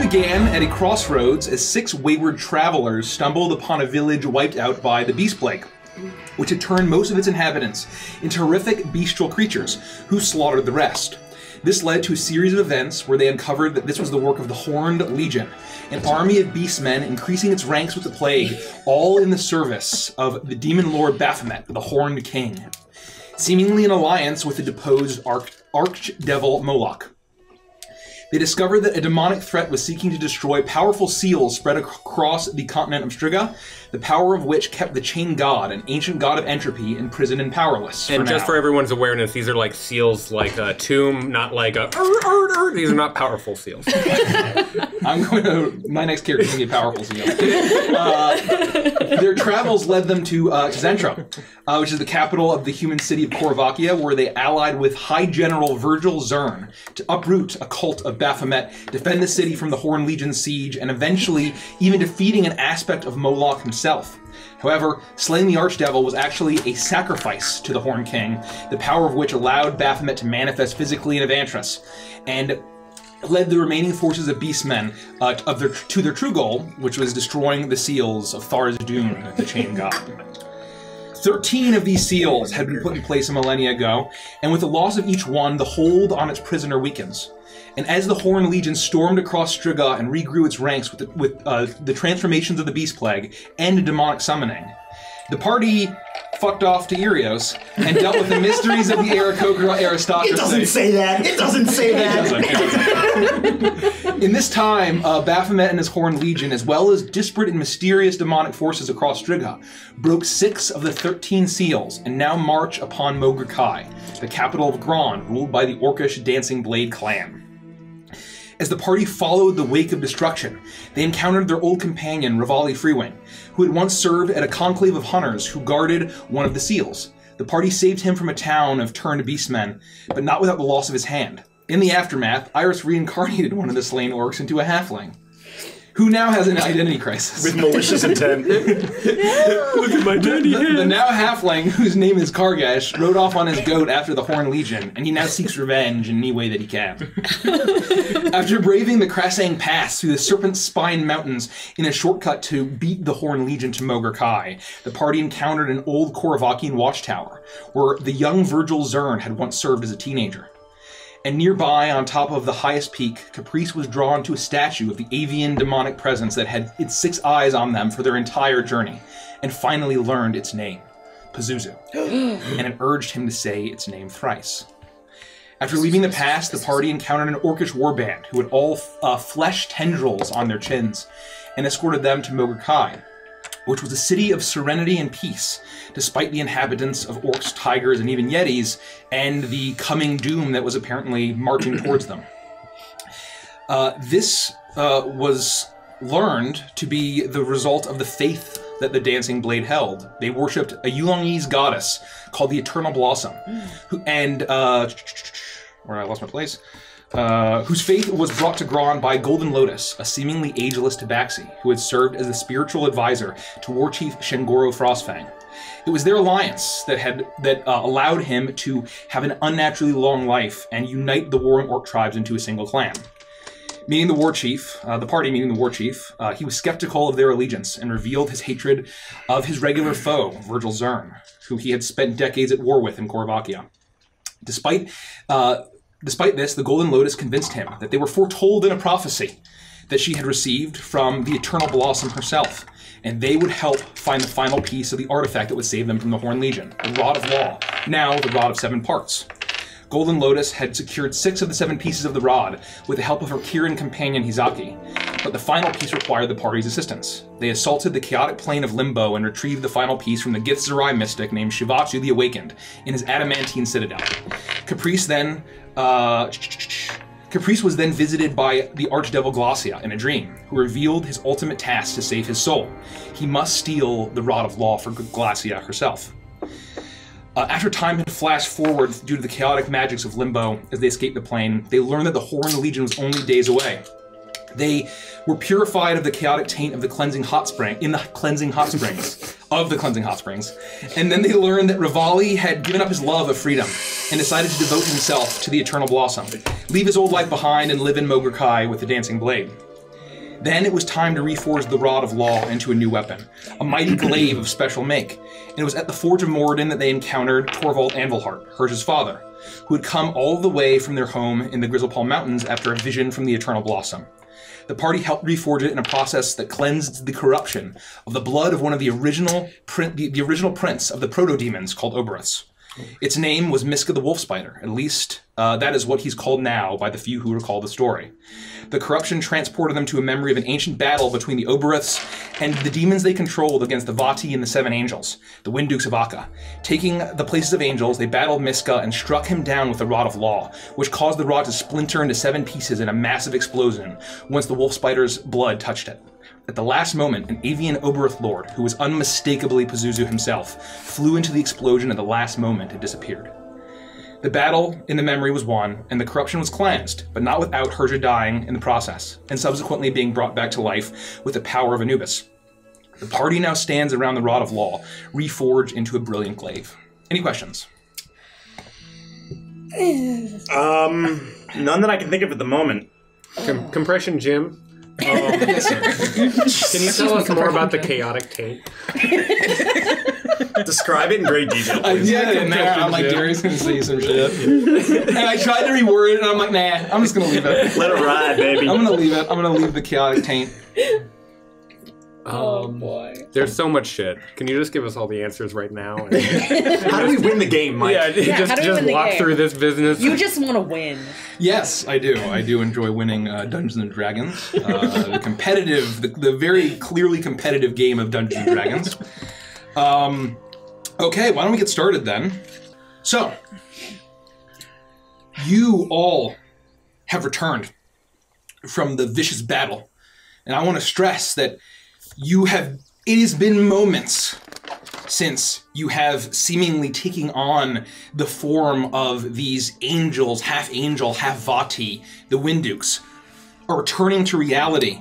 began at a crossroads as 6 wayward travelers stumbled upon a village wiped out by the Beast Plague, which had turned most of its inhabitants into horrific bestial creatures who slaughtered the rest. This led to a series of events where they uncovered that this was the work of the Horned Legion, an army of beastmen increasing its ranks with the plague, all in the service of the demon lord Baphomet, the Horned King, seemingly in alliance with the deposed archdevil Moloch. They discovered that a demonic threat was seeking to destroy powerful seals spread across the continent of Striga, the power of which kept the Chain God, an ancient god of entropy, imprisoned and powerless. And just for everyone's awareness, these are like seals like a tomb, not like a... These are not powerful seals. My next character is going to be a powerful seal. Their travels led them to Zentra, which is the capital of the human city of Korvakia, where they allied with High General Virgil Zern to uproot a cult of Baphomet, defend the city from the Horned Legion's siege, and eventually even defeating an aspect of Moloch himself. However, slaying the Archdevil was actually a sacrifice to the Horned King, the power of which allowed Baphomet to manifest physically in Evantris, and led the remaining forces of beastmen to their true goal, which was destroying the seals of Tharizdun, the Chain God. 13 of these seals had been put in place a millennia ago, and with the loss of each one, the hold on its prisoner weakens. And as the Horned Legion stormed across Striga and regrew its ranks with the transformations of the Beast Plague and demonic summoning, the party fucked off to Erios and dealt with the mysteries of the Aarakocra aristocracy. It doesn't say that! It doesn't say that! It doesn't. In this time, Baphomet and his Horned Legion, as well as disparate and mysterious demonic forces across Striga, broke 6 of the 13 seals and now march upon Mogr Kai, the capital of Gron, ruled by the Orcish Dancing Blade clan. As the party followed the wake of destruction, they encountered their old companion, Rivali Freewing, who had once served at a conclave of hunters who guarded one of the seals. The party saved him from a town of turned beastmen, but not without the loss of his hand. In the aftermath, Iris reincarnated one of the slain orcs into a halfling, who now has an identity crisis. With malicious intent. Look at my dirty hand. The now halfling, whose name is Kargash, rode off on his goat after the Horned Legion, and he now seeks revenge in any way that he can. After braving the Krasang Pass through the Serpent Spine Mountains in a shortcut to beat the Horned Legion to Mogr Kai, the party encountered an old Korvakian watchtower, where the young Virgil Zern had once served as a teenager. And nearby, on top of the highest peak, Caprice was drawn to a statue of the avian demonic presence that had its 6 eyes on them for their entire journey, and finally learned its name, Pazuzu, and it urged him to say its name thrice. After leaving the pass, the party encountered an orcish warband who had all flesh tendrils on their chins, and escorted them to Mogr Kai, which was a city of serenity and peace, despite the inhabitants of orcs, tigers, and even yetis, and the coming doom that was apparently marching towards them. This was learned to be the result of the faith that the Dancing Blade held. They worshipped a Yulongese goddess called the Eternal Blossom, where I lost my place, whose faith was brought to Gron by Golden Lotus, a seemingly ageless tabaxi, who had served as the spiritual advisor to War Chief Shengoro Frostfang. It was their alliance that allowed him to have an unnaturally long life and unite the warring orc tribes into a single clan. Meeting the War Chief, the party meeting the War Chief, he was skeptical of their allegiance and revealed his hatred of his regular foe, Virgil Zern, who he had spent decades at war with in Korvakia. Despite this, the Golden Lotus convinced him that they were foretold in a prophecy that she had received from the Eternal Blossom herself, and they would help find the final piece of the artifact that would save them from the Horned Legion, the Rod of Law, now the Rod of 7 Parts. Golden Lotus had secured 6 of the 7 pieces of the rod with the help of her Kirin companion Hizaki, but the final piece required the party's assistance. They assaulted the chaotic plane of Limbo and retrieved the final piece from the Githzerai mystic named Shivatsu the Awakened in his adamantine citadel. Caprice was then visited by the Archdevil Glacia in a dream, who revealed his ultimate task to save his soul. He must steal the Rod of Law for Glacia herself. After time had flashed forward due to the chaotic magics of Limbo as they escaped the plane, they learned that the Horned Legion was only days away. They were purified of the chaotic taint of the cleansing hot springs, and then they learned that Rivali had given up his love of freedom and decided to devote himself to the Eternal Blossom, leave his old life behind and live in Mogr Kai with the Dancing Blade. Then it was time to reforge the Rod of Law into a new weapon, a mighty glaive of special make. And it was at the Forge of Moradin that they encountered Torvald Anvilhart, Herge's father, who had come all the way from their home in the Grizzlepalm Mountains after a vision from the Eternal Blossom. The party helped reforge it in a process that cleansed the corruption of the blood of one of the original prince of the proto-demons called Oberiths. Its name was Miska the Wolf Spider. At least that is what he's called now by the few who recall the story. The corruption transported them to a memory of an ancient battle between the Oberiths and the demons they controlled against the Vati and the Seven Angels, the Wind Dukes of Akka. Taking the places of angels, they battled Miska and struck him down with the Rod of Law, which caused the rod to splinter into 7 pieces in a massive explosion once the Wolf Spider's blood touched it. At the last moment, an avian Oberith lord, who was unmistakably Pazuzu himself, flew into the explosion at the last moment and disappeared. The battle in the memory was won, and the corruption was cleansed, but not without Herja dying in the process, and subsequently being brought back to life with the power of Anubis. The party now stands around the Rod of Law, reforged into a brilliant glaive. Any questions? None that I can think of at the moment. Compression Jim. Yes, sir. Can you tell us more about the chaotic taint? Describe it in great detail, I please. did it in there. I'm like, Gary's gonna say some shit. And I tried to reword it, and I'm like, nah, I'm just gonna leave it. Let it ride, baby. I'm gonna leave it. I'm gonna leave the chaotic taint. Oh boy. There's so much shit. Can you just give us all the answers right now? How do we win the game, Mike? how do we just win the walk game? through this business. You just want to win. Yes, I do. I do enjoy winning Dungeons and Dragons. The competitive, the very clearly competitive game of Dungeons and Dragons. Okay, why don't we get started then? So, you all have returned from the vicious battle, and I want to stress that it has been moments since you have seemingly taken on the form of these angels, half angel, half Vati, the Windukes, are returning to reality.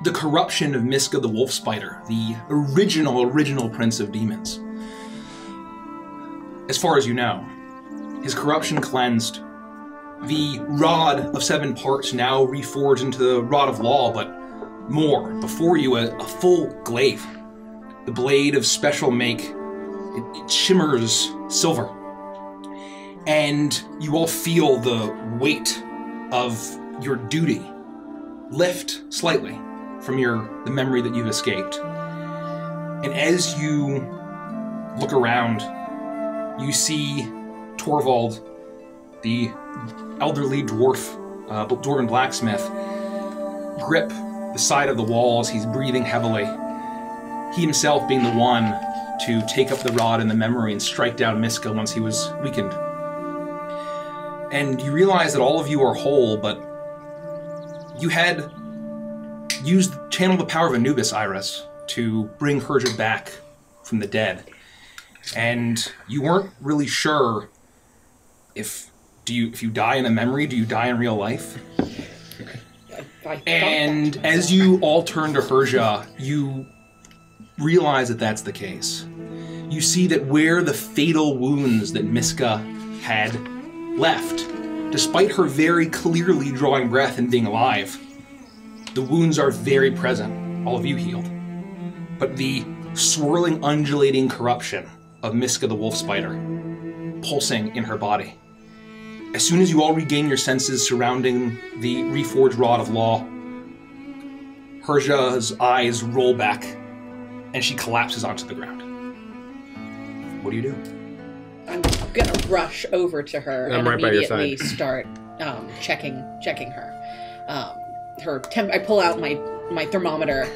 The corruption of Miska the Wolf Spider, the original prince of demons. As far as you know, his corruption cleansed. The rod of 7 parts now reforged into the Rod of Law, but more. Before you, a full glaive. The blade of special make. It shimmers silver. And you all feel the weight of your duty lift slightly from the memory that you've escaped. And as you look around, you see Torvald, the elderly dwarven blacksmith, grip the side of the wall as he's breathing heavily. He himself being the one to take up the rod in the memory and strike down Miska once he was weakened. And you realize that all of you are whole, but you had channeled the power of Anubis, Iris, to bring Herja back from the dead. And you weren't really sure if you die in a memory, do you die in real life? And as you all turn to Herja, you realize that that's the case. You see that where the fatal wounds that Miska had left, despite her very clearly drawing breath and being alive, the wounds are very present, all of you healed. But the swirling, undulating corruption of Miska the Wolf Spider, pulsing in her body. As soon as you all regain your senses surrounding the reforged Rod of Law, Herja's eyes roll back, and she collapses onto the ground. What do you do? I'm gonna rush over to her and right by your immediately side. start checking her. I pull out my thermometer,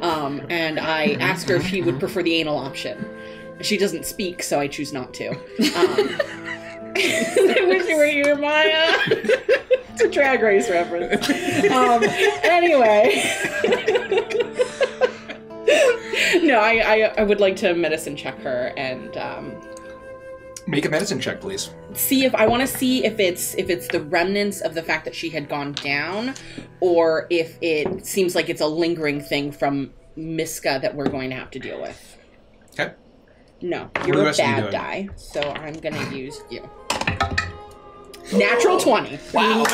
and I ask her if she would prefer the anal option. She doesn't speak, so I choose not to. I wish you were here, Maya. It's a Drag Race reference. Anyway. No, I would like to medicine check her and Make a medicine check, please. I want to see if it's the remnants of the fact that she had gone down, or if it seems like it's a lingering thing from Miska that we're going to have to deal with. Okay. No, are the you're a rest of you bad doing? die, so I'm gonna use you. Natural 20. Wow.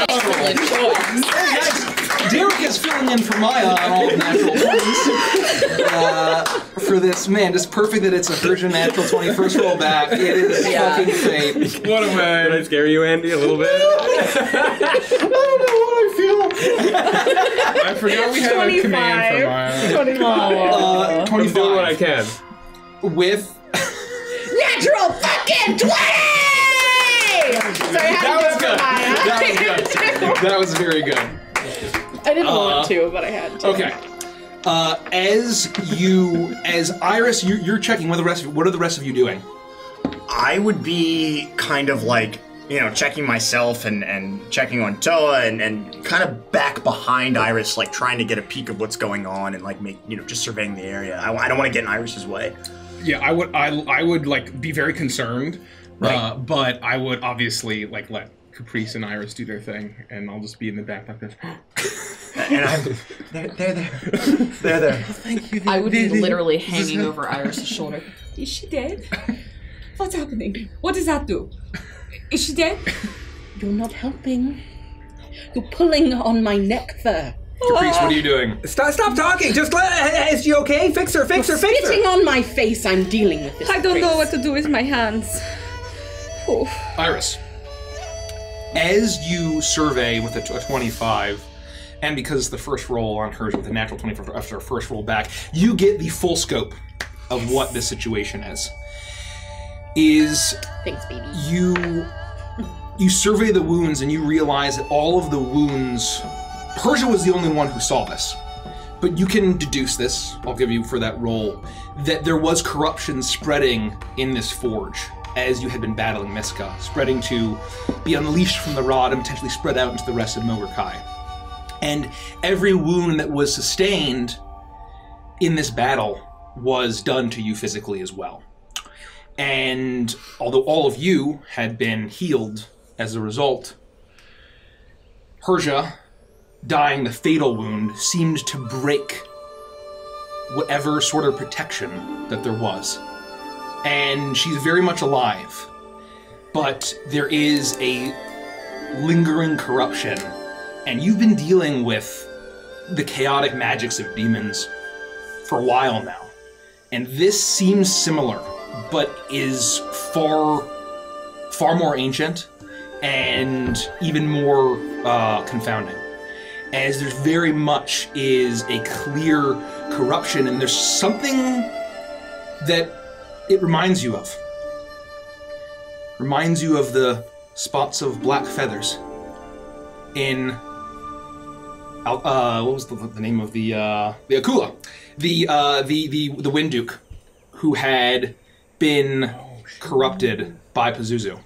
Excellent choice. Nice. Derek is filling in for Maya on all the natural 20s. For this, man, just perfect that it's a Persian natural 20 first roll back. It is fucking fate. What am I? Did I scare you, Andy, a little bit? I don't know what I feel. I forgot we had a command for Maya. 25. 25. I'm doing what I can. With... Natural fucking 20! Sorry, I had to go for Maya. That was very good. I didn't want to, but I had to. Okay. As Iris, you're checking what are the rest of you doing? I would be kind of like, checking myself and checking on Toa and kind of back behind Iris, like trying to get a peek of what's going on and like just surveying the area. I don't want to get in Iris's way. Yeah, I would like be very concerned, Right. but I would obviously like let Caprice and Iris do their thing, and I'll just be in the back like this. And I'm they're there. Thank you. I would be literally hanging over Iris' shoulder. Is she dead? What's happening? What does that do? Is she dead? You're not helping. You're pulling on my neck fur. Caprice, what are you doing? Stop talking! Just is she okay? Fix her! Spitting on my face, I'm dealing with this. I don't know Caprice. what to do with my hands. Oof. Iris, as you survey with a 25, and because it's the first roll on hers with a natural 24 after her first roll back, you get the full scope of what this situation is. Thanks, baby. You survey the wounds and you realize that all of the wounds, Persia was the only one who saw this, but you can deduce this, I'll give you for that roll, that there was corruption spreading in this forge as you had been battling Miska, spreading to be unleashed from the rod and potentially spread out into the rest of Mogurkai. And every wound that was sustained in this battle was done to you physically as well. And although all of you had been healed as a result, Persia, dying the fatal wound, seemed to break whatever sort of protection that there was. And she's very much alive, but there is a lingering corruption, and you've been dealing with the chaotic magics of demons for a while now. And this seems similar, but is far more ancient and even more confounding. As there's very much is a clear corruption, and there's something that it reminds you of. Reminds you of the spots of black feathers in what was the name of the Akula, the Wind Duke, who had been corrupted by Pazuzu,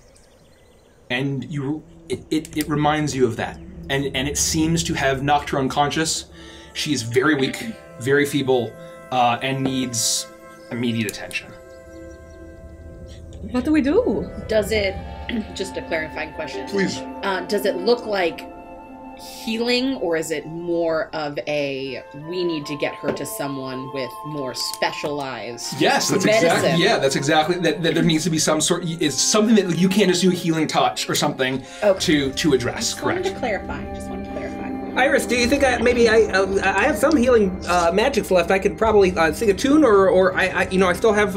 and it reminds you of that, and it seems to have knocked her unconscious. She is very weak, very feeble, and needs immediate attention. What do we do? Does it, just a clarifying question. Please. Does it look like healing, or is it more of a, we need to get her to someone with more specialized Yes, that's medicine? exactly. Yeah, that's exactly that. There needs to be some sort. It's something that you can't just do a healing touch or something to address. Just wanted Correct. to clarify. Just wanted to clarify. Iris, do you think I have some healing magics left? I could probably sing a tune, or I still have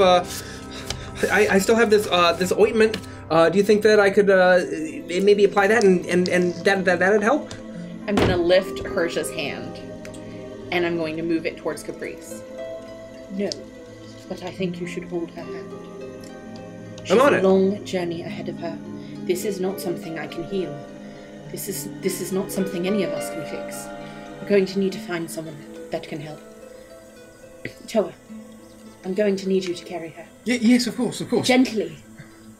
I still have this ointment. Do you think that I could maybe apply that and that'd help? I'm going to lift Hersha's hand, and I'm going to move it towards Caprice. No, but I think you should hold her hand. She's I'm on a it. long journey ahead of her. This is not something I can heal. This is not something any of us can fix. We're going to need to find someone that can help. Toa, I'm going to need you to carry her. Yes, of course. Gently.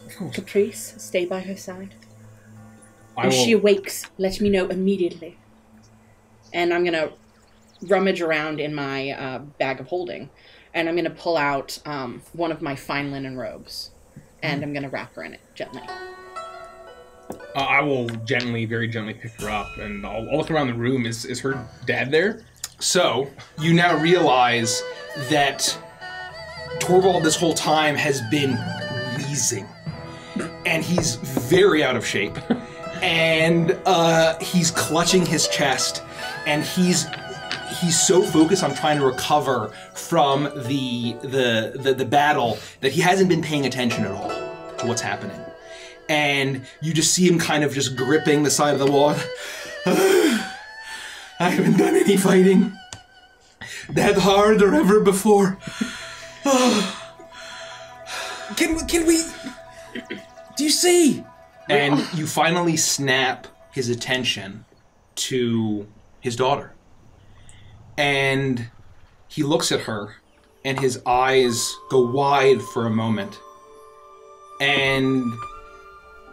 Of course. Caprice, stay by her side. I If will. she awakes, let me know immediately. And I'm going to rummage around in my bag of holding, and I'm going to pull out one of my fine linen robes, and I'm going to wrap her in it gently. I will very gently pick her up, and I'll look around the room. Is her dad there? So you now realize that Torvald this whole time has been wheezing, and he's very out of shape. and he's clutching his chest, and he's so focused on trying to recover from the battle that he hasn't been paying attention at all to what's happening. And you just see him kind of just gripping the side of the wall. I haven't done any fighting that hard or ever before. Can we? Do you see? And you finally snap his attention to his daughter. And he looks at her, and his eyes go wide for a moment. And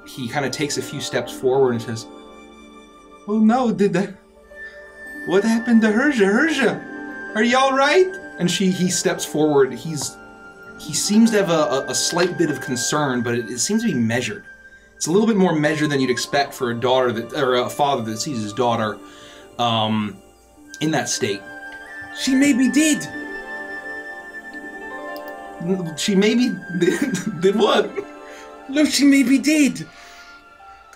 he kind of takes a few steps forward and says, "Oh no, what happened to Herja? Herja, are you all right?" And he steps forward. He seems to have a slight bit of concern, but it seems to be measured. It's a little bit more measured than you'd expect for a father that sees his daughter in that state. She may be dead. She maybe did what? No, she may be dead.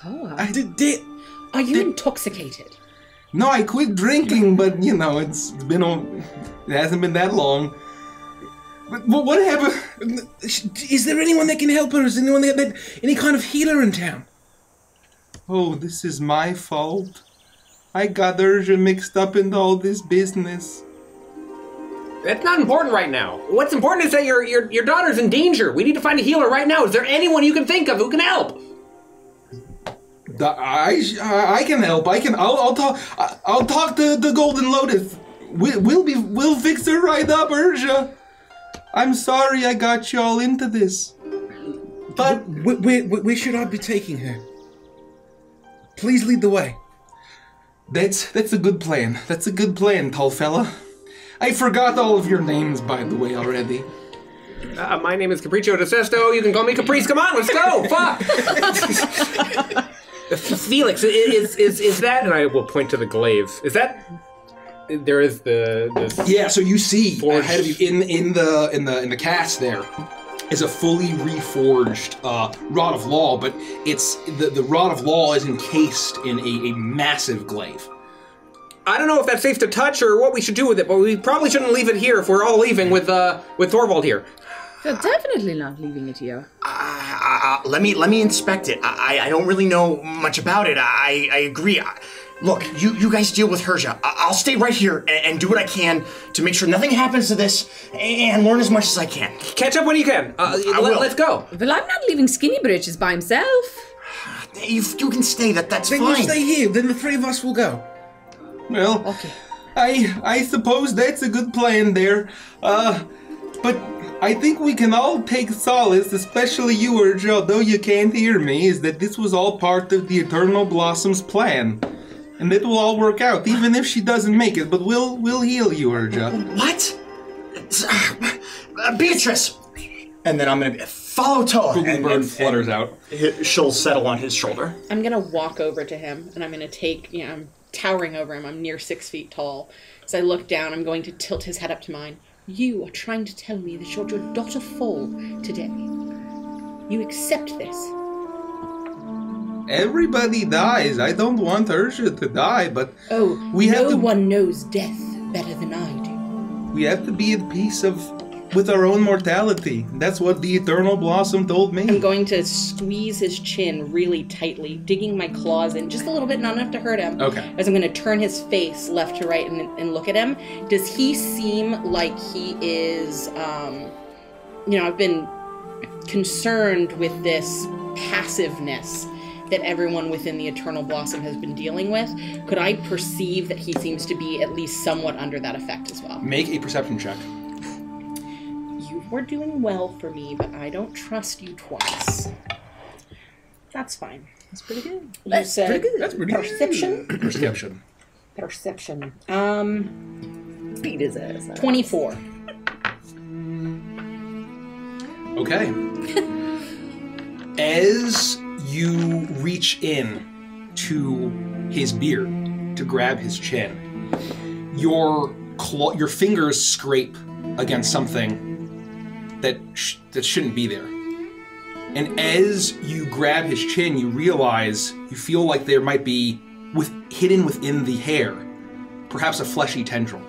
Oh, I did. Are you intoxicated? No, I quit drinking, but it hasn't been that long. But what happened? Is there anyone that can help her? Is there anyone that any kind of healer in town? Oh, this is my fault. I got Urja mixed up in all this business. That's not important right now. What's important is that your daughter's in danger. We need to find a healer right now. Is there anyone you can think of who can help? I can help. I'll talk to the Golden Lotus. We'll fix her right up, Urja. I'm sorry I got you all into this. But where should I be taking her? Please lead the way. That's a good plan. That's a good plan, tall fella. I forgot all of your names, by the way, already. My name is Capriccio de Sesto. You can call me Caprice. Come on, let's go. Fuck. Felix, is that? And I will point to the glaive. Is that? There is the. Yeah. So you see forged. ahead of you in the cast there is a fully reforged Rod of Law, but it's the Rod of Law is encased in a massive glaive. I don't know if that's safe to touch or what we should do with it, but we probably shouldn't leave it here if we're all leaving with Thorvald here. You're definitely not leaving it here. Let me inspect it. I don't really know much about it. I agree. Look, you guys deal with Herja. I'll stay right here and do what I can to make sure nothing happens to this and learn as much as I can. Catch up when you can. Let's go. Well, I'm not leaving Skinny Britches by himself. You can stay. That's then fine. You stay here. Then the three of us will go. Well, Okay. I suppose that's a good plan there. But I think we can all take solace, especially you, Urja, although you can't hear me, is that this was all part of the Eternal Blossom's plan. And it will all work out, even if she doesn't make it, but we'll heal you, Urja. What? Beatrice! And then I'm gonna follow Toa. Google Bird flutters out. She'll settle on his shoulder. I'm gonna walk over to him, and I'm gonna take, I'm towering over him. I'm near 6 feet tall. As I look down, I'm going to tilt his head up to mine. You are trying to tell me that you let your daughter fall today. You accept this. Everybody dies. I don't want Urja to die, but Oh, no one knows death better than I do. we have to be at peace with our own mortality. That's what the Eternal Blossom told me. I'm going to squeeze his chin really tightly, digging my claws in just a little bit, not enough to hurt him. Okay. As I'm going to turn his face left to right and look at him. Does he seem like he is, I've been concerned with this passiveness that everyone within the Eternal Blossom has been dealing with. Could I perceive that he seems to be at least somewhat under that effect as well? Make a perception check. You were doing well for me, but I don't trust you twice. That's fine. That's pretty good. You said pretty good. That's pretty good. perception? Perception. Perception. Beat his ass. 24. Okay. As you reach in to his beard to grab his chin, your fingers scrape against something that shouldn't be there. And as you grab his chin, you realize, you feel like there might be, hidden within the hair, perhaps a fleshy tendril,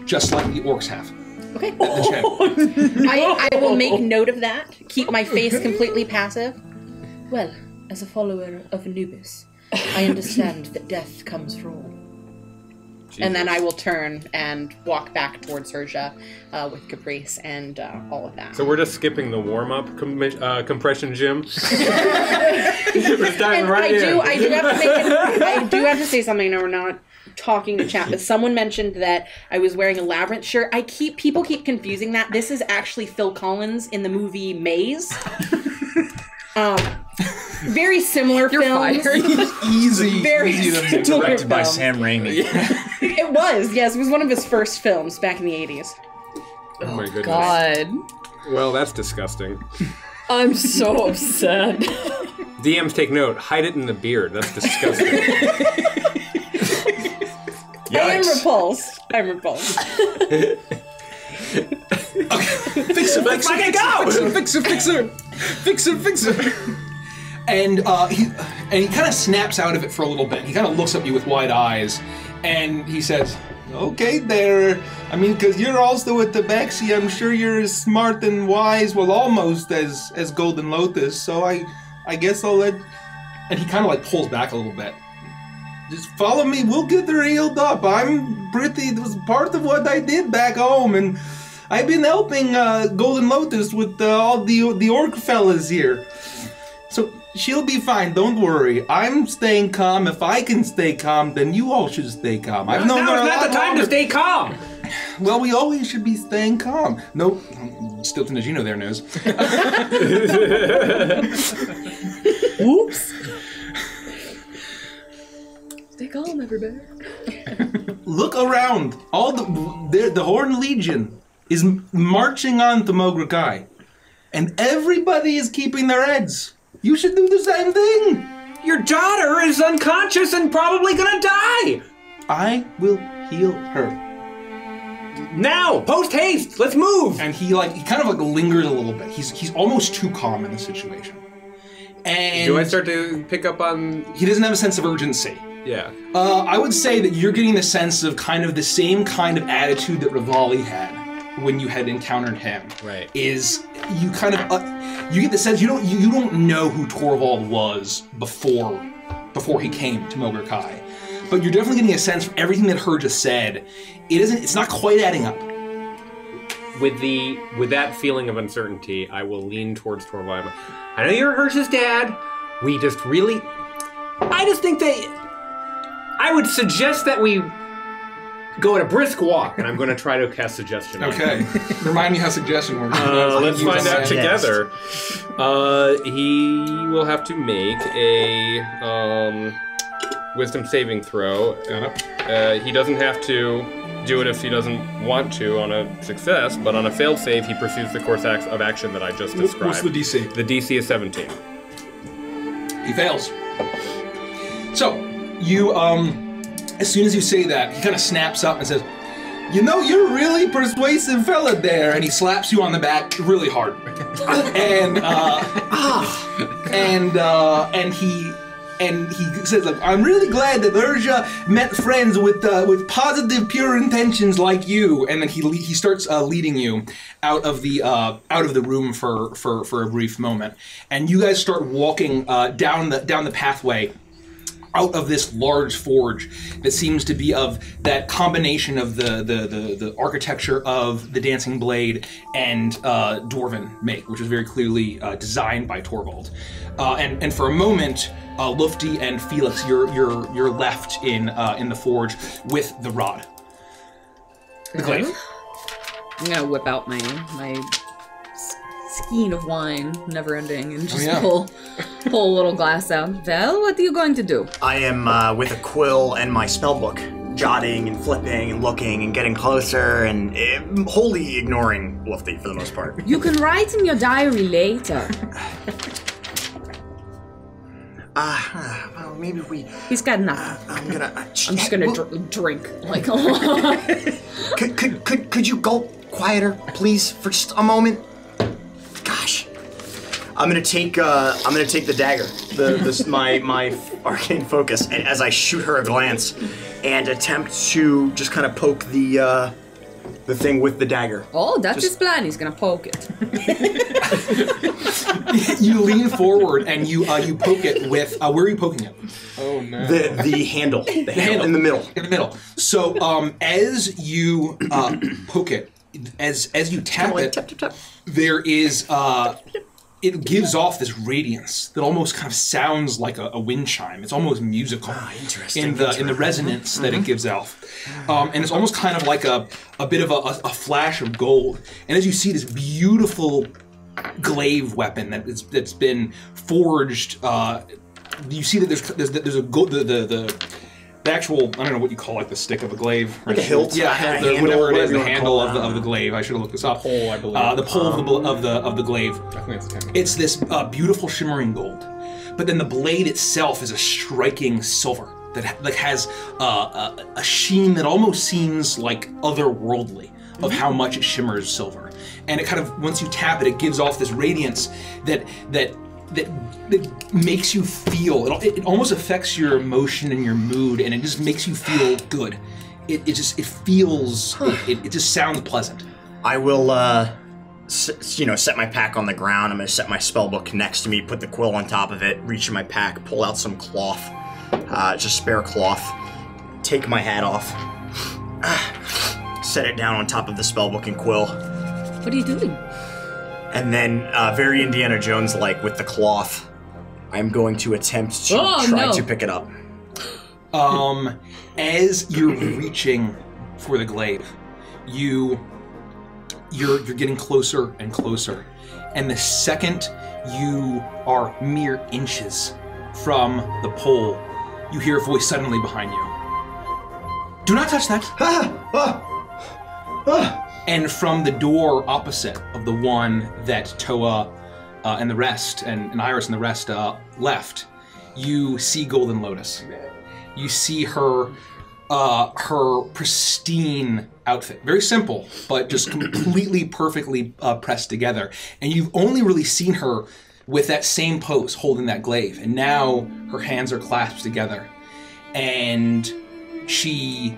just like the orcs have. Okay. I will make note of that. Keep my face completely passive. Well, as a follower of Anubis, I understand that death comes for all. Jesus. And then I will turn and walk back towards Serja with Caprice and all of that. So we're just skipping the warm-up compression gym. We're just diving right in. I do have to say something. No, we're not talking to chat, but someone mentioned that I was wearing a Labyrinth shirt. People keep confusing that. This is actually Phil Collins in the movie Maze. Very similar films. Easy. Very Directed similar by film. Sam Raimi. It was, yes. It was one of his first films back in the 80s. Oh my goodness. God. Well, that's disgusting. I'm so upset. DMs take note. Hide it in the beard. That's disgusting. I am repulsed. I'm repulsed. Fix it. And he kind of snaps out of it for a little bit. He kind of looks at you with wide eyes, and he says, "Okay, there. I mean, because you're also a Tabaxi, I'm sure you're as smart and wise, well, almost as Golden Lotus. So I guess I'll let." And he kind of like pulls back a little bit. Just follow me. We'll get her healed up. It was part of what I did back home, and I've been helping Golden Lotus with all the orc fellas here. So she'll be fine, don't worry. I'm staying calm. If I can stay calm, then you all should stay calm. I've known her a lot Now's not the time to stay calm. Well, we always should be staying calm. Nope, Stilton, as you know, there knows. Whoops. Stay calm, everybody. Look around. All the Horned Legion is marching on to Mograkai, and everybody is keeping their heads. You should do the same thing. Your daughter is unconscious and probably gonna die. I will heal her. Now, post haste. Let's move. And he kind of lingers a little bit. He's almost too calm in the situation. And Do I start to pick up on... he doesn't have a sense of urgency. Yeah. I would say that you're getting the sense of kind of the same kind of attitude that Rivali had when you had encountered him. Right. Is you kind of you get the sense you don't know who Torvald was before he came to Mograkai, but you're definitely getting a sense from everything that Herja said. It's not quite adding up. With that feeling of uncertainty, I will lean towards Torvald. I know you're Herja's dad. I just think I would suggest that we go at a brisk walk. And I'm going to try to cast suggestion. Okay. Remind me how suggestion works. Let's Use find that. out together. He will have to make a wisdom saving throw. Got it. He doesn't have to do it if he doesn't want to on a success, but on a failed save, he pursues the course of action that I just described. What's the DC? The DC is 17. He fails. So, you, as soon as you say that, he kind of snaps up and says, "You know, you're a really persuasive fella there," and he slaps you on the back really hard. And he says, "Look, I'm really glad that Herja met friends with positive, pure intentions like you." And then he starts leading you out of the room for a brief moment, and you guys start walking down the pathway out of this large forge that seems to be of that combination of the architecture of the Dancing Blade and Dwarven make, which is very clearly designed by Torvald. And for a moment, Lufty and Felix, you're left in the forge with the rod. The glaive. I'm gonna whip out my skein of wine, never ending, and just pull a little glass out. Well, what are you going to do? I am with a quill and my spellbook, jotting and flipping and looking and getting closer and wholly ignoring Lufty for the most part. You can write in your diary later. Well, maybe we... He's got nothing. I'm just gonna drink like a lot. Could you go quieter, please, for just a moment? Gosh. I'm gonna take the dagger, my arcane focus, and as I shoot her a glance, and attempt to just kind of poke the thing with the dagger. Oh, that's his plan. He's gonna poke it. You lean forward and you poke it with. Where are you poking it? Oh no. The handle. The handle in the middle. In the middle. So as you poke it, as you tap it, tap. there is it gives off this radiance that almost kind of sounds like a wind chime. It's almost musical in the resonance that it gives off, and it's almost kind of like a bit of a flash of gold. And as you see this beautiful glaive weapon that's been forged, you see that there's a gold the actual, I don't know what you call it, the stick of a glaive. Like a hilt? Yeah, handle, whatever it is, the whatever you handle wanna call of the glaive. I should have looked this up. Pole, I believe. The pole of the glaive. I think it's 10. It's this beautiful shimmering gold. But then the blade itself is a striking silver that has a sheen that almost seems like otherworldly of how much it shimmers silver. And it kind of, once you tap it, it gives off this radiance that makes you feel, it almost affects your emotion and your mood, and it just makes you feel good. It feels, it just sounds pleasant. I will, set my pack on the ground. I'm going to set my spellbook next to me, put the quill on top of it, reach in my pack, pull out some cloth, just spare cloth, take my hat off, set it down on top of the spellbook and quill. What are you doing? And then, very Indiana Jones-like, with the cloth, I'm going to attempt to try to pick it up. As you're reaching for the glaive, you're getting closer and closer, and the second you are mere inches from the pole, you hear a voice suddenly behind you. Do not touch that! And from the door opposite of the one that Toa and the rest, and Iris and the rest left, you see Golden Lotus. You see her pristine outfit. Very simple, but just completely perfectly pressed together. And you've only really seen her with that same pose, holding that glaive. And now her hands are clasped together. And she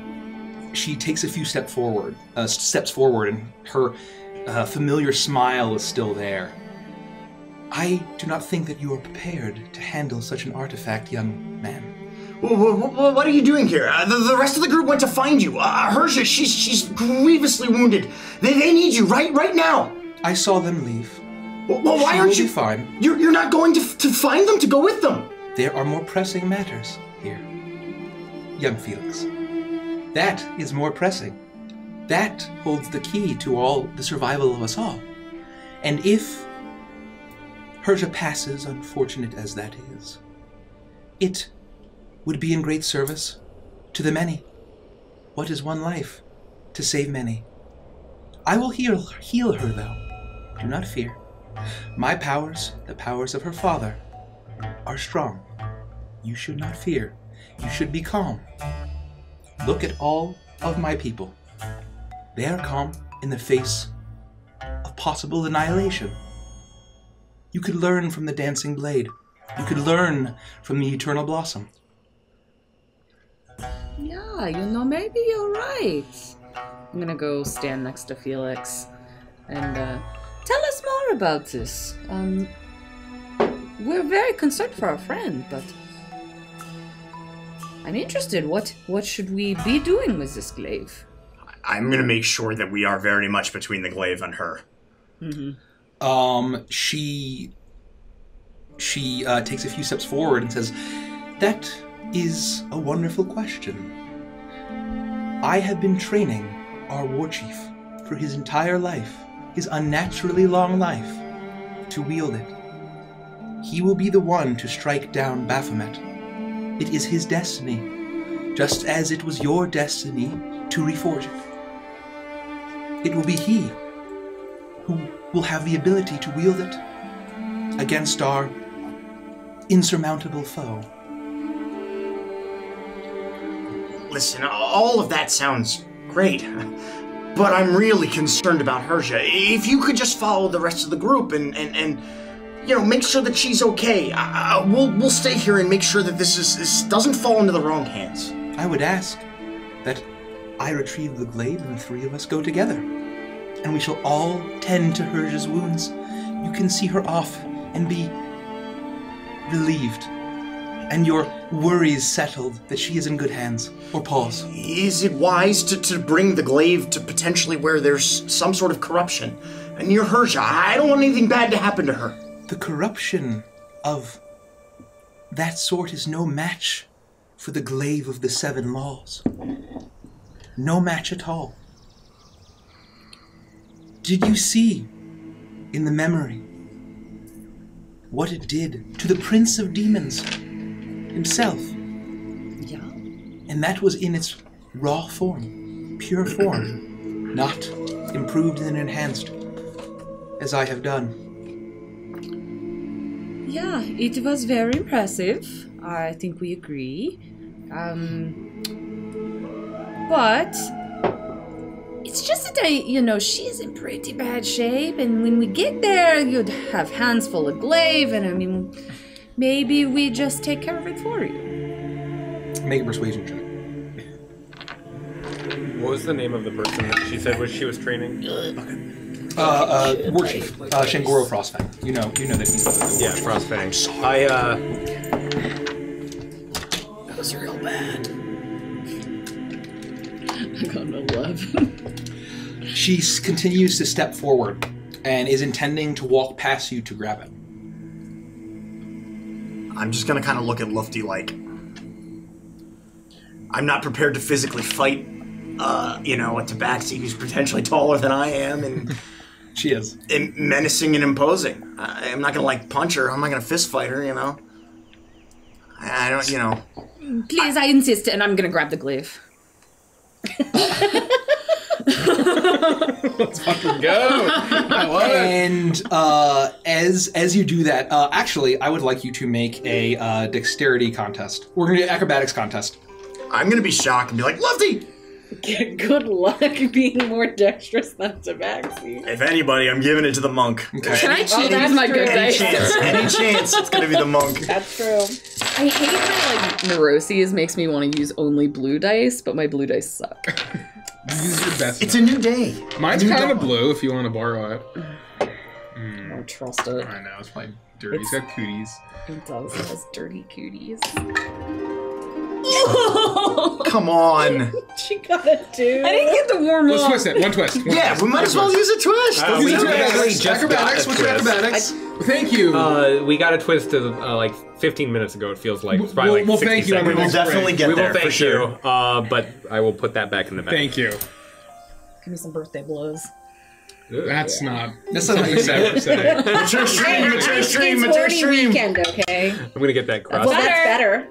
takes a few steps forward, and her familiar smile is still there. I do not think that you are prepared to handle such an artifact, young man. What are you doing here? The rest of the group went to find you. Hersha, she's grievously wounded. They need you right now. I saw them leave. Well, why aren't you? Fine. You're not going to find them to go with them. There are more pressing matters here, young Felix. That is more pressing. That holds the key to all the survival of us all. And if Hersha passes, unfortunate as that is, it would be in great service to the many. What is one life to save many? I will heal her, though. Do not fear. My powers, the powers of her father, are strong. You should not fear. You should be calm. Look at all of my people. They are calm in the face of possible annihilation. You could learn from the Dancing Blade. You could learn from the Eternal Blossom. Yeah, maybe you're right. I'm gonna go stand next to Felix and tell us more about this. We're very concerned for our friend, but I'm interested. What should we be doing with this glaive? I'm gonna make sure that we are very much between the glaive and her. Mm-hmm. She takes a few steps forward and says, "That is a wonderful question. I have been training our war chief for his entire life, his unnaturally long life, to wield it. He will be the one to strike down Baphomet. It is his destiny, just as it was your destiny to reforge it. It will be he who will have the ability to wield it against our insurmountable foe." Listen, all of that sounds great, but I'm really concerned about Hersha. If you could just follow the rest of the group and make sure that she's okay. We'll stay here and make sure that this doesn't fall into the wrong hands. I would ask that I retrieve the glaive and the three of us go together. And we shall all tend to Herja's wounds. You can see her off and be relieved. And your worries settled that she is in good hands. Or pause. Is it wise to bring the glaive to potentially where there's some sort of corruption? And near Herja, I don't want anything bad to happen to her. The corruption of that sort is no match for the glaive of the 7 laws. No match at all. Did you see in the memory what it did to the Prince of Demons himself? Yeah. And that was in its raw form, pure form, not improved and enhanced, as I have done. Yeah, it was very impressive. I think we agree. But it's just that she's in pretty bad shape, and when we get there, you'd have hands full of glaive, and maybe we just take care of it for you. Make a persuasion check. What was the name of the person that she said she was training? War Chief, Shangoro Frostfang. You know that he's the Yeah, Frostfang. That was real bad. I got an 11. She continues to step forward and is intending to walk past you to grab it. I'm just gonna kind of look at Lufty like I'm not prepared to physically fight, a tabaxi who's potentially taller than I am and She is. and menacing and imposing. I'm not gonna punch her. I'm not gonna fist fight her. I don't. Please, I insist, and I'm gonna grab the glaive. Let's fucking go! I love it. And as you do that, actually, I would like you to make a dexterity contest. We're gonna do an acrobatics contest. I'm gonna be shocked and be like, Lufty! Good luck being more dexterous than Tabaxi. If anybody, I'm giving it to the monk. Okay. Can I cheat that's with my good true. dice? Any chance, it's gonna be the monk. That's true. I hate that neuroses makes me want to use only blue dice, but my blue dice suck. Use your best. It's a new day. Mine's kind of blue if you want to borrow it. I don't trust it. I know, it's probably dirty. It's got cooties. It does. It has dirty cooties. Come on. She got a 2. I didn't get the warm Let's up. twist it. One twist. Yeah, we might as well use a twist. We Use actually acrobatics. just Acrobatics. got a What's your twist. acrobatics? Thank you. We got a twist to 15 minutes ago. It feels like it's probably Well, 60 thank you, seconds. We will definitely get We there will for thank sure. you, but I will put that back in the bag. Thank you. Give me some birthday blows. That's not. That's not what you said. Mature stream, mature stream, It's mature horny stream. weekend, okay? I'm gonna get that cross. Well, that's better.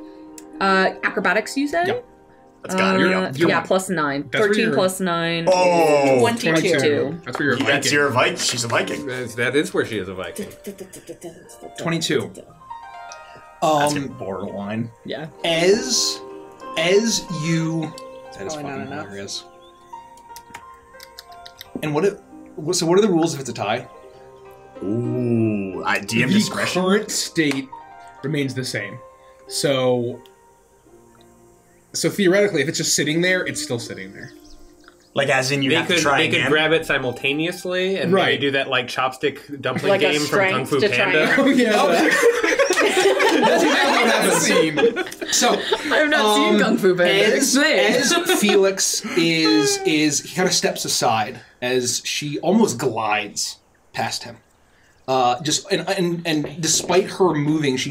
Acrobatics, you said? Yep. That's gotta be up. Yeah, plus 9. That's where 13 you're- plus 9. Oh, 22. That's where you're that's Viking. your Viking. She's a Viking. That is where she is a Viking. 22. That's borderline. Yeah. As you, that is Probably not fucking enough. hilarious. And what are the rules if it's a tie? Ooh, DM The discretion. current state remains the same. So theoretically, if it's just sitting there, it's still sitting there. Like, as in you have to try They again. could grab it simultaneously and Right. maybe do that chopstick dumpling Like a game from Kung strength Fu to Panda. triangle. Yeah. That's exactly what happens. So, I have not seen Kung Fu Panda. as Felix is he kind of steps aside as she almost glides past him. And despite her moving, she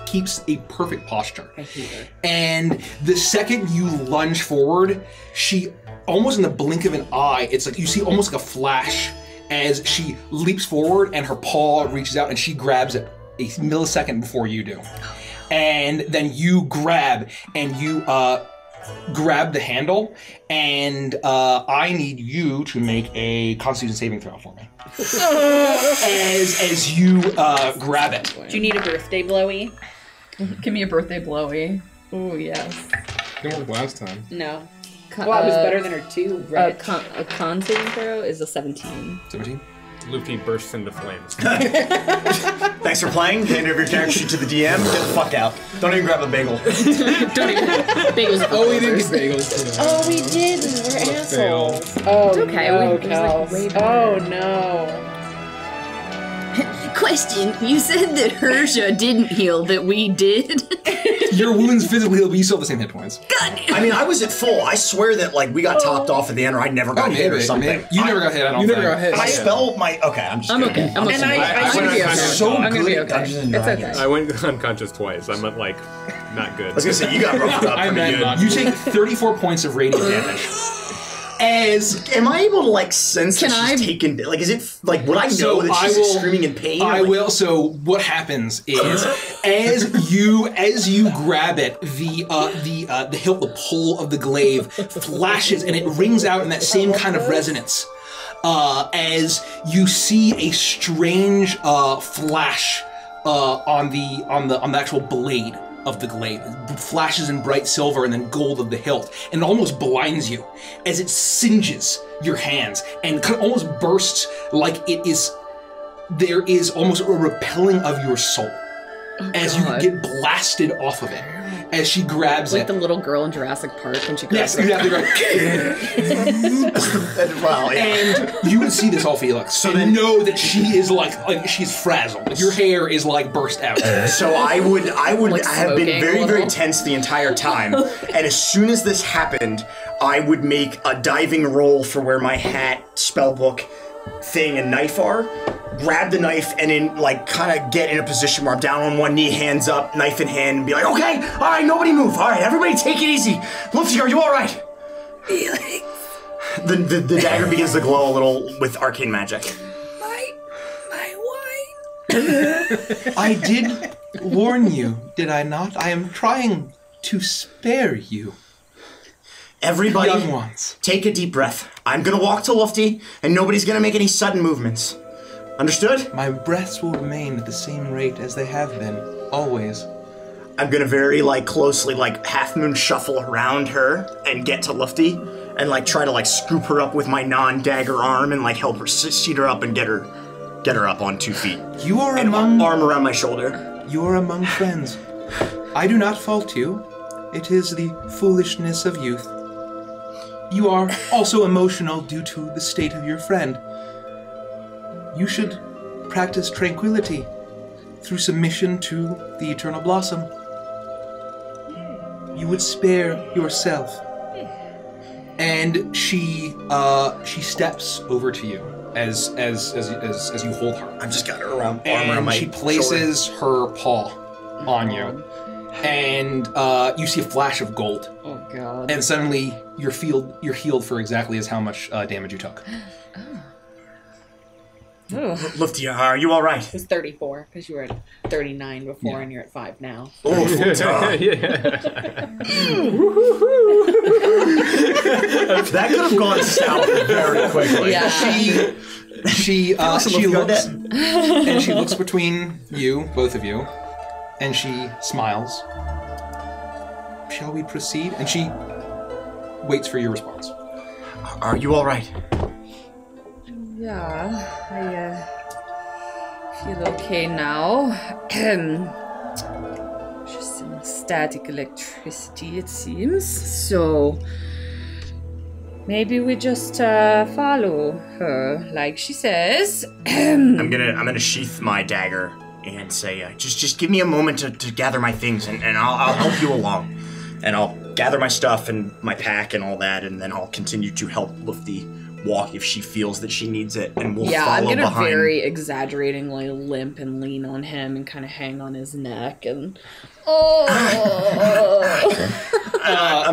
keeps a perfect posture. I hate her. And the second you lunge forward, she almost in the blink of an eye, it's like you see almost like a flash as she leaps forward and her paw reaches out and she grabs it a millisecond before you do. And then you grab and you grab the handle, and I need you to make a Constitution saving throw for me. as you grab it. Do you need a birthday blowy? Give me a birthday blowy. Oh, yes. Didn't work last time. No. Well, I was better than her too, A right? con saving throw is a 17. 17? Luffy bursts into flames. Thanks for playing. Hand over your character sheet to the DM. Get the fuck out. Don't even grab a bagel. Don't even. Bagels. Oh, we didn't get bagels. Oh, we did. We're fail. assholes. Oh, It's okay. no, It was, like, way better. Oh, no. Question: you said that Hersha didn't heal, that we did. Your wounds physically heal, but you still have the same hit points. I mean, I was at full. I swear that like we got topped off at the end, or I never got hit or something. Maybe. You never got hit. I don't You never think. got hit. I spell my. Okay, I'm just. I'm kidding. okay. I'm okay. And I I'm should gonna be be okay. so I'm gonna good be at okay. Dungeons and It's Dragons. okay. I went unconscious twice. I'm like not good. I was gonna say you got roughed up I pretty meant good. not. You take 34 points of radiant damage. Am I able to like sense Can that she's I- taken? Like, is it like would I know So that I she's will- screaming in pain? I Like, will. So what happens is, as you grab it, the hilt, the pole of the glaive flashes, and it rings out in that same kind of resonance. As you see a strange flash on the actual blade of the glaive. It flashes in bright silver and then gold of the hilt, and it almost blinds you as it singes your hands and kind of almost bursts like it is. There is almost a repelling of your soul as you God. get blasted off of it. As she grabs Like it. the little girl in Jurassic Park when she Yes, grabs exactly right. wow, yeah. And you would see this all, Felix. So then know that she is like she's frazzled. Like, your hair is like burst out. So I would Like have been smoking a very, very little. tense the entire time. And as soon as this happened, I would make a diving roll for where my hat, spellbook, thing, and knife are. Grab the knife and then like kind of get in a position where I'm down on one knee, hands up, knife in hand, and be like, okay, all right, nobody move. All right, everybody take it easy. Luffy, are you all right? The dagger begins to glow a little with arcane magic. I did warn you, did I not? I am trying to spare you, Everybody, young ones. take a deep breath. I'm gonna walk to Lufty, and nobody's gonna make any sudden movements. Understood? My breaths will remain at the same rate as they have been, always. I'm gonna very like closely like half moon shuffle around her and get to Lufty and like try to like scoop her up with my non-dagger arm and like help her seat her up and get her up on 2 feet. You are And among arm around my shoulder. you are among friends. I do not fault you. It is the foolishness of youth. You are also emotional due to the state of your friend. You should practice tranquility through submission to the Eternal Blossom. You would spare yourself. And she steps over to you as you hold her. I've just got her arm around And my she places her paw on you. And you see a flash of gold. Oh God. And suddenly you're healed for exactly as how much damage you took. Lufty, are you all right? It was 34 because you were at 39 before and you're at 5 now. Oh, that could have gone south very quickly. Yeah. She Lufty, go looks dead. and she looks between you, both of you, and she smiles. Shall we proceed? And she waits for your response. Are you all right? Yeah, I feel okay now. Just some static electricity, it seems. So maybe we just follow her, like she says. I'm gonna sheath my dagger and say, just give me a moment to gather my things, and I'll help you along, and I'll gather my stuff and my pack and all that, and then I'll continue to help Lufty walk if she feels that she needs it, and we'll Yeah, follow I'm gonna behind. very exaggeratingly limp and lean on him and kind of hang on his neck and. I'm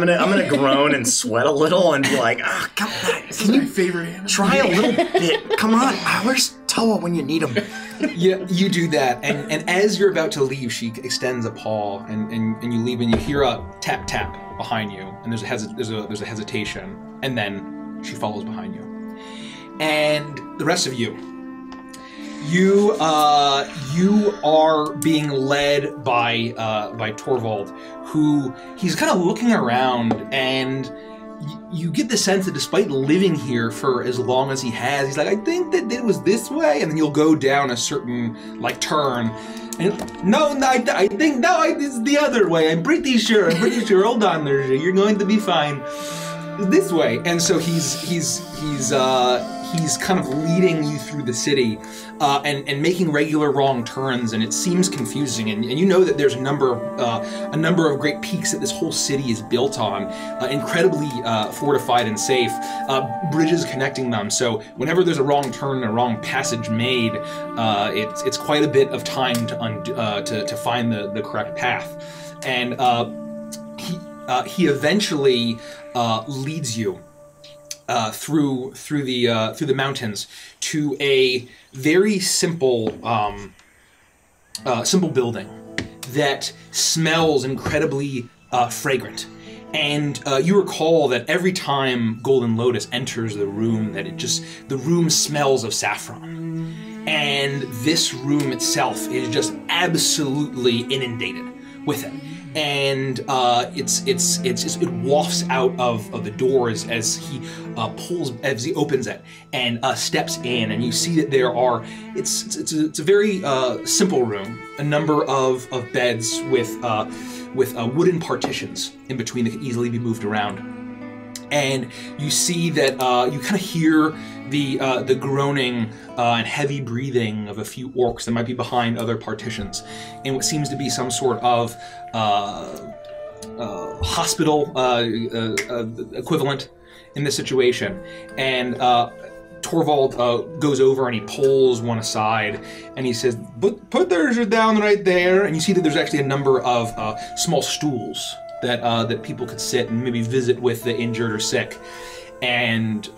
gonna groan and sweat a little and be like, come on, This is my favorite anime. try a little bit. Come on, where's Toa when you need him? Yeah, you do that, and as you're about to leave, she extends a paw, and you leave, and you hear a tap tap behind you, and there's a hesitation, and then she follows behind you, and the rest of you are being led by Torvald, who he's kind of looking around, and you get the sense that despite living here for as long as he has, he's like, I think that it was this way, and then you'll go down a certain like turn, and I think it's the other way. I'm pretty sure. Hold on there, you're going to be fine. This way, and so he's kind of leading you through the city, and making regular wrong turns, and it seems confusing. And you know that there's a number of great peaks that this whole city is built on, incredibly fortified and safe, bridges connecting them. So whenever there's a wrong turn and a wrong passage made, it's quite a bit of time to find the correct path. And he eventually leads you through the mountains to a very simple building that smells incredibly fragrant. And you recall that every time Golden Lotus enters the room, that the room smells of saffron. And this room itself is just absolutely inundated with it. And it wafts out of the doors as he opens it and steps in, and you see that there are it's a very simple room, a number of beds with wooden partitions in between that can easily be moved around, and you see that you kind of hear the groaning and heavy breathing of a few orcs that might be behind other partitions, and what seems to be some sort of hospital equivalent in this situation. And Torvald goes over and he pulls one aside and he says, put theirs down right there. And you see that there's actually a number of small stools that people could sit and maybe visit with the injured or sick. And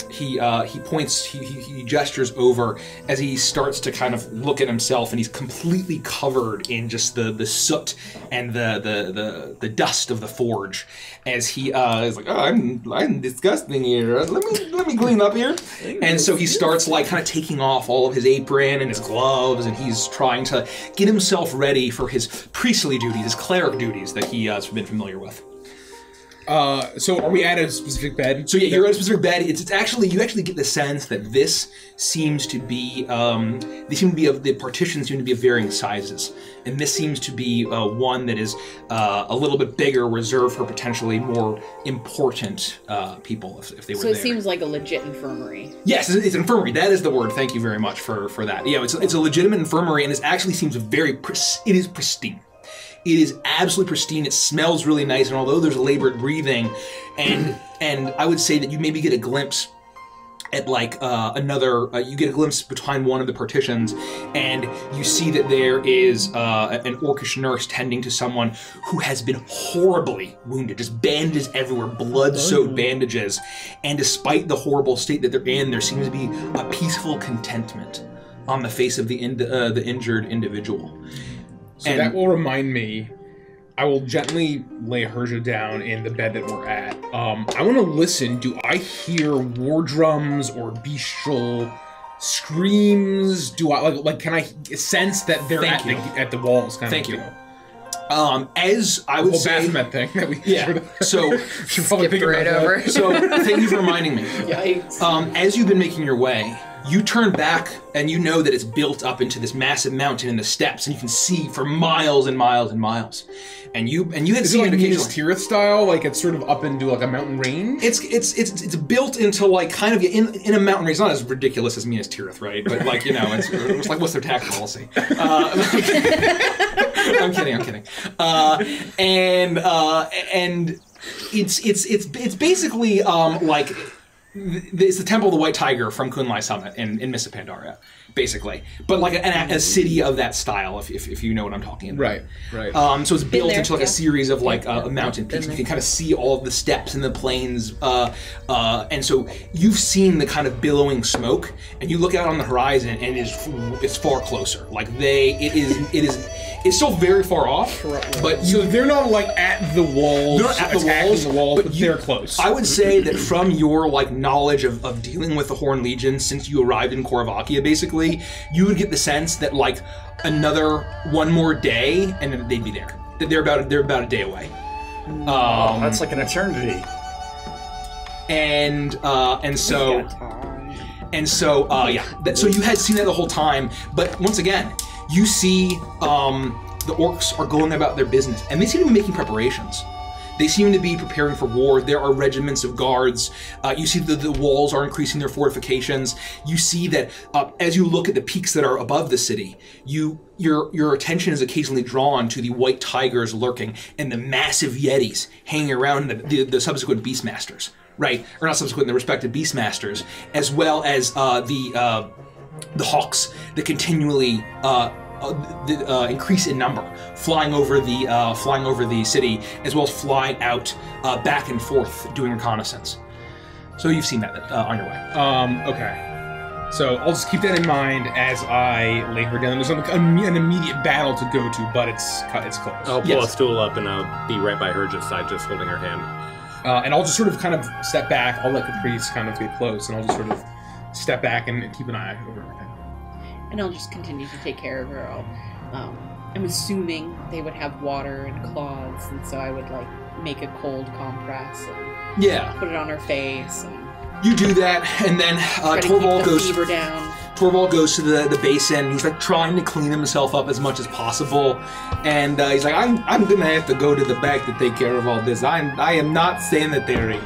he points, he gestures over as he starts to kind of look at himself, and he's completely covered in just the soot and the dust of the forge. As he is like, oh, I'm disgusting here. Let me clean up here. And so he starts like kind of taking off all of his apron and his gloves, and he's trying to get himself ready for his priestly duties, his cleric duties that he has been familiar with. So are we at a specific bed? So yeah, you're at a specific bed. It's actually, you actually get the sense that this seems to be, the partitions seem to be of varying sizes. And this seems to be one that is a little bit bigger, reserved for potentially more important people if they were there. So it seems like a legit infirmary. Yes, it's an infirmary. That is the word. Thank you very much for that. Yeah, it's a legitimate infirmary, and it actually seems it is pristine. It is absolutely pristine. It smells really nice, and although there's labored breathing, and I would say that you maybe get a glimpse at like you get a glimpse behind one of the partitions, and you see that there is an orcish nurse tending to someone who has been horribly wounded, just bandages everywhere, blood-soaked bandages, and despite the horrible state that they're in, there seems to be a peaceful contentment on the face of the injured individual. So that will remind me, I will gently lay Herja down in the bed that we're at. I want to listen. Do I hear war drums or bestial screams? Do I like? Can I sense that they're at the walls? Thank you. As I would say, Baphomet thing that we So should probably think right about over. that. So thank you for reminding me. Yikes. As you've been making your way, you turn back and you know that it's built up into this massive mountain in the steppes, and you can see for miles and miles and miles. And you had seen it occasionally. Is it like Minas Tirith style? Like it's sort of up into like a mountain range? It's built into like kind of in a mountain range. It's not as ridiculous as Minas Tirith, right? But like, you know, it's like, what's their tax policy? I'm kidding. And it's basically like. It's the Temple of the White Tiger from Kunlai Summit in Mists of Pandaria, basically. But like a city of that style, if you know what I'm talking about. Right. So it's built into like a series of like mountain peaks. You can kind of see all of the steps and the plains. And so you've seen the kind of billowing smoke, and you look out on the horizon, and it's far closer. Like it's still very far off. But so they're not like at the walls. They're not at the walls, but they're close. I would say that from your like knowledge of dealing with the Horn Legion since you arrived in Korvakia, basically, you would get the sense that like one more day and then they'd be there. That they're about a day away. That's like an eternity. and so so you had seen that the whole time, but once again, you see the orcs are going about their business, and they seem to be making preparations. They seem to be preparing for war. There are regiments of guards. You see the walls are increasing their fortifications. You see that as you look at the peaks that are above the city, your attention is occasionally drawn to the white tigers lurking and the massive yetis hanging around the subsequent beastmasters, right? Or not subsequent, the respective beastmasters, as well as the hawks that continually increase in number, flying over the city, as well as flying out back and forth doing reconnaissance. So you've seen that on your way. Okay. So I'll just keep that in mind as I lay her down. There's an immediate battle to go to, but it's close. I'll pull a stool up and I'll be right by her side, just holding her hand. And I'll just sort of kind of step back. I'll let Caprice kind of get close, and I'll just sort of step back and keep an eye over everything. And I'll just continue to take care of her. I'm assuming they would have water and cloths, and so I would like make a cold compress and put it on her face. And you do that, and then Torvald goes. Fever down. Torvald goes to the basin. He's like trying to clean himself up as much as possible, and he's like, "I'm gonna have to go to the back to take care of all this. I am not sanitary.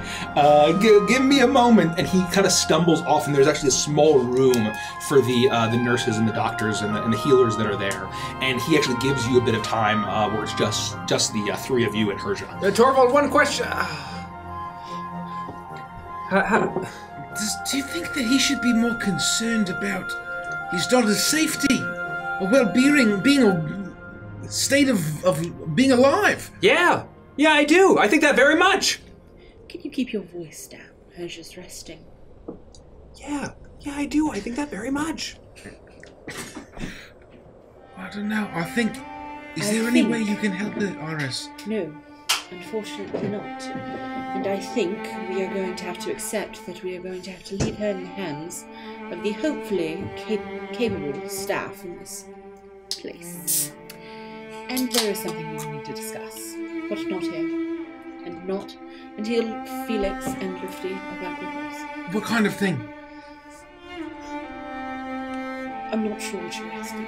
Give me a moment." And he kind of stumbles off, and there's actually a small room for the nurses and the doctors and the healers that are there. And he actually gives you a bit of time where it's just the three of you and Herja. Torvald, one question. Do you think that he should be more concerned about his daughter's safety or well-being, being a state of being alive? Yeah, I do. I think that very much. Can you keep your voice down? Her's just resting. Yeah, I do. I think that very much. I don't know. Is there any way you can help it, Iris? No, unfortunately not. And I think we are going to have to accept that we are going to have to leave her in the hands of the hopefully capable staff in this place. And there is something we need to discuss, but not here. And not until Felix and Lufty are back with us. What kind of thing? I'm not sure what you're asking.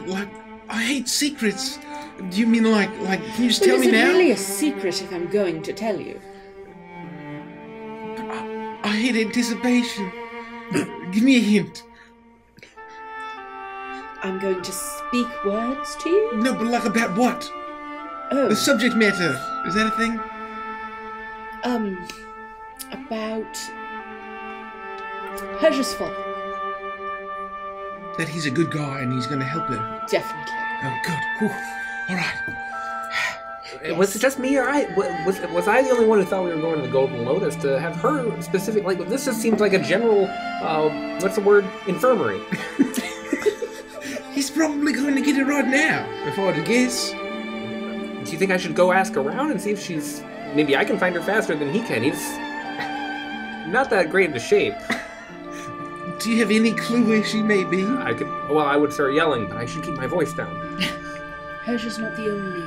Like, I hate secrets. Do you mean like, can you just tell me now? Is it really a secret if I'm going to tell you? I hate anticipation. Give me a hint. I'm going to speak words to you? No, but like about what? Oh. The subject matter. Is that a thing? About Herja's father. That he's a good guy and he's going to help her. Definitely. Oh, good. Whew. All right. Yes. Was it just me, or was I the only one who thought we were going to the Golden Lotus to have her specific? Like, this just seems like a general, what's the word? Infirmary. He's probably going to get it right now, if I were to guess. Do you think I should go ask around and see if she's... Maybe I can find her faster than he can. He's not that great of shape. Do you have any clue where she may be? I would start yelling, but I should keep my voice down. Herja's not the only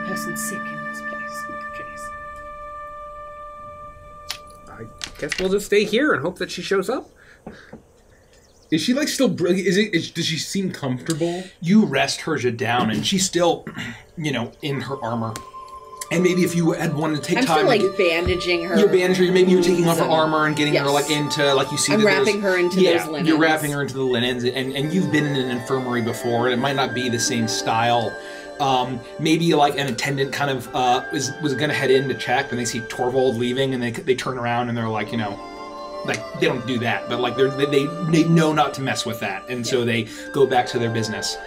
person sick in this place, Chase. I guess we'll just stay here and hope that she shows up. Is she like still? Does she seem comfortable? You rest Herja down, and she's still, in her armor. And maybe if you had wanted to take time, I'm still bandaging her. You're bandaging her. Maybe you're taking off her armor and getting her into you see. I'm wrapping her into those linens. You're wrapping her into the linens, and you've been in an infirmary before, and it might not be the same style. Maybe like an attendant kind of was going to head in to check, and they see Torvald leaving, and they turn around and they're like, like they don't do that, but like they know not to mess with that, and so they go back to their business.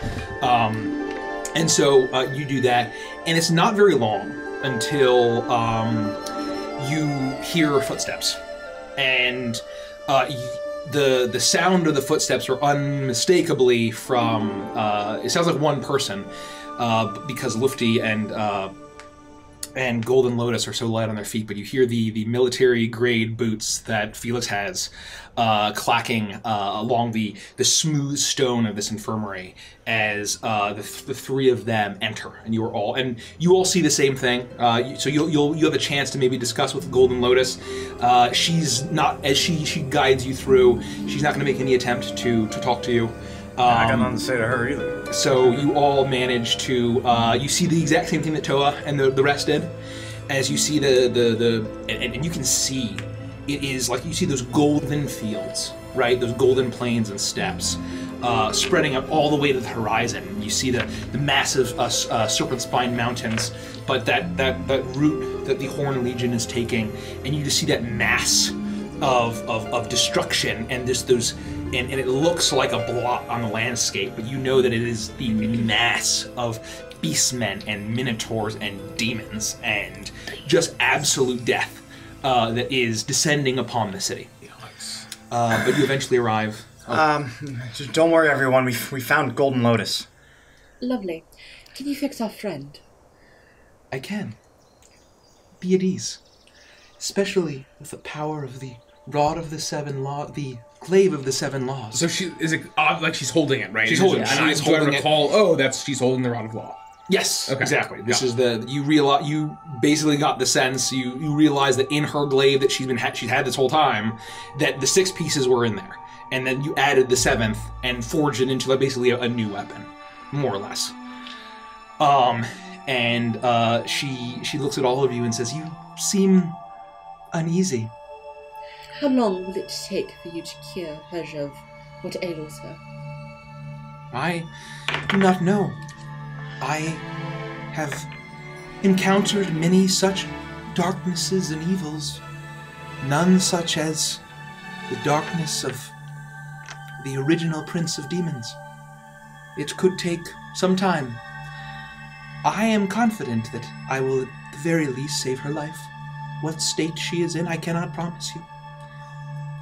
And so you do that, and it's not very long until you hear footsteps, and the sound of the footsteps are unmistakably from. It sounds like one person, because Lufty and and Golden Lotus are so light on their feet, but you hear the military-grade boots that Felix has clacking along the smooth stone of this infirmary as the three of them enter, and you all see the same thing. So you have a chance to maybe discuss with Golden Lotus. She's not, as she guides you through, she's not going to make any attempt to talk to you. I got nothing to say to her either. So you all manage to you see the exact same thing that Toa and the rest did. As you see and you can see it is like you see those golden fields, right? Those golden plains and steppes spreading up all the way to the horizon. You see the massive serpent spine mountains, but that route that the Horn Legion is taking, and you just see that mass of destruction and and it looks like a blot on the landscape, but you know that it is the mass of beastmen and minotaurs and demons and just absolute death that is descending upon the city. But you eventually arrive. Just don't worry, everyone. We found Golden Lotus. Lovely. Can you fix our friend? I can. Be at ease. Especially with the power of the Rod of the Seven Law, the Glaive of the Seven Laws. So is it like she's holding it, right? She's holding it. And She's do I holding recall, she's holding the Rod of Law. Yes, okay. Exactly. This is you basically got the sense, you realize that in her glaive that she's had this whole time, that the 6 pieces were in there. And then you added the 7th and forged it into basically a new weapon, more or less. She looks at all of you and says, "You seem uneasy." How long will it take for you to cure her of what ails her? I do not know. I have encountered many such darknesses and evils, none such as the darkness of the original Prince of Demons. It could take some time. I am confident that I will at the very least save her life. What state she is in, I cannot promise you.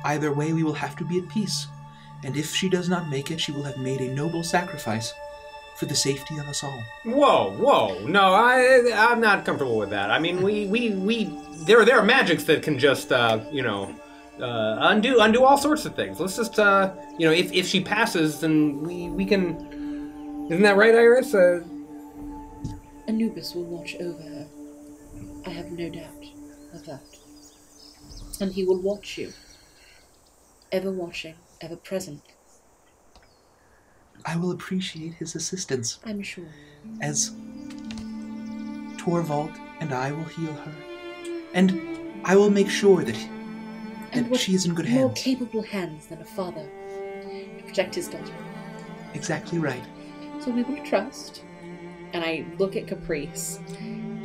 Either way, we will have to be at peace, and if she does not make it, she will have made a noble sacrifice for the safety of us all. Whoa! No, I'm not comfortable with that. I mean, there are magics that can just undo all sorts of things. Let's just if she passes, then we can. Isn't that right, Iris? Anubis will watch over her. I have no doubt of that. And he will watch you. Ever watching, ever present. I will appreciate his assistance. I'm sure. As Torvald and I will heal her. And I will make sure that she is in good hands. More capable hands than a father to protect his daughter. Exactly right. So we will trust. And I look at Caprice,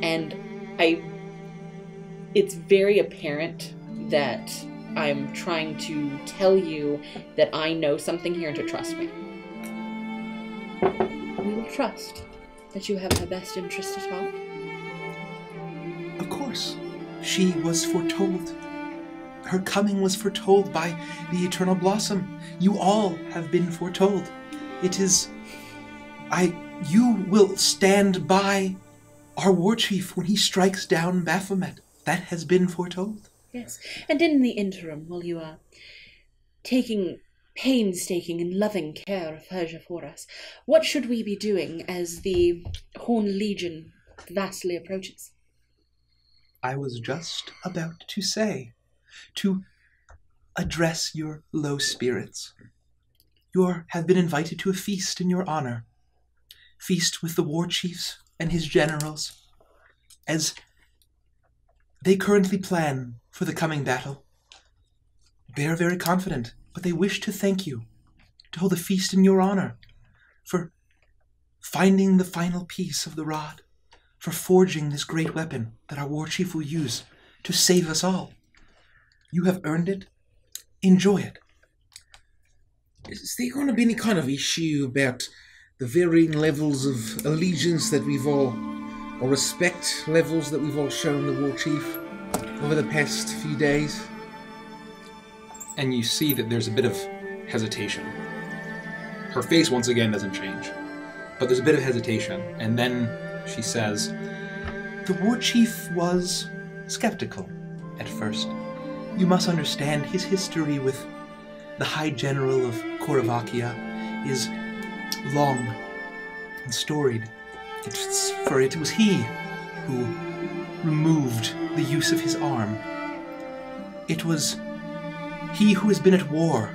and it's very apparent that I'm trying to tell you that I know something here and to trust me. We will trust that you have her best interest at heart. Of course. She was foretold. Her coming was foretold by the Eternal Blossom. You all have been foretold. It is... You will stand by our war chief when he strikes down Baphomet. That has been foretold. Yes, and in the interim, while you are taking painstaking and loving care of Persia for us, what should we be doing as the Horn Legion vastly approaches? I was just about to say, to address your low spirits. You have been invited to a feast in your honor. Feast with the war chiefs and his generals, as they currently plan for the coming battle. They are very confident, but they wish to thank you, to hold a feast in your honor, for finding the final piece of the rod, for forging this great weapon that our war chief will use to save us all. You have earned it. Enjoy it. Is there going to be any kind of issue about the varying levels of allegiance that we've all, or respect levels that we've all shown the war chief over the past few days? And you see that there's a bit of hesitation. Her face once again doesn't change, but there's a bit of hesitation, and then she says, The war chief was skeptical at first. You must understand his history with the High General of Koravakia is long and storied. It was he who removed the use of his arm. It was he who has been at war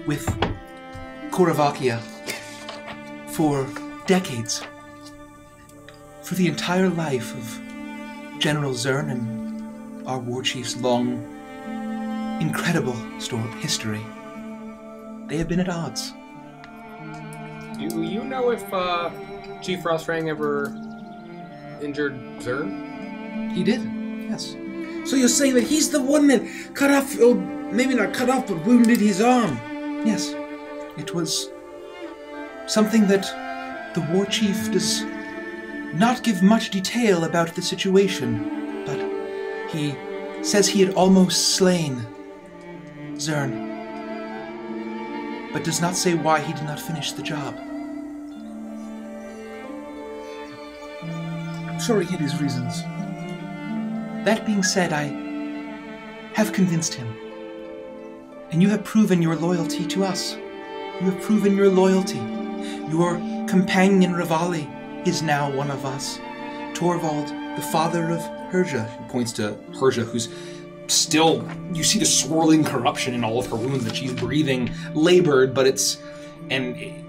with Koravakia for decades. For the entire life of General Zern and our war chief's long, incredible history, they have been at odds. You know if Chief Frostfang ever injured Zern? He did, yes. So you're saying that he's the one that cut off, or maybe not cut off, but wounded his arm? Yes. It was something that the war chief does not give much detail about the situation, but he says he had almost slain Zern, but does not say why he did not finish the job. I'm sure he had his reasons. That being said, I have convinced him. And you have proven your loyalty to us. You have proven your loyalty. Your companion Rivali is now one of us. Torvald, the father of Herja. He points to Herja, who's still, you see the swirling corruption in all of her wounds that she's breathing, labored, but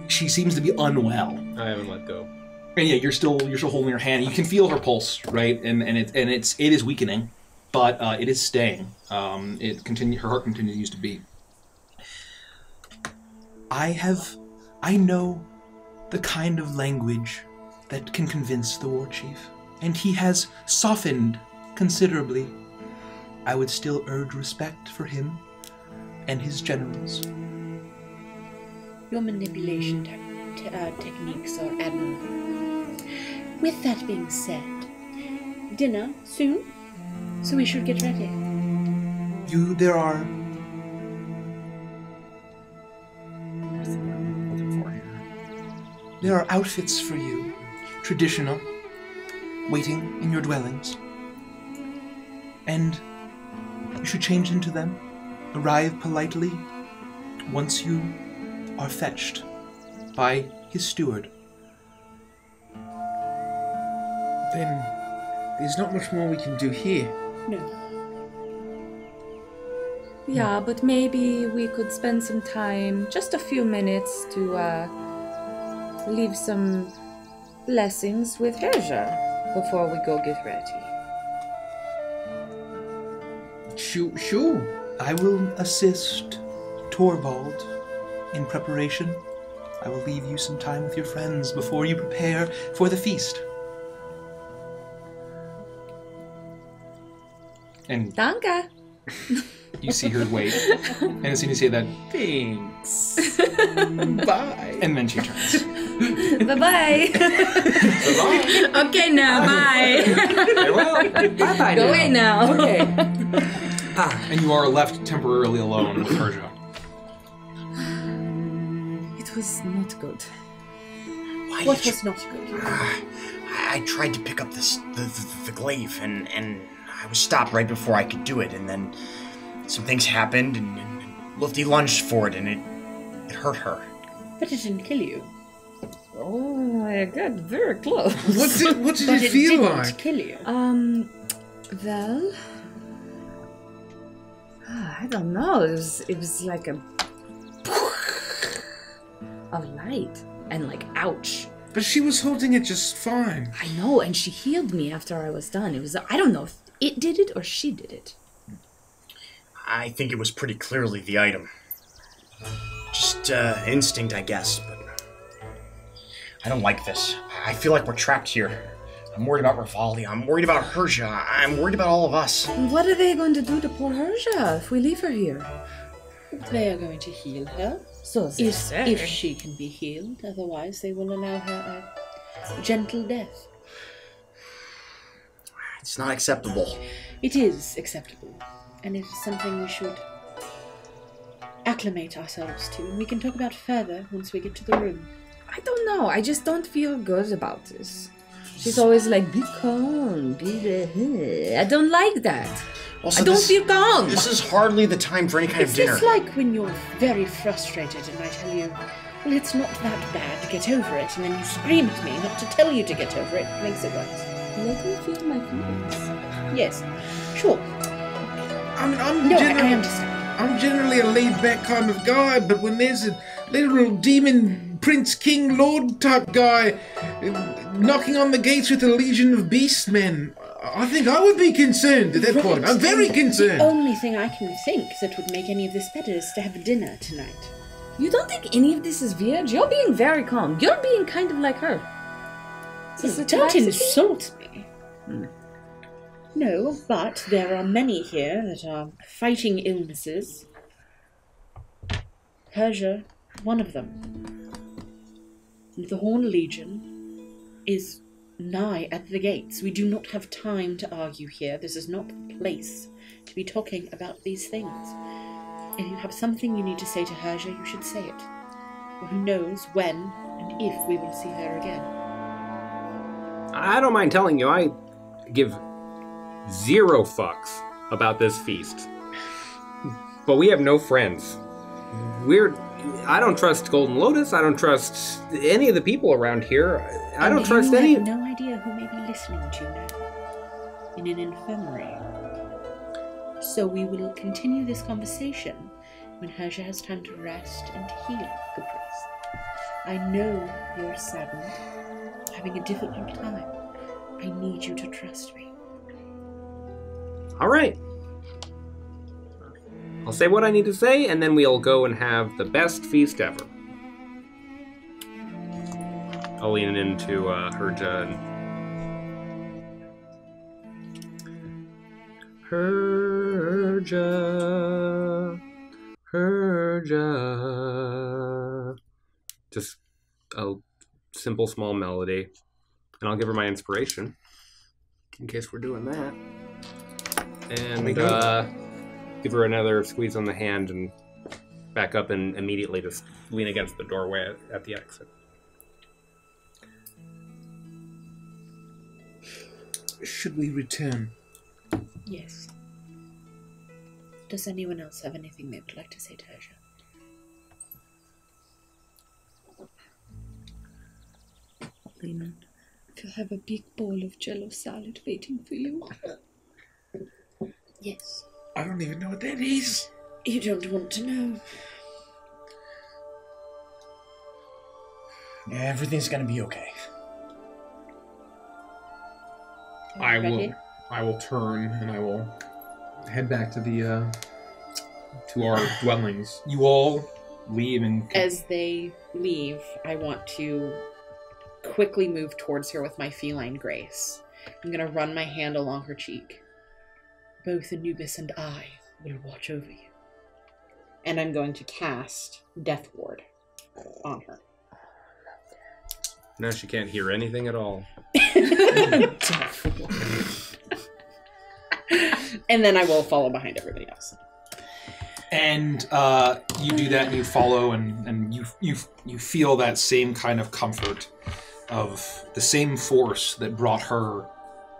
she seems to be unwell. I haven't let go. And yeah, you're still holding her hand. You can feel her pulse, right? And it is weakening, but it is staying. Her heart continues to beat. I know the kind of language that can convince the war chief, and he has softened considerably. I would still urge respect for him and his generals. Your manipulation techniques are admirable. With that being said, dinner soon, so we should get ready. There are outfits for you, traditional, waiting in your dwellings. And you should change into them, arrive politely once you are fetched by his steward. Then there's not much more we can do here. No. Yeah, but maybe we could spend some time, just a few minutes, to leave some blessings with Herja before we go get ready. Sure. I will assist Torvald in preparation. I will leave you some time with your friends before you prepare for the feast. And Danke. you see her wait. And as soon as you say that, thanks. Bye. And then she turns. Bye-bye. Okay, now, bye. Farewell. Bye-bye Go away now. Okay. And you are left temporarily alone with Herja. It was not good. What was not good? I tried to pick up the glaive, and I was stopped right before I could do it, and then some things happened, and Lufty lunged for it, and it hurt her. But it didn't kill you. Oh, I got very close. What did it feel like? It didn't kill you. Well, I don't know. It was like a light, and like, ouch. But she was holding it just fine. I know, and she healed me after I was done. It was, I don't know if it did it or she did it. I think it was pretty clearly the item. Just instinct, I guess, but I don't like this. I feel like we're trapped here. I'm worried about Rivali. I'm worried about Herja. I'm worried about all of us. And what are they going to do to poor Herja if we leave her here? They are going to heal her. So they say. If she can be healed, otherwise they will allow her a gentle death. It's not acceptable. It is acceptable, and it is something we should acclimate ourselves to, and we can talk about further once we get to the room. I don't know. I just don't feel good about this. She's always like, be calm, I don't like that. Also, I don't feel calm. This is hardly the time for any kind of dinner. It's like when you're very frustrated and I tell you, well, it's not that bad, get over it, and then you scream at me not to tell you to get over it, makes it worse. Let me feel my feelings. Yes, sure. I'm I understand. I'm generally a laid-back kind of guy, but when there's a little demon prince, king, lord type guy knocking on the gates with a legion of beastmen, I think I would be concerned at that point. I'm very concerned. The only thing I can think that would make any of this better is to have dinner tonight. You don't think any of this is weird? You're being very calm. You're being kind of like her. Don't insult me. No, but there are many here that are fighting illnesses. Persia, one of them. The Horn Legion is nigh at the gates. We do not have time to argue here. This is not the place to be talking about these things. If you have something you need to say to Herja, you should say it. For who knows when and if we will see her again. I don't mind telling you, I give 0 fucks about this feast. But we have no friends. I don't trust Golden Lotus. I don't trust any of the people around here. I don't trust any. You have no idea who may be listening to you now. In an infirmary. So we will continue this conversation when Herja has time to rest and heal, Caprice. I know you're saddened, having a difficult time. I need you to trust me. All right. I'll say what I need to say, and then we'll go and have the best feast ever. I'll lean into Herja and... Herja. Just a simple, small melody. And I'll give her my inspiration, in case we're doing that. And give her another squeeze on the hand and back up and immediately just lean against the doorway at the exit. Should we return? Yes. Does anyone else have anything they would like to say to Herja? Lehman, I have a big bowl of jello salad waiting for you. Yes. I don't even know what that is. You don't want to know. Yeah, everything's gonna be okay. I will turn and I will head back to the to our dwellings. You all leave and... As they leave, I want to quickly move towards her with my feline grace. I'm going to run my hand along her cheek. Both Anubis and I will watch over you. And I'm going to cast Death Ward on her. Now she can't hear anything at all. And then I will follow behind everybody else. And you do that, and you follow, and you feel that same kind of comfort of the same force that brought her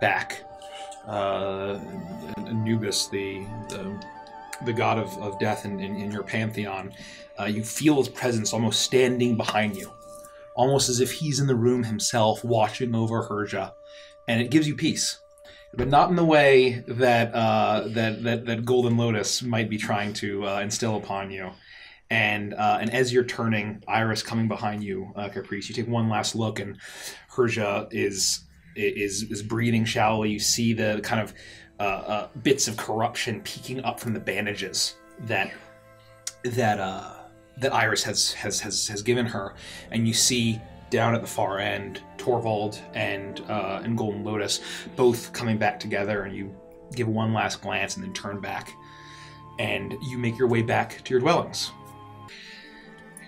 back. Anubis, the god of death in your pantheon, you feel his presence almost standing behind you, almost as if he's in the room himself, watching over Herja, and it gives you peace. But not in the way that that Golden Lotus might be trying to instill upon you. And as you're turning, Iris coming behind you, Caprice, you take one last look, and Herja is breathing shallowly. You see the kind of bits of corruption peeking up from the bandages that Iris has given her, and you see down at the far end, Torvald and Golden Lotus both coming back together, and you give one last glance and then turn back, and you make your way back to your dwellings.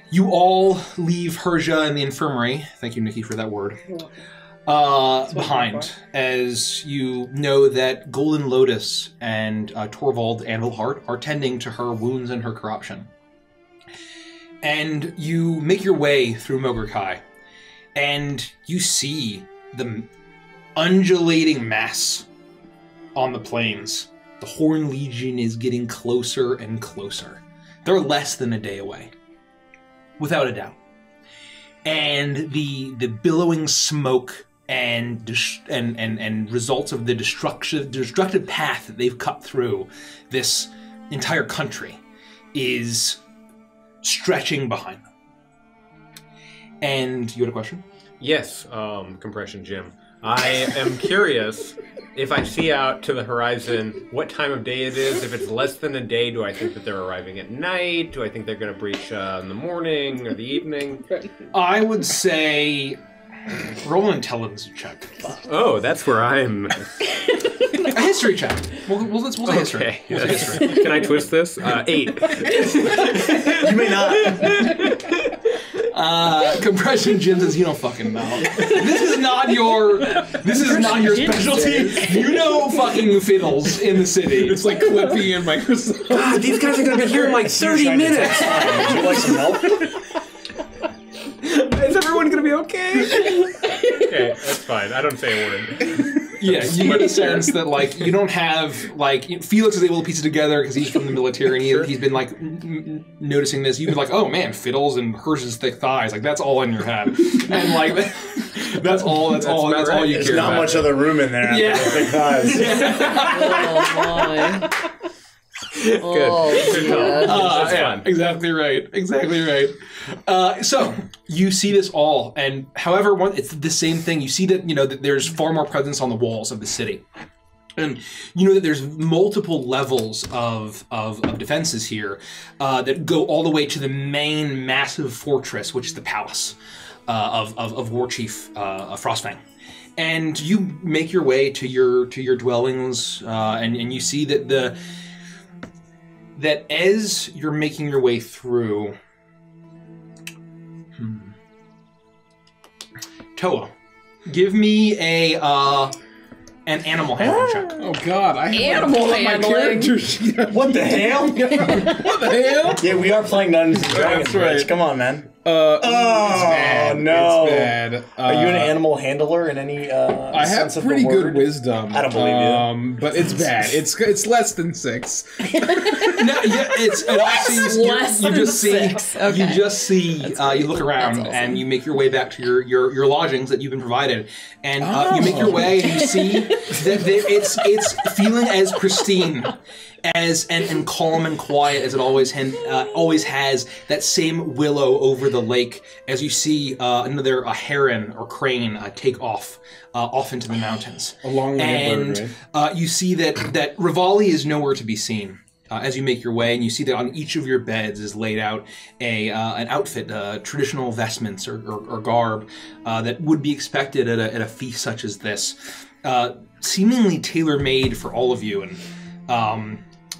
You all leave Herja in the infirmary. Thank you, Nikki, for that word. Behind, as you know that Golden Lotus and Torvald Anvilheart are tending to her wounds and her corruption. And you make your way through Mogurkai, and you see the undulating mass on the plains. The Horn Legion is getting closer and closer. They're less than a day away, without a doubt. And the billowing smoke and results of the destructive path that they've cut through this entire country is stretching behind them. And you had a question? Yes, Compression Jim. I am curious if I see out to the horizon what time of day it is. If it's less than a day, do I think that they're arriving at night? Do I think they're going to breach in the morning or the evening? I would say roll an intelligence check. Oh, that's where I'm... A history check. We'll say history. Okay. We'll say history. Can I twist this? 8. You may not. Compression Jim says, you don't fucking know. This is not your specialty. You know fucking fiddles in the city. It's like Clippy and Microsoft. God, these guys are going to be here in like 30 minutes. Would you like some help? Is everyone going to be okay? Okay, that's fine. I don't say a word. Yeah, you get a sense that, like, you don't have, like, Felix is able to piece it together because he's from the military and he's been, like, noticing this. You've been like, oh, man, fiddles and Hirsch's thick thighs. Like, that's all in your head. And, like, that's all you care about. There's not much other room in there. Yeah. The thick thighs. Oh my. Good. Good help. That's fun. Exactly right. So you see this all, and however, it's the same thing. You see that that there's far more presence on the walls of the city, and you know that there's multiple levels of defenses here that go all the way to the main massive fortress, which is the palace of War Chief Frostfang. And you make your way to your dwellings, and you see that that as you're making your way through, Toa, give me an animal handling check. Oh God, I have Animal my handling? characters. What the hell? What the hell? Yeah, we are playing Dungeons and Dragons. That's right. Rich. Come on, man. It's bad. no. It's bad. Are you an animal handler in any I have sense of pretty the word? good wisdom. I don't believe you. But it's bad. It's less than 6. No, yeah, you just see you look around and you make your way back to your lodgings that you've been provided, and you make your way and you see that it's feeling as pristine and calm and quiet as it always has. That same willow over the lake as you see a heron or crane take off into the mountains. Along with and a bird, right? You see that Rivali is nowhere to be seen. As you make your way, and you see that on each of your beds is laid out an outfit, traditional vestments or garb that would be expected at a feast such as this, seemingly tailor-made for all of you. And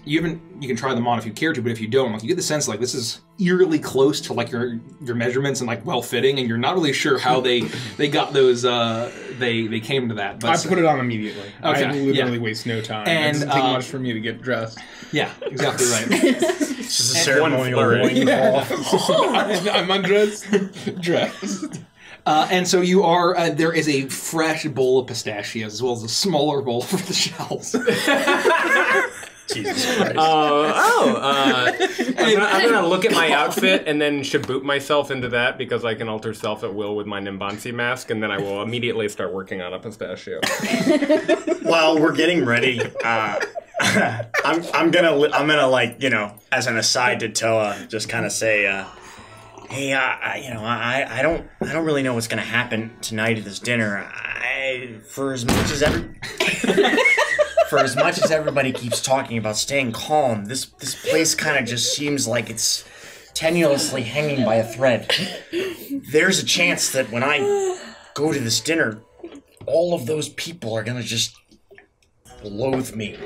you can try them on if you care to, but if you don't, like, you get the sense like this is eerily close to like your measurements and like well fitting, and you're not really sure how they got those. They came to that. But I put it on immediately. Okay, I literally waste no time. And, it doesn't take much for me to get dressed. Yeah, exactly right. This is a ceremonial Yeah. I'm undressed, dressed. And so you are. There is a fresh bowl of pistachios as well as a smaller bowl for the shells. Jesus Christ. I'm gonna look at my outfit and then shaboot myself into that because I can alter self at will with my Nimbansi mask, and then I will immediately start working on a pistachio. While we're getting ready, I'm gonna like, as an aside to Toa, just kind of say, hey, I don't really know what's gonna happen tonight at this dinner. For as much as everybody keeps talking about staying calm, this place kind of just seems like it's tenuously hanging by a thread. There's a chance that when I go to this dinner, all of those people are gonna just loathe me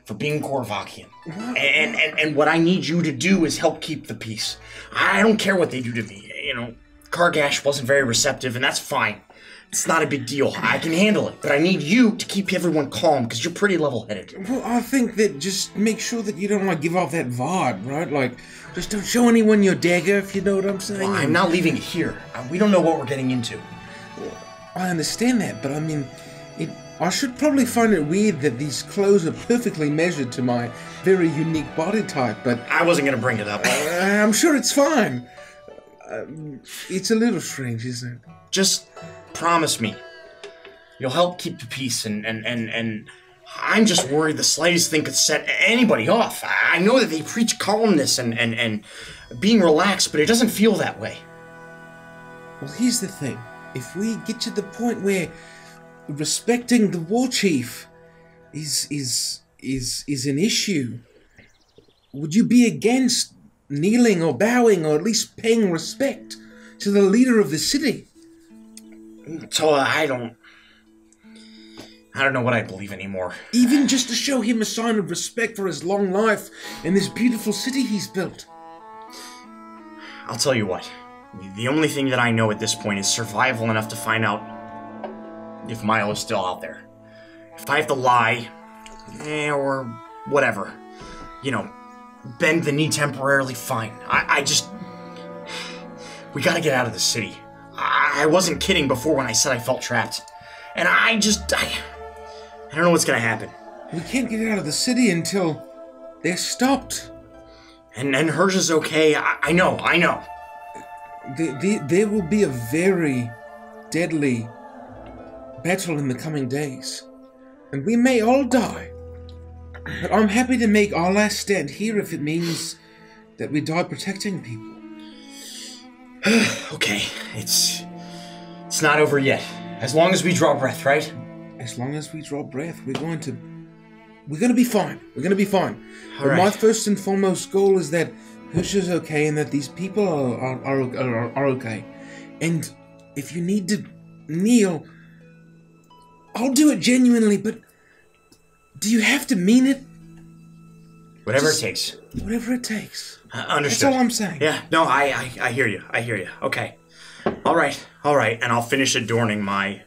for being Korvakian. And what I need you to do is help keep the peace. I don't care what they do to me. Kargash wasn't very receptive, and that's fine. It's not a big deal. I can handle it. But I need you to keep everyone calm, because you're pretty level-headed. Well, I think that just make sure that you don't, give off that vibe, right? Just don't show anyone your dagger, if you know what I'm saying. Well, I'm not leaving it here. We don't know what we're getting into. I understand that, but I mean, it I should probably find it weird that these clothes are perfectly measured to my very unique body type, but I wasn't gonna bring it up. I'm sure it's fine. It's a little strange, isn't it? Just promise me you'll help keep the peace, and I'm just worried the slightest thing could set anybody off. I know that they preach calmness and being relaxed, but it doesn't feel that way. Well, here's the thing. If we get to the point where respecting the war chief is an issue, would you be against kneeling or bowing or at least paying respect to the leader of the city? Toa, I don't know what I believe anymore. Even just to show him a sign of respect for his long life and this beautiful city he's built. I'll tell you what. The only thing that I know at this point is survival enough to find out if Milo is still out there. If I have to lie, or whatever, bend the knee temporarily, fine. We gotta get out of the city. I wasn't kidding before when I said I felt trapped. And I don't know what's gonna happen. We can't get out of the city until they're stopped. And Herja's okay, I know. There will be a very deadly battle in the coming days. And we may all die. But I'm happy to make our last stand here if it means that we die protecting people. Okay, it's not over yet. As long as we draw breath, right? As long as we draw breath, we're gonna be fine. We're gonna be fine. All but right. my first and foremost goal is that Hirsch's okay and that these people are okay. And if you need to kneel, I'll do it genuinely, but do you have to mean it? Whatever it takes. Whatever it takes. Understood. That's all I'm saying. Yeah, no, I hear you. Okay. All right. And I'll finish adorning my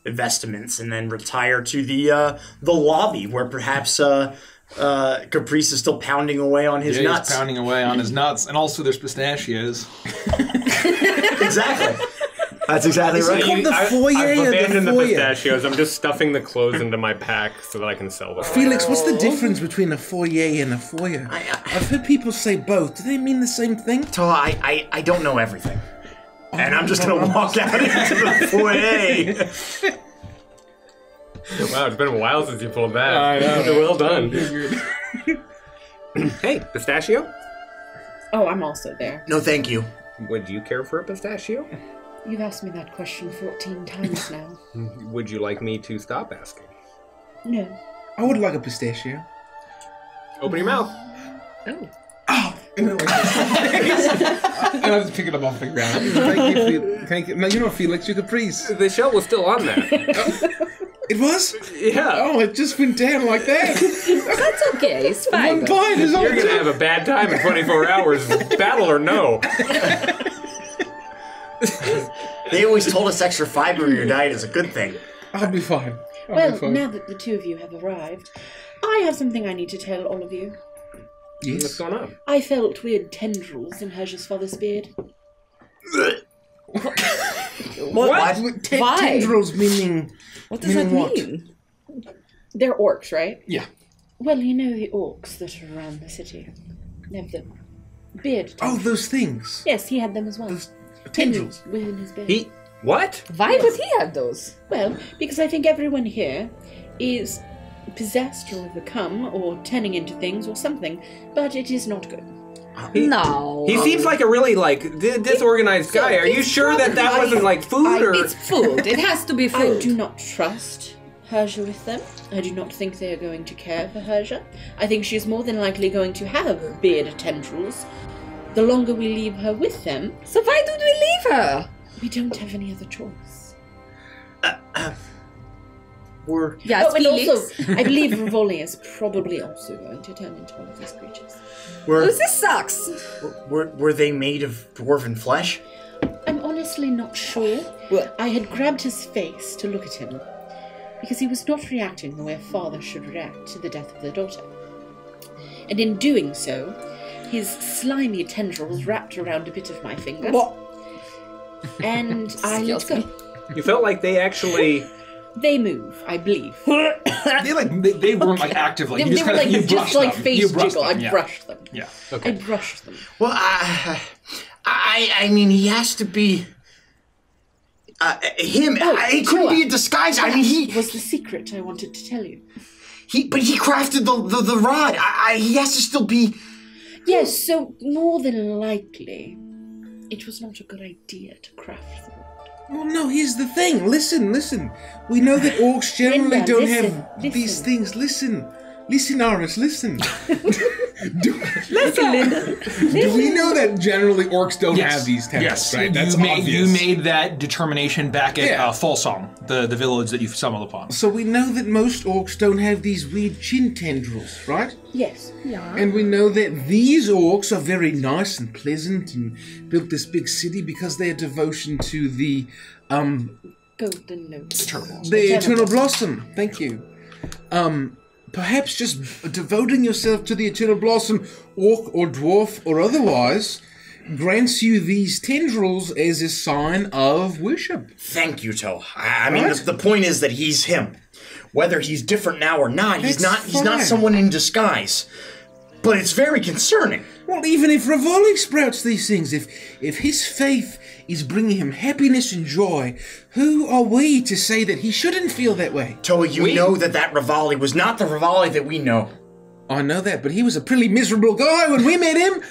vestments and then retire to the lobby where perhaps Caprice is still pounding away on his nuts. He's pounding away on his nuts, and also there's pistachios. Exactly. That's exactly right. I've abandoned the pistachios. I'm just stuffing the clothes into my pack so that I can sell them. Felix, what's the difference between a foyer and a foyer? I've heard people say both. Do they mean the same thing? Toa, I don't know everything. And I'm just gonna walk out into the foyer. Wow, it's been a while since you pulled that. I know. Well done. Hey, pistachio? Oh, I'm also there. No, thank you. Would you care for a pistachio? You've asked me that question 14 times now. Would you like me to stop asking? No. I would like a pistachio. Open your mouth. Oh. And I just pick it up off the ground. Thank you. No, you know, Felix, you Caprice. The shell was still on there. It was? Yeah. Oh, it just went down like that. That's okay. It's fine. One bite is all You're gonna have a bad time in 24 hours, battle or no. They always told us extra fiber in your diet is a good thing. I'll be fine. Well, now that the two of you have arrived, I have something I need to tell all of you. Yes. What's going on? I felt weird tendrils in Herja's father's beard. What? Why? Tendrils meaning... What does that what? mean? They're orcs, right? Yeah. Well, you know the orcs that are around the city. They have the beard. Oh, those things. Yes, he had them as well. Those tendrils. Within his beard. He... What? Why would he have those? Well, because I think everyone here is possessed or overcome or turning into things or something, but it is not good. No. He seems like a really, disorganized guy. Are you sure that wasn't, food or... It's food. It has to be I food. do not trust Herja with them. I do not think they are going to care for Herja. I think she is more than likely going to have beard tendrils. The longer we leave her with them, So why did we leave her? we don't have any other choice. Yes, and Felix. also, I believe Rivoli is probably also going to turn into one of these creatures. Oh, this sucks. Were they made of dwarven flesh? I'm honestly not sure. What? I had grabbed his face to look at him, because he was not reacting the way a father should react to the death of their daughter. And in doing so, his slimy tendrils wrapped around a bit of my finger. What? And I let Excuse go. me. You felt like they actually They move, I believe. they weren't like active. Like They you just were kind like of just like face you brushed jiggle. them, I yeah. brushed them. Yeah. I brushed them. Well, I mean, he has to be him. It couldn't be a disguise. I mean, he was the secret I wanted to tell you. But he crafted the rod. He has to still be. Yes, so more than likely, it was not a good idea to craft the rod. Well, no, here's the thing. Listen. We know that orcs generally Linda, don't listen, have these things. Listen, Aris, listen. Listen, Linda. Do we know that generally orcs don't Yes. have these tentacles, Yes, right? That's you obvious. made that determination back at Yeah. Folsom, the village that you stumbled upon. So we know that most orcs don't have these weird chin tendrils, right? Yes. Yeah. And we know that these orcs are very nice and pleasant and built this big city because their devotion to the Golden notes. the Eternal Blossom. Thank you. Perhaps just devoting yourself to the Eternal Blossom, orc or dwarf or otherwise, grants you these tendrils as a sign of worship. Thank you, Toe. I mean, What? the point is that he's him. Whether he's different now or not, he's That's not fine. someone in disguise. But it's very concerning. Well, even if Rivoli sprouts these things, if his faith is bringing him happiness and joy, who are we to say that he shouldn't feel that way? Toa, you know that Rivali was not the Rivali that we know. I know that, but he was a pretty miserable guy when we met him.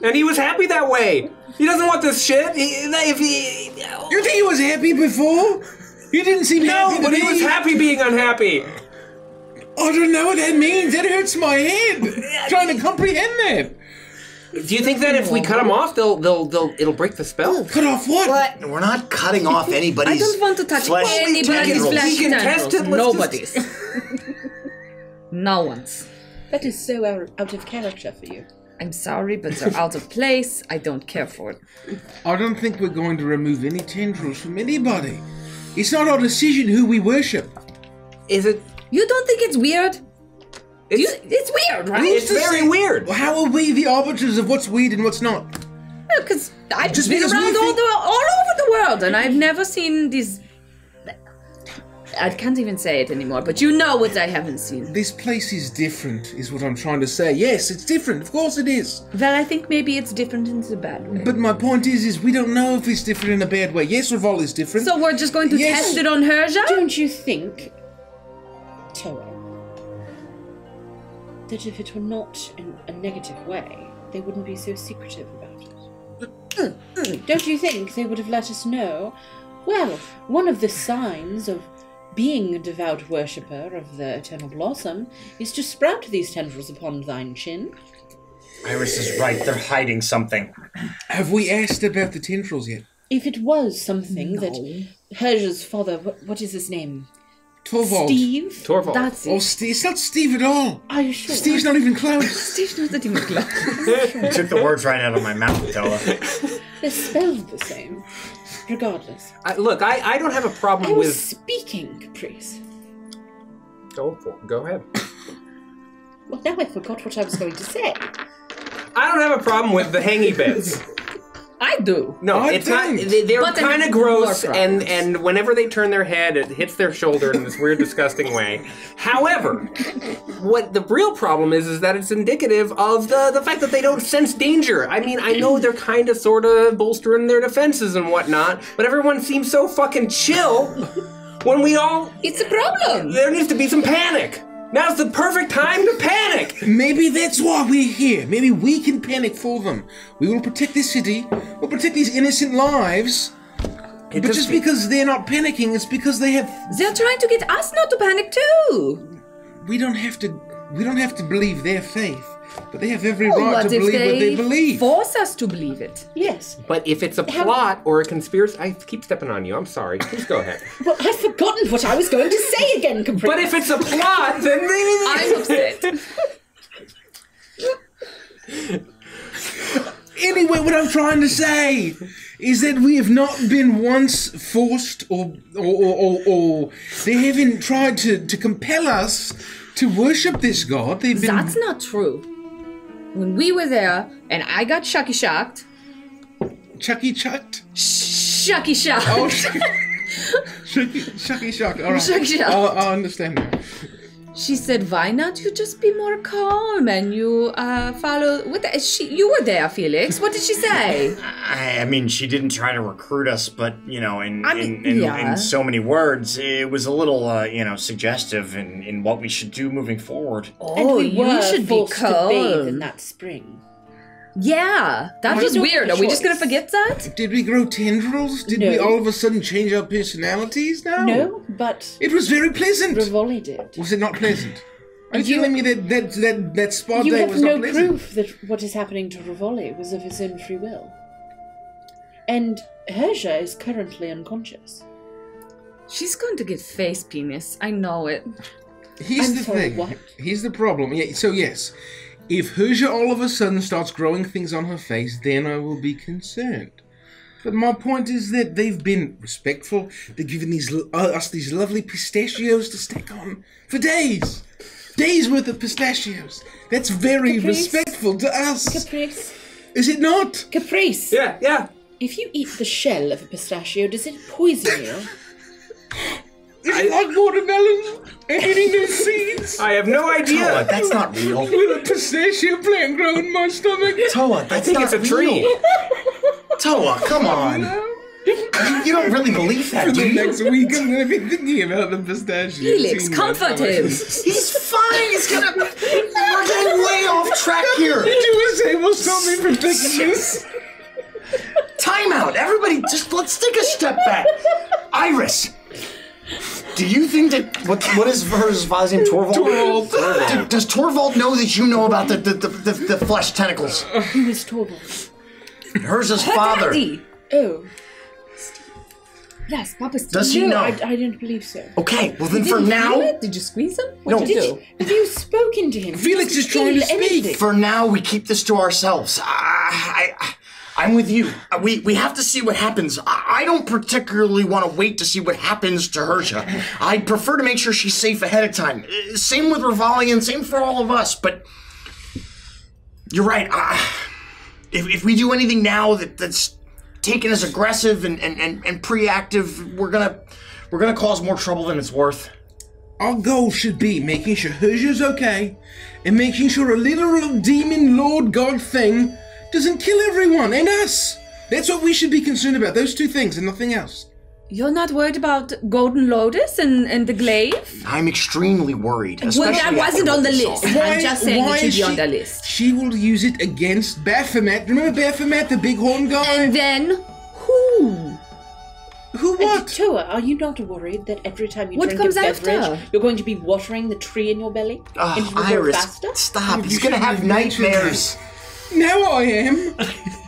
And he was happy that way. He doesn't want this shit. You think he was happy before? He didn't seem happy to but he me. was happy being unhappy. I don't know what that means. That hurts my head. Trying to comprehend that. Do you think that if we cut him off, it'll break the spell? Cut off what? We're not cutting off anybody's I don't want to touch flesh anybody's tendrils. flesh We can test tendrils. it, let's Nobody's. No one's. That is so out of character for you. I'm sorry, but they're out of place. I don't care for it. I don't think we're going to remove any tendrils from anybody. It's not our decision who we worship. Is it? You don't think it's weird? It's weird, right? It's very weird. Well, how are we the arbiters of what's weird and what's not? Because I've Just been because we around think- all over the world, and I've never seen these. I can't even say it anymore, but you know what I haven't seen. This place is different, is what I'm trying to say. Yes, it's different. Of course it is. Well, I think maybe it's different in a bad way. But my point is we don't know if it's different in a bad way. Yes, Rivali is different. So we're just going to Yes. test it on Herja? Don't you think, Toa, that if it were not in a negative way, they wouldn't be so secretive about it? Don't you think they would have let us know? Well, one of the signs of being a devout worshipper of the Eternal Blossom is to sprout these tendrils upon thine chin. Iris is right. They're hiding something. Have we asked about the tendrils yet? If it was something that Herja's father, what is his name? Torvald. Steve? Torvald. That's Oh, it. It's not Steve at all. Are you sure? Steve's not even close. Steve's not even close. You took the words right out of my mouth, Toa. They're spelled the same. Regardless. Look, I don't have a I problem was with. speaking, Caprice. Go ahead. Well, now I forgot what I was going to say. I don't have a problem with the hangy bits. I do. No, I it's not. don't. They're But then kind of more gross, problems. and whenever they turn their head, it hits their shoulder in this weird, disgusting way. However, what the real problem is that it's indicative of the fact that they don't sense danger. I mean, I know they're kind of, sort of bolstering their defenses and whatnot, but everyone seems so fucking chill when we all. It's a problem. There needs to be some panic. Now's the perfect time to panic. Maybe that's why we're here. Maybe we can panic for them. We will protect this city. We'll protect these innocent lives. But just because they're not panicking, it's because they have. They're trying to get us not to panic too. We don't have to believe their faith, but they have every Oh, right what to if believe what they they believe. force us to believe it? Yes. But if it's a plot or a conspiracy, I keep stepping on you. I'm sorry. Please go ahead. Well, I've forgotten what I was going to say again, Caprice. But if it's a plot, then I'm upset. Anyway, what I'm trying to say is that we have not been once forced or they haven't tried to compel us to worship this god. They've been. That's not true. When we were there and I got Shucky shocked. Chucky chucked. Shucky shocked. Oh, Shucky shuck. All right. Shucky shuck. I understand now. She said, "Why not you just be more calm and you follow?" You were there, Felix. What did she say? I mean, she didn't try to recruit us, but in so many words, it was a little suggestive in what we should do moving forward. Oh, you should be forced to bathe in calm. that spring. Yeah, that was weird. Are we just gonna forget that? Did we grow tendrils? Did we all of a sudden change our personalities now? No, but It was very pleasant. Rivoli did. Was it not pleasant? Are you telling me that spa You day have was no not pleasant? proof that what is happening to Rivoli was of his own free will. And Herja is currently unconscious. She's going to get face penis. I know it. Here's the sorry, thing. what? Here's the problem. Yeah, so yes, if Herja all of a sudden starts growing things on her face, then I will be concerned. But my point is that they've been respectful. They've given us these lovely pistachios to stick on for days. Days worth of pistachios. That's very respectful to us. Caprice. Is it not? Caprice. Yeah. If you eat the shell of a pistachio, does it poison you? Is it like watermelon and eating those seeds? I have no idea. Toa, that's not real. Will a pistachio plant grow in my stomach? Toa, that's I think not it's a tree. real. Toa, come on. You don't really believe that, For do the you? next week, I'm going to be thinking about the pistachios. Felix, comfort him. He's fine. He's gonna. We're getting way off track here. Did you say will stop me from thinking this? Time out. Everybody, just let's take a step back. Iris, do you think that what is her father's name? Torvald. Torvald. Does Torvald know that you know about the flesh tentacles? Who is Torvald? Her's father. Daddy. Oh. Yes, Papa. Does he No, know? I didn't believe so. Okay, well then Did for you now. feel it? Did you squeeze him? What No. did you Did do? Have you spoken to him? He Felix doesn't is trying to feel speak. anything. For now, we keep this to ourselves. I'm with you. We have to see what happens. I don't particularly want to wait to see what happens to Herja. I'd prefer to make sure she's safe ahead of time. Same with Rivali and same for all of us. But you're right. If we do anything now that's taken as aggressive and pre-active, we're gonna cause more trouble than it's worth. Our goal should be making sure Herja's okay, and making sure a literal demon lord god thing doesn't kill everyone and us. That's what we should be concerned about. Those two things and nothing else. You're not worried about Golden Lotus and the glaive? I'm extremely worried. Well, that especially wasn't after on the what we list. saw. I'm just saying it should is be on the list. She will use it against Baphomet. Remember Baphomet, the bighorn guy? And then who? Who what? Toa, are you not worried that every time you What drink comes a beverage, after? you're going to be watering the tree in your belly? and it will grow Iris, faster? stop. You He's gonna shouldn't have have mentioned nightmares. Now I am.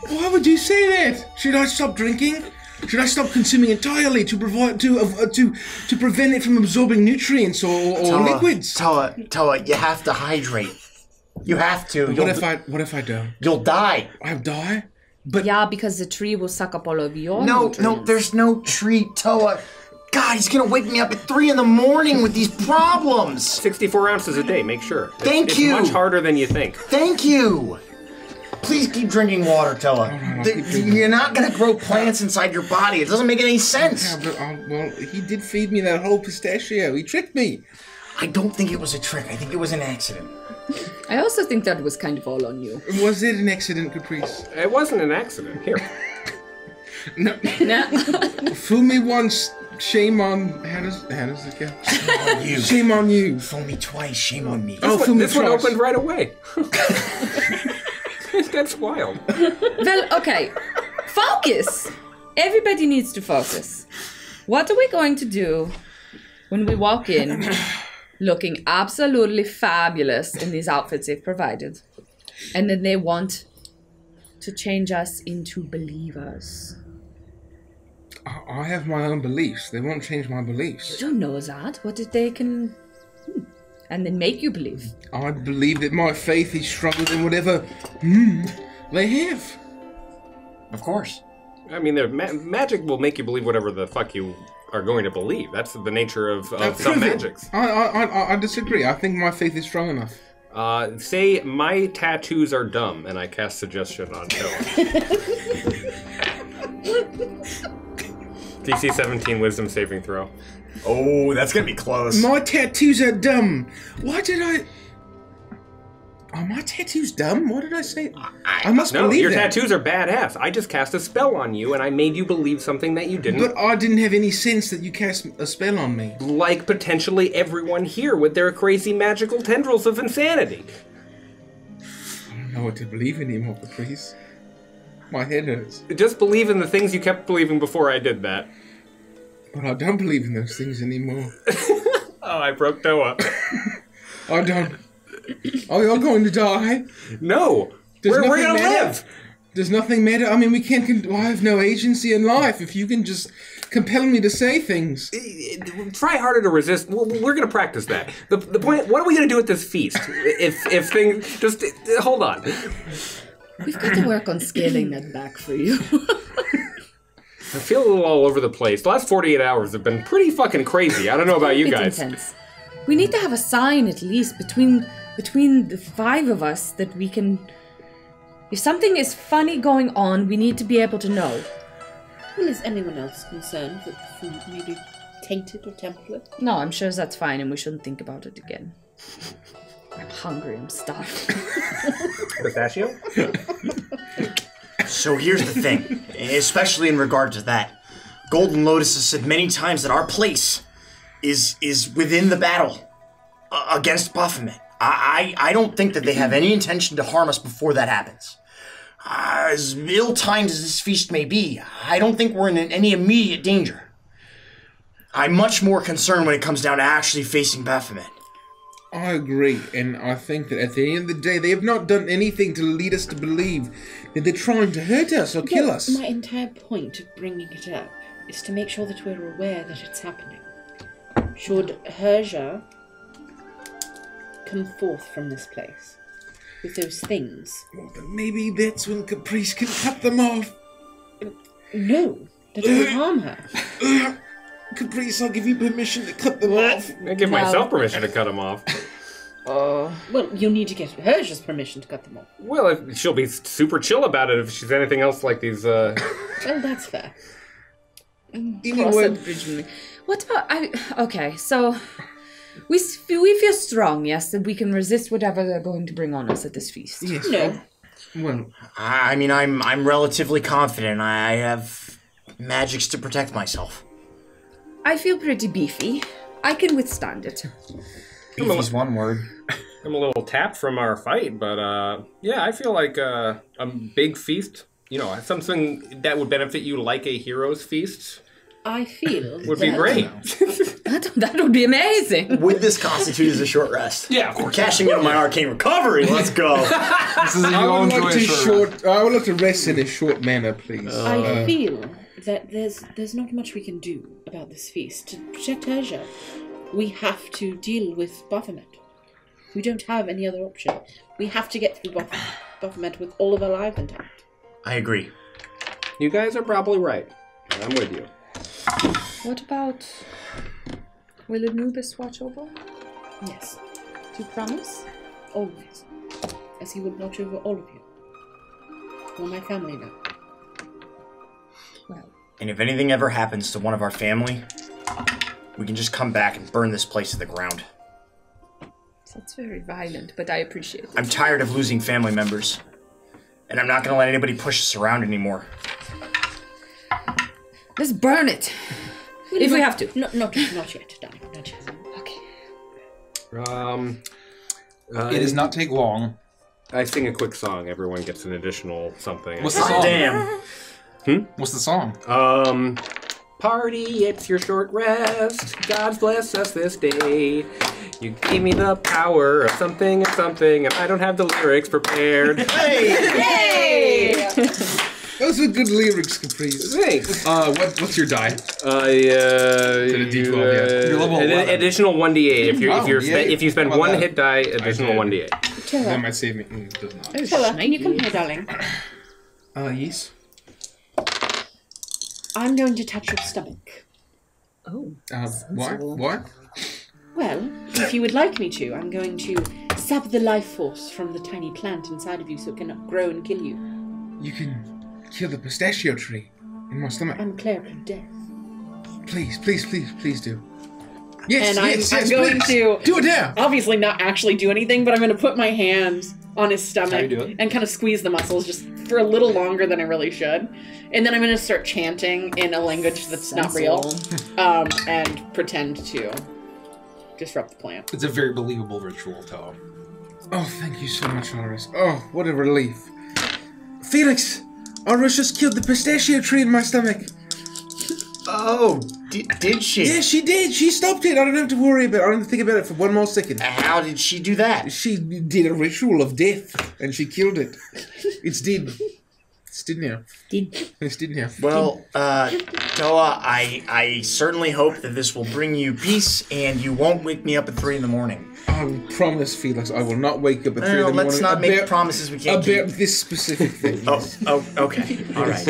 Why would you say that? Should I stop drinking? Should I stop consuming entirely to prevent it from absorbing nutrients or liquids? Toa, you have to hydrate. You have to. What if I don't? You'll die. I'll die? But Yeah, because the tree will suck up all of your No, nutrients. there's no tree, Toa. God, he's gonna wake me up at 3 a.m. with these problems. 64 ounces a day, make sure. Thank you. It's much harder than you think. Thank you. Please keep drinking water, Toa. You're not gonna grow plants inside your body. It doesn't make any sense. Yeah, but well, he did feed me that whole pistachio. He tricked me. I don't think it was a trick. I think it was an accident. I also think that was kind of all on you. Was it an accident, Caprice? It wasn't an accident. Here. No. Nah. Fool me once, shame on. How does it go? Shame on you. Shame on you. Fool me twice, shame on me. Fool me This one twice. opened right away. That's wild. Well, okay. Focus! Everybody needs to focus. What are we going to do when we walk in looking absolutely fabulous in these outfits they've provided? And then they want to change us into believers. I have my own beliefs. They won't change my beliefs. You don't know that. What if they can... and then make you believe? I believe that my faith is stronger than whatever they have. Of course. I mean, magic will make you believe whatever the fuck you are going to believe. That's the nature of some Prove it. magics. I disagree. I think my faith is strong enough. Say my tattoos are dumb, and I cast suggestion on Toa. DC 17 Wisdom saving throw. Oh, that's gonna be close. My tattoos are dumb. Why did I... Are my tattoos dumb? What did I say? I must No, believe your that. tattoos are badass. I just cast a spell on you, and I made you believe something that you didn't. But I didn't have any sense that you cast a spell on me. Like potentially everyone here with their crazy magical tendrils of insanity. I don't know what to believe anymore, Caprice. My head hurts. Just believe in the things you kept believing before I did that. But I don't believe in those things anymore. Oh, I broke Toa. I don't. Oh, you're going to die? No! Does We're nothing gonna matter? live! Does nothing matter? I mean, we can't. I have no agency in life. If you can just compel me to say things. Try harder to resist. We're gonna practice that. The point. What are we gonna do at this feast? If things just hold on. We've got to work on scaling that back for you. I feel a little all over the place. The last 48 hours have been pretty fucking crazy. I don't know about you It's guys. intense. We need to have a sign at least between the 5 of us that we can. If something is funny going on, we need to be able to know. Well, is anyone else concerned that the food may be tainted or temperate? No, I'm sure that's fine, and we shouldn't think about it again. I'm hungry. I'm starved. Pistachio? So here's the thing, especially in regard to that. Golden Lotus has said many times that our place is within the battle against Baphomet. I don't think that they have any intention to harm us before that happens. As ill-timed as this feast may be, I don't think we're in any immediate danger. I'm much more concerned when it comes down to actually facing Baphomet. I agree, and I think that at the end of the day, they have not done anything to lead us to believe that they're trying to hurt us or kill us. My entire point of bringing it up is to make sure that we're aware that it's happening. Should Herja come forth from this place with those things? Well, then maybe that's when Caprice can cut them off. No, that will harm her. Caprice, I'll give you permission to cut them off. I give myself permission to cut them off. Well, you'll need to get Herja's permission to cut them off. Well, she'll be super chill about it if she's anything else like these, Well, that's fair. Cross that bridge with me. What about okay, so we feel strong, yes, that we can resist whatever they're going to bring on us at this feast. Yes. No. Well, I mean, I'm relatively confident. I have magics to protect myself. I feel pretty beefy. I can withstand it. Beefy's one word. I'm a little tapped from our fight, but yeah, I feel like a big feast, you know, something that would benefit you like a hero's feast I feel would be great. That would be amazing. Would this constitute as a short rest? Yeah, of course. Cashing in on my arcane recovery. Let's go. This is if you I all would enjoy like a to short I would like to rest in a short manner, please. I feel that there's not much we can do about this feast. To protect Herja, we have to deal with Baphomet. We don't have any other option. We have to get through Baphomet with all of our lives intact. I agree. You guys are probably right. I'm with you. What about... Will Anubis watch over? Yes, Do you promise? always. As he would watch over all of you. Or my family now. Well, And if anything ever happens to one of our family, we can just come back and burn this place to the ground. that's very violent, but I appreciate it. I'm tired of losing family members. And I'm not going to let anybody push us around anymore. Let's burn it! If we have to. No, not yet, darling. Not yet. Okay. It does not take long. I sing a quick song. Everyone gets an additional something. What's the song? Damn. What's the song? Party, it's your short rest. God bless us this day. You gave me the power of something and something, and I don't have the lyrics prepared. Hey! Those are good lyrics, Caprice. Thanks. What's your die? The D12, yeah. You're level 11. Additional 1d8. If you spend How about one that? hit die, additional 1d8. That Tilla, might save me. It does not. Tilla, can you come here, darling? Yes. I'm going to touch your stomach. Oh. What? What? Well, if you would like me to, I'm going to sap the life force from the tiny plant inside of you so it can grow and kill you. You can kill the pistachio tree in my stomach. I'm cleric of death. please do. Yes, And yes, I'm going please. to Do it now. obviously not actually do anything, but I'm going to put my hands on his How stomach you do it? and kind of squeeze the muscles just for a little longer than I really should. And then I'm going to start chanting in a language that's not real, and pretend to disrupt the plan. It's a very believable ritual, Toa. Oh, thank you so much, Iris. Oh, what a relief. Felix, Iris just killed the pistachio tree in my stomach. Oh, did she? Yeah, she did. She stopped it. I don't have to worry about it. I don't have to think about it for one more second. How did she do that? She did a ritual of death, and she killed it. It's dead. It's dead now. It's dead now. Well, Toa, I certainly hope that this will bring you peace and you won't wake me up at 3 in the morning. I promise, Felix, I will not wake up at 3 in the morning. Let's not make promises we can't keep. About this specific thing. Oh, okay. All right.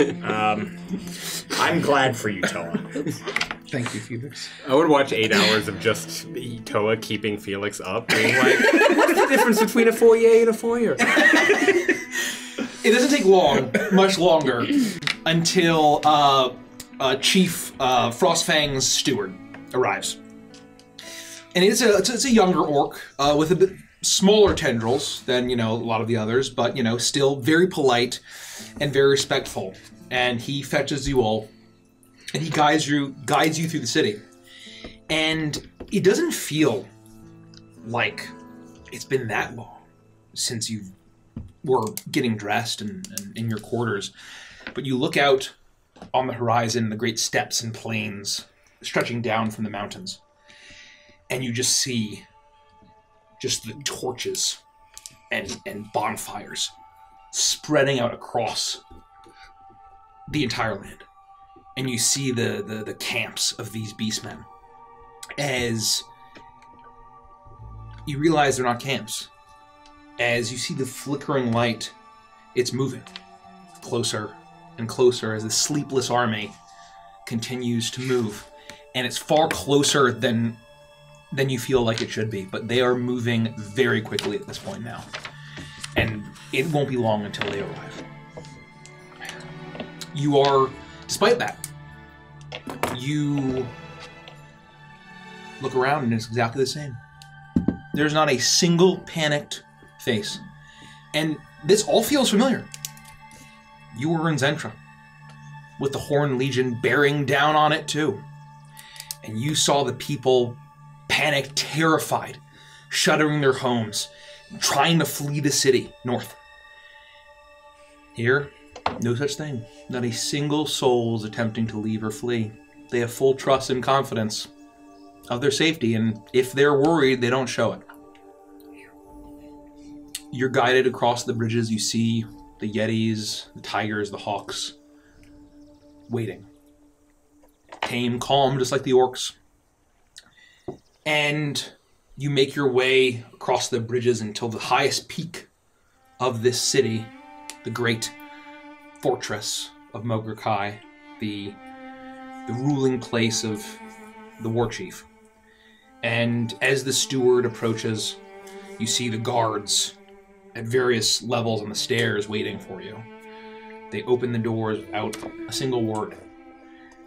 I'm glad for you, Toa. Thank you, Felix. I would watch 8 hours of just Toa keeping Felix up, being like, what's the difference between a foyer and a foyer? It doesn't take long, much longer, until Chief Frostfang's steward arrives. And it's a younger orc with a bit smaller tendrils than, a lot of the others, but, still very polite and very respectful. And he fetches you all, and he guides you through the city. And it doesn't feel like it's been that long since you were getting dressed and in your quarters. But you look out on the horizon, the great steppes and plains stretching down from the mountains. And you just see just the torches and bonfires spreading out across the entire land. And you see the camps of these beastmen. As you realize they're not camps. As you see the flickering light, it's moving closer and closer as the sleepless army continues to move. And it's far closer than you feel like it should be, but they are moving very quickly at this point now. And it won't be long until they arrive. You are, despite that, you look around and it's exactly the same. There's not a single panicked face. And this all feels familiar. You were in Zentra, with the Horn Legion bearing down on it too. And you saw the people panicked, terrified, shuttering their homes, trying to flee the city north. Here, no such thing. Not a single soul is attempting to leave or flee. They have full trust and confidence of their safety, and if they're worried, they don't show it. You're guided across the bridges. You see the Yetis, the Tigers, the Hawks, waiting. Tame, calm, just like the orcs. And you make your way across the bridges until the highest peak of this city, the great fortress of Mogurkai, the ruling place of the war chief. And as the steward approaches, you see the guards at various levels on the stairs waiting for you. They open the doors without a single word.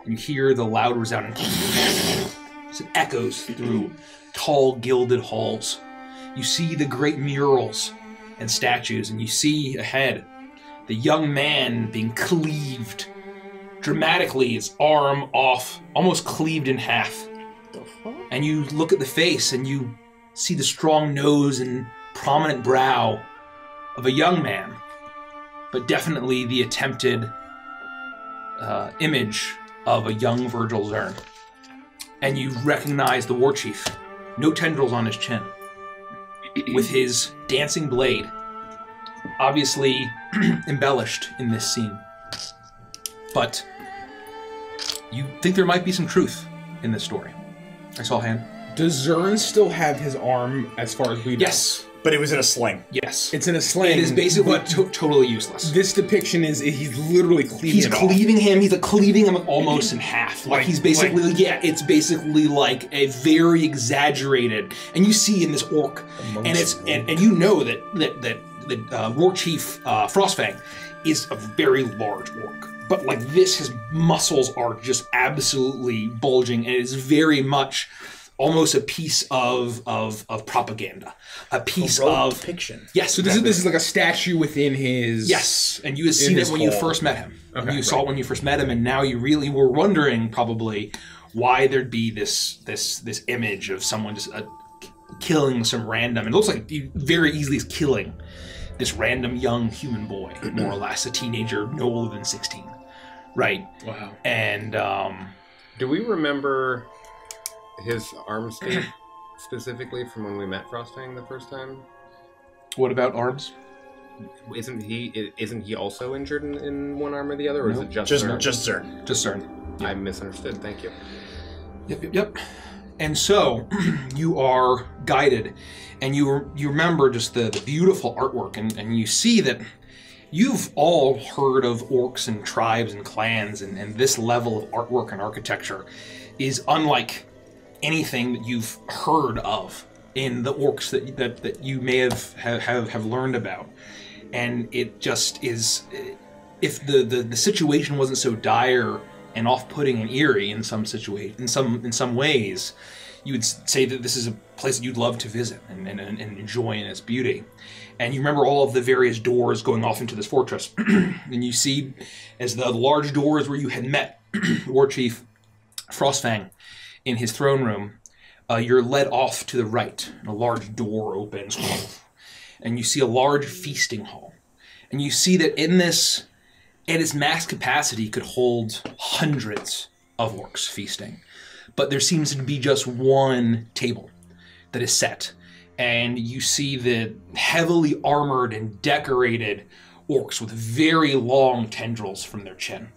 And you hear the loud resounding as it echoes through tall gilded halls. You see the great murals and statues, and you see ahead the young man being cleaved dramatically, his arm off, almost cleaved in half. And you look at the face and you see the strong nose and prominent brow of a young man, but definitely the attempted image of a young Virgil Zern. And you recognize the war chief, no tendrils on his chin, with his dancing blade, obviously embellished in this scene. But you think there might be some truth in this story. I saw a hand. Does Zern still have his arm as far as we know? Yes. But it was in a sling. Yes. It's in a sling. It is basically but totally useless. This depiction is he's literally cleaving He's it off. cleaving him. He's like cleaving him almost in half. Like he's basically, it's basically like a very exaggerated. And you see in this orc, and it's and you know that War Chief Frostfang is a very large orc, but like this, his muscles are just absolutely bulging, and it is very much almost a piece of propaganda, a piece of depiction. Yes. So this is like a statue within his. Yes, and you had seen it when you first met him. Okay, You saw it when you first met him, and now you really were wondering probably why there'd be this image of someone just killing some random. It looks like he very easily is killing this random young human boy, more or less, a teenager no older than 16, right? Wow. And Do we remember his arm state specifically from when we met Frostfang the first time? what about arms? Isn't he also injured in one arm or the other, or is it just Just Zern? just Zern. Just CERN. I misunderstood. Thank you. Yep. And so you are guided, and you remember just the beautiful artwork, and you see that you've all heard of orcs and tribes and clans, and this level of artwork and architecture is unlike anything that you've heard of in the orcs that you may have learned about. And it just is, if the situation wasn't so dire and off-putting and eerie in some ways, you would say that this is a place that you'd love to visit and enjoy in its beauty. And you remember all of the various doors going off into this fortress. And you see, as the large doors where you had met War Chief Frostfang in his throne room, you're led off to the right, and a large door opens, and you see a large feasting hall. And you see that in this, at its max capacity, could hold hundreds of orcs feasting. But there seems to be just one table that is set. And you see the heavily armored and decorated orcs with very long tendrils from their chin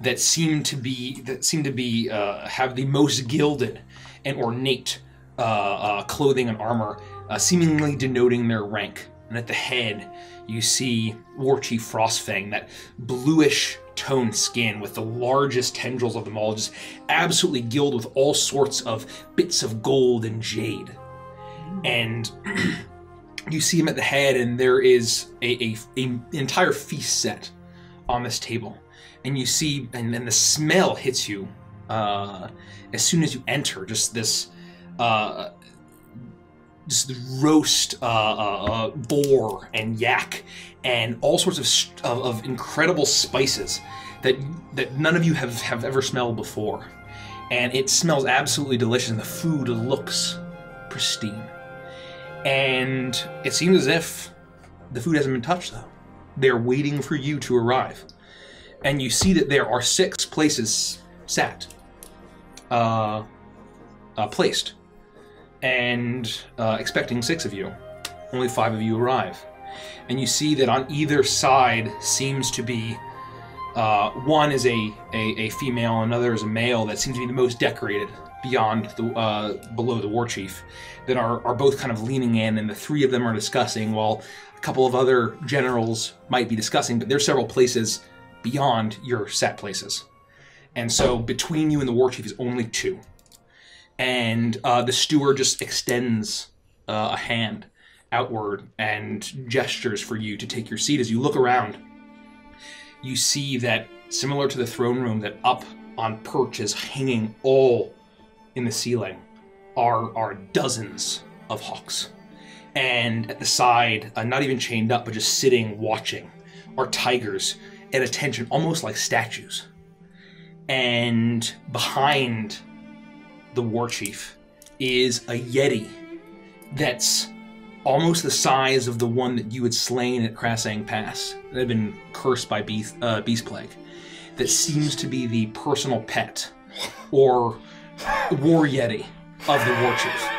that seem to be have the most gilded and ornate clothing and armor, seemingly denoting their rank. And at the head, you see War Chief Frostfang, that bluish toned skin with the largest tendrils of them all, just absolutely gilded with all sorts of bits of gold and jade. And you see him at the head, and there is an entire feast set on this table. And you see, and then the smell hits you as soon as you enter. Just this, just the roast boar and yak, and all sorts of incredible spices that none of you have ever smelled before. And it smells absolutely delicious, and the food looks pristine. And it seems as if the food hasn't been touched, though. They're waiting for you to arrive. And you see that there are 6 places sat, placed, and expecting 6 of you. Only 5 of you arrive. And you see that on either side seems to be, one is a female, another is a male that seems to be the most decorated beyond below the War Chief, that are both kind of leaning in, and the 3 of them are discussing, while a couple of other generals might be discussing, but there's several places beyond your sat places. And so between you and the War Chief is only 2. And the steward just extends a hand outward and gestures for you to take your seat. As you look around, you see that, similar to the throne room, that up on perches hanging all in the ceiling are dozens of hawks. And at the side, not even chained up, but just sitting watching, are tigers at attention, almost like statues. And behind the War Chief is a yeti that's almost the size of the one that you had slain at Krasang Pass, that had been cursed by beast plague, that seems to be the personal pet or war yeti of the War Chief.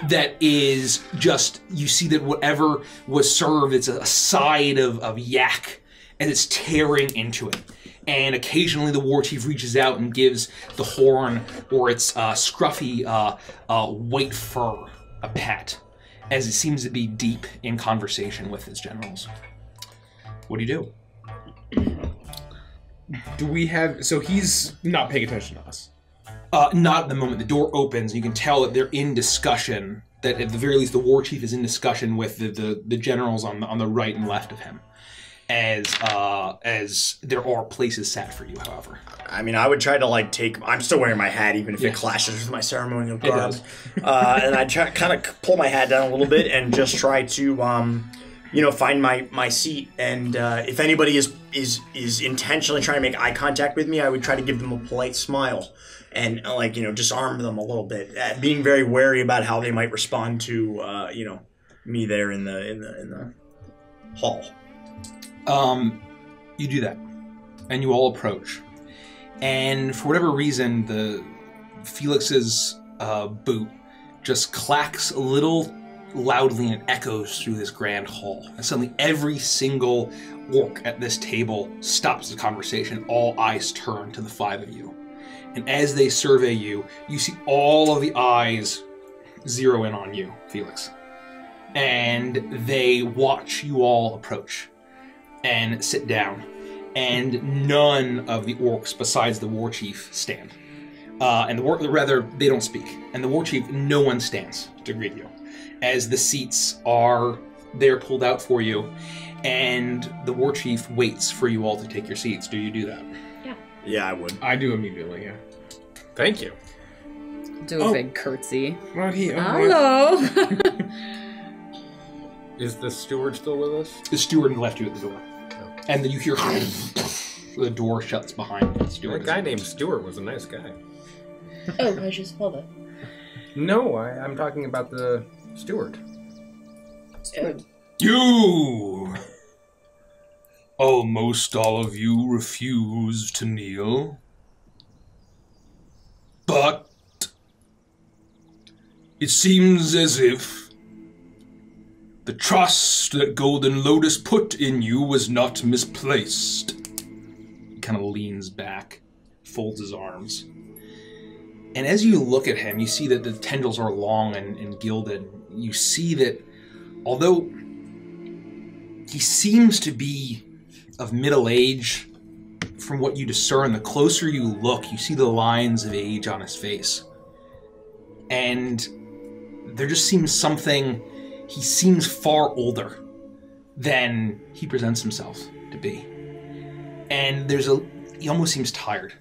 That is just, you see that whatever was served, it's a side of yak, and it's tearing into it. And occasionally the War Chief reaches out and gives the horn or its scruffy white fur a pat, as it seems to be deep in conversation with its generals. What do you do? Do we have... So he's not paying attention to us. Not at the moment. The door opens, and you can tell that they're in discussion, that at the very least the War Chief is in discussion with the generals on the right and left of him. as there are places set for you, however. I mean, I would try to like take. I'm still wearing my hat, even if it clashes with my ceremonial garb. does. And I try kind of pull my hat down a little bit and just try to, find my seat. And if anybody is intentionally trying to make eye contact with me, I would try to give them a polite smile and disarm them a little bit, being very wary about how they might respond to me there in the hall. You do that, and you all approach. And for whatever reason, the Felix's boot just clacks a little loudly and it echoes through this grand hall. And suddenly every single orc at this table stops the conversation. All eyes turn to the five of you. And as they survey you, you see all of the eyes zero in on you, Felix. And they watch you all approach and sit down. And none of the orcs besides the war chief stand. And they don't speak. And the war chief, no one stands to greet you. As the seats are there pulled out for you, and the war chief waits for you all to take your seats. Do you do that? Yeah. Yeah, I would. I do immediately, yeah. Thank you. Do a big curtsy. Right here. Hello. Is the steward still with us? The steward left you at the door. Oh. And then you hear the door shuts behind the steward. That guy named Stewart was a nice guy. Oh, I just spelled it. No, I'm talking about the steward. You! Almost all of you refuse to kneel. But it seems as if the trust that Golden Lotus put in you was not misplaced. He kind of leans back, folds his arms. And as you look at him, you see that the tendrils are long and gilded. You see that although he seems to be of middle age, from what you discern, the closer you look, you see the lines of age on his face. And there just seems something, he seems far older than he presents himself to be. And he almost seems tired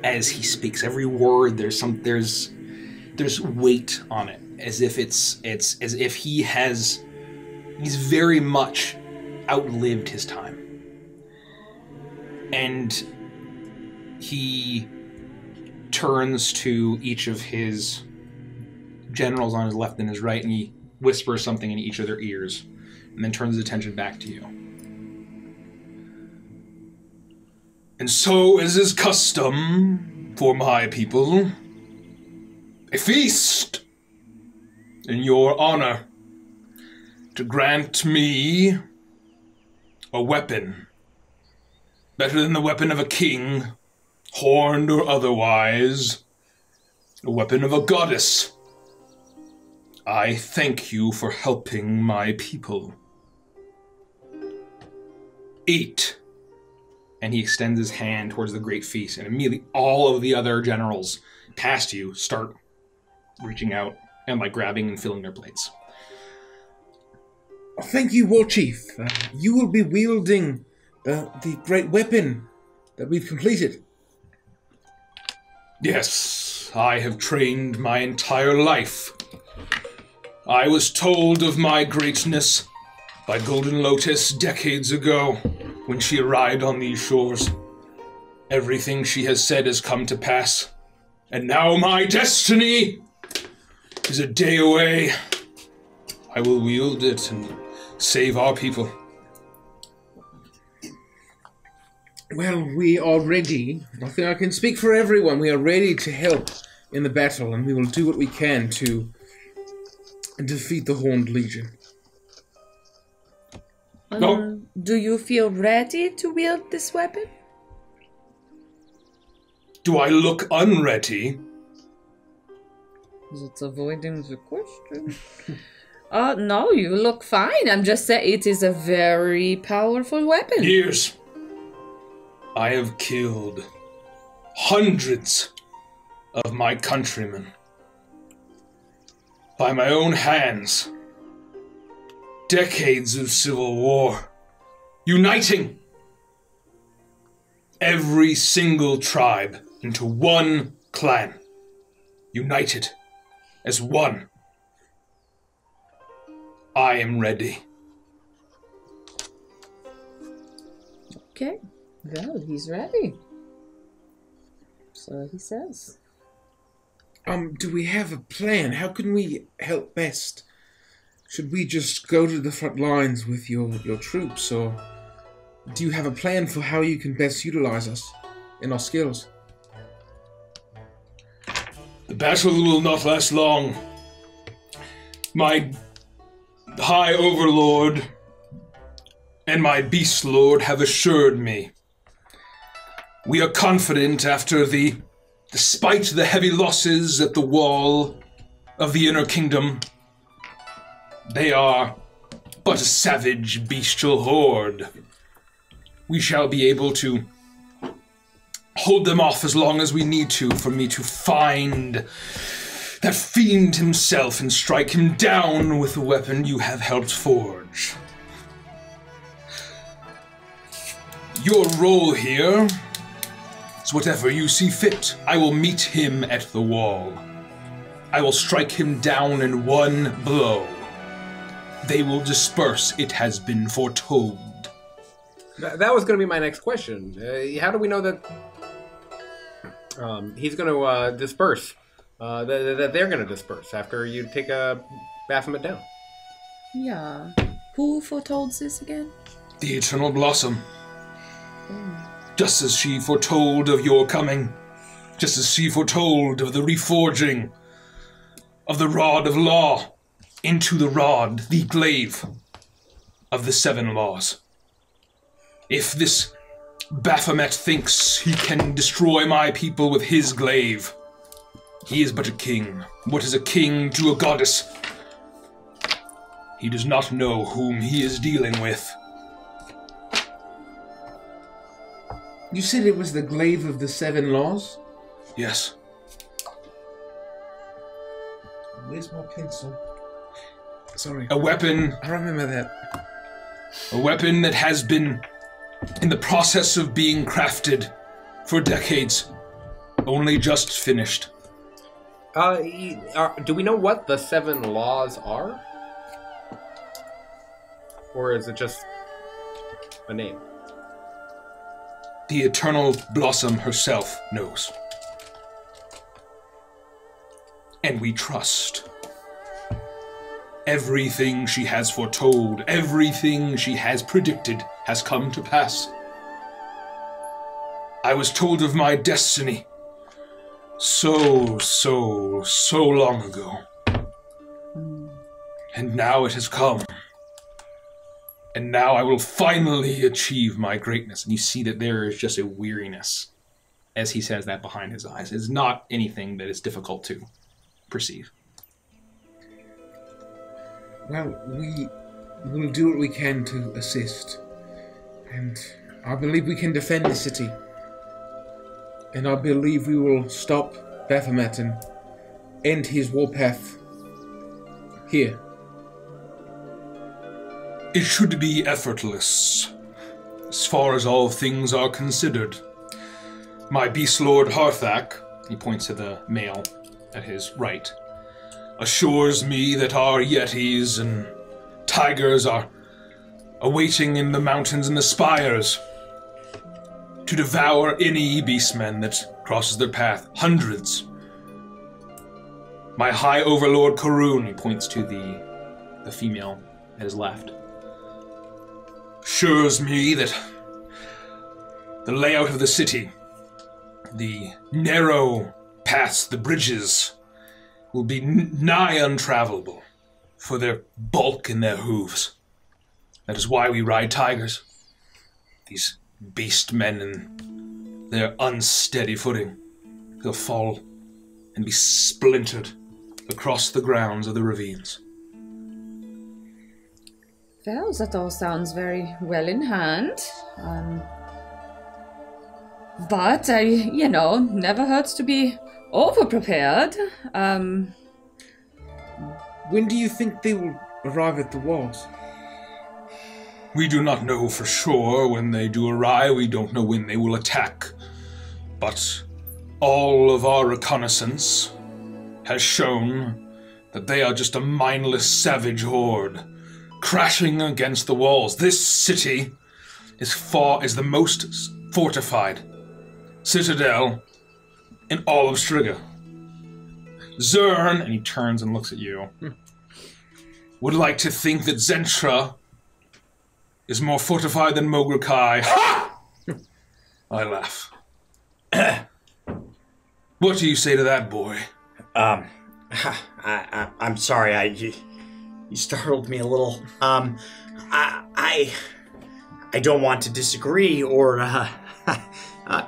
as he speaks. Every word, there's weight on it, as if it's as if he's very much outlived his time. And he turns to each of his generals on his left and his right, and he whispers something in each of their ears, and then turns his attention back to you. And so, as is custom for my people, a feast in your honor to grant me a weapon better than the weapon of a king, horned or otherwise, a weapon of a goddess. I thank you for helping my people. Eat. And he extends his hand towards the great feast, and immediately all of the other generals past you start reaching out and grabbing and filling their plates. Thank you, War Chief. You will be wielding the great weapon that we've completed. Yes, I have trained my entire life. I was told of my greatness by Golden Lotus decades ago when she arrived on these shores. Everything she has said has come to pass, and now my destiny is a day away. I will wield it and save our people. Well, we are ready. I think I can speak for everyone. We are ready to help in the battle, and we will do what we can to defeat the Horned Legion. Do you feel ready to wield this weapon? Do I look unready? It's avoiding the question. No, you look fine. I'm just saying it is a very powerful weapon. Years. I have killed hundreds of my countrymen by my own hands. Decades of civil war. uniting every single tribe into one clan, united as one. I am ready. Okay, well, he's ready. So he says. Do we have a plan? How can we help best? Should we just go to the front lines with your troops, or do you have a plan for how you can best utilize us and our skills? The battle will not last long. My High Overlord and my Beast Lord have assured me. We are confident despite the heavy losses at the wall of the Inner Kingdom, they are but a savage, bestial horde. We shall be able to hold them off as long as we need to for me to find that fiend himself and strike him down with the weapon you have helped forge. Your role here is whatever you see fit. I will meet him at the wall. I will strike him down in one blow. They will disperse, it has been foretold. That was going to be my next question. How do we know that he's going to disperse? That they're going to disperse after you take Baphomet down? Yeah. Who foretold this again? The Eternal Blossom. Just as she foretold of your coming, just as she foretold of the reforging of the Rod of Law into the rod, the glaive of the 7 laws. If this Baphomet thinks he can destroy my people with his glaive, he is but a king. What is a king to a goddess? He does not know whom he is dealing with. You said it was the glaive of the 7 laws? Yes. Where's my pencil? Sorry. A weapon. I remember that. A weapon that has been in the process of being crafted for decades. Only just finished. Do we know what the 7 laws are? Or is it just a name? The Eternal Blossom herself knows. And we trust. Everything she has foretold, everything she has predicted has come to pass. I was told of my destiny so long ago. And now it has come. And now I will finally achieve my greatness. And you see that there is just a weariness as he says that behind his eyes. It's not anything that is difficult to perceive. Well, we will do what we can to assist. And I believe we can defend the city. And I believe we will stop Baphomet and end his warpath here. It should be effortless, as far as all things are considered. My Beast Lord Harthak, he points to the male at his right, assures me that our yetis and tigers are awaiting in the mountains and the spires to devour any beastmen that crosses their path. Hundreds. My High Overlord Karun, he points to the female at his left, assures me that the layout of the city, the narrow paths, the bridges, will be nigh untravelable for their bulk and their hooves. That is why we ride tigers. These beast men and their unsteady footing, they'll fall and be splintered across the grounds of the ravines. Well, that all sounds very well in hand. But never hurts to be over-prepared. When do you think they will arrive at the walls? We do not know for sure when they do arrive. We don't know when they will attack. But all of our reconnaissance has shown that they are just a mindless savage horde crashing against the walls. This city is the most fortified citadel in all of Striga. Zern, and he turns and looks at you, would like to think that Zentra is more fortified than Mogrukai. Ha! I laugh. What do you say to that, boy? I'm sorry. You startled me a little. I don't want to disagree or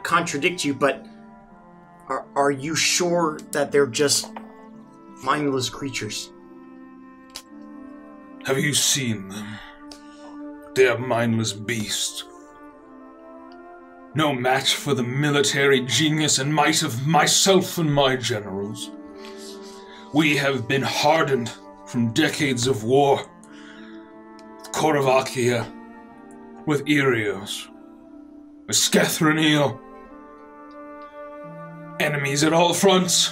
contradict you, but are you sure that they're just mindless creatures? Have you seen them? They are mindless beasts. No match for the military genius and might of myself and my generals. We have been hardened from decades of war. With Koravakia, with Irios, with Skethranil. Enemies at all fronts.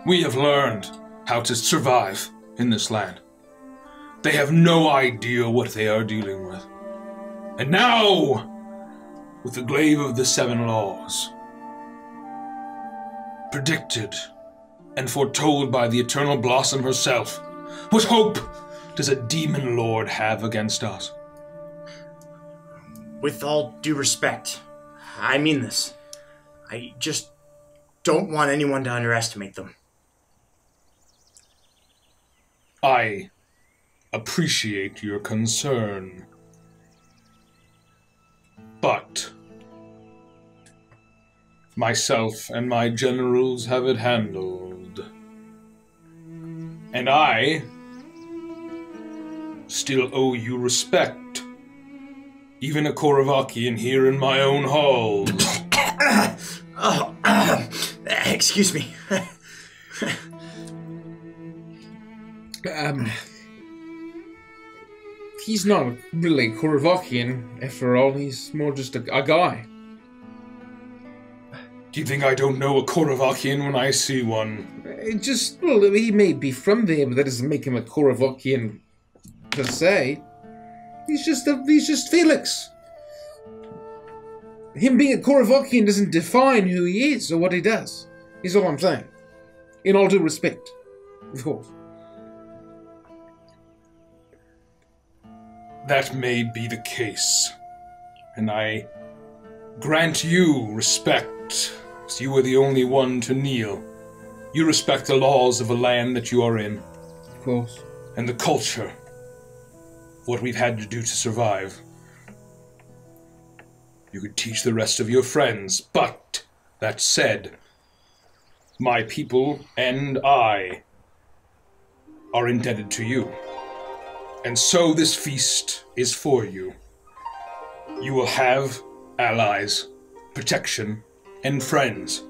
We have learned how to survive in this land. They have no idea what they are dealing with. And now, with the glaive of the 7 laws, predicted and foretold by the Eternal Blossom herself, what hope does a demon lord have against us? With all due respect, I mean this. I just don't want anyone to underestimate them. I appreciate your concern. But myself and my generals have it handled. And I still owe you respect. Even a Koravakian here in my own halls. Excuse me. He's not really Koravakian, after all. He's more just a guy. Do you think I don't know a Koravakian when I see one? Well, he may be from there, but that doesn't make him a Koravakian per se. He's just Felix. Him being a Koravakian doesn't define who he is or what he does. Is all I'm saying. In all due respect, of course. That may be the case, and I grant you respect, as you are the only one to kneel. You respect the laws of the land that you are in. Of course. And the culture, what we've had to do to survive. You could teach the rest of your friends, but, that said, my people and I are indebted to you. And so this feast is for you. You will have allies, protection, and friends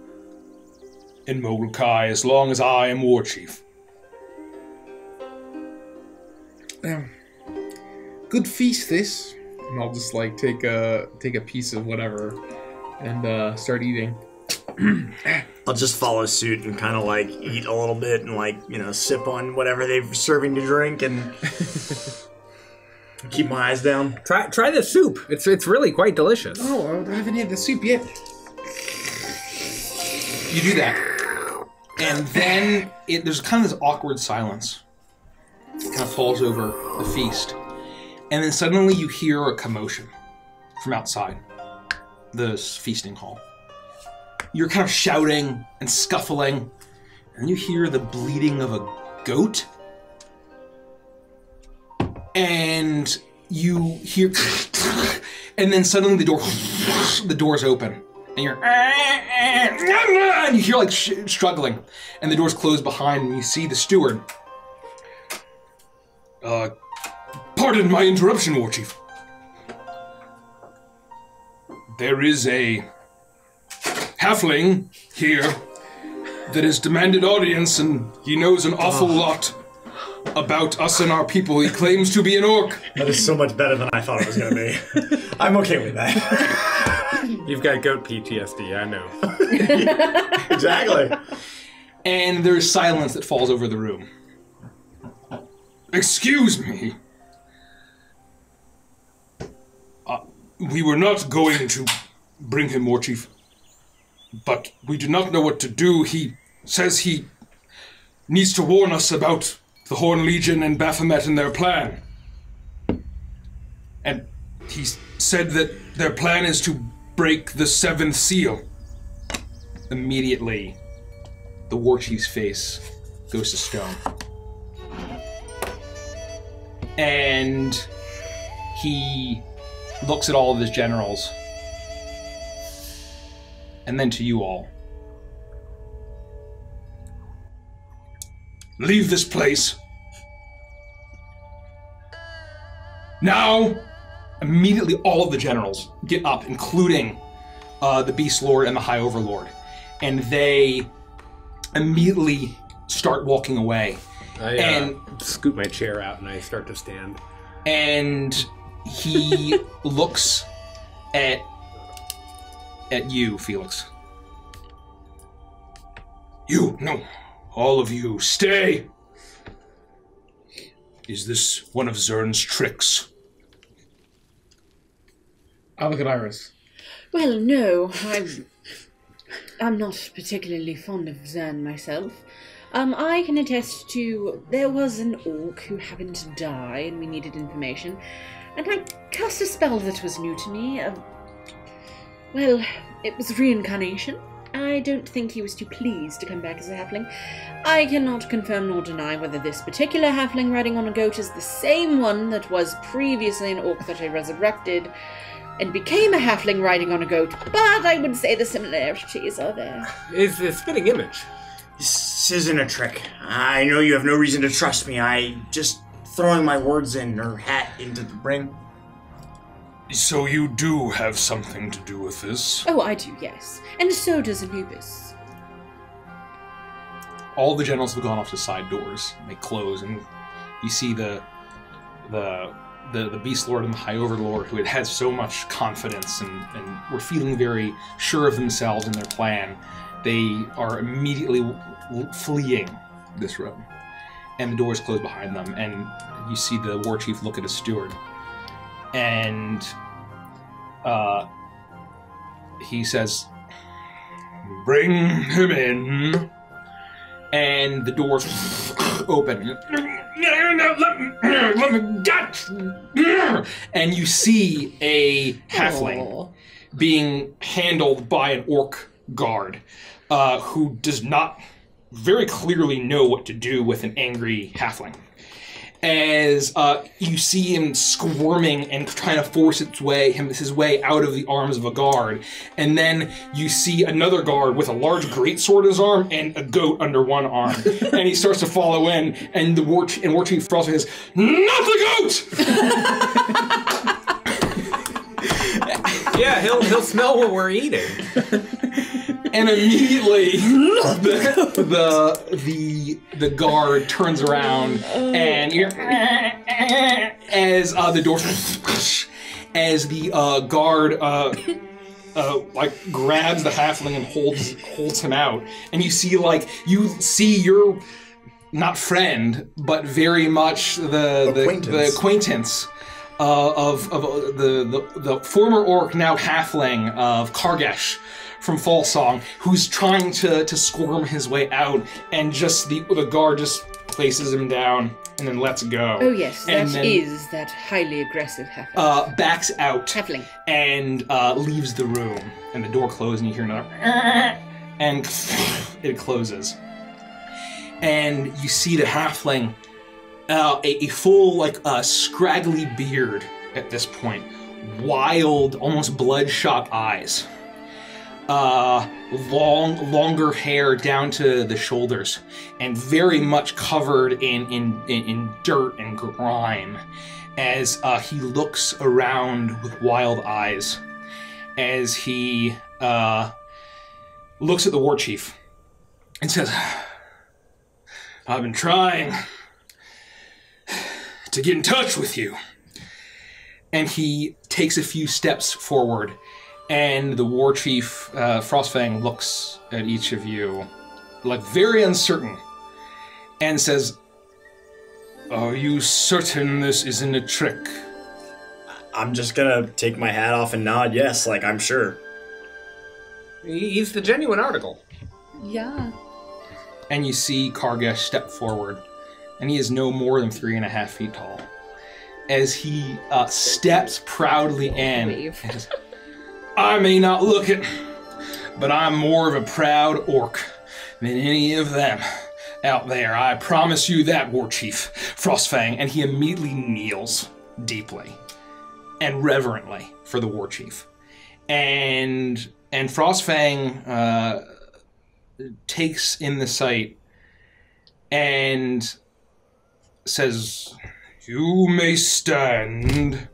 in Mogrukai as long as I am war chief. Good feast, this. And I'll just like take a piece of whatever and start eating. I'll just follow suit and kind of like eat a little bit and like, sip on whatever they're serving to drink and keep my eyes down. Try the soup. It's really quite delicious. Oh, I haven't had the soup yet. You do that, and then there's kind of this awkward silence. It kind of falls over the feast, and then suddenly you hear a commotion from outside this feasting hall. You're kind of shouting and scuffling, and you hear the bleating of a goat. And you hear, and then suddenly the doors open, and and you hear like struggling, and the doors close behind, and you see the steward. Pardon my interruption, War Chief. There is a halfling here that has demanded audience, and he knows an awful lot about us and our people. He claims to be an orc. That is so much better than I thought it was going to be. I'm okay with that. You've got goat PTSD, I know. Exactly. And there's silence that falls over the room. Excuse me. We were not going to bring him, War Chief. But we do not know what to do. He says he needs to warn us about the Horn Legion and Baphomet and their plan. And he said that their plan is to break the 7th seal. Immediately, the War Chief's face goes to stone. And he looks at all of his generals, and then to you all. Leave this place. Now! Immediately all of the generals get up, including the Beast Lord and the High Overlord. And they immediately start walking away. I scoot my chair out and I start to stand. And he looks at you, Felix. You, no, all of you, stay! Is this one of Zern's tricks? I look at Iris. Well, no, I'm not particularly fond of Zern myself. I can attest to there was an orc who happened to die and we needed information, and I cast a spell that was new to me. Well, it was reincarnation. I don't think he was too pleased to come back as a halfling. I cannot confirm nor deny whether this particular halfling riding on a goat is the same one that was previously an orc that I resurrected and became a halfling riding on a goat, but I would say the similarities are there. It's a spitting image. This isn't a trick. I know you have no reason to trust me. I just throwing my words in her hat into the ring. So you do have something to do with this? Oh, I do, yes. And so does Anubis. All the generals have gone off to side doors. They close, and you see the Beast Lord and the High Overlord, who had had so much confidence and were feeling very sure of themselves and their plan. They are immediately fleeing this room, and the doors close behind them. And you see the War Chief look at his steward, and he says, "Bring him in." And the doors open. Let me get. And you see a halfling being handled by an orc guard, who does not very clearly know what to do with an angry halfling. As you see him squirming and trying to force his way out of the arms of a guard, and then you see another guard with a large greatsword in his arm and a goat under one arm, and he starts to follow in, and War Chief Frost says, "Not the goat!" Yeah, he'll smell what we're eating. And immediately, the guard turns around, and as the door, as the guard like grabs the halfling and holds him out, and you see your not friend, but very much the acquaintance. Of the former orc, now halfling of Kargesh from Fall Song, who's trying to squirm his way out, and just the guard just places him down and then lets go. Oh yes, that is that highly aggressive halfling. Backs out Halfling. and leaves the room, and the door closes, and you hear another and it closes, and you see the halfling. A full, scraggly beard at this point. Wild, almost bloodshot eyes. Longer hair down to the shoulders. And very much covered in dirt and grime. As he looks around with wild eyes. As he looks at the War Chief. And says, "I've been trying. to get in touch with you. And he takes a few steps forward, and the war chief, Frostfang, looks at each of you, like very uncertain, and says, "Are you certain this isn't a trick?" I'm just gonna take my hat off and nod yes, like I'm sure. He's the genuine article. Yeah. And you see Kargesh step forward, and he is no more than 3.5 feet tall. As he steps proudly in, and says, "I may not look it, but I'm more of a proud orc than any of them out there. I promise you that, War Chief Frostfang." And he immediately kneels deeply and reverently for the War Chief. And Frostfang takes in the sight and says, "You may stand,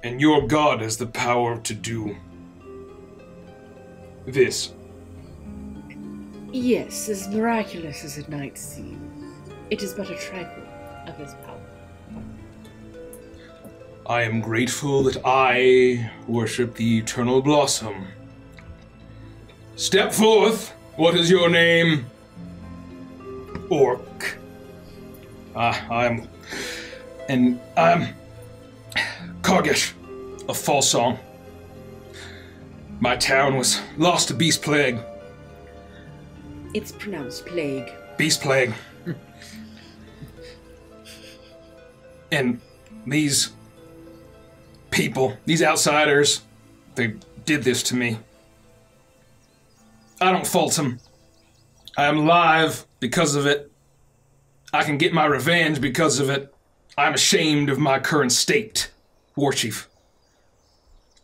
and your god has the power to do this." Yes, as miraculous as it might seem, it is but a trifle of his power. I am grateful that I worship the eternal blossom. Step forth. What is your name? Orc. I'm Kargesh of Fallsong. My town was lost to beast plague. It's pronounced plague. Beast plague. And these people, these outsiders, they did this to me. I don't fault them. I am alive because of it. I can get my revenge because of it. I'm ashamed of my current state, War Chief.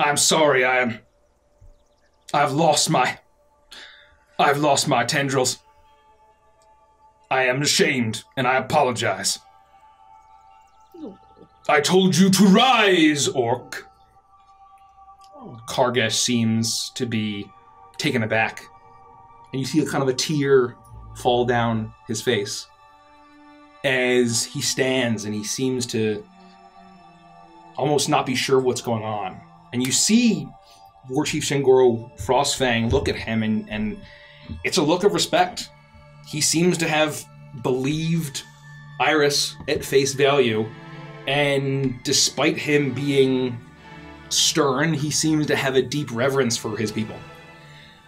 I'm sorry. I've lost my tendrils. I am ashamed, and I apologize. I told you to rise, Orc. Kargesh seems to be taken aback, and you see a kind of a tear fall down his face as he stands, and he seems to almost not be sure what's going on. And you see War Chief Shingoro Frostfang look at him, and it's a look of respect. He seems to have believed Iris at face value, and despite him being stern, he seems to have a deep reverence for his people.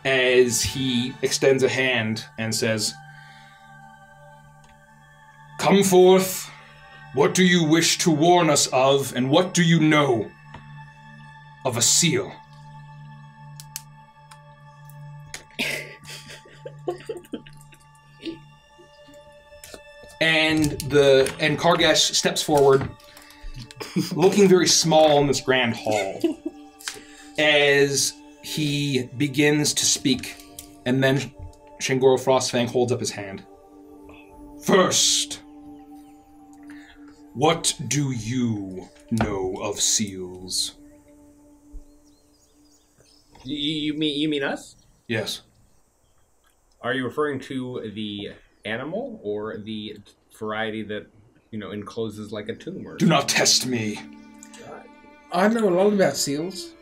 As he extends a hand and says, "Come forth. What do you wish to warn us of, and what do you know of a seal?" And Kargesh steps forward, looking very small in this grand hall, as he begins to speak, and then Shingoro Frostfang holds up his hand. "First, what do you know of seals?" You mean us? Yes. Are you referring to the animal or the variety that, encloses like a tomb? Or Do not test me. I know a lot about seals.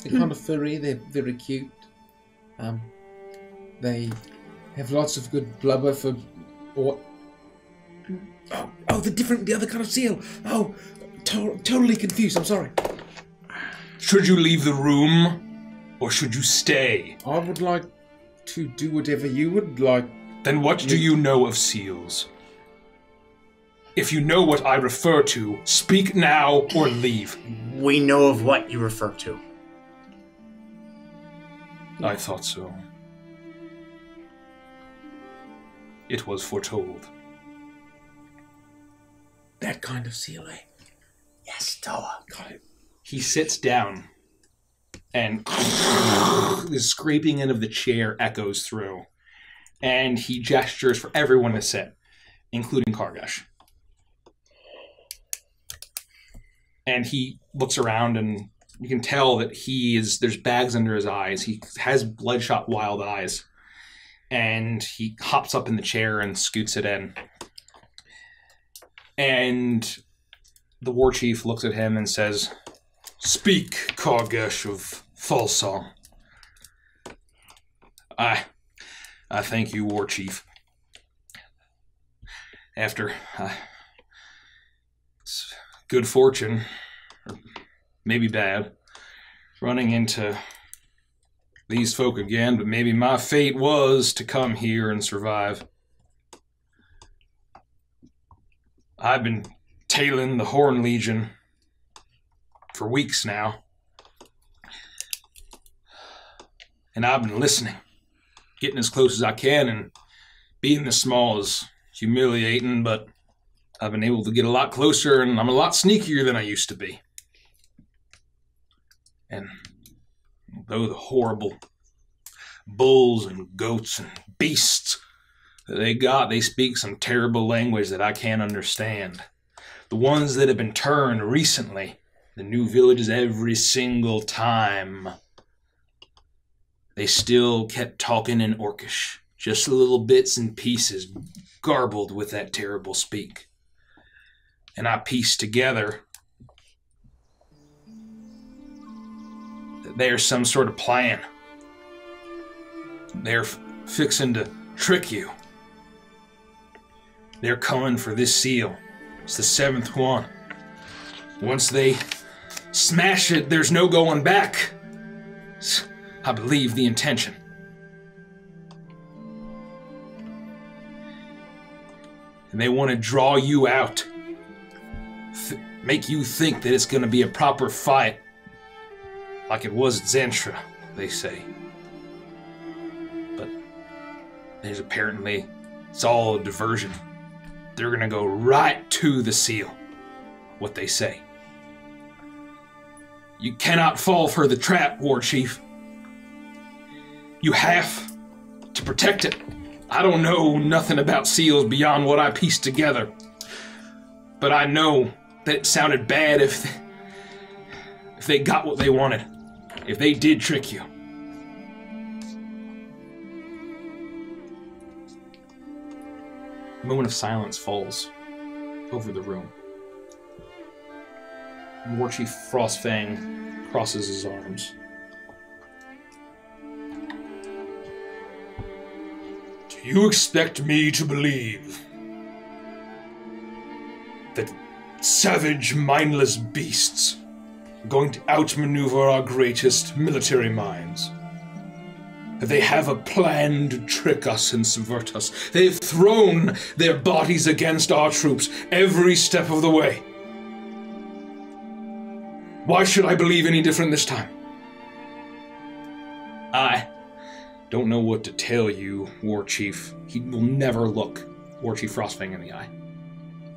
They're kind of furry. They're very cute. They have lots of good blubber for. The other kind of seal. Oh, totally confused. I'm sorry. Should you leave the room, or should you stay? I would like to do whatever you would like. Then what do you know of seals? If you know what I refer to, speak now or leave. We know of what you refer to. I thought so. It was foretold. That kind of seal, eh? Yes, Toa. Got it. He sits down, and the scraping in of the chair echoes through. And he gestures for everyone to sit, including Kargesh. And he looks around, and you can tell that there's bags under his eyes. He has bloodshot, wild eyes. and he hops up in the chair and scoots it in. And the war chief looks at him and says, "Speak, Kargesh of Falsong." I thank you, war chief. After it's good fortune, or maybe bad, running into these folk again, but maybe my fate was to come here and survive. I've been tailing the Horn Legion for weeks now, and I've been listening, getting as close as I can, and being this small is humiliating, but I've been able to get a lot closer, and I'm a lot sneakier than I used to be. And though the horrible bulls and goats and beasts that they speak some terrible language that I can't understand. The ones that have been turned recently, the new villages every single time, they still kept talking in Orcish, just little bits and pieces, garbled with that terrible speak. And I pieced together that there's some sort of plan. They're fixing to trick you. They're coming for this seal. It's the 7th one. Once they smash it, there's no going back. I believe the intention. And they want to draw you out. Make you think that it's going to be a proper fight. Like it was at Zantra, they say. But there's apparently, it's all a diversion. They're going to go right to the seal. What they say. You cannot fall for the trap, War Chief. You have to protect it. I don't know nothing about seals beyond what I pieced together. But I know that it sounded bad if they got what they wanted. If they did trick you. A moment of silence falls over the room. War Chief Frostfang crosses his arms. Do you expect me to believe that savage, mindless beasts are going to outmaneuver our greatest military minds? That they have a plan to trick us and subvert us. They've thrown their bodies against our troops every step of the way. Why should I believe any different this time? I don't know what to tell you, War Chief. He will never look War Chief Frostfang in the eye.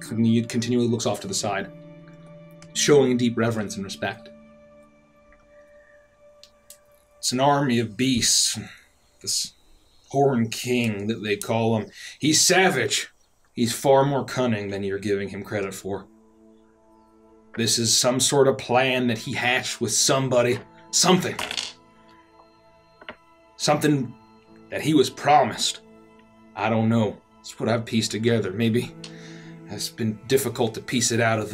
He continually looks off to the side, showing deep reverence and respect. It's an army of beasts. This Horn King that they call him. He's savage. He's far more cunning than you're giving him credit for. This is some sort of plan that he hatched with somebody. Something. Something that he was promised. I don't know. It's what I've pieced together. Maybe it's been difficult to piece it out of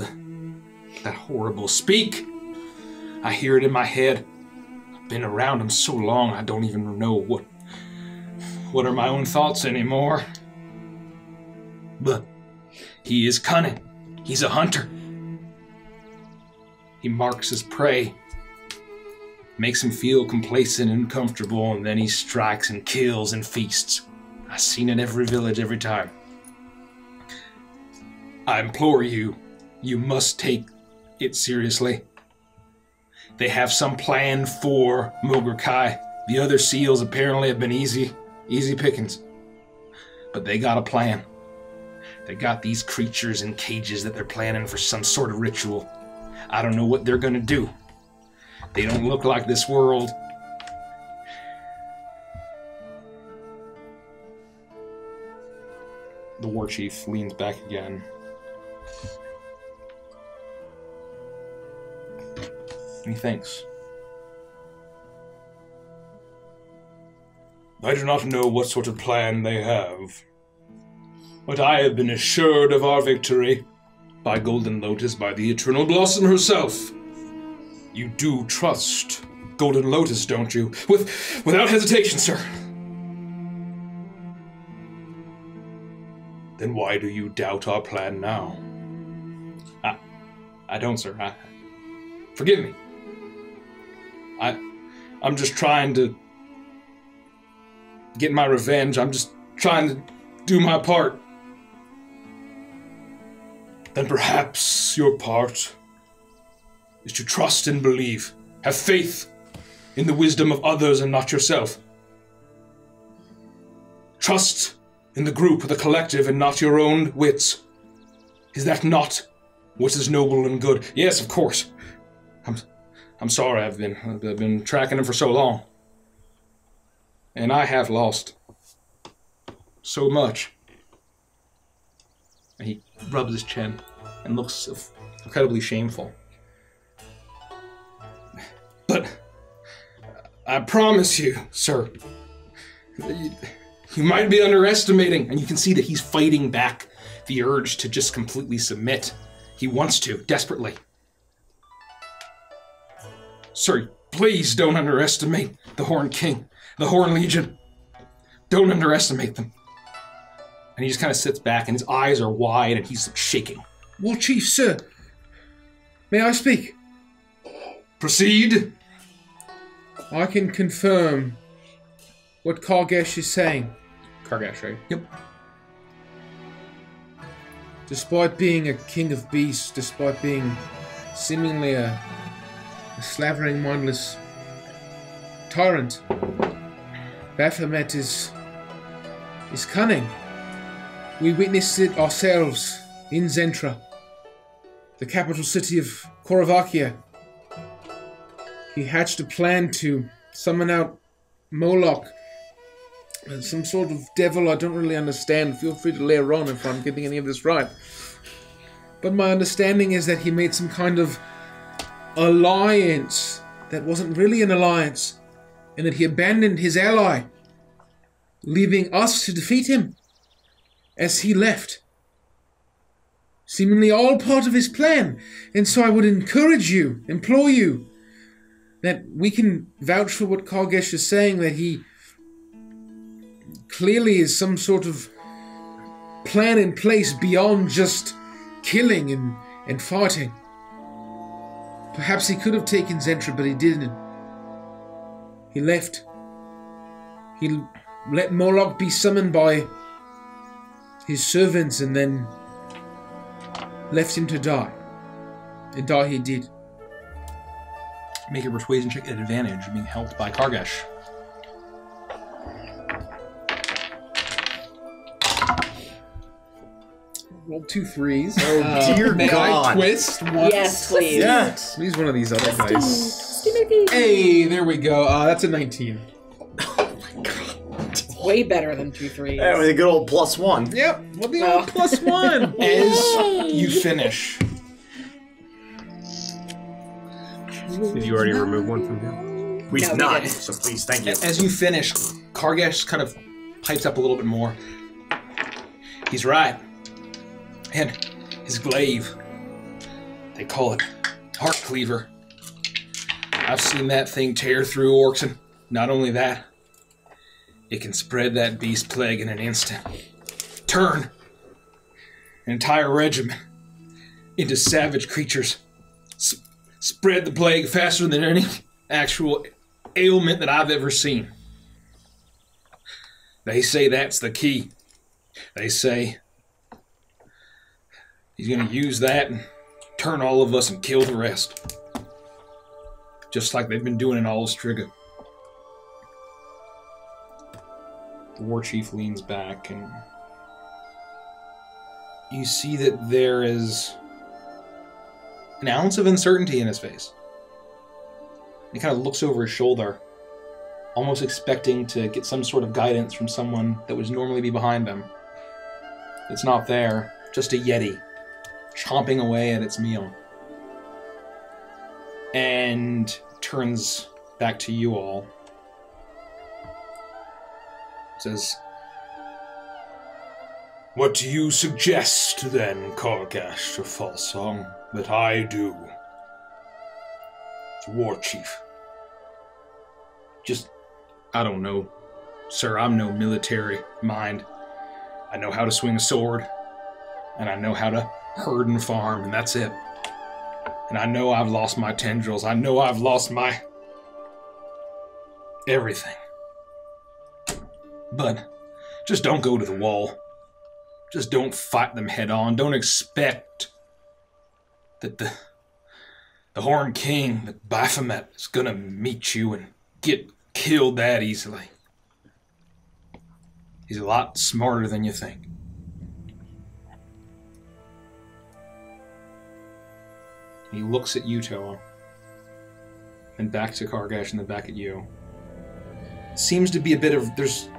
that horrible speak. I hear it in my head. Been around him so long, I don't even know what are my own thoughts anymore. But he is cunning. He's a hunter. He marks his prey, makes him feel complacent and comfortable, and then he strikes and kills and feasts. I've seen it in every village every time. I implore you, you must take it seriously. They have some plan for Mogurkai. The other seals apparently have been easy pickings. But they got a plan. They got these creatures in cages that they're planning for some sort of ritual. I don't know what they're gonna do. They don't look like this world. The war chief leans back again. And he thinks. I do not know what sort of plan they have, but I have been assured of our victory by Golden Lotus, by the Eternal Blossom herself. You do trust Golden Lotus, don't you? Without hesitation, sir. Then why do you doubt our plan now? I don't, sir. Forgive me. I'm just trying to get my revenge. I'm just trying to do my part. Then perhaps your part is to trust and believe. Have faith in the wisdom of others and not yourself. Trust in the group, the collective, and not your own wits. Is that not what is noble and good? Yes, of course. I'm sorry I've been tracking him for so long. And I have lost so much. And he rubs his chin and looks incredibly shameful. But I promise you, sir, you might be underestimating. And you can see that he's fighting back the urge to just completely submit. He wants to, desperately. Sir, please don't underestimate the Horn King, the Horn Legion. Don't underestimate them. And he just kind of sits back, and his eyes are wide, and he's shaking. War Chief, sir, may I speak? Proceed. I can confirm what Kargesh is saying. Kargesh, right? Yep. Despite being a king of beasts, despite being seemingly a slavering, mindless tyrant, Baphomet is cunning. We witnessed it ourselves in Zentra, the capital city of Koravakia. He hatched a plan to summon out Moloch, some sort of devil I don't really understand. Feel free to layer on if I'm getting any of this right. But my understanding is that he made some kind of alliance that wasn't really an alliance, and that he abandoned his ally, leaving us to defeat him as he left. Seemingly all part of his plan. And so I would encourage you, implore you, that we can vouch for what Kargesh is saying, that he clearly is some sort of plan in place beyond just killing and fighting. Perhaps he could have taken Zentra, but he didn't. He left. He let Moloch be summoned by his servants and then left him to die. And die he did. Make a persuasion check at advantage, being helped by Kargesh. Rolled 2 3s. Oh, dear may God. I twist once? Yes, please. Yeah. Please, one of these other guys. Hey, there we go. That's a 19. Way better than 2 3s. That was a good old +1. Yep. Well, the old +1. As you finish, Did you already remove one from him? We No, did we not, didn't. so please, thank you. as you finish, Kargesh kind of pipes up a little bit more. He's right. And his glaive, they call it Heart Cleaver. I've seen that thing tear through orcs, and not only that, it can spread that beast plague in an instant. Turn an entire regiment into savage creatures. Spread the plague faster than any actual ailment that I've ever seen. They say that's the key. They say he's going to use that and turn all of us and kill the rest. Just like they've been doing in Alstriga. The war chief leans back and you see that there is an ounce of uncertainty in his face. He kind of looks over his shoulder, almost expecting to get some sort of guidance from someone that would normally be behind him. It's not there, just a Yeti, chomping away at its meal. And turns back to you all. Says, "What do you suggest then, Kargash of Falsong, that I do? War Chief." "Just, I don't know. Sir, I'm no military mind. I know how to swing a sword, and I know how to herd and farm, and that's it. And I know I've lost my tendrils. I know I've lost my everything. But just don't go to the wall. Just don't fight them head on. Don't expect that the Horned King, that Baphomet, is gonna meet you and get killed that easily. He's a lot smarter than you think." He looks at you, Toa, and back to Kargash, and then back at you. Seems to be a bit of, there's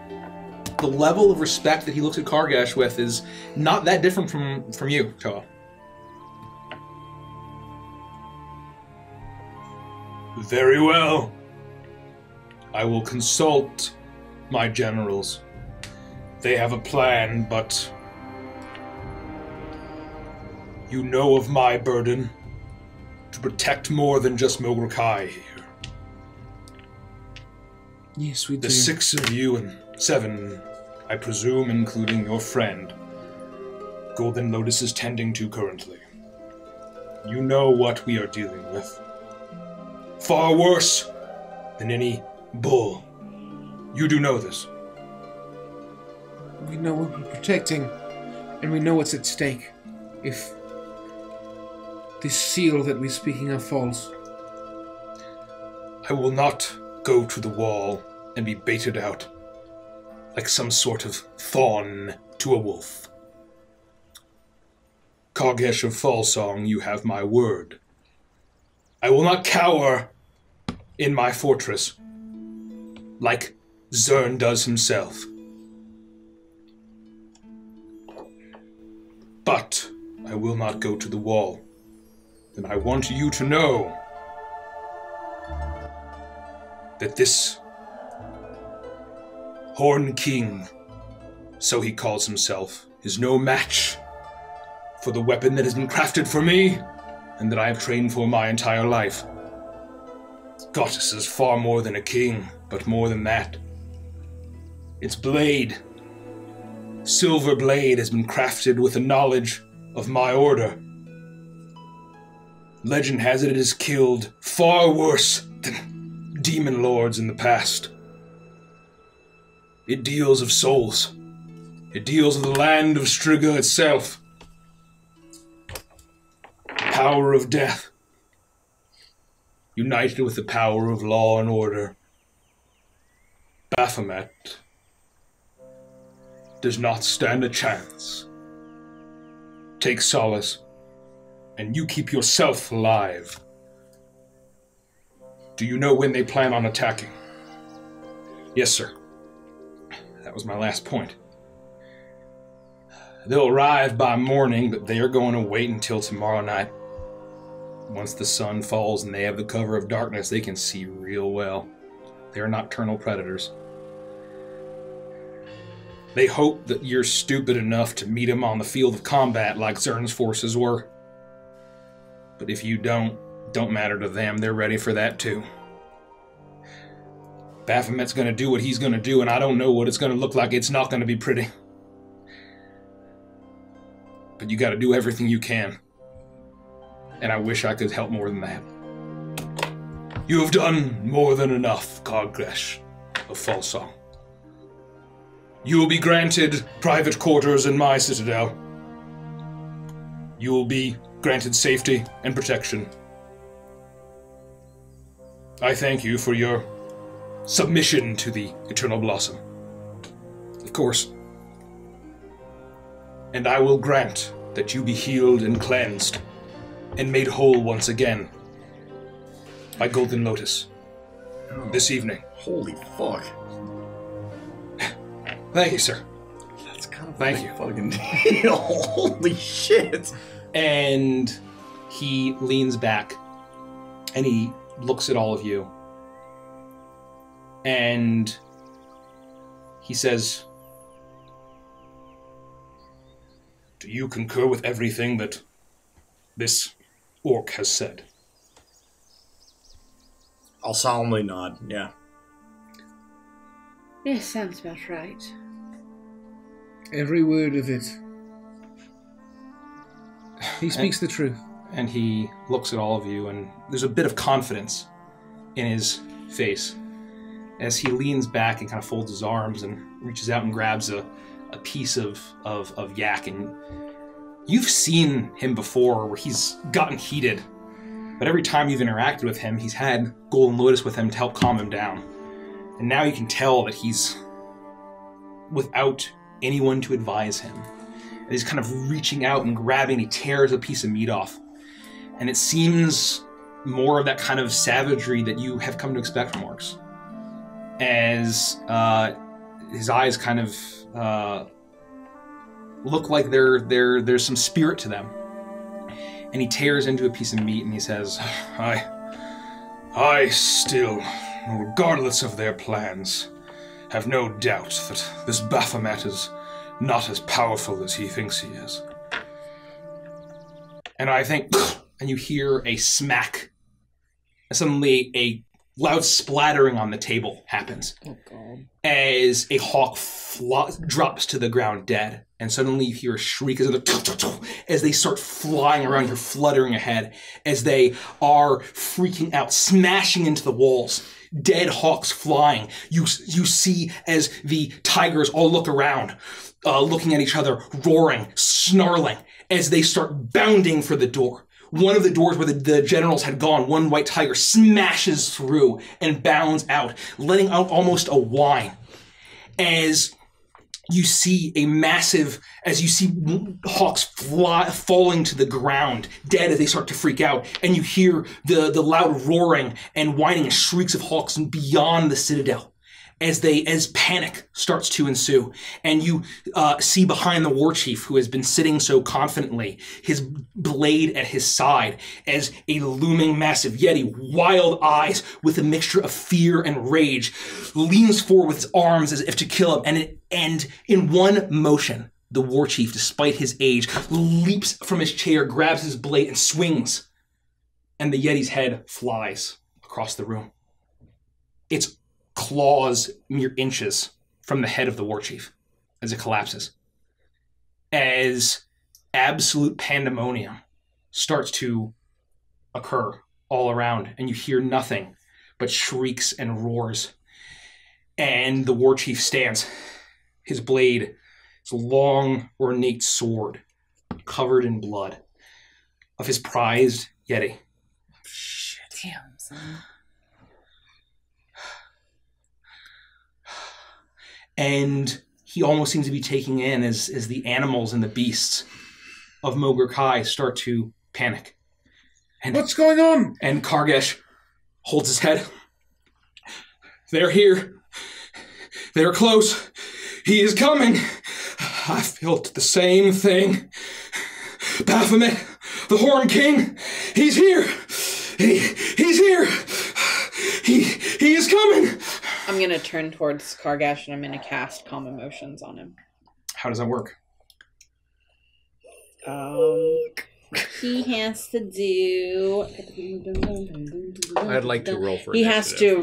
the level of respect that he looks at Kargash with is not that different from you, Toa. "Very well. I will consult my generals. They have a plan, but you know of my burden to protect more than just Mogurkai here. Yes, we do. The 6 of you and 7, I presume, including your friend, Golden Lotus is tending to currently. You know what we are dealing with. Far worse than any bull. You do know this. We know what we're protecting, and we know what's at stake. If this seal that we're speaking of falls. I will not go to the wall and be baited out like some sort of fawn to a wolf. Kargash of Falsong, you have my word. I will not cower in my fortress like Zern does himself. But I will not go to the wall. And I want you to know that this Horned King, so he calls himself, is no match for the weapon that has been crafted for me and that I have trained for my entire life. Goddess is far more than a king, but more than that. Its blade, silver blade, has been crafted with the knowledge of my order. Legend has it has killed far worse than demon lords in the past. It deals of souls. It deals of the land of Striga itself. Power of death, united with the power of law and order. Baphomet does not stand a chance. Take solace, and you keep yourself alive. Do you know when they plan on attacking? Yes, sir. That was my last point. They'll arrive by morning, but they are going to wait until tomorrow night. Once the sun falls and they have the cover of darkness, they can see real well. They are nocturnal predators. They hope that you're stupid enough to meet them on the field of combat like Zern's forces were. But if you don't matter to them. They're ready for that too. Baphomet's gonna do what he's gonna do, and I don't know what it's gonna look like. It's not gonna be pretty. But you gotta do everything you can. And I wish I could help more than that. You have done more than enough, Kargash of Falsong. You will be granted private quarters in my citadel. You will be granted safety and protection. I thank you for your submission to the Eternal Blossom. Of course. And I will grant that you be healed and cleansed and made whole once again by Golden Lotus this evening. Holy fuck. Thank you, sir. That's kind of Thank you. Fucking deal. Holy shit. And he leans back and he looks at all of you. And he says, "Do you concur with everything that this orc has said?" I'll solemnly nod, yeah. Yes, sounds about right. Every word of it. He speaks the truth. And he looks at all of you, and there's a bit of confidence in his face as he leans back and kind of folds his arms and reaches out and grabs a piece of yak. And you've seen him before where he's gotten heated, but every time you've interacted with him, he's had Golden Lotus with him to help calm him down. And now you can tell that he's without anyone to advise him. And he's kind of reaching out and grabbing, he tears a piece of meat off. And it seems more of that kind of savagery that you have come to expect from orcs. As his eyes kind of look like there's some spirit to them. And he tears into a piece of meat and he says, I still, regardless of their plans, have no doubt that this Baphomet is not as powerful as he thinks he is. And I think, and you hear a smack, and suddenly a loud splattering on the table happens. Oh, God. As a hawk drops to the ground dead. And suddenly you hear a shriek as they start flying around here, fluttering ahead, as they are freaking out, smashing into the walls. Dead hawks flying. You see as the tigers all look around, looking at each other, roaring, snarling, as they start bounding for the door. One of the doors where the generals had gone, one white tiger smashes through and bounds out, letting out almost a whine. As you see as you see hawks falling to the ground, dead as they start to freak out, and you hear the loud roaring and whining and shrieks of hawks beyond the citadel as panic starts to ensue. And you see behind the war chief, who has been sitting so confidently, his blade at his side, as a looming massive yeti, wild eyes with a mixture of fear and rage, leans forward with his arms as if to kill him. And in one motion, the war chief, despite his age, leaps from his chair, grabs his blade, and swings. And the yeti's head flies across the room. Its claws mere inches from the head of the war chief as it collapses. As absolute pandemonium starts to occur all around, and you hear nothing but shrieks and roars. And the war chief stands, his blade, his long, ornate sword, covered in blood, of his prized yeti. Shit. Damn, son. And he almost seems to be taking in as the animals and the beasts of Mogr Kai start to panic. And what's going on? And Kargesh holds his head. They're here. They're close. He is coming. I felt the same thing. Baphomet, the Horn King, he's here. He's here. He is coming. I'm going to turn towards Kargesh and I'm going to cast Calm Emotions on him. How does that work? He has to do... I'd like to roll for He has to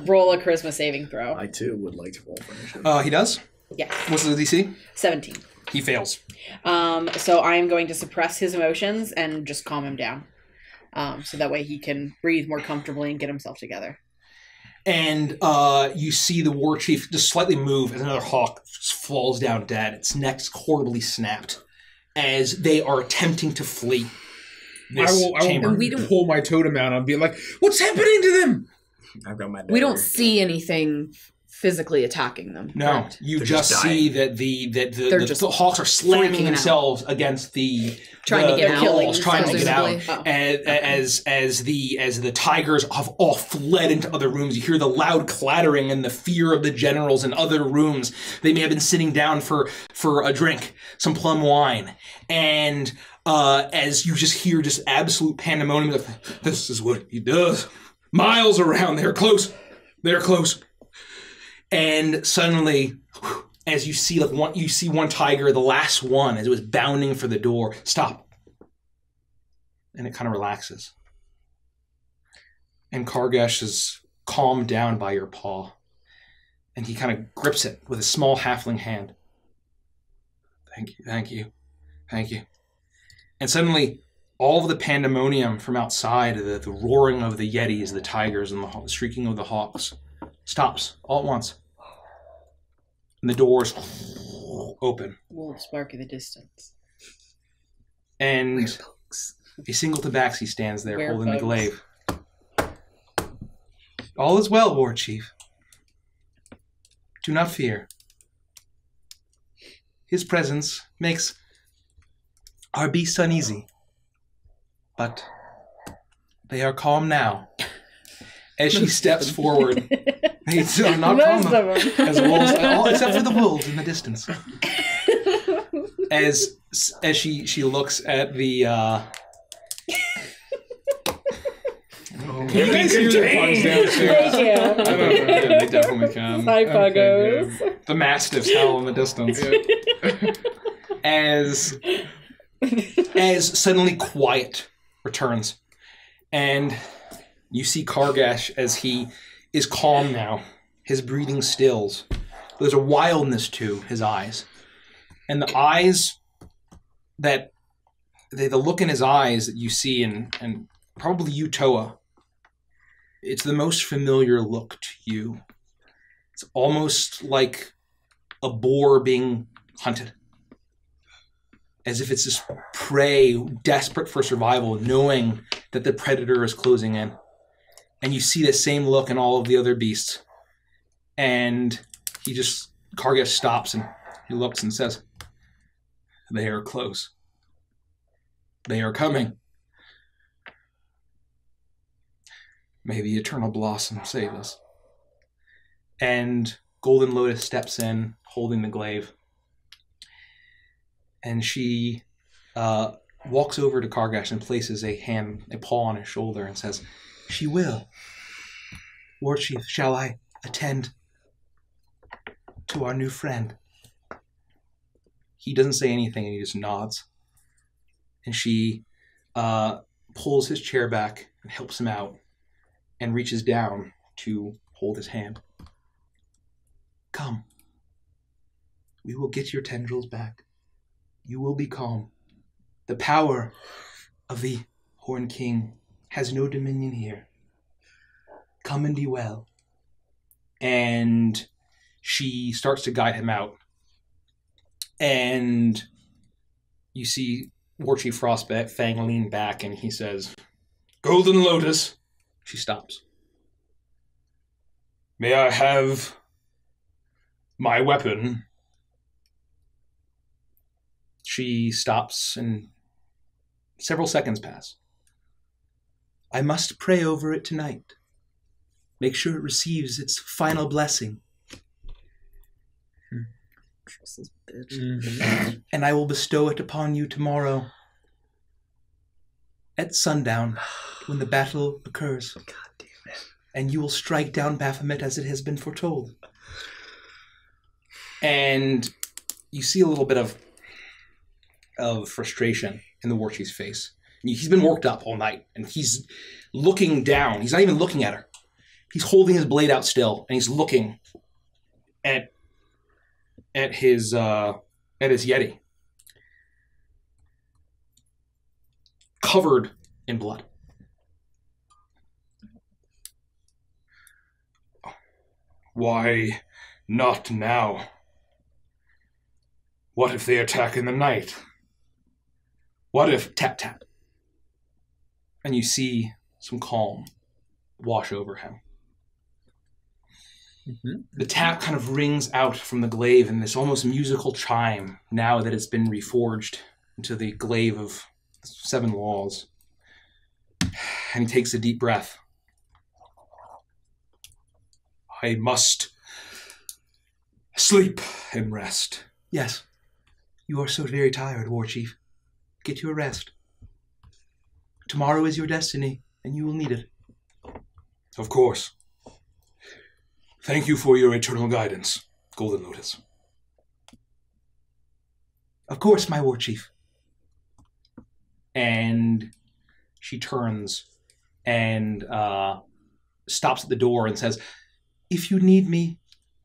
roll a charisma saving throw. I too would like to roll for initiative. He does? Yes. What's the DC? 17. He fails. So I am going to suppress his emotions and just calm him down. So that way he can breathe more comfortably and get himself together. And you see the war chief just slightly move as another hawk just falls down dead. Its neck's horribly snapped as they are attempting to flee this chamber. And we don't pull my totem out and be like, what's happening to them? I've got my dagger. We don't see anything physically attacking them. No, correct? you They're just see that the hawks are slamming themselves against the trying to get walls, out, trying to get out. Oh. As the tigers have all fled into other rooms, you hear the loud clattering and the fear of the generals in other rooms. They may have been sitting down for a drink, some plum wine, and as you just hear just absolute pandemonium, like, this is what he does. Miles around, they're close. And suddenly, as you see one tiger, the last one, as it was bounding for the door, stop. And it kind of relaxes. And Kargesh is calmed down by your paw. And he kind of grips it with a small halfling hand. Thank you, thank you, thank you. And suddenly, all of the pandemonium from outside, the roaring of the yetis, the tigers, and the shrieking of the hawks, stops all at once. And the doors open. Wolves bark in the distance. And a single tabaxi stands there holding the glaive. All is well, War Chief. Do not fear. His presence makes our beasts uneasy. But they are calm now. As she steps forward, they are not calm as wolves, except for the wolves in the distance. As she looks at the. You guys hear the puns downstairs? Yeah. They definitely can. Hi, Puggos. The mastiffs howl in the distance. As suddenly quiet returns, and you see Kargesh as he is calm now. His breathing stills. There's a wildness to his eyes, and the eyes that the look in his eyes that you see, and probably you, Toa. It's the most familiar look to you. It's almost like a boar being hunted. As if it's this prey desperate for survival, knowing that the predator is closing in. And you see the same look in all of the other beasts. And Kargesh stops and he looks and says, "They are close. They are coming. May the eternal blossom save us." And Golden Lotus steps in, holding the glaive. And she walks over to Kargesh and places a paw on his shoulder and says, "She will. War Chief, shall I attend to our new friend?" He doesn't say anything and he just nods. And she pulls his chair back and helps him out and reaches down to hold his hand. "Come. We will get your tendrils back. You will be calm. The power of the Horn King has no dominion here. Come and be well." And she starts to guide him out. And you see War Chief Frostfang lean back and he says, "Golden Lotus." She stops. "May I have my weapon?" She stops and several seconds pass. "I must pray over it tonight. Make sure it receives its final blessing. And I will bestow it upon you tomorrow at sundown when the battle occurs. God damn it. And you will strike down Baphomet as it has been foretold." And you see a little bit of frustration in the War Chief's face. He's been worked up all night, and he's looking down. He's not even looking at her. He's holding his blade out still, and he's looking at his Yeti, covered in blood. "Why not now? What if they attack in the night? What if..." Tap, tap. And you see some calm wash over him. Mm-hmm. The tap kind of rings out from the glaive in this almost musical chime now that it's been reforged into the glaive of 7 laws. And he takes a deep breath. "I must sleep and rest." "Yes. You are so very tired, War Chief. Get your rest. Tomorrow is your destiny, and you will need it." "Of course. Thank you for your eternal guidance, Golden Lotus." Of course, my war chief. And she turns and stops at the door and says, if you need me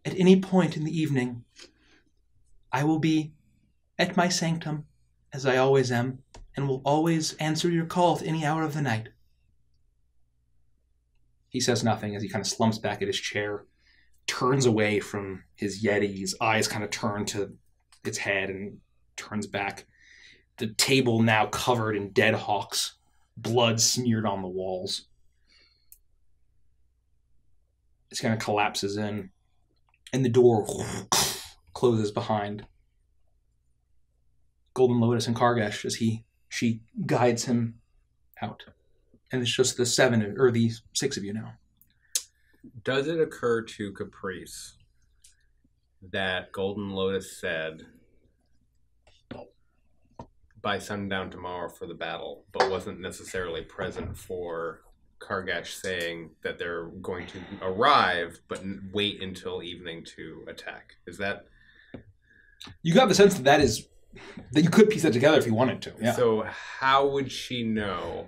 at any point in the evening, I will be at my sanctum, as I always am, and will always answer your call at any hour of the night. He says nothing as he kind of slumps back at his chair, turns away from his Yeti. His eyes kind of turn to its head and turns back. The table now covered in dead hawks, blood smeared on the walls. It kind of collapses in, and the door closes behind Golden Lotus and Kargesh as she guides him out. And it's just the the 6 of you now. Does it occur to Caprice that Golden Lotus said by sundown tomorrow for the battle, but wasn't necessarily present for Kargesh saying that they're going to arrive, but wait until evening to attack? Is that... You got the sense that you could piece that together if you wanted to. Yeah. So how would she know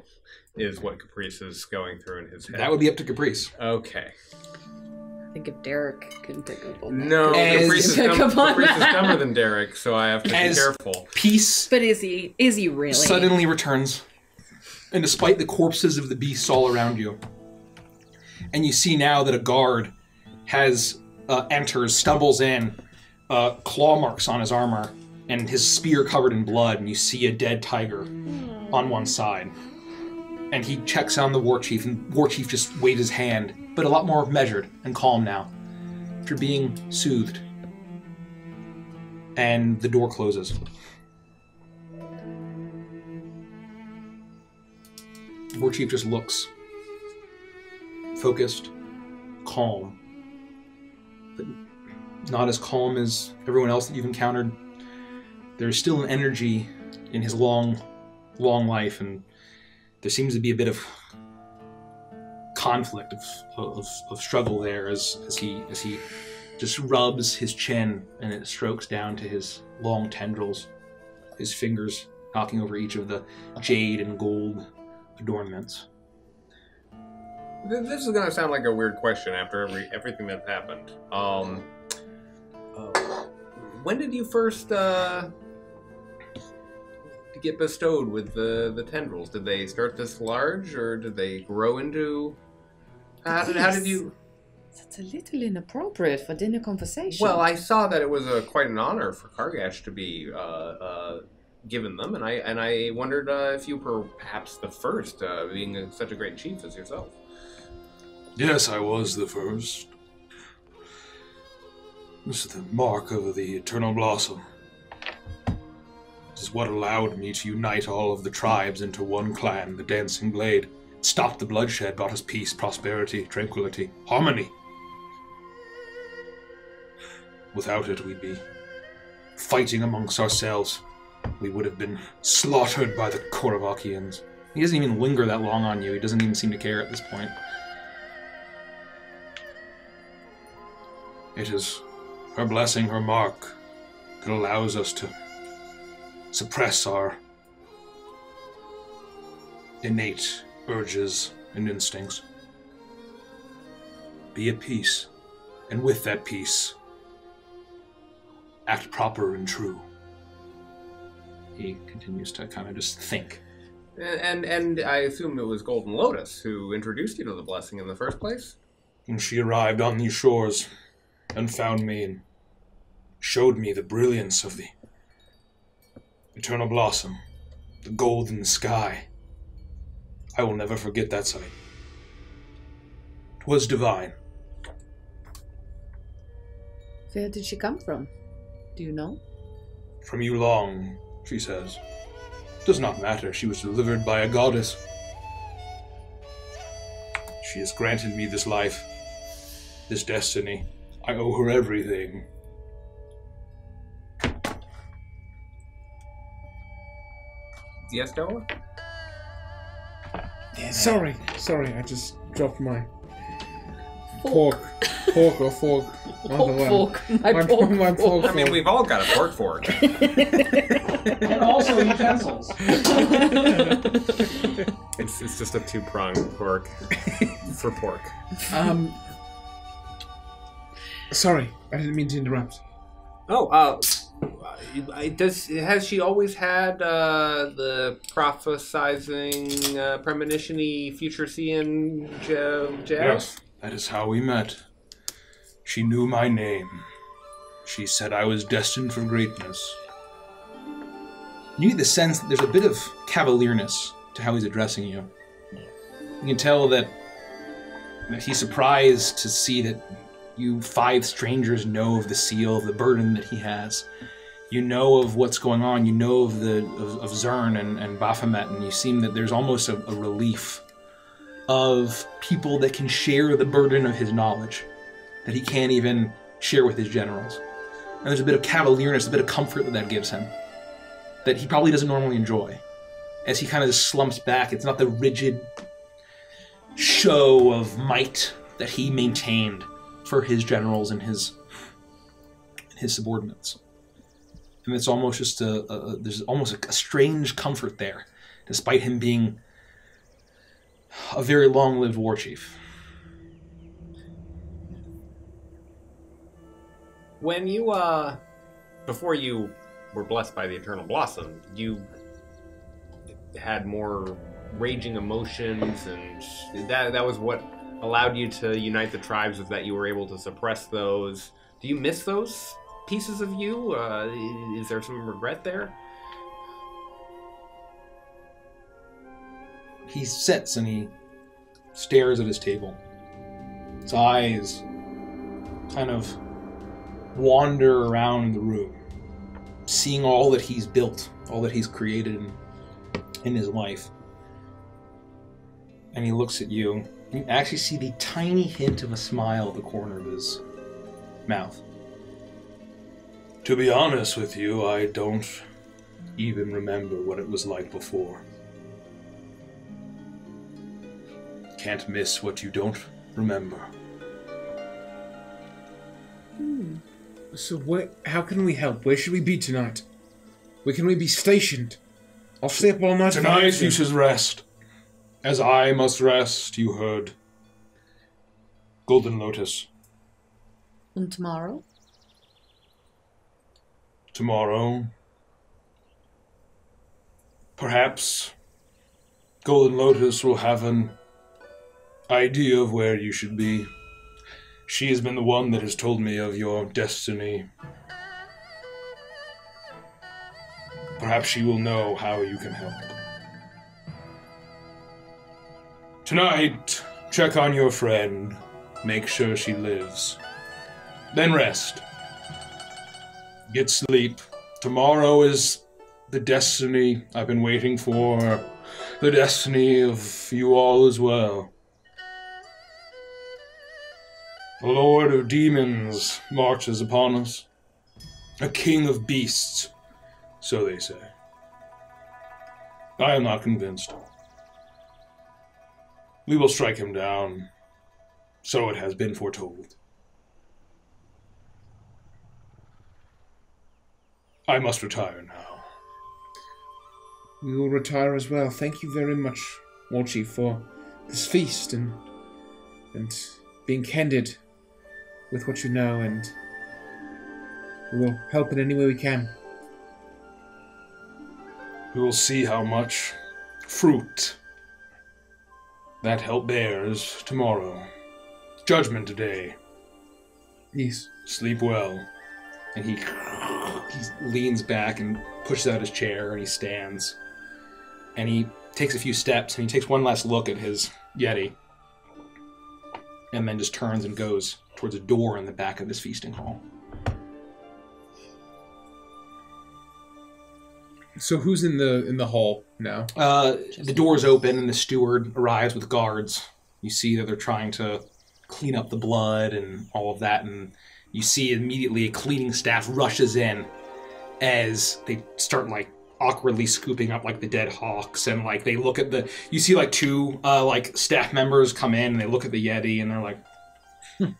is what Caprice is going through in his head? That would be up to Caprice. Okay. I think if Derek can pick up on that. No, Caprice is dumber than Derek, so I have to be careful. Peace But is he really? suddenly returns, and despite the corpses of the beasts all around you, and you see now that a guard enters, stumbles in, claw marks on his armor, and his spear covered in blood, and you see a dead tiger on one side. And he checks on the war chief, and war chief just waves his hand, but a lot more measured and calm now. You're being soothed. And the door closes. The war chief just looks focused, calm, but not as calm as everyone else that you've encountered. There's still an energy in his long life, and there seems to be a bit of conflict, of struggle there as he just rubs his chin and it strokes down to his long tendrils, his fingers knocking over each of the jade and gold adornments. This is going to sound like a weird question after everything that's happened. When did you first get bestowed with the tendrils? Did they start this large, or did they grow into... How did you... That's a little inappropriate for dinner conversation. Well, I saw that it was quite an honor for Kargesh to be given them, and I wondered if you were perhaps the first, being such a great chief as yourself. Yes, I was the first. This is the mark of the Eternal Blossom. This is what allowed me to unite all of the tribes into one clan, the Dancing Blade. It stopped the bloodshed, brought us peace, prosperity, tranquility, harmony. Without it, we'd be fighting amongst ourselves. We would have been slaughtered by the Korvakians. He doesn't even linger that long on you. He doesn't even seem to care at this point. It is her blessing, her mark, that allows us to suppress our innate urges and instincts. Be at peace, and with that peace, act proper and true. He continues to kind of just think. And I assume it was Golden Lotus who introduced you to the blessing in the first place? And she arrived on these shores and found me and showed me the brilliance of the Eternal Blossom, the gold in the sky. I will never forget that sight. It was divine. Where did she come from? Do you know? From Yulong, she says. Does not matter. She was delivered by a goddess. She has granted me this life, this destiny. I owe her everything. Yes, Noah? Sorry, I just dropped my fork or fork. Pork fork. My pork my pork I mean, we've all got a pork fork. And also utensils. It's just a 2-pronged fork for pork. Sorry, I didn't mean to interrupt. Has she always had the prophesizing, premonition-y, future-seeing jazz? Yes, that is how we met. She knew my name. She said I was destined for greatness. You get the sense that there's a bit of cavalierness to how he's addressing you. You can tell that he's surprised to see that you 5 strangers know of the seal, of the burden that he has. You know of what's going on. You know of of Zern and Baphomet, and you seem that there's almost a relief of people that can share the burden of his knowledge that he can't even share with his generals. And there's a bit of cavalierness, a bit of comfort that gives him that he probably doesn't normally enjoy. As he kind of just slumps back, it's not the rigid show of might that he maintained for his generals and his subordinates. And it's almost just there's almost a strange comfort there, despite him being a very long-lived war chief. When you, before you were blessed by the Eternal Blossom, you had more raging emotions, and that was what allowed you to unite the tribes, was that you were able to suppress those. Do you miss those pieces of you? Is there some regret there? He sits and he stares at his table. His eyes kind of wander around the room, seeing all that he's built, all that he's created in his life. And he looks at you. You actually see the tiny hint of a smile at the corner of his mouth. To be honest with you, I don't even remember what it was like before. Can't miss what you don't remember. So how can we help? Where should we be tonight? Where can we be stationed? I'll stay up all night. Tonight you should rest. As I must rest, you heard. Golden Lotus. And tomorrow? Tomorrow. Perhaps Golden Lotus will have an idea of where you should be. She has been the one that has told me of your destiny. Perhaps she will know how you can help. Tonight, check on your friend. Make sure she lives. Then rest. Get sleep. Tomorrow is the destiny I've been waiting for. The destiny of you all as well. The Lord of Demons marches upon us. A king of beasts, so they say. I am not convinced. We will strike him down. So it has been foretold. I must retire now. We will retire as well. Thank you very much, War Chief, for this feast and being candid with what you know, and we will help in any way we can. We will see how much fruit that help bears tomorrow. Judgment Day. Yes. Sleep well. And he leans back and pushes out his chair, and he stands. And he takes a few steps, and he takes one last look at his Yeti. And then just turns and goes towards a door in the back of this feasting hall. So who's in the hall now? The door's open, and the steward arrives with guards. You see that they're trying to clean up the blood and all of that, and you see immediately a cleaning staff rushes in as they start like awkwardly scooping up like the dead hawks, and like they look at you see like two like staff members come in and they look at the Yeti and they're like, And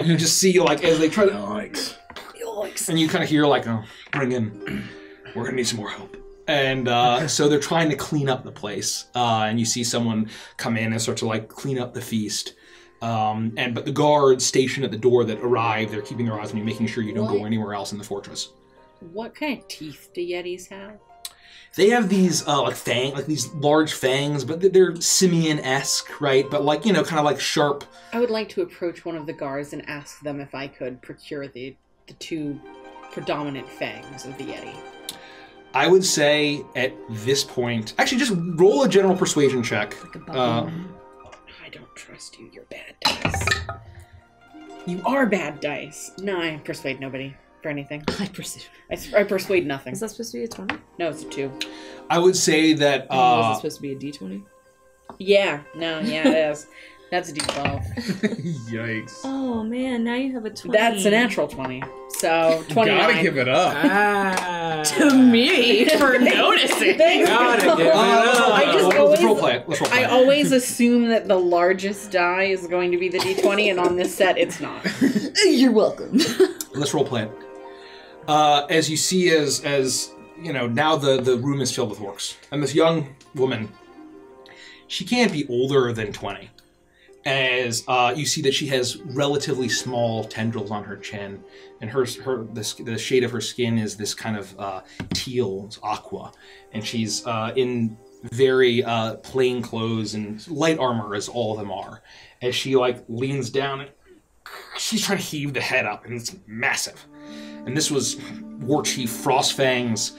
you just see, like, as they try to... Yikes. And you kind of hear, like, oh, bring in... We're going to need some more help. And so they're trying to clean up the place. And you see someone come in and start to, like, clean up the feast. But the guards stationed at the door that arrive, they're keeping their eyes on you, making sure you don't go anywhere else in the fortress. What kind of teeth do Yetis have? They have these these large fangs, but they're simian-esque, right? But like, kind of like sharp. I would like to approach one of the guards and ask them if I could procure the two predominant fangs of the Yeti. I would say at this point, actually, just roll a general persuasion check. I don't trust you. You're bad dice. You are bad dice. No, I persuade nobody for anything. I persuade. I persuade nothing. Is that supposed to be a 20? No, it's a 2. I would say that. Was it supposed to be a D20? Yeah. No. Yeah, it is. That's a D12. Yikes. Oh man, now you have a 20. That's a natural 20. So 29. Gotta give it up. To me for noticing. Thanks. Gotta give it up. I just Let's always, role play it. Let's role play I it. always assume that the largest die is going to be the D20, and on this set, it's not. You're welcome. Let's role play it. As you see, as now the room is filled with orcs, and this young woman, she can't be older than 20. As you see that she has relatively small tendrils on her chin, and the shade of her skin is this kind of teal, it's aqua, and she's in very plain clothes and light armor, as all of them are. As she leans down, and she's trying to heave the head up, and it's massive. And this was War Chief Frostfang's,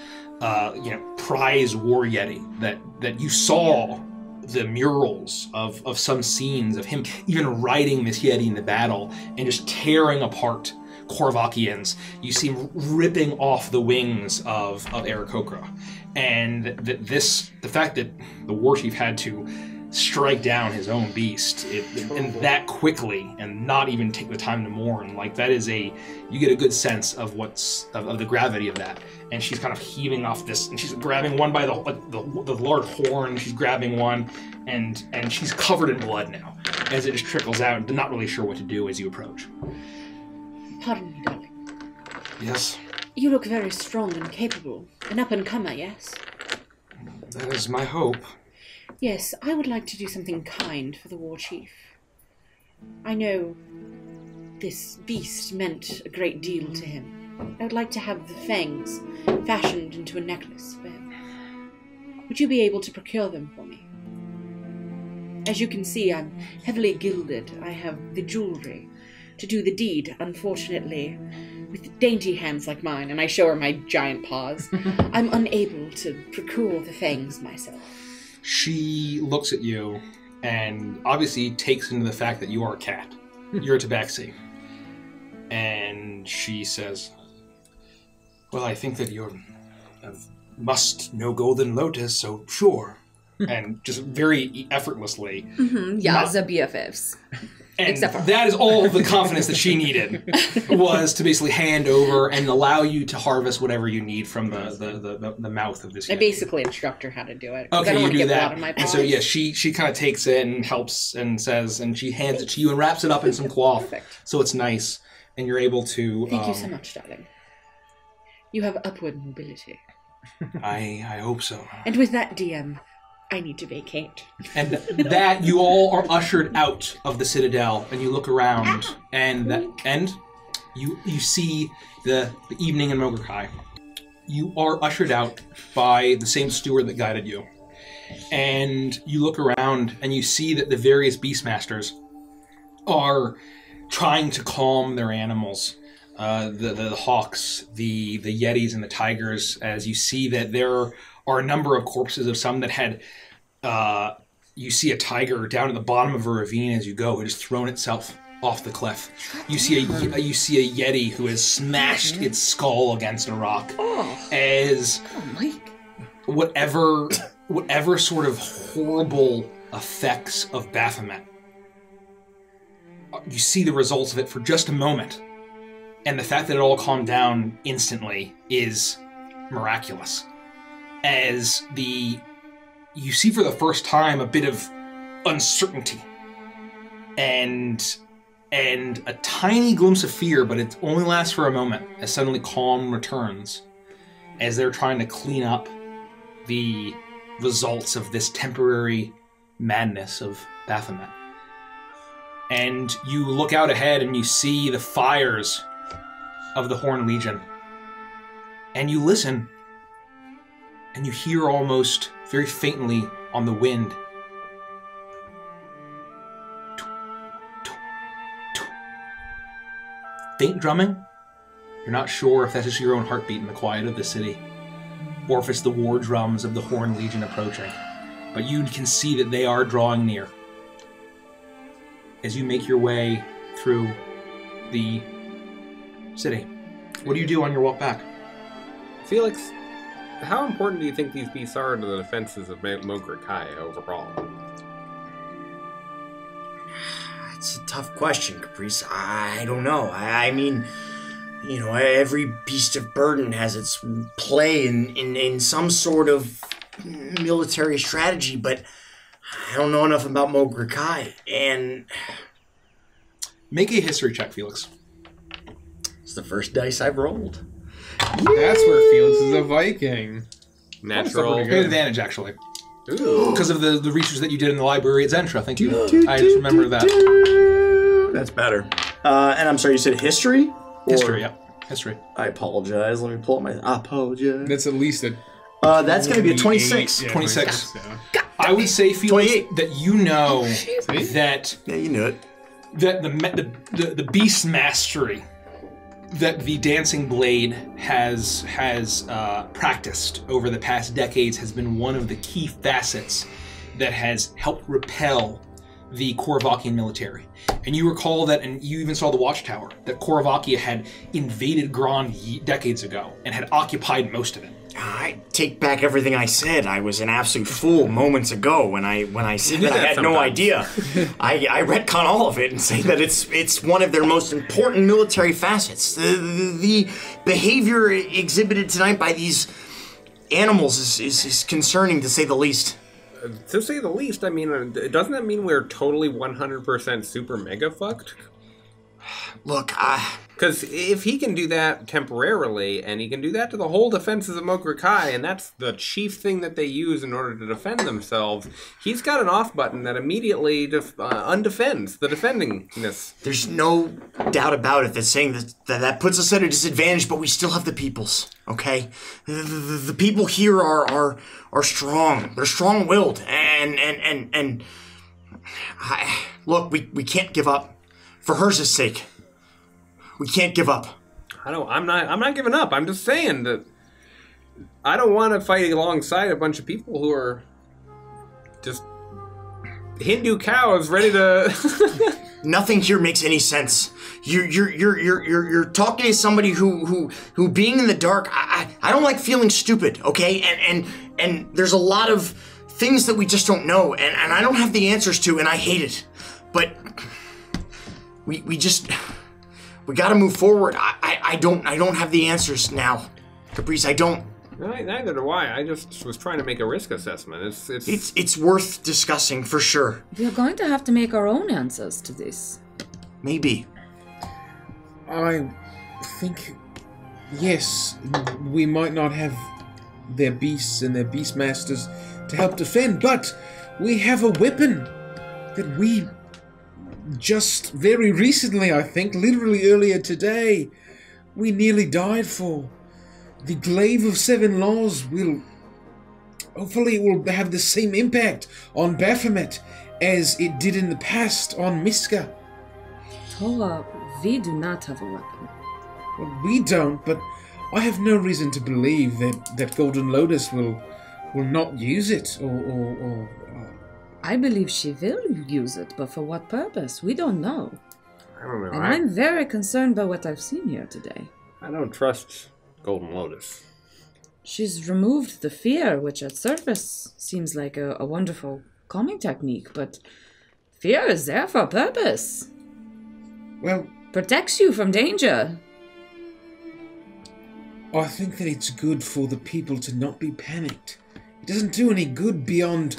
prize war yeti that you saw. The murals of some scenes of him even riding this Yeti into battle and just tearing apart Korvakians. You see him ripping off the wings of Aarakocra. And the fact that the war chief had to strike down his own beast and that quickly and not even take the time to mourn, that is you get a good sense of of the gravity of that. And she's kind of heaving off this, and she's grabbing one by the large horn. She's grabbing one, and she's covered in blood now as it just trickles out. Not really sure what to do as you approach. Pardon me, darling. Yes. You look very strong and capable. An up-and-comer, yes? That is my hope. Yes, I would like to do something kind for the war chief. I know this beast meant a great deal to him. I would like to have the fangs fashioned into a necklace for him. Would you be able to procure them for me? As you can see, I'm heavily gilded. I have the jewelry to do the deed. Unfortunately, with dainty hands like mine, and I show her my giant paws, I'm unable to procure the fangs myself. She looks at you and obviously takes into the fact that you are a cat. You're a tabaxi. And she says, well, I think that you must know Golden Lotus, so sure. And just very effortlessly. Mm-hmm. Yeah, the BFFs. And except for that is all the confidence that she needed, was to basically hand over and allow you to harvest whatever you need from the mouth of this. I basically instruct her how to do it. Okay, I don't you want to do get that. blood on my And paws. so yeah, she kind of takes it and helps and says, and she hands it to you and wraps it up in some cloth, Perfect. so it's nice, and you're able to. Thank you so much, darling. You have upward mobility. I hope so. And with that, DM, I need to vacate. And that you all are ushered out of the citadel, and you look around, and you see the evening in Mogurkai. You are ushered out by the same steward that guided you, and you look around and you see that the various beastmasters are trying to calm their animals. The hawks, the yetis, and the tigers. As you see that there are a number of corpses of some that had, you see a tiger down at the bottom of a ravine as you go. It has thrown itself off the cliff. You see a yeti who has smashed its skull against a rock. As whatever sort of horrible effects of Baphomet, you see the results of it for just a moment. And the fact that it all calmed down instantly is miraculous. As you see for the first time a bit of uncertainty and a tiny glimpse of fear, but it only lasts for a moment as suddenly calm returns as they're trying to clean up the results of this temporary madness of Baphomet. And you look out ahead and you see the fires of the Horn Legion. And you listen, and you hear almost very faintly on the wind, faint drumming. You're not sure if that's just your own heartbeat in the quiet of the city, or if it's the war drums of the Horn Legion approaching. But you can see that they are drawing near as you make your way through the city. What do you do on your walk back? Felix, how important do you think these beasts are to the defenses of Mogr Kai overall? It's a tough question, Caprice. I don't know. I mean, you know, every beast of burden has its play in some sort of military strategy, but I don't know enough about Mogr Kai, and... Make a history check, Felix. It's the first dice I've rolled. That's where Felix is a Viking. Natural. Good advantage, actually. Ooh. Because of the research that you did in the library at Zentra. Thank you. I just remember that. That's better. And I'm sorry, you said history? History, yeah. History. I apologize. Let me pull up my... I apologize. That's at least a... that's going to be a 26. Yeah, 26. Yeah. I would say, Felix, 28. that you know that... Yeah, you knew it. That the beast mastery that the Dancing Blade has practiced over the past decades has been one of the key facets that has helped repel the Korvakian military. And you recall that, and you even saw the Watchtower, that Korvakia had invaded Grond decades ago and had occupied most of it. I take back everything I said. I was an absolute fool moments ago when I said that I had no idea. I retcon all of it and say that it's one of their most important military facets. The behavior exhibited tonight by these animals is concerning, to say the least. To say the least, I mean, doesn't that mean we're totally 100% super mega fucked? Look, Because if he can do that temporarily, and he can do that to the whole defenses of Mogr Kai, and that's the chief thing that they use in order to defend themselves, he's got an off button that immediately undefends the defendingness. there's no doubt about it that saying that puts us at a disadvantage, but we still have the peoples, okay? The people here are strong. They're strong-willed, and look, we can't give up. For hers' sake, we can't give up. I'm not giving up. I'm just saying that I don't want to fight alongside a bunch of people who are just Hindu cows ready to. Nothing here makes any sense. You're talking to somebody who being in the dark. I don't like feeling stupid, okay? And there's a lot of things that we just don't know, and I don't have the answers to, and I hate it. But we gotta move forward. I don't have the answers now, Caprice. I don't. Neither do I. I just was trying to make a risk assessment. It's worth discussing for sure. We're going to have to make our own answers to this. Maybe. I think, yes, we might not have their beasts and their beastmasters to help defend, but we have a weapon that we just very recently, I think, literally earlier today, we nearly died for. The Glaive of Seven Laws will... hopefully it will have the same impact on Baphomet as it did in the past on Miska. Toa, we do not have a weapon. Well, we don't, but I have no reason to believe that Golden Lotus will not use it, or I believe she will use it, but for what purpose? We don't know. I don't know. And I'm very concerned by what I've seen here today. I don't trust Golden Lotus. She's removed the fear, which at surface seems like a wonderful calming technique, but fear is there for a purpose. well, Protects you from danger. I think that it's good for the people to not be panicked. It doesn't do any good beyond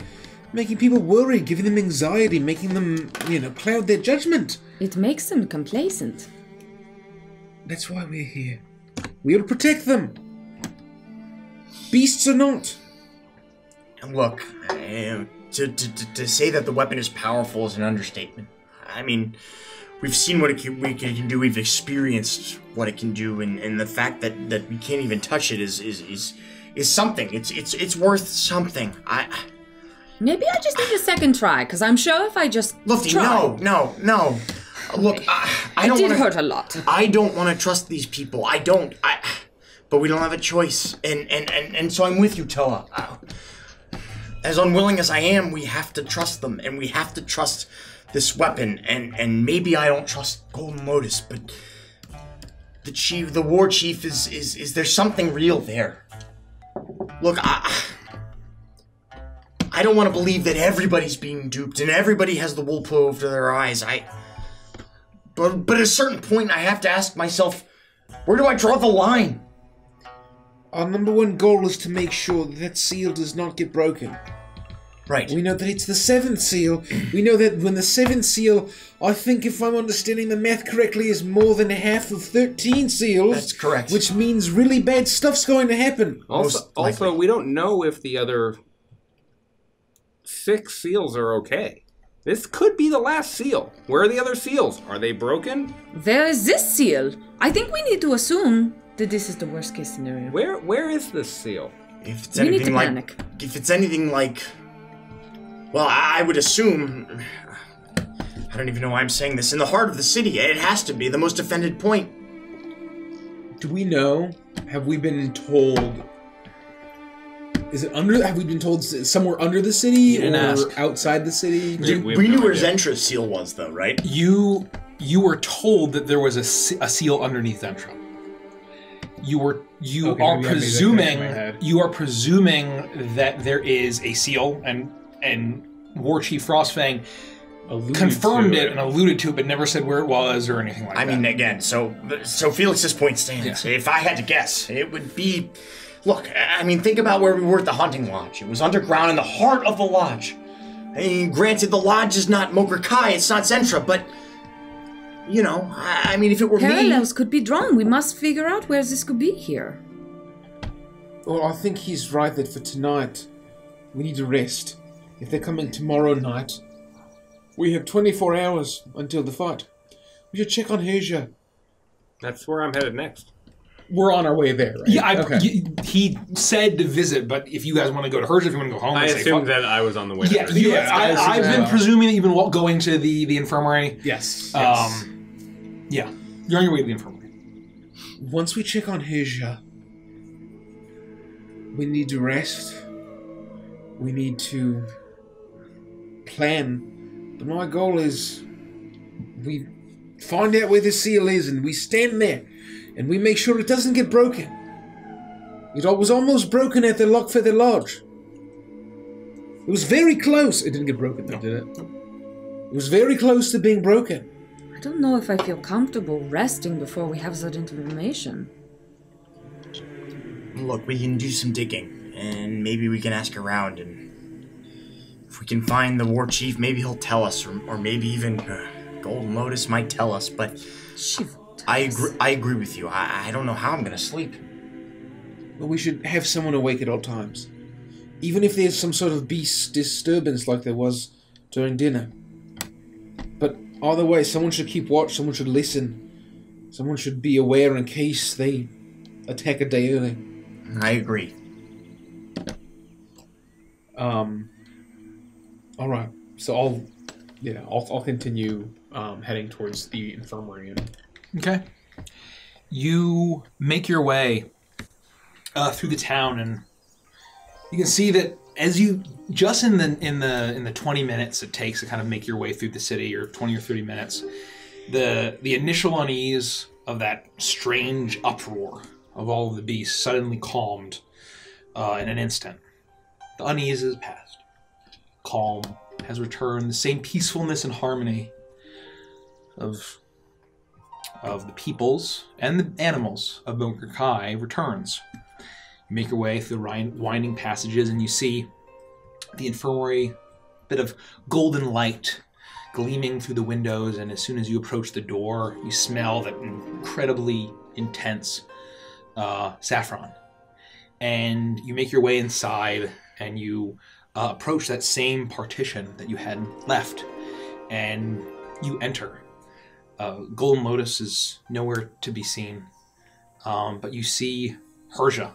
making people worried, giving them anxiety, making them, cloud their judgment. It makes them complacent. That's why we're here. We'll protect them. Beasts or not. Look, to say that the weapon is powerful is an understatement. I mean, we've seen what it can do. We've experienced what it can do, and the fact that we can't even touch it is something. It's worth something. Maybe I just need a second try, because I'm sure if I just Lufty, try... no. Look, I don't. It did hurt a lot. I don't want to trust these people. I don't. But we don't have a choice, and so I'm with you, Toa. As unwilling as I am, we have to trust them, and we have to trust this weapon. And maybe I don't trust Golden Lotus, but the war chief is there something real there? Look, I don't want to believe that everybody's being duped and everybody has the wool pulled over their eyes. But at a certain point, I have to ask myself, where do I draw the line? Our number one goal is to make sure that seal does not get broken. Right. We know that it's the 7th seal. We know that when the 7th seal, I think if I'm understanding the math correctly, is more than half of 13 seals. That's correct. Which means really bad stuff's going to happen. Also, we don't know if the other 6 seals are okay. This could be the last seal. Where are the other seals? Are they broken? There is this seal. I think we need to assume that this is the worst case scenario. Where is this seal? If it's We need anything to panic. If it's anything like, well, I would assume. I don't even know why I'm saying this. In the heart of the city, it has to be the most defended point. Do we know? Have we been told? Is it under? Have we been told somewhere under the city or outside the city? We knew where Zentra's seal was, though, right? You were told that there was a seal underneath Zentra. You are presuming that there is a seal, and War Chief Frostfang confirmed it and alluded to it, but never said where it was or anything like that. I mean, again, so Felix's point stands. Yeah. If I had to guess, it would be. Look, I mean, think about where we were at the hunting lodge. It was underground in the heart of the lodge. I mean, granted, the lodge is not Mogurkai, it's not Zentra, but, I mean, if it were Parallels could be drawn. We must figure out where this could be here. Well, I think he's right that for tonight, we need to rest. If they're coming tomorrow night, we have 24 hours until the fight. We should check on Herja. That's where I'm headed next. We're on our way there, right? Yeah, he said to visit, but if you guys want to go to Herja, if you want to go home, I assumed that I was on the way. Yeah, I've been presuming that you've been going to the infirmary. Yes. Yeah, you're on your way to the infirmary. Once we check on Herja, we need to rest. We need to plan. But my goal is we find out where the seal is and we stand there. And we make sure it doesn't get broken. It was almost broken at the Lockfeather Lodge. It was very close. It didn't get broken though, did it? It was very close to being broken. I don't know if I feel comfortable resting before we have that information. Look, we can do some digging, and maybe we can ask around, and if we can find the war chief, maybe he'll tell us, or maybe even Golden Lotus might tell us, but... I agree with you. I don't know how I'm going to sleep. Well, we should have someone awake at all times. Even if there's some sort of beast disturbance like there was during dinner. But either way, someone should keep watch, someone should listen. Someone should be aware in case they attack a day early. I agree. Alright. So I'll continue heading towards the infirmary. Okay. You make your way through the town, and you can see that as you just in the 20 minutes it takes to kind of make your way through the city, or 20 or 30 minutes, the initial unease of that strange uproar of all of the beasts suddenly calmed in an instant. The unease is past. Calm has returned. The same peacefulness and harmony of the peoples and the animals of Mogurkai returns. You make your way through the winding passages, and you see the infirmary bit of golden light gleaming through the windows, and as soon as you approach the door, you smell that incredibly intense saffron. And you make your way inside, and you approach that same partition that you had left, and you enter. Golden Lotus is nowhere to be seen, but you see Herja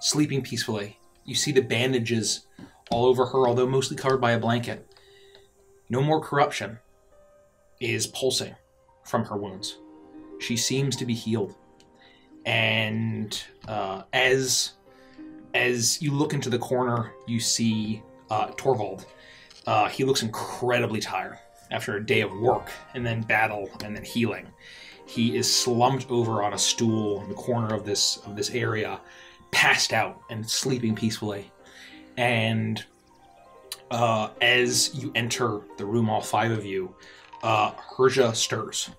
sleeping peacefully. You see the bandages all over her, although mostly covered by a blanket. No more corruption is pulsing from her wounds. She seems to be healed. And as you look into the corner, you see Torvald. He looks incredibly tired after a day of work and then battle and then healing. He is slumped over on a stool in the corner of this area, passed out and sleeping peacefully. And as you enter the room, all five of you, Herja stirs,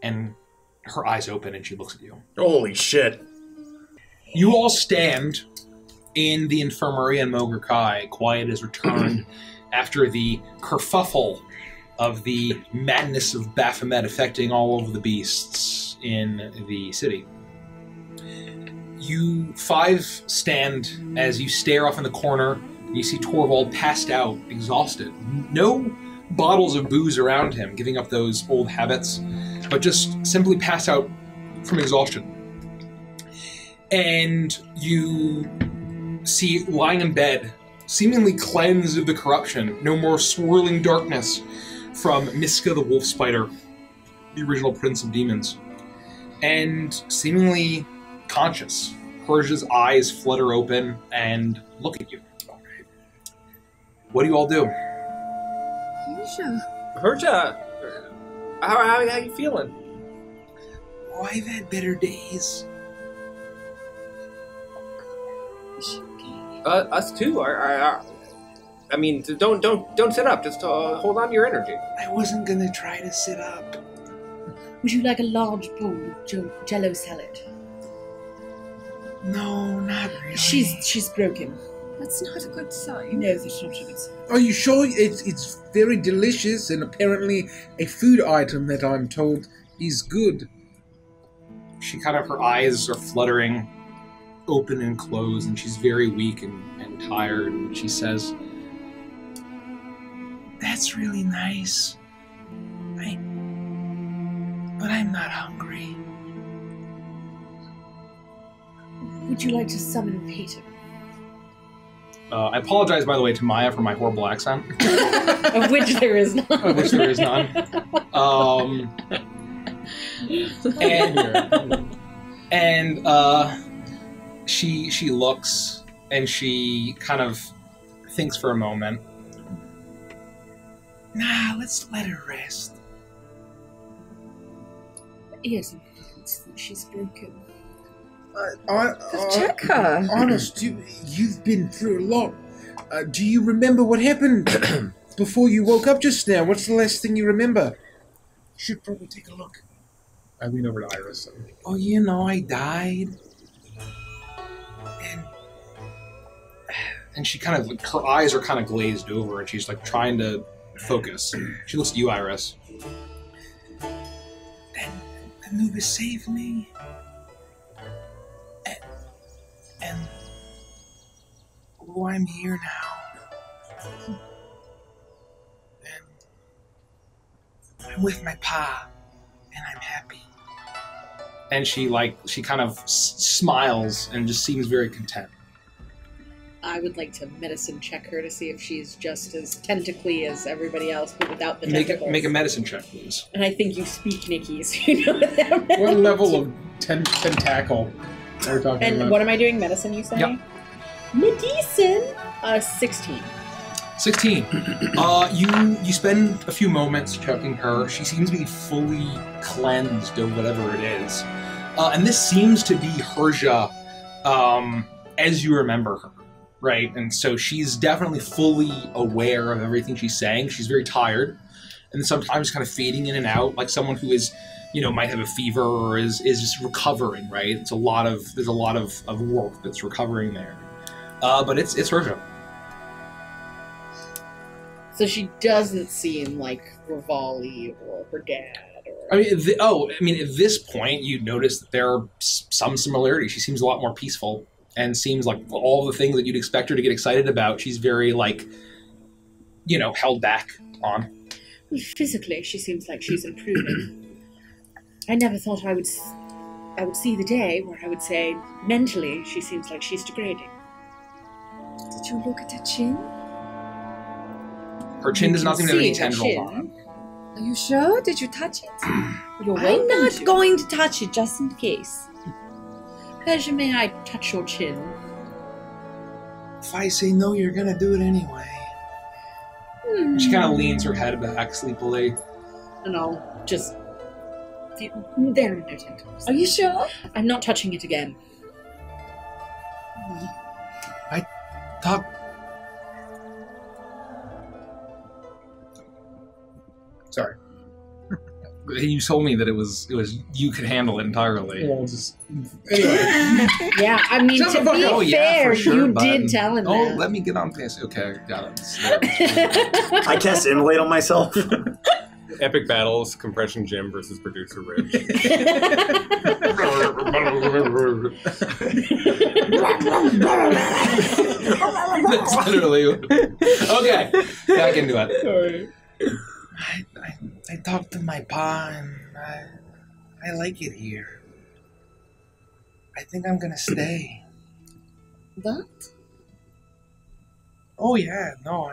and her eyes open, and she looks at you. Holy shit. You all stand in the infirmary, and Mogr Kai. Quiet is returned after the kerfuffle of the madness of Baphomet affecting all of the beasts in the city. You five stand as you stare off in the corner. You see Torvald passed out, exhausted. No bottles of booze around him, giving up those old habits, but just simply passed out from exhaustion. And you see, lying in bed, seemingly cleansed of the corruption, no more swirling darkness from Miska the wolf spider, the original prince of demons, and seemingly conscious. Herja's eyes flutter open and look at you. What do you all do? Herja, how you feeling? Oh, I've had better days. Us too. I mean, don't sit up. Just hold on to your energy. I wasn't gonna try to sit up. Would you like a large bowl of Jello salad? No, not really. She's broken. That's not a good sign. No, that's not a good sign. Are you sure? It's very delicious and apparently a food item that I'm told is good. She her eyes are fluttering open and closed, and she's very weak and tired, and she says, "That's really nice. But I'm not hungry." Would you like to summon Peter? I apologize, by the way, to Maya for my horrible accent. Of which there is none. Of which there is none. She looks, and she kind of thinks for a moment. Nah, let's let her rest. Yes, she's broken. Check her. Honest, you've been through a lot. Do you remember what happened before you woke up just now? What's the last thing you remember? You should probably take a look. I lean over to Iris. Oh, I died. And she her eyes are kind of glazed over, and she's trying to focus. She looks at you, Iris. And Anubis saved me. And I'm here now. And I'm with my pa, and I'm happy. And she kind of smiles and just seems very content. I would like to medicine check her to see if she's just as tentacly as everybody else, but without the tentacles. Make a medicine check, please. And I think you speak Nikki's. You know what that meant. What level of tentacle are we talking about? And what am I doing? Medicine, you say? Yep. Medicine? 16. 16. You spend a few moments checking her. She seems to be fully cleansed of whatever it is. And this seems to be Herja as you remember her, right? And so she's definitely fully aware of everything she's saying. She's very tired, and sometimes kind of fading in and out, like someone who is, might have a fever or is just recovering, right? There's a lot of work that's recovering there. But it's Herja. So she doesn't seem like Rivali or her dad. I mean, at this point, you notice that there are some similarities. She seems a lot more peaceful and seems like all the things that you'd expect her to get excited about. She's very, like, held back on. Well, physically, she seems like she's improving. I never thought I would see the day where I would say, mentally, she seems like she's degrading. Did you look at her chin? Her chin does not seem to have any tendrils on it. Are you sure? Did you touch it? You're I'm not going to touch it, just in case. Pleasure, may I touch your chin? If I say no, you're gonna do it anyway. She kind of leans her head back sleepily. And I'll just... There are no tentacles. Are you sure? I'm not touching it again. Talk. Sorry. You told me that it was you could handle it entirely. Well, just anyway. Yeah, I mean, to be fair, you did tell him that. Oh, let me get on pace. Okay, got it. I cast Immolate on myself. Epic battles, Compression Gym versus Producer Rich. That's literally... Okay, back into it. Sorry. I talked to my pa, and I like it here. I think I'm gonna stay. What? Oh yeah, no,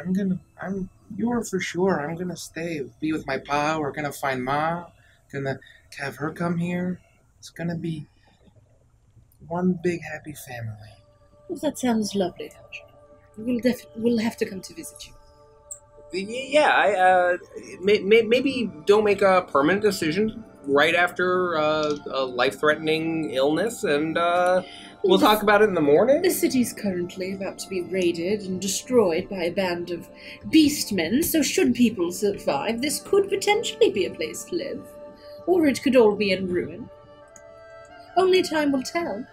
you're for sure. I'm gonna stay, be with my pa. We're gonna find Ma. Gonna have her come here. It's gonna be one big happy family. Well, that sounds lovely, we'll have to come to visit you. Yeah, maybe don't make a permanent decision right after a life-threatening illness, and we'll talk about it in the morning. The city's currently about to be raided and destroyed by a band of beastmen, so should people survive, this could potentially be a place to live. Or it could all be in ruin. Only time will tell.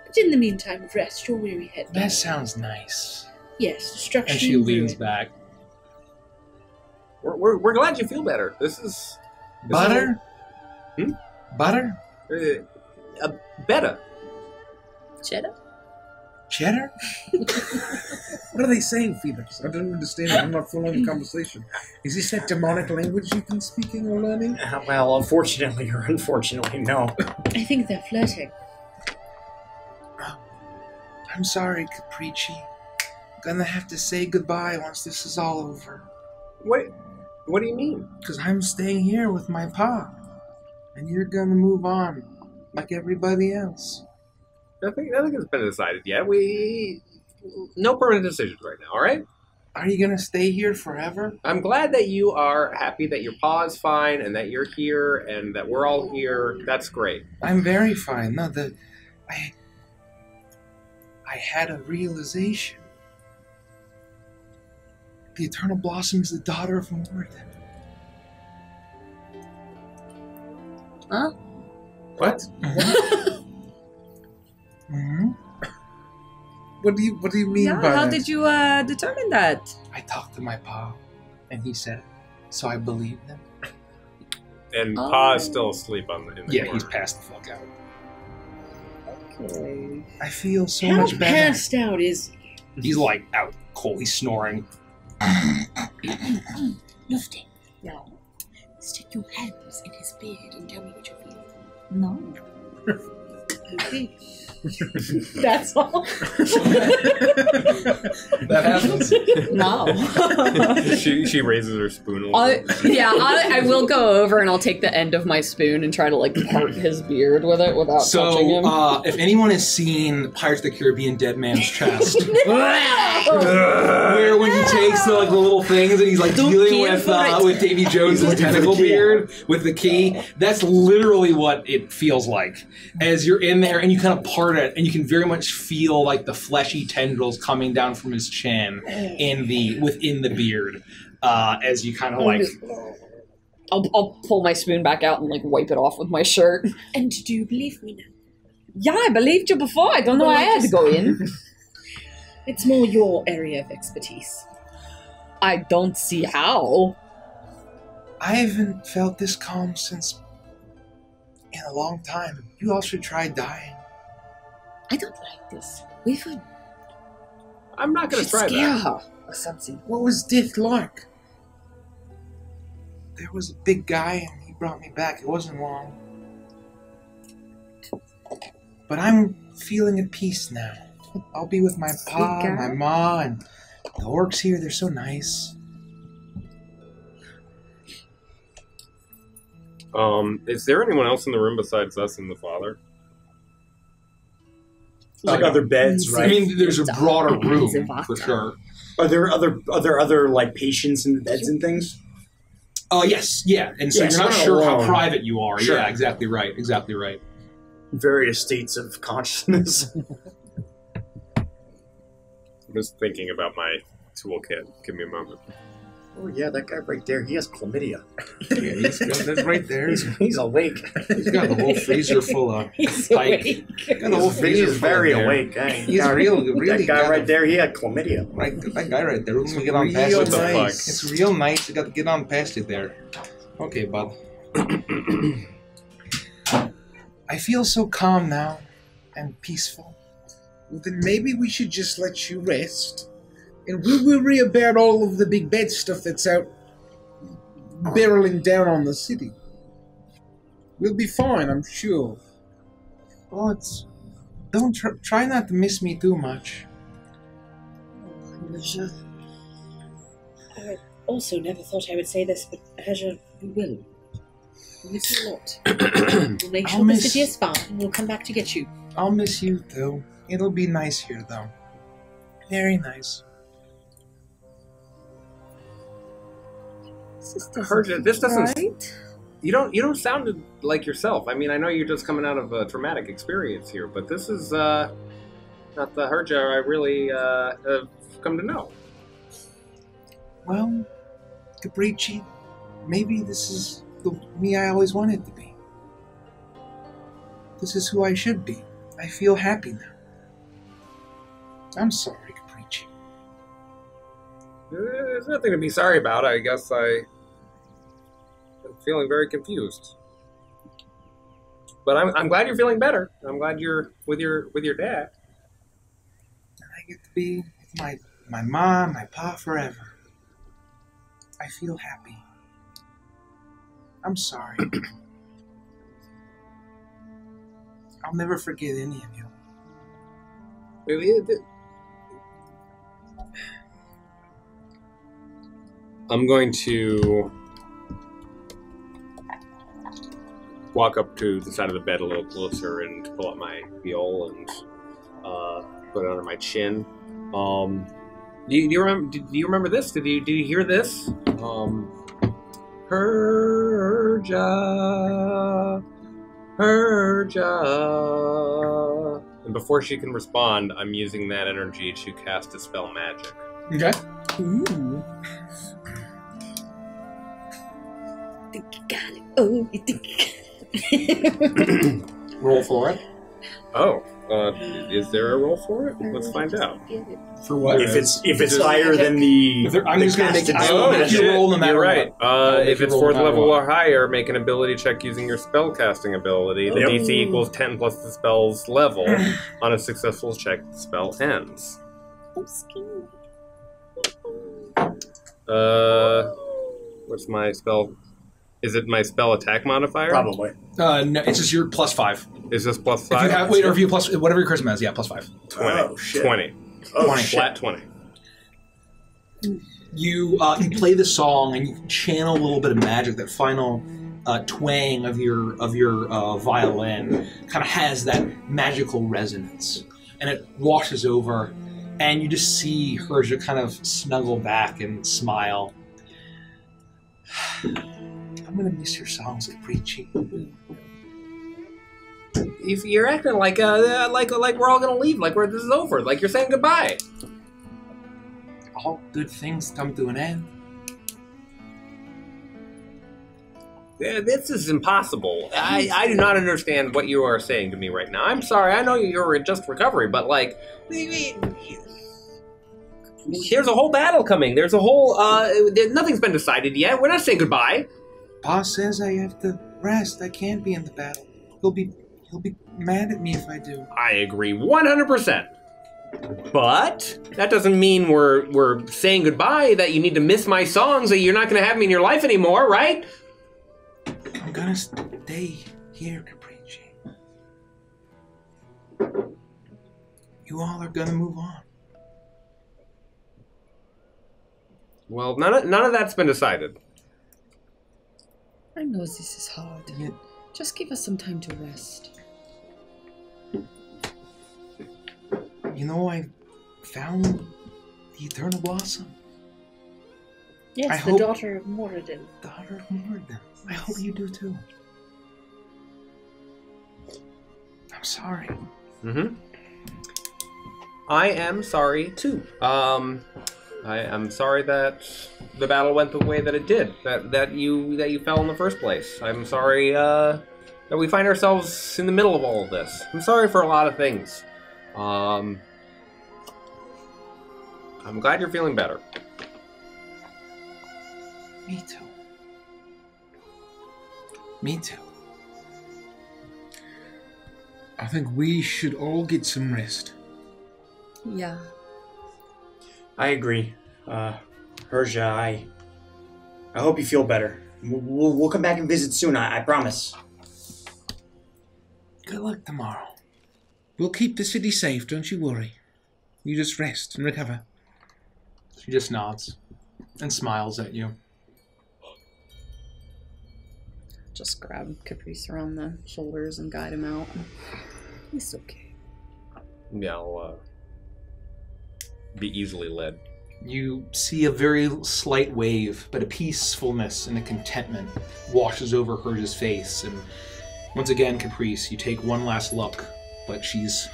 But in the meantime, rest your weary head. That sounds nice. Yes, destruction. And she leans back. We're glad you feel better. This is Butter? Butter? Better. Cheddar? Cheddar? What are they saying, Felix? I don't understand. I'm not following the conversation. Is this that demonic language you've been speaking or learning? Well, unfortunately or unfortunately, no. I think they're flirting. I'm sorry, Capricci. Gonna have to say goodbye once this is all over. What do you mean? Because I'm staying here with my pa. And you're gonna move on like everybody else. Nothing has been decided yet. No permanent decisions right now, alright? Are you gonna stay here forever? I'm glad that you are happy that your pa is fine and that you're here and that we're all here. That's great. I'm very fine. No, I had a realization. The Eternal Blossom is the daughter of Morden. Huh? What? Mm-hmm. What do you mean Yeah, by how that? did you determine that? I talked to my pa, and he said it, so I believed him. And Pa is still asleep in the Yeah, corner. he's passed the fuck out. Okay. I feel so How much better. passed out is he? He's like out cold. He's snoring. Lufty. No. Stick your hands in his beard and tell me what you feel. No. Okay. That's all. That happens. No. she raises her spoon a little bit. I will go over and I'll take the end of my spoon and try to like part his beard with it without touching him. So, if anyone has seen Pirates of the Caribbean Dead Man's Chest, where when he takes the little things and he's like dealing with Davy Jones' tentacle beard with the key, that's literally what it feels like. As you're in there and you kind of part it, and you can very much feel like the fleshy tendrils coming down from his chin within the beard, as you kind of like. I'll pull my spoon back out and like wipe it off with my shirt. And do you believe me now? Yeah, I believed you before. I don't know why I had to go in. It's more your area of expertise. I don't see how. I haven't felt this calm since in a long time. You all should try dying. I don't like this. We should I'm not going to try scare that. her or something. What was death like? There was a big guy and he brought me back. It wasn't long. But I'm feeling at peace now. I'll be with my pa and my ma and the orcs here. They're so nice. Is there anyone else in the room besides us and the father? Like other beds, right? I mean, there's a broader room for sure. Are there other like patients in the beds and things? Yes, yeah. And so Yeah, you're not so sure alone. how private you are. Sure. Yeah, exactly right. Exactly right. Various states of consciousness. I'm just thinking about my toolkit. Give me a moment. Oh yeah, that guy right there, he has chlamydia. Yeah, that's right there. He's awake. He's got the whole freezer full of He's Pike. awake. Got the whole He freezer is full very of beer. awake. Eh? He's really That guy got right a- there, he had chlamydia. Right, that guy right there. Let me get on Real past it. What the fuck? nice. It's real nice. You got to get on past it there. Okay, bud. I feel so calm now and peaceful. Well, then maybe we should just let you rest, and we'll worry about all of the big bad stuff that's out barreling down on the city. We'll be fine, I'm sure. Well, don't try not to miss me too much. I also never thought I would say this, but Haja, we will. We'll miss you a lot. We'll make I'll sure the miss- city is fine, and we'll come back to get you. I'll miss you too. It'll be nice here, though. Very nice. This doesn't. Right? You don't sound like yourself. I mean, I know you're just coming out of a traumatic experience here, but this is not the Herja I really have come to know. Well, Capricci, maybe this is the me I always wanted to be. This is who I should be. I feel happy now. I'm sorry, Capricci. There's nothing to be sorry about. I guess I'm feeling very confused. But I'm glad you're feeling better. I'm glad you're with your dad. And I get to be with my mom, my pa forever. I feel happy. I'm sorry. I'll never forget any of you. I'm going to walk up to the side of the bed a little closer and pull out my viol and put it under my chin. Do you remember this? Did you hear this? Herja, Herja. And before she can respond, I'm using that energy to cast Dispel Magic. Okay. Ooh. Think you got it. Oh, you think you got it. Roll for it. Oh, is there a roll for it? Let's find out. For what? If it's higher than the, I'm just going to make it. casted I will spell make you magic. roll no matter You're right. what. I'll make If you it's roll fourth no matter level what. or higher, make an ability check using your spellcasting ability. The Yep. DC equals 10 plus the spell's level. On a successful check, the spell ends. I'm scared. What's my spell? Is it my spell attack modifier? Probably. No, it's just your +5. Is this plus If 5? you have, wait, or if you plus whatever your charisma is, yeah, +5. 20. Oh, shit. 20. Oh, 20. shit. Flat 20. You play the song and you channel a little bit of magic. That final twang of your violin kind of has that magical resonance, and it washes over, and you just see Herja kind of snuggle back and smile. I'm gonna miss your songs, Capricci. You're acting like we're all gonna leave, like this is over, like you're saying goodbye. All good things come to an end. This is impossible. I do not understand what you are saying to me right now. I'm sorry. I know you're in just recovery, but like, there's a whole battle coming. There's a whole, nothing's been decided yet. We're not saying goodbye. Boss says I have to rest. I can't be in the battle. He'll be mad at me if I do. I agree 100%. But that doesn't mean we're saying goodbye, that you need to miss my songs, that you're not going to have me in your life anymore, right? I'm gonna stay here, Capricci. You all are gonna move on. Well, none of that's been decided. I know this is hard. Yeah. Just give us some time to rest. You know, I found the Eternal Blossom. Yes, I the daughter of Moradin. Daughter of Moradin. I hope you do too. I'm sorry. Mm-hmm. I am sorry too. I am sorry that the battle went the way that it did. That you fell in the first place. I'm sorry that we find ourselves in the middle of all of this. I'm sorry for a lot of things. I'm glad you're feeling better. Me too. Me too. I think we should all get some rest. Yeah. I agree. Herja, I hope you feel better. We'll come back and visit soon, I promise. Good luck tomorrow. We'll keep the city safe, don't you worry. You just rest and recover. She just nods and smiles at you. Just grab Caprice around the shoulders and guide him out. He's okay. Yeah, I'll be easily led. You see a very slight wave, but a peacefulness and a contentment washes over Herja's face. And once again, Caprice, you take one last look, but she's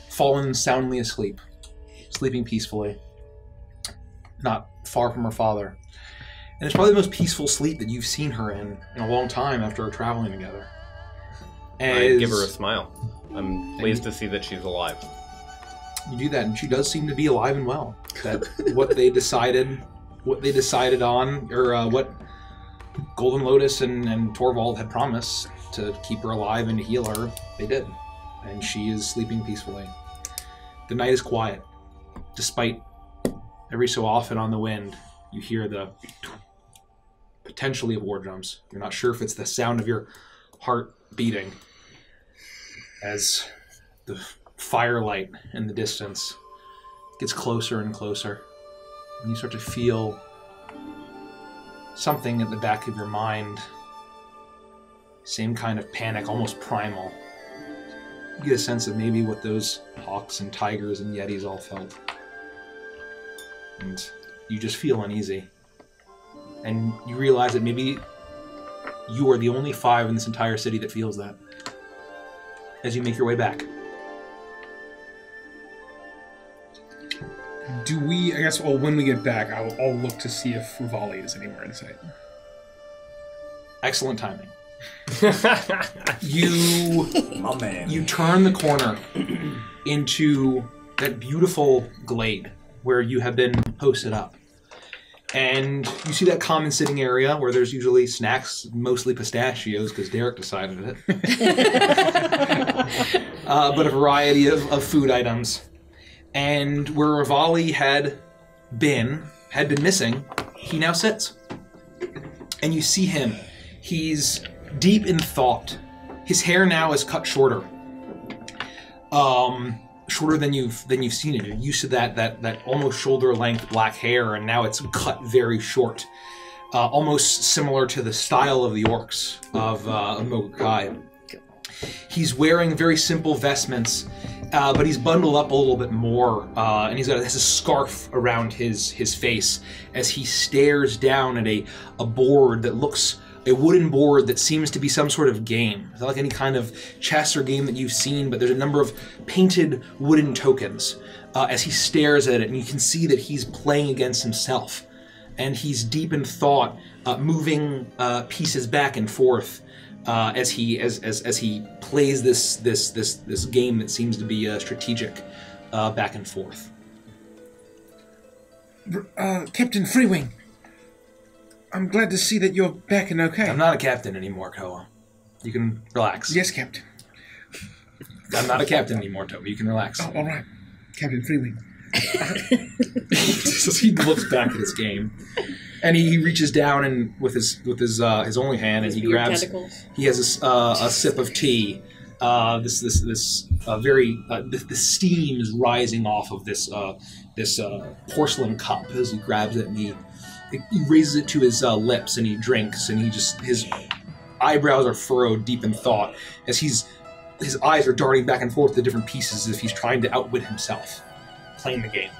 fallen soundly asleep, sleeping peacefully, not far from her father. And it's probably the most peaceful sleep that you've seen her in a long time after traveling together. I give her a smile. I'm pleased to see that she's alive. You do that, and she does seem to be alive and well. That what they decided on, or what Golden Lotus and Torvald had promised to keep her alive and to heal her, they did. And she is sleeping peacefully. The night is quiet. Despite every so often on the wind, you hear the potentially of war drums. You're not sure if it's the sound of your heart beating as the firelight in the distance gets closer and closer, and you start to feel something at the back of your mind. Same kind of panic, almost primal. You get a sense of maybe what those hawks and tigers and yetis all felt. And you just feel uneasy. And you realize that maybe you are the only 5 in this entire city that feels that. As you make your way back. Do we, I guess, when we get back, I'll look to see if Rivali is anywhere in sight. Excellent timing. My man. You turn the corner into that beautiful glade where you have been posted up. And you see that common sitting area where there's usually snacks, mostly pistachios, because Derek decided it. But a variety of food items. And where Rivali had been missing, he now sits. And you see him. He's deep in thought. His hair now is cut shorter. Shorter than you've seen it. You're used to that almost shoulder length black hair, and now it's cut very short. Almost similar to the style of the orcs of Mogurkai. He's wearing very simple vestments, but he's bundled up a little bit more, and has a scarf around his face as he stares down at a board that looks a wooden board that seems to be some sort of game. It's not like any kind of chess or game that you've seen, but there's a number of painted wooden tokens as he stares at it, and you can see that he's playing against himself. And he's deep in thought, moving pieces back and forth as he plays this game that seems to be strategic back and forth. Captain Freewing. I'm glad to see that you're back and okay. I'm not a captain anymore, Koa. You can relax. Yes, Captain. I'm not a captain anymore, Toby. You can relax. Oh, all right. Captain Freewing. So he looks back at his game, and he reaches down and with his only hand, and he grabs. Tentacles. He has a sip of tea. The steam is rising off of this porcelain cup as he grabs it, and he raises it to his lips, and he drinks, and his eyebrows are furrowed deep in thought as his eyes are darting back and forth to different pieces as if he's trying to outwit himself, playing the game.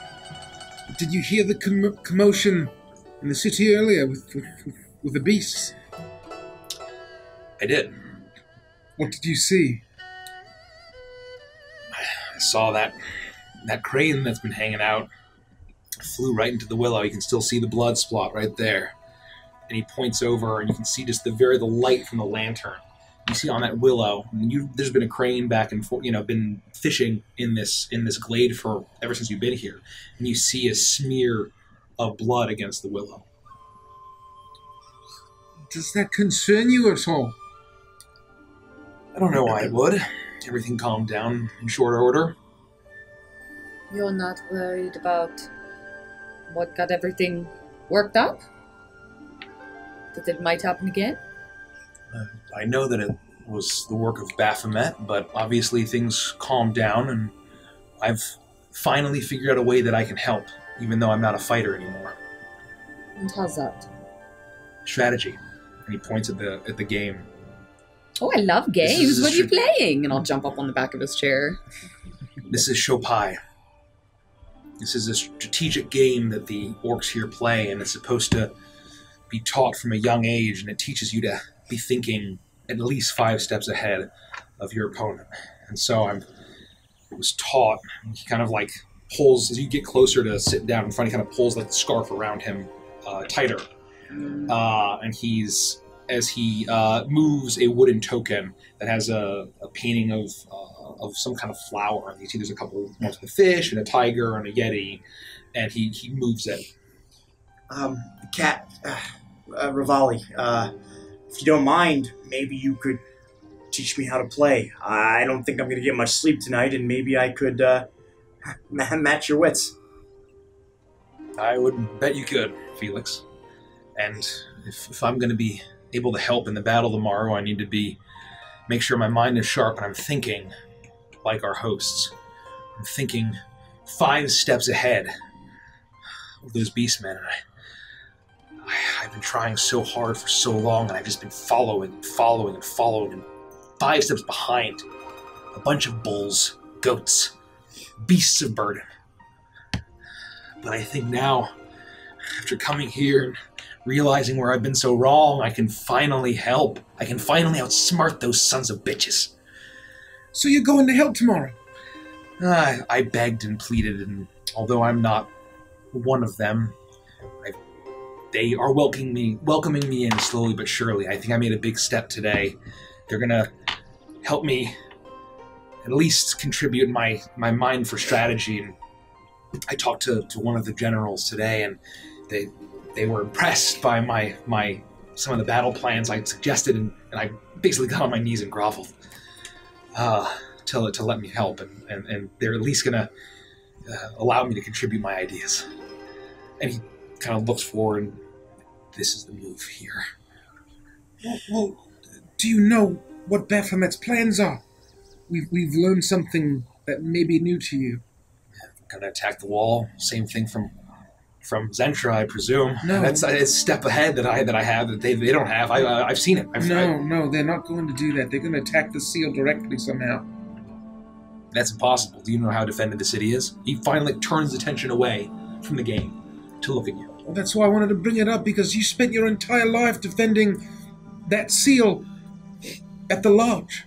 Did you hear the commotion in the city earlier with the beasts? I did. What did you see? I saw that crane that's been hanging out flew right into the willow. You can still see the blood splot right there. And he points over, and you can see just the light from the lantern. You see on that willow, there's been a crane back and forth, been fishing in this glade for ever since you've been here, and you see a smear of blood against the willow. Does that concern you at all? I don't know why it would. Everything calmed down in short order. You're not worried about what got everything worked up? That it might happen again? I know that it was the work of Baphomet, but obviously things calmed down, and I've finally figured out a way that I can help, even though I'm not a fighter anymore. And how's that? Strategy. And he points at the game. Oh, I love games. What are you playing? And I'll jump up on the back of his chair. This is Shopai. This is a strategic game that the orcs here play, and it's supposed to be taught from a young age, and it teaches you to be thinking at least 5 steps ahead of your opponent. And so I was taught, he kind of like pulls, as you get closer to sit down in front, he kind of pulls like the scarf around him tighter. And as he moves a wooden token that has a painting of some kind of flower. And you see there's a couple of a fish and a tiger and a yeti, and he moves it. Cat, Rivali, if you don't mind, maybe you could teach me how to play. I don't think I'm going to get much sleep tonight, and maybe I could match your wits. I would bet you could, Felix. And if I'm going to be able to help in the battle tomorrow, I need to make sure my mind is sharp and I'm thinking like our hosts. I'm thinking 5 steps ahead of those beastmen. And I've been trying so hard for so long, and I've just been following, and 5 steps behind a bunch of bulls, goats, beasts of burden. But I think now, after coming here and realizing where I've been so wrong, I can finally help. I can finally outsmart those sons of bitches. So you're going to help tomorrow? I begged and pleaded, and although I'm not one of them, they are welcoming me in slowly but surely. I think I made a big step today. They're going to help me at least contribute my mind for strategy. And I talked to one of the generals today, and they were impressed by some of the battle plans I suggested, and I basically got on my knees and groveled to let me help, and they're at least going to allow me to contribute my ideas. And he kind of looks forward, and this is the move here. Well, do you know what Baphomet's plans are? We've learned something that may be new to you. Going to attack the wall. Same thing from Zentra, I presume. No, that's a step ahead that I have that they don't have. I've seen it. No, they're not going to do that. They're going to attack the seal directly somehow. That's impossible. Do you know how defended the city is? He finally turns attention away from the game to look at you. Well, that's why I wanted to bring it up, because you spent your entire life defending that seal at the lodge.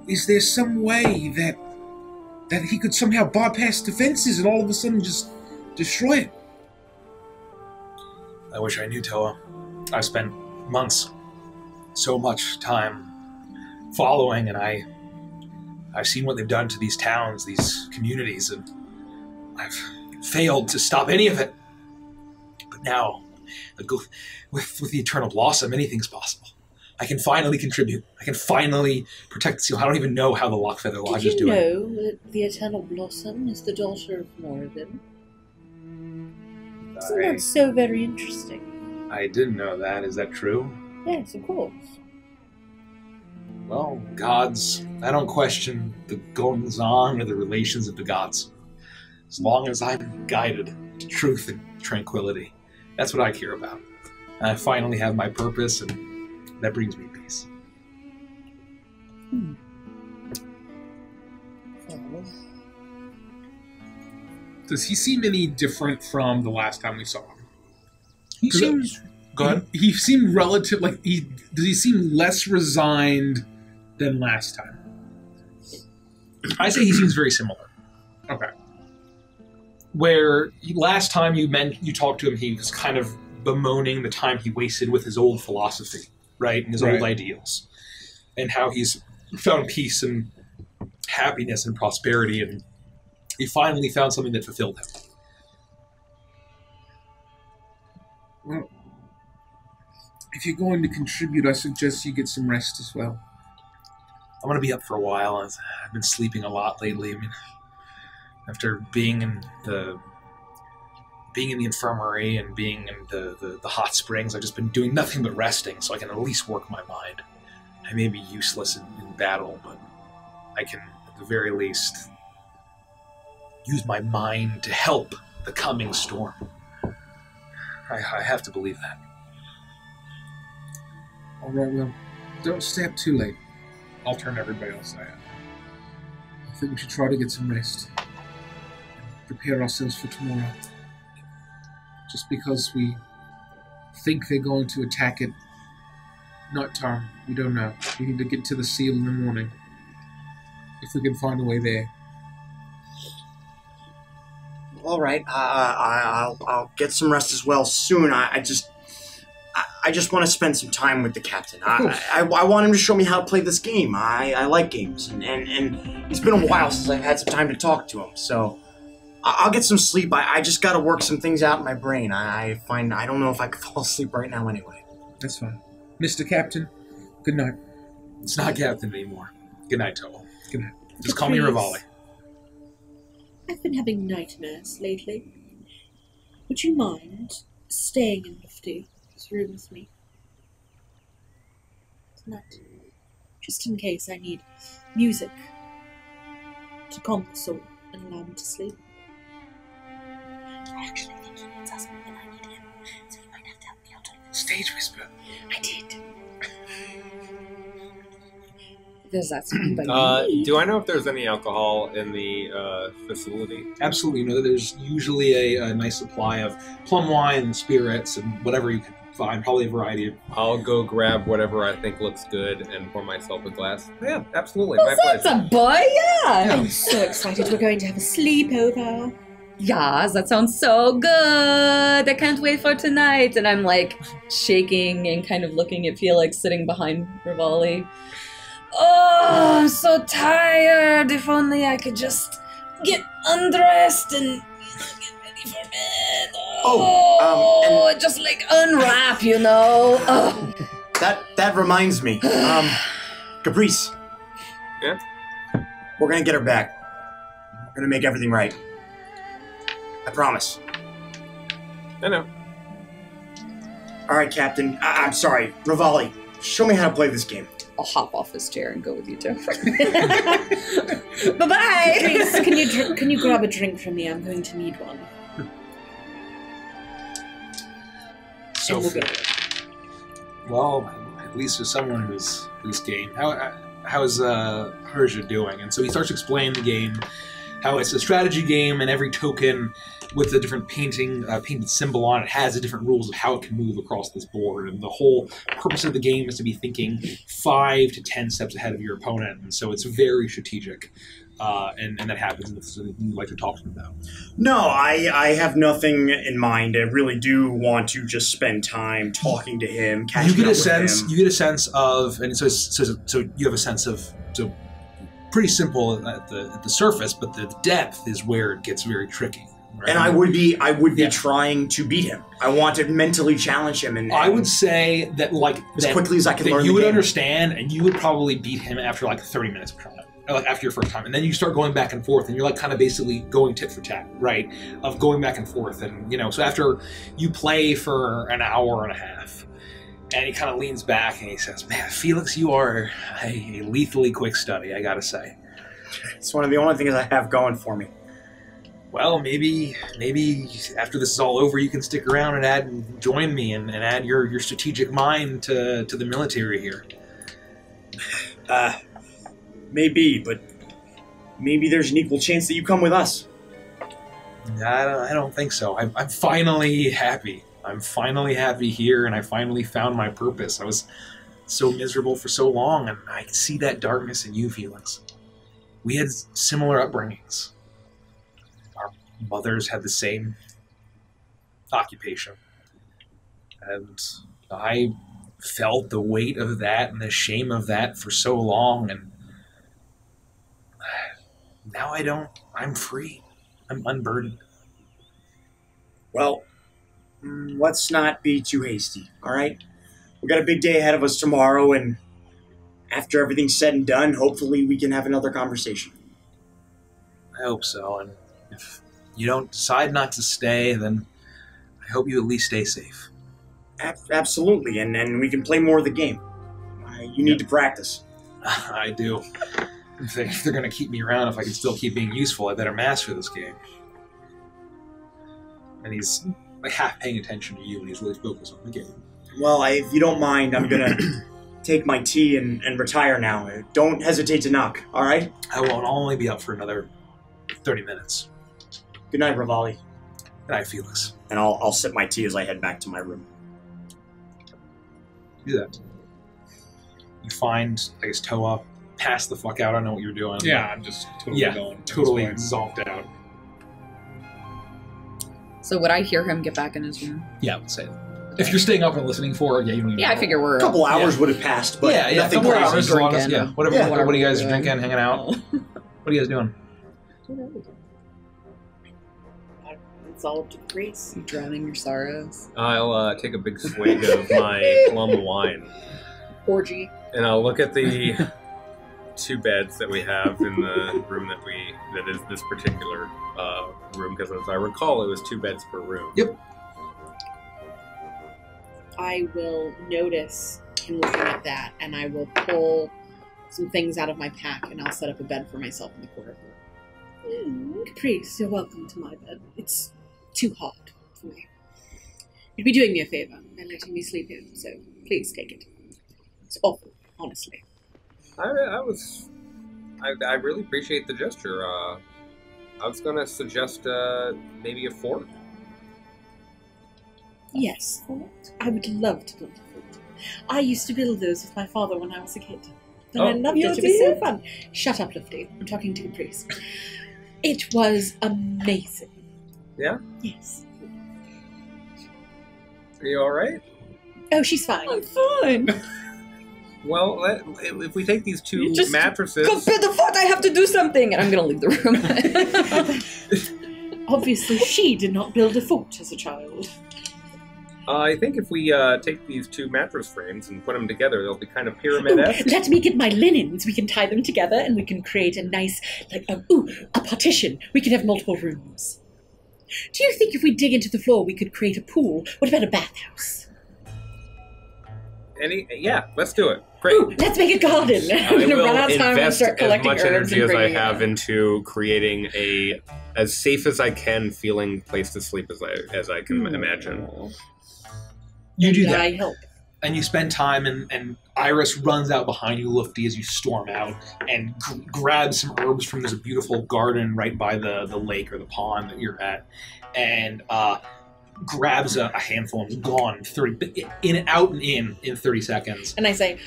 Is there some way that he could somehow bypass defenses and all of a sudden just destroy it? I wish I knew, Toa. I've spent months, so much time following, and I've seen what they've done to these towns, these communities, and I've failed to stop any of it. But now, with the Eternal Blossom, anything's possible. I can finally contribute. I can finally protect the seal. I don't even know how the Lockfeather Lodge is doing. Did you know that the Eternal Blossom is the daughter of Moradin? Isn't that so very interesting? I didn't know that. Is that true? Yes, of course. Well, gods, I don't question the goings-on or the relations of the gods. As long as I'm guided to truth and tranquility, that's what I care about. And I finally have my purpose, and that brings me peace. Does he seem any different from the last time we saw him? He seems... Go ahead. He seemed relative, does he seem less resigned than last time? I say he seems very similar. Okay. Where last time you talked to him, he was kind of bemoaning the time he wasted with his old philosophy, right? And his old ideals. And how he's found peace and happiness and prosperity, and he finally found something that fulfilled him. Well, if you're going to contribute, I suggest you get some rest as well. I'm going to be up for a while. I've been sleeping a lot lately. I mean, after being in the infirmary and being in the hot springs, I've just been doing nothing but resting, so I can at least work my mind. I may be useless in battle, but I can, at the very least, use my mind to help the coming storm. I have to believe that. All right, well, don't stay up too late. I'll turn everybody else out. I think we should try to get some rest. Prepare ourselves for tomorrow. Just because we think they're going to attack at night time, we don't know. We need to get to the seal in the morning. If we can find a way there. All right, I'll get some rest as well soon. I just want to spend some time with the captain. I want him to show me how to play this game. I like games, and it's been a while since I've had some time to talk to him. So I'll get some sleep. I just got to work some things out in my brain. I don't know if I could fall asleep right now anyway. That's fine. Mr. Captain, good night. It's not Captain anymore. Good night, Toa. Good night. Just call me Rivali. I've been having nightmares lately. Would you mind staying in Lufty's room with me tonight? Just in case I need music to calm the soul and allow me to sleep. I actually think he needs us more than I need him, so you might have to help me out on this. Stage whisper. I did. Does that sound do I know if there's any alcohol in the facility? Absolutely. You know, there's usually a nice supply of plum wine and spirits and whatever you can find. Probably a variety of... I'll go grab whatever I think looks good and pour myself a glass. Yeah, absolutely. Oh, that's a boy, yeah. I'm so excited. We're going to have a sleepover. Yes, that sounds so good. I can't wait for tonight. And I'm like shaking and kind of looking at Felix sitting behind Rivali. Oh, I'm so tired. If only I could just get undressed and get ready for bed. Oh, and just like unwrap, you know. Oh. That reminds me. Caprice. Yeah? We're gonna get her back. We're gonna make everything right. I promise. I know. All right, Captain. I'm sorry, Rivali. Show me how to play this game. I'll hop off his chair and go with you too. Bye-bye! Please, can you grab a drink from me? I'm going to need one. So, well, at least there's someone who's game. How's Herja doing? And so he starts explaining the game, how it's a strategy game, and every token with a different painted symbol on it has the different rules of how it can move across this board. And the whole purpose of the game is to be thinking 5 to 10 steps ahead of your opponent. And so it's very strategic. And that happens. If something you'd like to talk to him about. No, I have nothing in mind. I really do want to just spend time talking to him. You get a sense. You get a sense of, and so you have a sense of. So pretty simple at the surface, but the depth is where it gets very tricky. Right? And I would be trying to beat him. I want to mentally challenge him, and I would say that as quickly as I can learn. You would game. understand, and you would probably beat him after like 30 minutes of trying. Like after your first time, and then you start going back and forth, and you're like kind of basically going tit for tat, right? Of going back and forth, and so after you play for an hour and a half, and he kind of leans back and he says, "Man, Felix, you are a lethally quick study, I gotta say." It's one of the only things I have going for me. Well, maybe after this is all over, you can stick around and join me and add your strategic mind to the military here. Maybe, but maybe there's an equal chance that you come with us. I don't think so. I'm finally happy. I'm finally happy here, and I finally found my purpose. I was so miserable for so long, and I see that darkness in you, Felix. We had similar upbringings. Our mothers had the same occupation. And I felt the weight of that and the shame of that for so long, and now I don't. I'm free. I'm unburdened. Well, let's not be too hasty, all right? We got a big day ahead of us tomorrow, and after everything's said and done, hopefully we can have another conversation. I hope so, and if you don't decide not to stay, then I hope you at least stay safe. Absolutely, and we can play more of the game. You need to practice. I do. If they're going to keep me around, if I can still keep being useful, I better master this game. And he's like half paying attention to you, and he's really focused on the game. Well, if you don't mind, I'm going to take my tea and retire now. Don't hesitate to knock, all right? I won't. I'll only be up for another 30 minutes. Good night, Rivali. Good night, Felix. And I'll sip my tea as I head back to my room. Do that. You find, I guess, Toa. Pass the fuck out. I know what you're doing. Yeah, I'm just totally going. Totally zonked out. So would I hear him get back in his room? Yeah, I would say that. If you're staying up and listening for it, you don't even Yeah, I figure we're... A couple hours would have passed, but a nothing couple crazy. hours. As long as, Drinking. whatever. Yeah. What are you guys drinking, hanging out? What are you guys doing? It's all up to the priest. You drowning your sorrows. I'll take a big swig of my plum wine, Orgy. and I'll look at the 2 beds that we have in the room that is this particular room, because as I recall, it was 2 beds per room. Yep. I will notice him looking at that, and I will pull some things out of my pack, and I'll set up a bed for myself in the corner. Caprice, you're welcome to my bed. It's too hot for me. You'd be doing me a favor by letting me sleep here, so please take it. It's awful, honestly. I really appreciate the gesture. I was going to suggest maybe a fort. Yes, fort. I would love to build a fort. I used to build those with my father when I was a kid. And I loved it. It was so fun. Shut up, Lufty. I'm talking to Caprice. It was amazing. Yeah? Yes. Are you all right? Oh, she's fine. I'm fine. Well, if we take these 2 mattresses... Go build the fort, I have to do something! And I'm gonna leave the room. Obviously, she did not build a fort as a child. I think if we take these 2 mattress frames and put them together, they'll be kind of pyramid-esque. Let me get my linens. We can tie them together and we can create a nice, a partition. We can have multiple rooms. Do you think if we dig into the floor, we could create a pool? What about a bathhouse? Yeah, let's do it. Great. Ooh, let's make a garden. I'm going to run out of time and start collecting as much herbs energy and as I bringing have it in. into creating a as safe as I can feeling place to sleep as I can imagine. You do that. I help. And you spend time, and Iris runs out behind you, Lufty, as you storm out, and grabs some herbs from this beautiful garden right by the lake or the pond that you're at, and grabs a handful and gone out and in 30 seconds. And I say,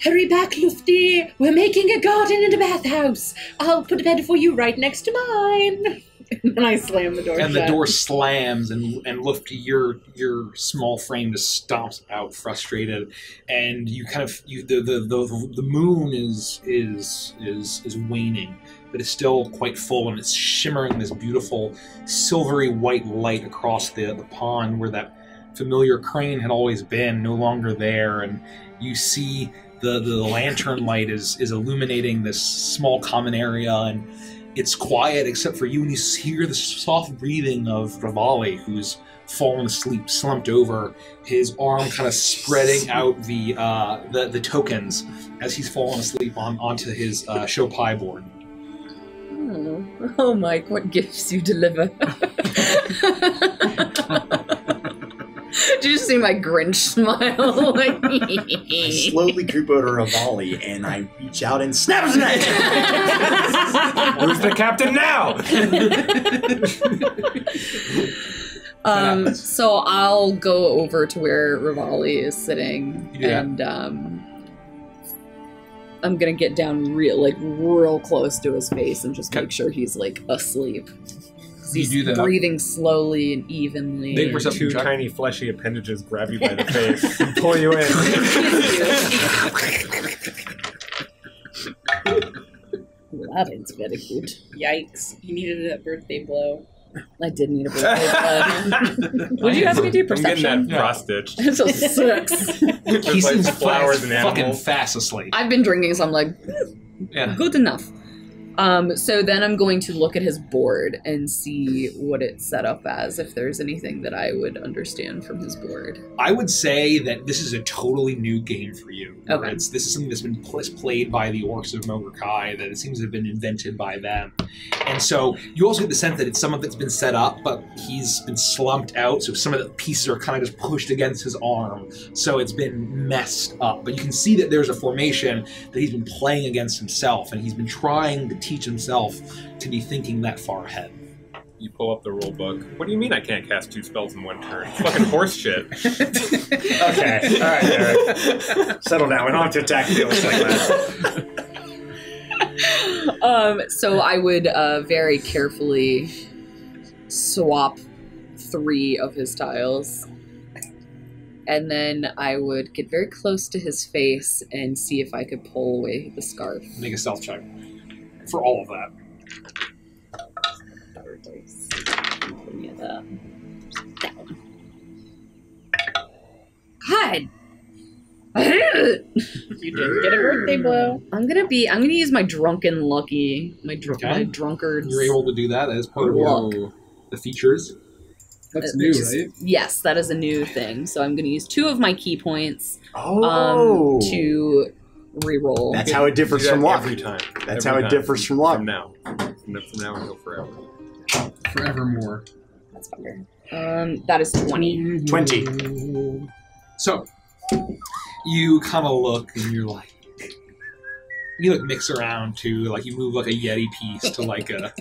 hurry back, Lufty. We're making a garden and a bathhouse. I'll put a bed for you right next to mine. And I slam the door and shut. The door slams, and Lufty, your small frame just stomps out, frustrated, and you kind of the moon is waning, but is still quite full, and it's shimmering this beautiful silvery white light across the pond where that familiar crane had always been, no longer there. And you see the lantern light is illuminating this small common area, and it's quiet except for you, and you hear the soft breathing of Rivali, who's fallen asleep, slumped over, his arm kind of spreading out the tokens as he's fallen asleep onto his Shopai board. Oh, Mike, what gifts you deliver. Did you see my Grinch smile? I slowly creep over a volley, and I reach out and snap his neck. Who's the captain now? So I'll go over to where Rivali is sitting, and I'm gonna get down real close to his face and just make sure he's like asleep. He's breathing slowly and evenly. Two tiny fleshy appendages grab you by the face and pull you in. That is very good. Yikes. You needed a birthday blow. I did need a birthday blow. What do you have me do? Perception? I'm getting that cross-stitched. It's a 6. He seems flowers and fucking animals. fast asleep. I've been drinking, so I'm like, good enough. So then I'm going to look at his board and see what it's set up as, if there's anything that I would understand from his board. I would say that this is a totally new game for you. Okay. This is something that's been played by the orcs of Mogurkai, that it seems to have been invented by them. And so you also get the sense that it's some of it's been set up, but he's been slumped out, so some of the pieces are kind of just pushed against his arm. So it's been messed up. But you can see that there's a formation that he's been playing against himself, and he's been trying to teach himself to be thinking that far ahead. You pull up the rule book. What do you mean I can't cast 2 spells in 1 turn? It's fucking horse shit. Okay, all right, Eric. Settle down. We don't have to attack Felix like that. So I would very carefully swap 3 of his tiles. And then I would get very close to his face and see if I could pull away the scarf. Make a stealth check for all of that. God. You didn't get a birthday blow. I'm gonna use my drunken lucky, my drunkard's. You're able to do that as part of the features. That's new, right? Yes, that is a new thing. So I'm gonna use 2 of my key points to reroll. That's how it differs from luck. Every time. That's how it differs from luck. From now until forever. Forevermore. That's better. That is 20. 20. So, you kind of look and you're like, you like mix around to like you move like a Yeti piece to like a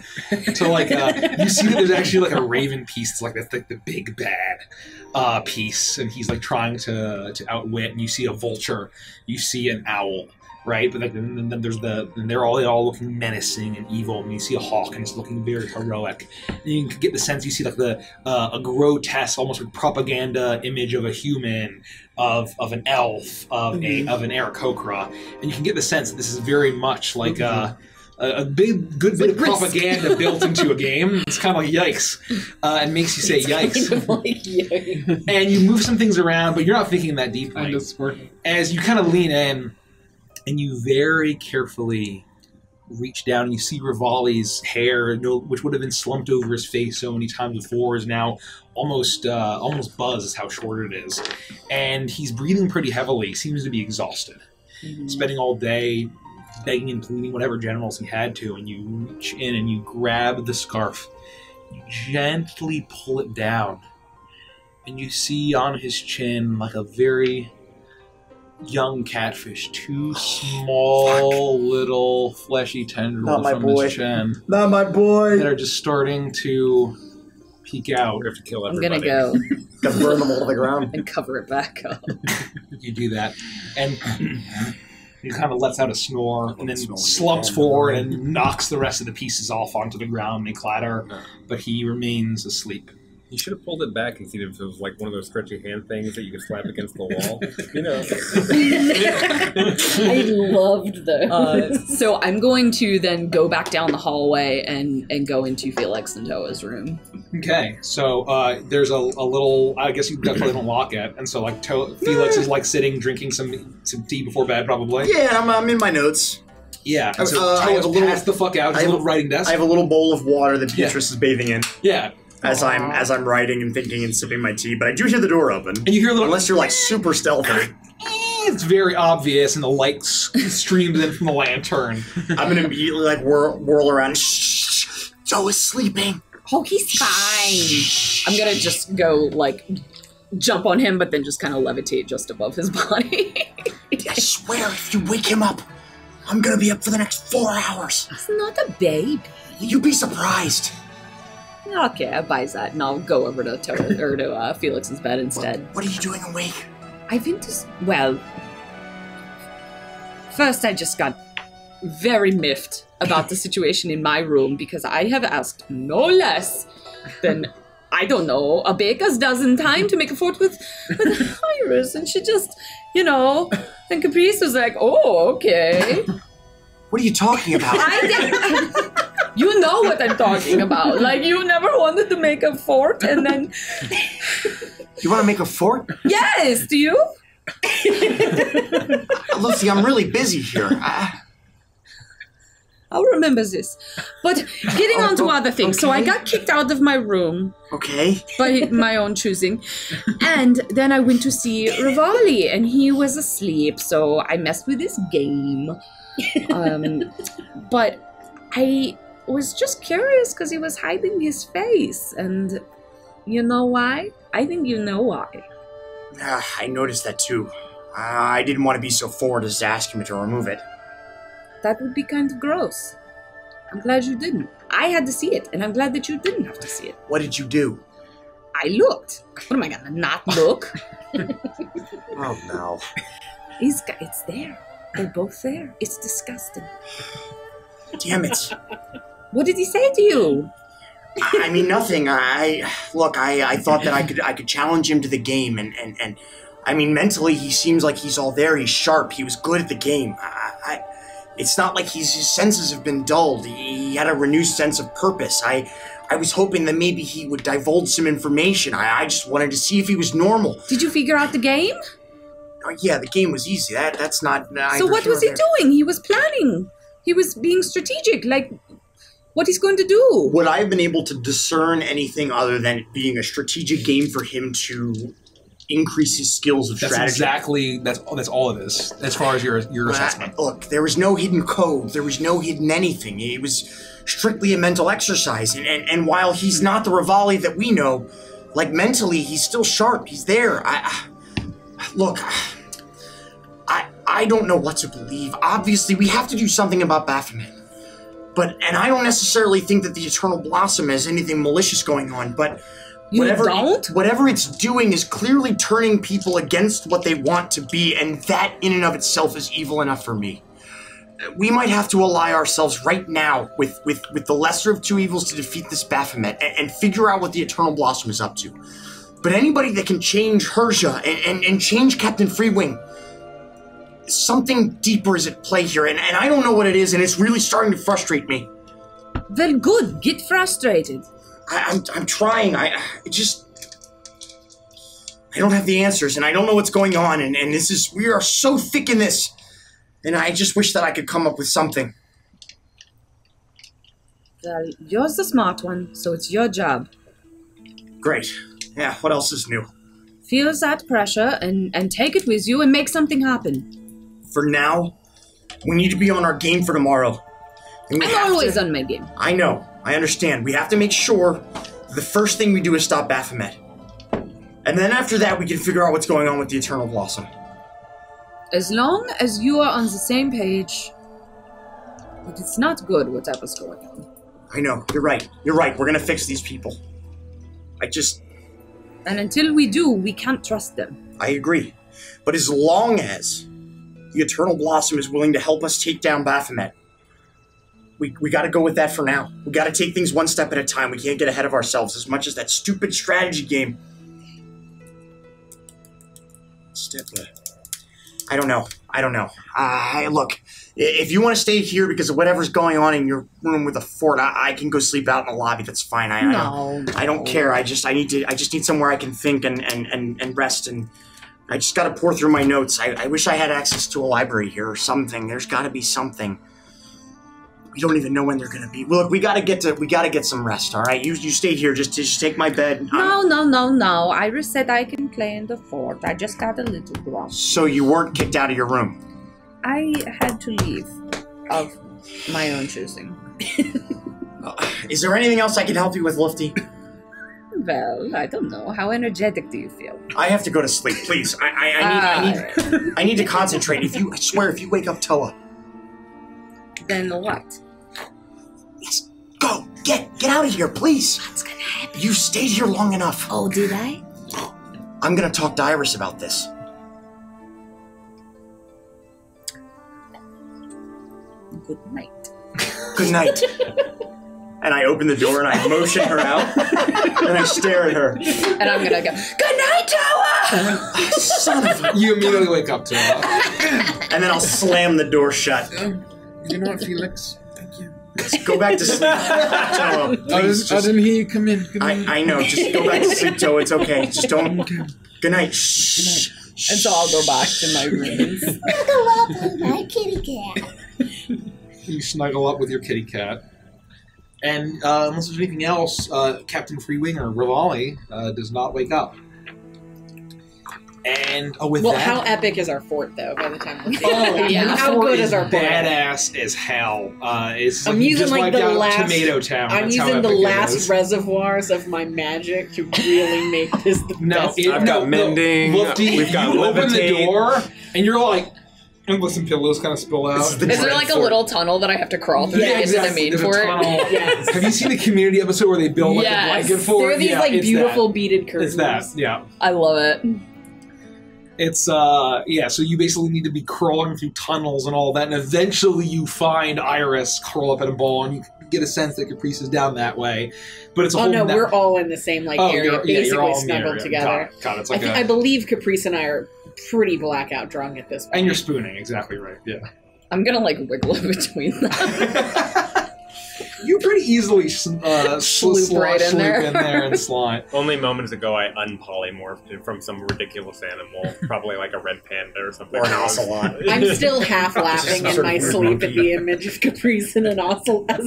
you see that there's actually like a raven piece. It's like that's like the big bad piece, and he's like trying to outwit. And you see a vulture, you see an owl, right? But then there's and they're all looking menacing and evil. And you see a hawk, and it's looking very heroic. And you can get the sense you see like a grotesque, almost like propaganda image of a human, of an elf, of an Aarakocra, and you can get the sense that this is very much like a good bit of propaganda built into a game. It's kind of like yikes, and makes you say yikes. Kind of like, yikes. And you move some things around, but you're not thinking that deeply. As you kind of lean in, and you very carefully reach down, and you see Rivali's hair, which would have been slumped over his face so many times before, is now almost buzz is how short it is. And he's breathing pretty heavily, seems to be exhausted. Spending all day begging and pleading whatever generals he had to, and you reach in and you grab the scarf. You gently pull it down, and you see on his chin like a very young catfish, 2 small little fleshy tendrils from his chin. Not my boy. That are just starting to peek out. We have to kill I'm everybody. gonna go Gotta burn them all to the ground. and cover it back up. You do that, and he kind of lets out a snore, and then slumps forward and knocks the rest of the pieces off onto the ground. They clatter, but he remains asleep. You should have pulled it back and seen if it was like one of those stretchy hand things that you could slap against the wall. You know. I loved those. So I'm going to then go back down the hallway and go into Felix and Toa's room. Okay, so there's a little. I guess you definitely don't lock it, and so like Felix is like sitting drinking some tea before bed, probably. Yeah, I'm in my notes. Yeah, and so I have Toa's a little- passed the fuck out. There's a little writing desk. I have a little bowl of water that Beatrice is bathing in. Yeah. As I'm writing and thinking and sipping my tea, but I do hear the door open. And you hear a little. Unless you're like super stealthy. It's very obvious, and the light streams in from the lantern. I'm gonna immediately like whirl around. Shh, Joe is sleeping. Oh, he's fine. I'm gonna just go like jump on him, but then just kind of levitate just above his body. I swear, if you wake him up, I'm gonna be up for the next 4 hours. He's not a baby. You'd be surprised. Okay, I buy that, and I'll go over to Felix's bed instead. What are you doing awake? I've been well, first I just got very miffed about the situation in my room because I have asked no less than, I don't know, a baker's dozen time to make a fort with Iris, and she just, and Caprice was like, oh, okay. What are you talking about? You know what I'm talking about. Like, you never wanted to make a fort, and then... You want to make a fort? Yes, do you? Lucy, I'm really busy here. I'll remember this. But getting on to other things. Okay. So I got kicked out of my room. Okay. By my own choosing. And then I went to see Rivali, and he was asleep, so I messed with his game. But I was just curious because he was hiding his face, and you know why? I think you know why. I noticed that too. I didn't want to be so forward as to ask him to remove it. That would be kind of gross. I'm glad you didn't. I had to see it, and I'm glad that you didn't have to see it. What did you do? I looked. What am I gonna not look? Oh no. It's there. They're both there. It's disgusting. Damn it. What did he say to you? I mean, nothing. I thought that I could challenge him to the game, and I mean, mentally, he seems like he's all there. He's sharp. He was good at the game. It's not like his senses have been dulled. He had a renewed sense of purpose. I was hoping that maybe he would divulge some information. I just wanted to see if he was normal. Did you figure out the game? Yeah, the game was easy. That's not... So what was he doing? He was planning. He was being strategic, like what he's going to do. Would I have been able to discern anything other than it being a strategic game for him to increase his skills of strategy? That's all it is, as far as your assessment. Look, there was no hidden code. There was no hidden anything. It was strictly a mental exercise. And while he's not the Rivali that we know, like mentally, he's still sharp. He's there. Look, I don't know what to believe. Obviously, we have to do something about Baphomet. And I don't necessarily think that the Eternal Blossom has anything malicious going on, but whatever it's doing is clearly turning people against what they want to be, and that in and of itself is evil enough for me. We might have to ally ourselves right now with the lesser of two evils to defeat this Baphomet and figure out what the Eternal Blossom is up to. But anybody that can change Herja and change Captain Freewing, something deeper is at play here, and I don't know what it is, and it's really starting to frustrate me. Well, good. Get frustrated. I'm trying. I don't have the answers, and I don't know what's going on, and we are so thick in this, and I just wish that I could come up with something. Well, you're the smart one, so it's your job. Great. Yeah, what else is new? Feel that pressure and take it with you and make something happen. For now, we need to be on our game for tomorrow. I'm always on my game. I know. I understand. We have to make sure the first thing we do is stop Baphomet. And then after that, we can figure out what's going on with the Eternal Blossom. As long as you are on the same page, but it's not good whatever's going on. I know. You're right. You're right. We're going to fix these people. And until we do, we can't trust them. I agree. But as long as the Eternal Blossom is willing to help us take down Baphomet, we got to go with that for now. We got to take things one step at a time. We can't get ahead of ourselves as much as that stupid strategy game. I don't know. I don't know. Look, if you want to stay here because of whatever's going on in your room with the fort, I can go sleep out in the lobby. That's fine. I don't care. I just need somewhere I can think and rest, and I just got to pour through my notes. I wish I had access to a library here or something. There's got to be something. We don't even know when they're gonna be. Look, we gotta get some rest. All right, you stay here. Just take my bed. No. Iris said I can play in the fort. I just got a little grumpy. So you weren't kicked out of your room? I had to leave of my own choosing. Is there anything else I can help you with, Lufty? Well, I don't know. How energetic do you feel? I have to go to sleep, please. I need to concentrate. I swear, if you wake up Toa. Then what? Yes, go! Get out of here, please! What's gonna happen? You stayed here long enough. Oh, did I? I'm gonna talk to Iris about this. Good night. Good night. And I open the door and I motion her out. And I stare at her. And I'm gonna go, good night, Toa! Son of a... You immediately wake up, Toa. And then I'll slam the door shut. You know what, Felix? Thank you. Just go back to sleep. Toa, please, I didn't hear you come in. I know. Just go back to sleep, Toa. It's okay. Just don't... Okay. Good night. Shh. And so I'll go back to my room. Snuggle up with my kitty cat. You snuggle up with your kitty cat. And unless there's anything else, Captain Freewing or Rivali does not wake up. And with that, how epic is our fort, though? By the time we're how good is our fort? Badass as hell. I'm using like the last Tomato Town. I'm using the last reservoirs of my magic to really make this the best. I've got mending. We've got you open the levitate. door, and you're like, and some pillows kind of spill out. Is there like a little tunnel that I have to crawl through to get to the main There's a fort? tunnel. Yes. Have you seen the Community episode where they build like a blanket fort? There are these like beautiful beaded curtains. It's that, yeah. I love it. It's so you basically need to be crawling through tunnels and all that, and eventually you find Iris curl up in a ball, and you get a sense that Caprice is down that way. But it's a whole we're all in the same area, basically snuggled together. God, it's like I believe Caprice and I are pretty blackout drunk at this point. And you're spooning, exactly right. Yeah. I'm gonna like wiggle in between them. You pretty easily sloop right in there and slide. Only moments ago, I unpolymorphed from some ridiculous animal, probably like a red panda or something. Or an ocelot. I'm still half laughing in my sleep at the image of Caprice and as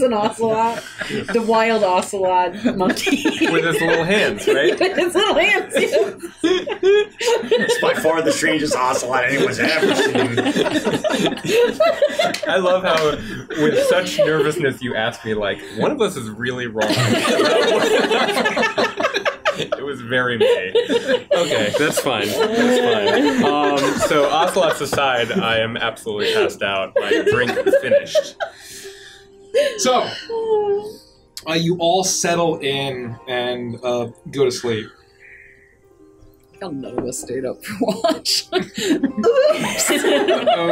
an ocelot. The wild ocelot monkey. With his little hands, right? With his little hands, yes. It's by far the strangest ocelot anyone's ever seen. I love how, with such nervousness, you asked me, like, one of us is really wrong. It was very me. Okay, that's fine. That's fine. So, ocelots aside, I am absolutely passed out. My drink is finished. So, you all settle in and go to sleep. I'll none of us stayed up for watch. Oh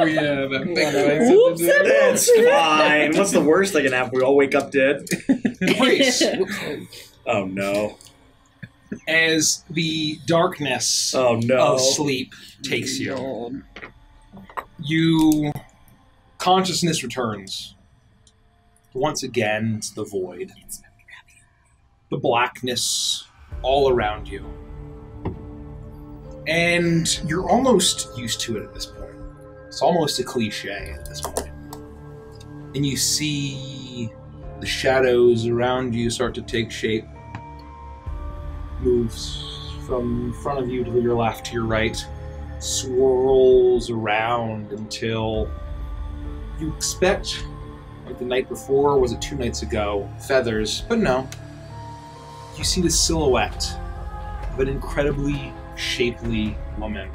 yeah, that big Oops, that's fine. What's the worst that can happen? We all wake up dead. Grace. Oh no. As the darkness of sleep takes you, consciousness returns. Once again, it's the void. The blackness all around you. And you're almost used to it at this point. It's almost a cliche at this point. And you see the shadows around you start to take shape. Moves from in front of you to your left to your right. Swirls around until you expect, like the night before, or was it 2 nights ago, feathers, but no. You see the silhouette of an incredibly shapely woman.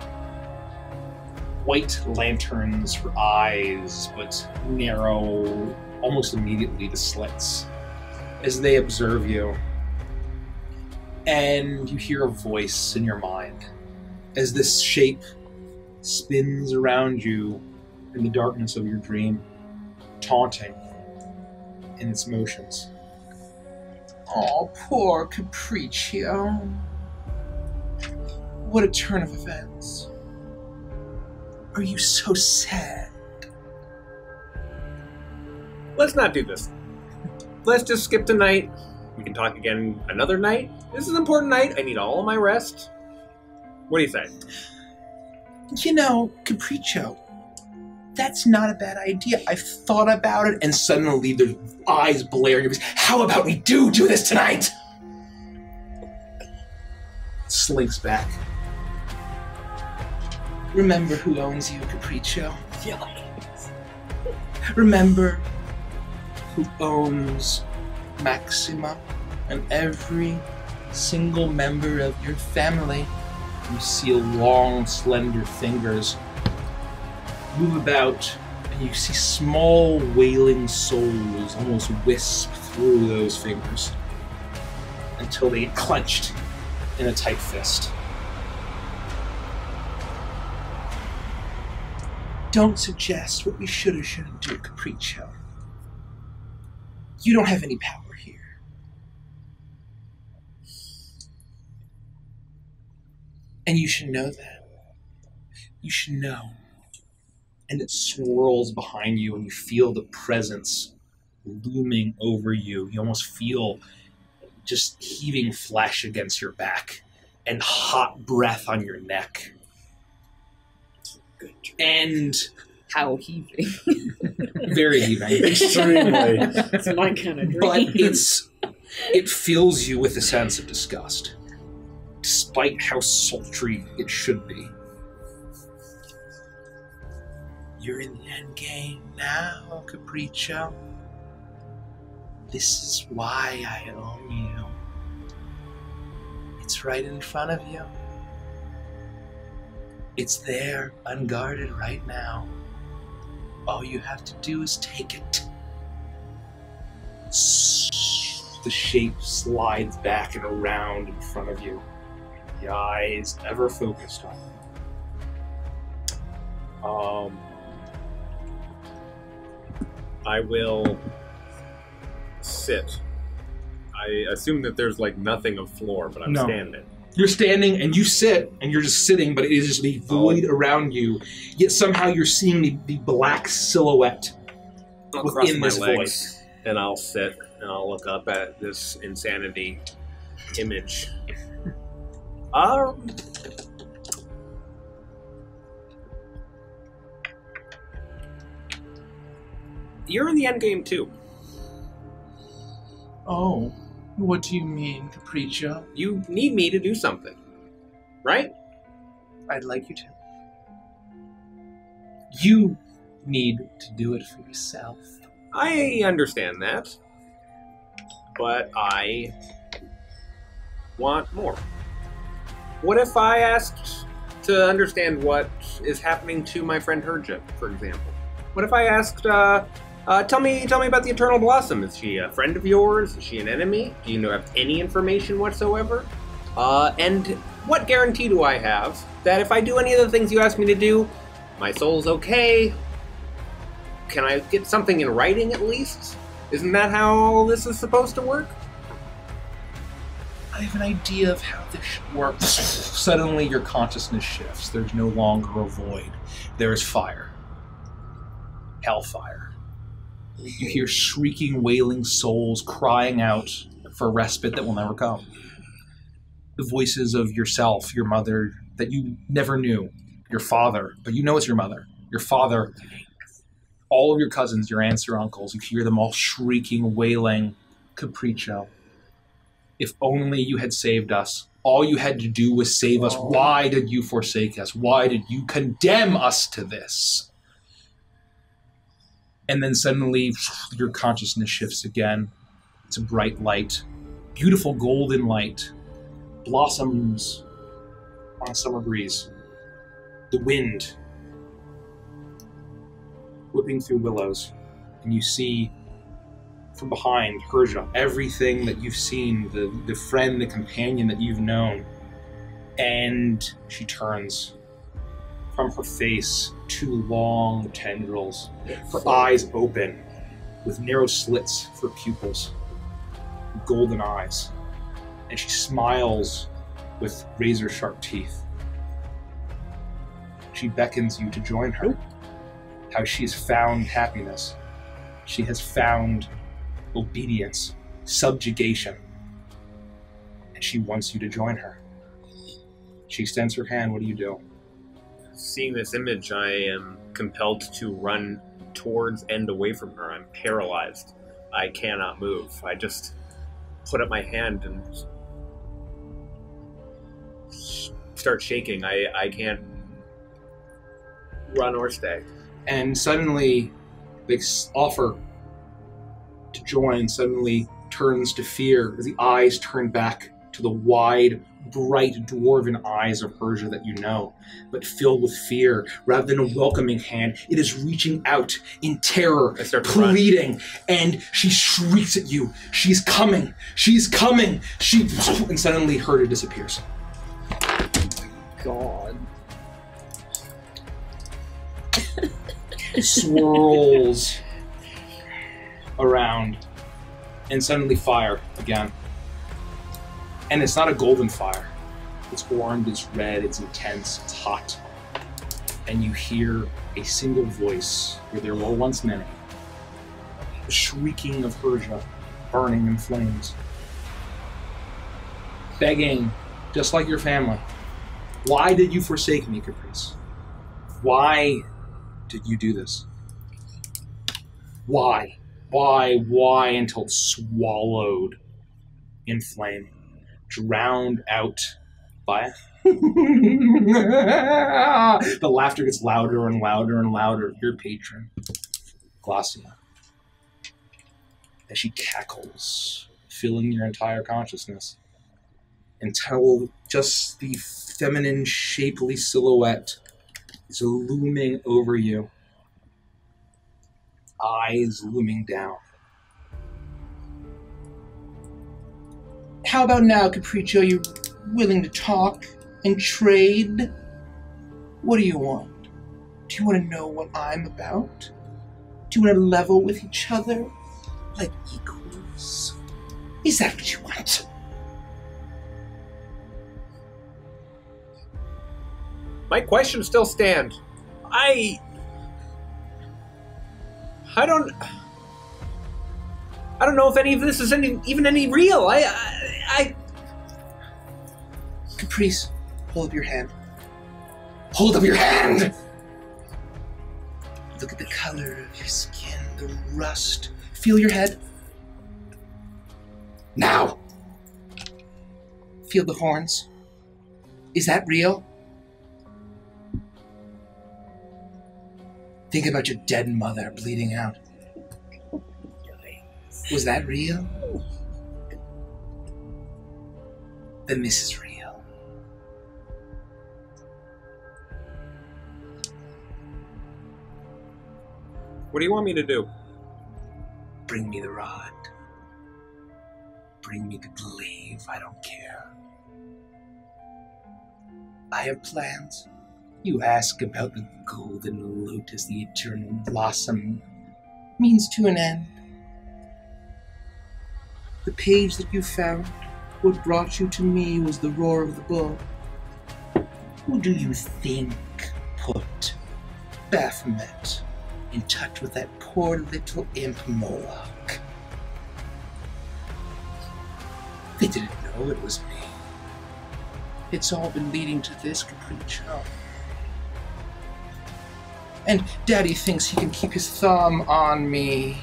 White lanterns for eyes, but narrow almost immediately to slits as they observe you. And you hear a voice in your mind as this shape spins around you in the darkness of your dream, taunting in its motions. Oh, poor Capriccio. What a turn of events. are you so sad? Let's not do this. Let's just skip tonight. We can talk again another night. This is an important night. I need all of my rest. What do you say? You know, Capriccio, that's not a bad idea. I've thought about it, And suddenly their eyes blare in your face. How about we do this tonight? Slinks back. remember who owns you, Capriccio. Remember who owns Maxima and every single member of your family. You see long, slender fingers move about, and you see small, wailing souls almost wisp through those fingers until they get clenched in a tight fist. Don't suggest what we should or shouldn't do, Capriccio. You don't have any power here. And you should know that. You should know. And it swirls behind you, and you feel the presence looming over you. You almost feel just heaving flesh against your back and hot breath on your neck. And how heaving. Very heaving. Extremely. It's my kind of dream. But it fills you with a sense of disgust, despite how sultry it should be. You're in the end game now, Capriccio. This is why I own you. It's right in front of you. It's there, unguarded right now. All you have to do is take it. The shape slides back and around in front of you. The eyes ever focused on you. I will sit. I assume that there's like nothing of floor, but I'm standing. You're standing and you sit and you're just sitting, but it is just a void around you. Yet somehow you're seeing the black silhouette within this void. And I'll sit and I'll look up at this insanity image. You're in the end game too. Oh, what do you mean, Capriccio? You need me to do something, right? I'd like you to. You need to do it for yourself. I understand that, but I want more. What if I asked to understand what is happening to my friend Herja, for example? What if I asked, tell me about the Eternal Blossom. Is she a friend of yours? Is she an enemy? Do you have any information whatsoever? And what guarantee do I have that if I do any of the things you ask me to do, my soul's okay? Can I get something in writing at least? Isn't that how all this is supposed to work? I have an idea of how this should work. Suddenly your consciousness shifts. There's no longer a void. There is fire. Hellfire. You hear shrieking, wailing souls crying out for respite that will never come. The voices of yourself, your mother, that you never knew, your father, but you know it's your mother, your father, all of your cousins, your aunts, your uncles, you hear them all shrieking, wailing, Capriccio. If only you had saved us. All you had to do was save us. Why did you forsake us? Why did you condemn us to this? And then suddenly your consciousness shifts again. It's a bright light, beautiful golden light, blossoms on a summer breeze. The wind whipping through willows, and you see from behind Herja everything that you've seen, the friend, the companion that you've known. And she turns. From her face, two long tendrils, her eyes open with narrow slits for pupils, golden eyes, and she smiles with razor-sharp teeth. she beckons you to join her. How she's found happiness. She has found obedience, subjugation. And she wants you to join her. She extends her hand. What do you do? Seeing this image, I am compelled to run towards and away from her. I'm paralyzed. I cannot move. I just put up my hand and start shaking. I can't run or stay. And suddenly, this offer to join suddenly turns to fear as the eyes turn back to the wide, bright dwarven eyes of Persia that you know, but filled with fear. Rather than a welcoming hand, it is reaching out in terror, pleading, and she shrieks at you. She's coming! She's coming! And suddenly Herda disappears. God. Swirls around, and suddenly fire again. And it's not a golden fire. It's orange, it's red, it's intense, it's hot. And you hear a single voice, where there were once many. The shrieking of Persia, burning in flames. Begging, just like your family. Why did you forsake me, Caprice? Why did you do this? Why? Why until swallowed in flame? Drowned out by the laughter gets louder and louder and louder. Your patron, Glacia, as she cackles, filling your entire consciousness, until just the feminine, shapely silhouette is looming over you, eyes looming down. How about now, Capriccio? You willing to talk and trade? What do you want? Do you want to know what I'm about? Do you want to level with each other like equals? Is that what you want? My questions still stand. I don't know if any of this is even any real. Caprice, hold up your hand. Hold up your hand! Look at the color of your skin, the rust. Feel your head. Now! Feel the horns. Is that real? Think about your dead mother bleeding out. Was that real? Then this is real. What do you want me to do? Bring me the rod. Bring me the glaive, I don't care. I have plans. You ask about the golden lotus, the eternal blossom. Means to an end. The page that you found, what brought you to me was the roar of the bull. Who do you think put Baphomet in touch with that poor little imp Moloch? They didn't know it was me. It's all been leading to this, Capriccio. And Daddy thinks he can keep his thumb on me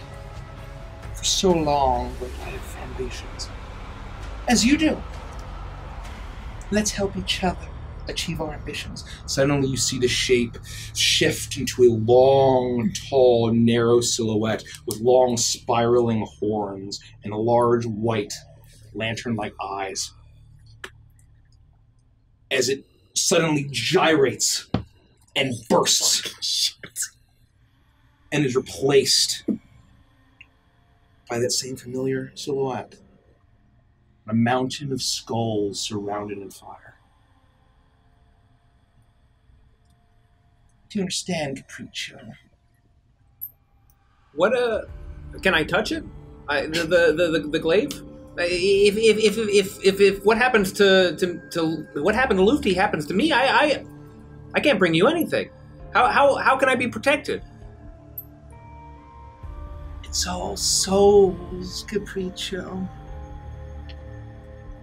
for so long, but I have ambitions. As you do. Let's help each other achieve our ambitions. Suddenly you see the shape shift into a long, tall, narrow silhouette with long spiraling horns and large white lantern-like eyes. As it suddenly gyrates and bursts and is replaced by that same familiar silhouette. A mountain of skulls surrounded in fire. Do you understand, Capriccio? What can I touch it? The glaive? If what happens to what happened to Luffy happens to me, I can't bring you anything. How can I be protected? It's all souls, Capriccio.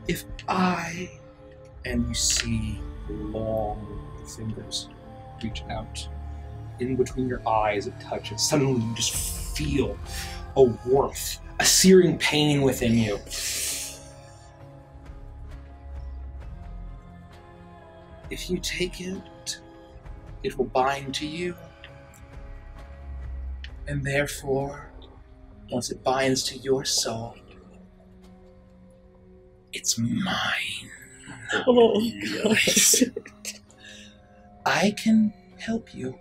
If I... And you see long fingers reach out. In between your eyes, it touches. Suddenly, you just feel a warmth, a searing pain within you. If you take it, it will bind to you. And therefore, once it binds to your soul, it's mine. Oh, gosh. I can help you.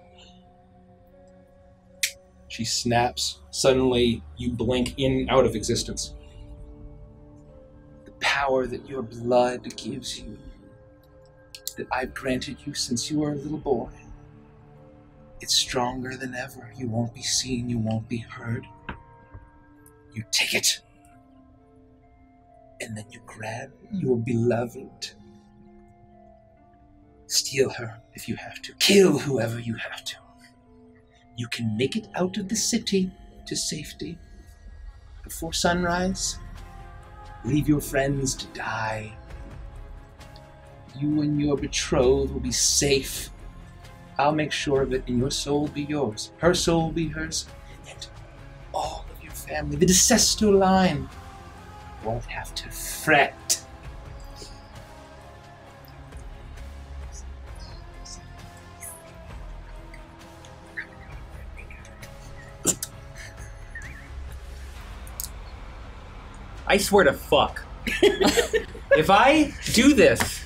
She snaps. Suddenly, you blink in and out of existence. The power that your blood gives you, that I've granted you since you were a little boy, it's stronger than ever. You won't be seen, you won't be heard. You take it, and then you grab your beloved. Steal her if you have to. Kill whoever you have to. You can make it out of the city to safety before sunrise. Leave your friends to die. You and your betrothed will be safe. I'll make sure of it, and your soul will be yours. Her soul will be hers. And all of your family, the Desesto line, won't have to fret. I swear to fuck. If I do this,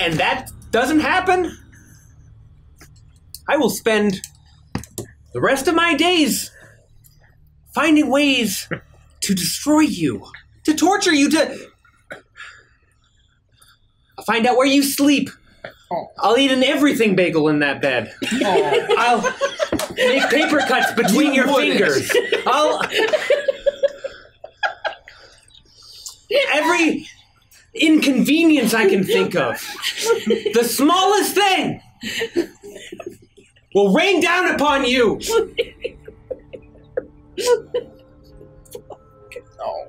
and that doesn't happen, I will spend the rest of my days finding ways to destroy you, to torture you, I'll find out where you sleep. I'll eat an everything bagel in that bed. I'll make paper cuts between your fingers. Every inconvenience I can think of, the smallest thing, will rain down upon you. Oh,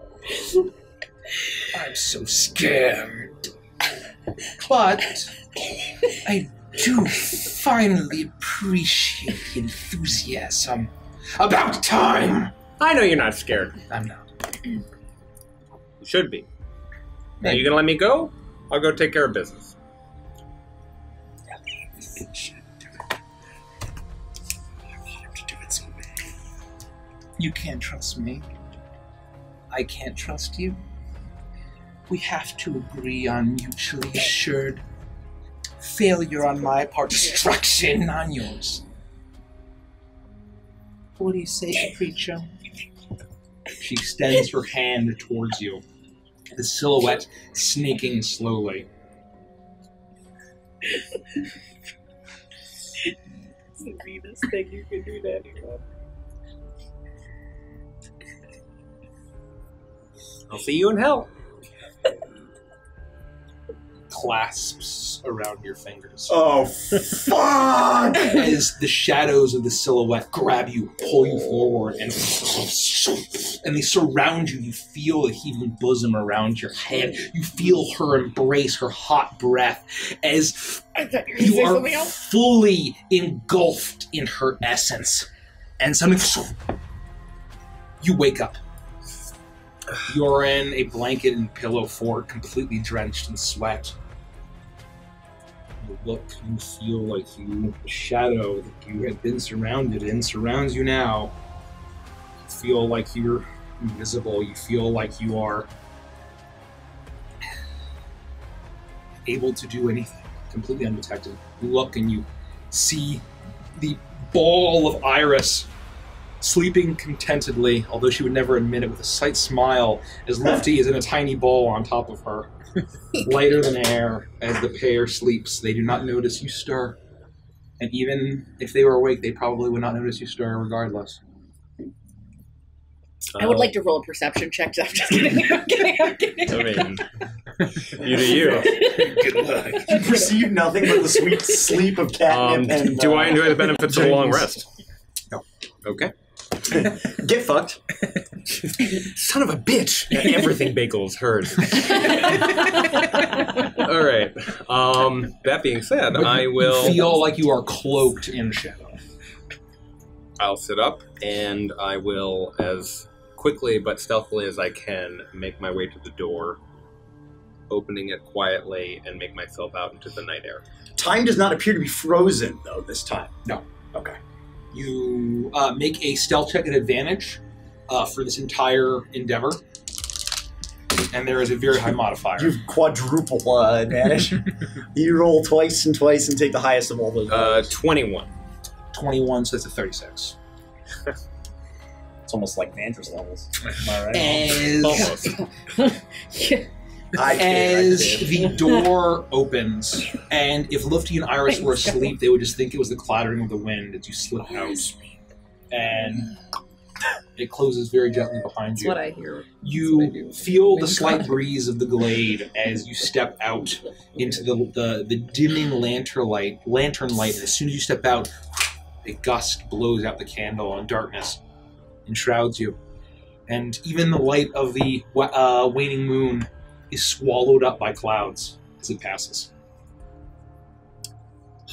I'm so scared. But I do finally appreciate the enthusiasm. About time! I know you're not scared. I'm not. You should be. Are you gonna let me go? I'll go take care of business. You can't trust me. I can't trust you. We have to agree on mutually assured failure on my part, destruction on yours. What do you say, Capriccio? She extends her hand towards you, the silhouette snaking slowly. It's the meanest thing you can do to anyone. I'll see you in hell. Clasps around your fingers. Oh, fuck! As the shadows of the silhouette grab you, pull you forward, and they surround you. You feel a heaving bosom around your head. You feel her embrace, her hot breath, as you are fully engulfed in her essence. And suddenly, you wake up. You're in a blanket and pillow fort, completely drenched in sweat. You look, you feel like the shadow that you had been surrounded in surrounds you now. You feel like you're invisible. You feel like you are able to do anything, completely undetected. You look and you see the ball of Iris sleeping contentedly, although she would never admit it, with a slight smile, as Lufty is in a tiny ball on top of her. Lighter than air, as the pair sleeps. They do not notice you stir. And even if they were awake, they probably would not notice you stir regardless. I would like to roll a perception check. I'm just kidding. I'm kidding. I mean, you do you. Good luck. You perceive nothing but the sweet sleep of catnip. And, do I enjoy the benefits of a long rest? No. Okay. Get fucked. Son of a bitch. Everything Bagel has heard. All right. That being said, I will feel like you are cloaked in shadow. I'll sit up and I will, as quickly but stealthily as I can, make my way to the door, opening it quietly, and make myself out into the night air. Time does not appear to be frozen, though, this time. No. Okay. You make a stealth check at advantage for this entire endeavor, and there is a very high modifier. You've quadruple advantage. You roll twice and take the highest of all those. 21. 21, so that's a 36. It's almost like Vanter's levels. Am I right? As the door opens, and if Lufty and Iris were asleep, they would just think it was the clattering of the wind as you slip out. And it closes very gently behind you. That's what I hear. You feel the slight breeze of the glade as you step out into the dimming lantern light. And as soon as you step out, a gust blows out the candle, and darkness enshrouds you. And even the light of the waning moon is swallowed up by clouds as it passes.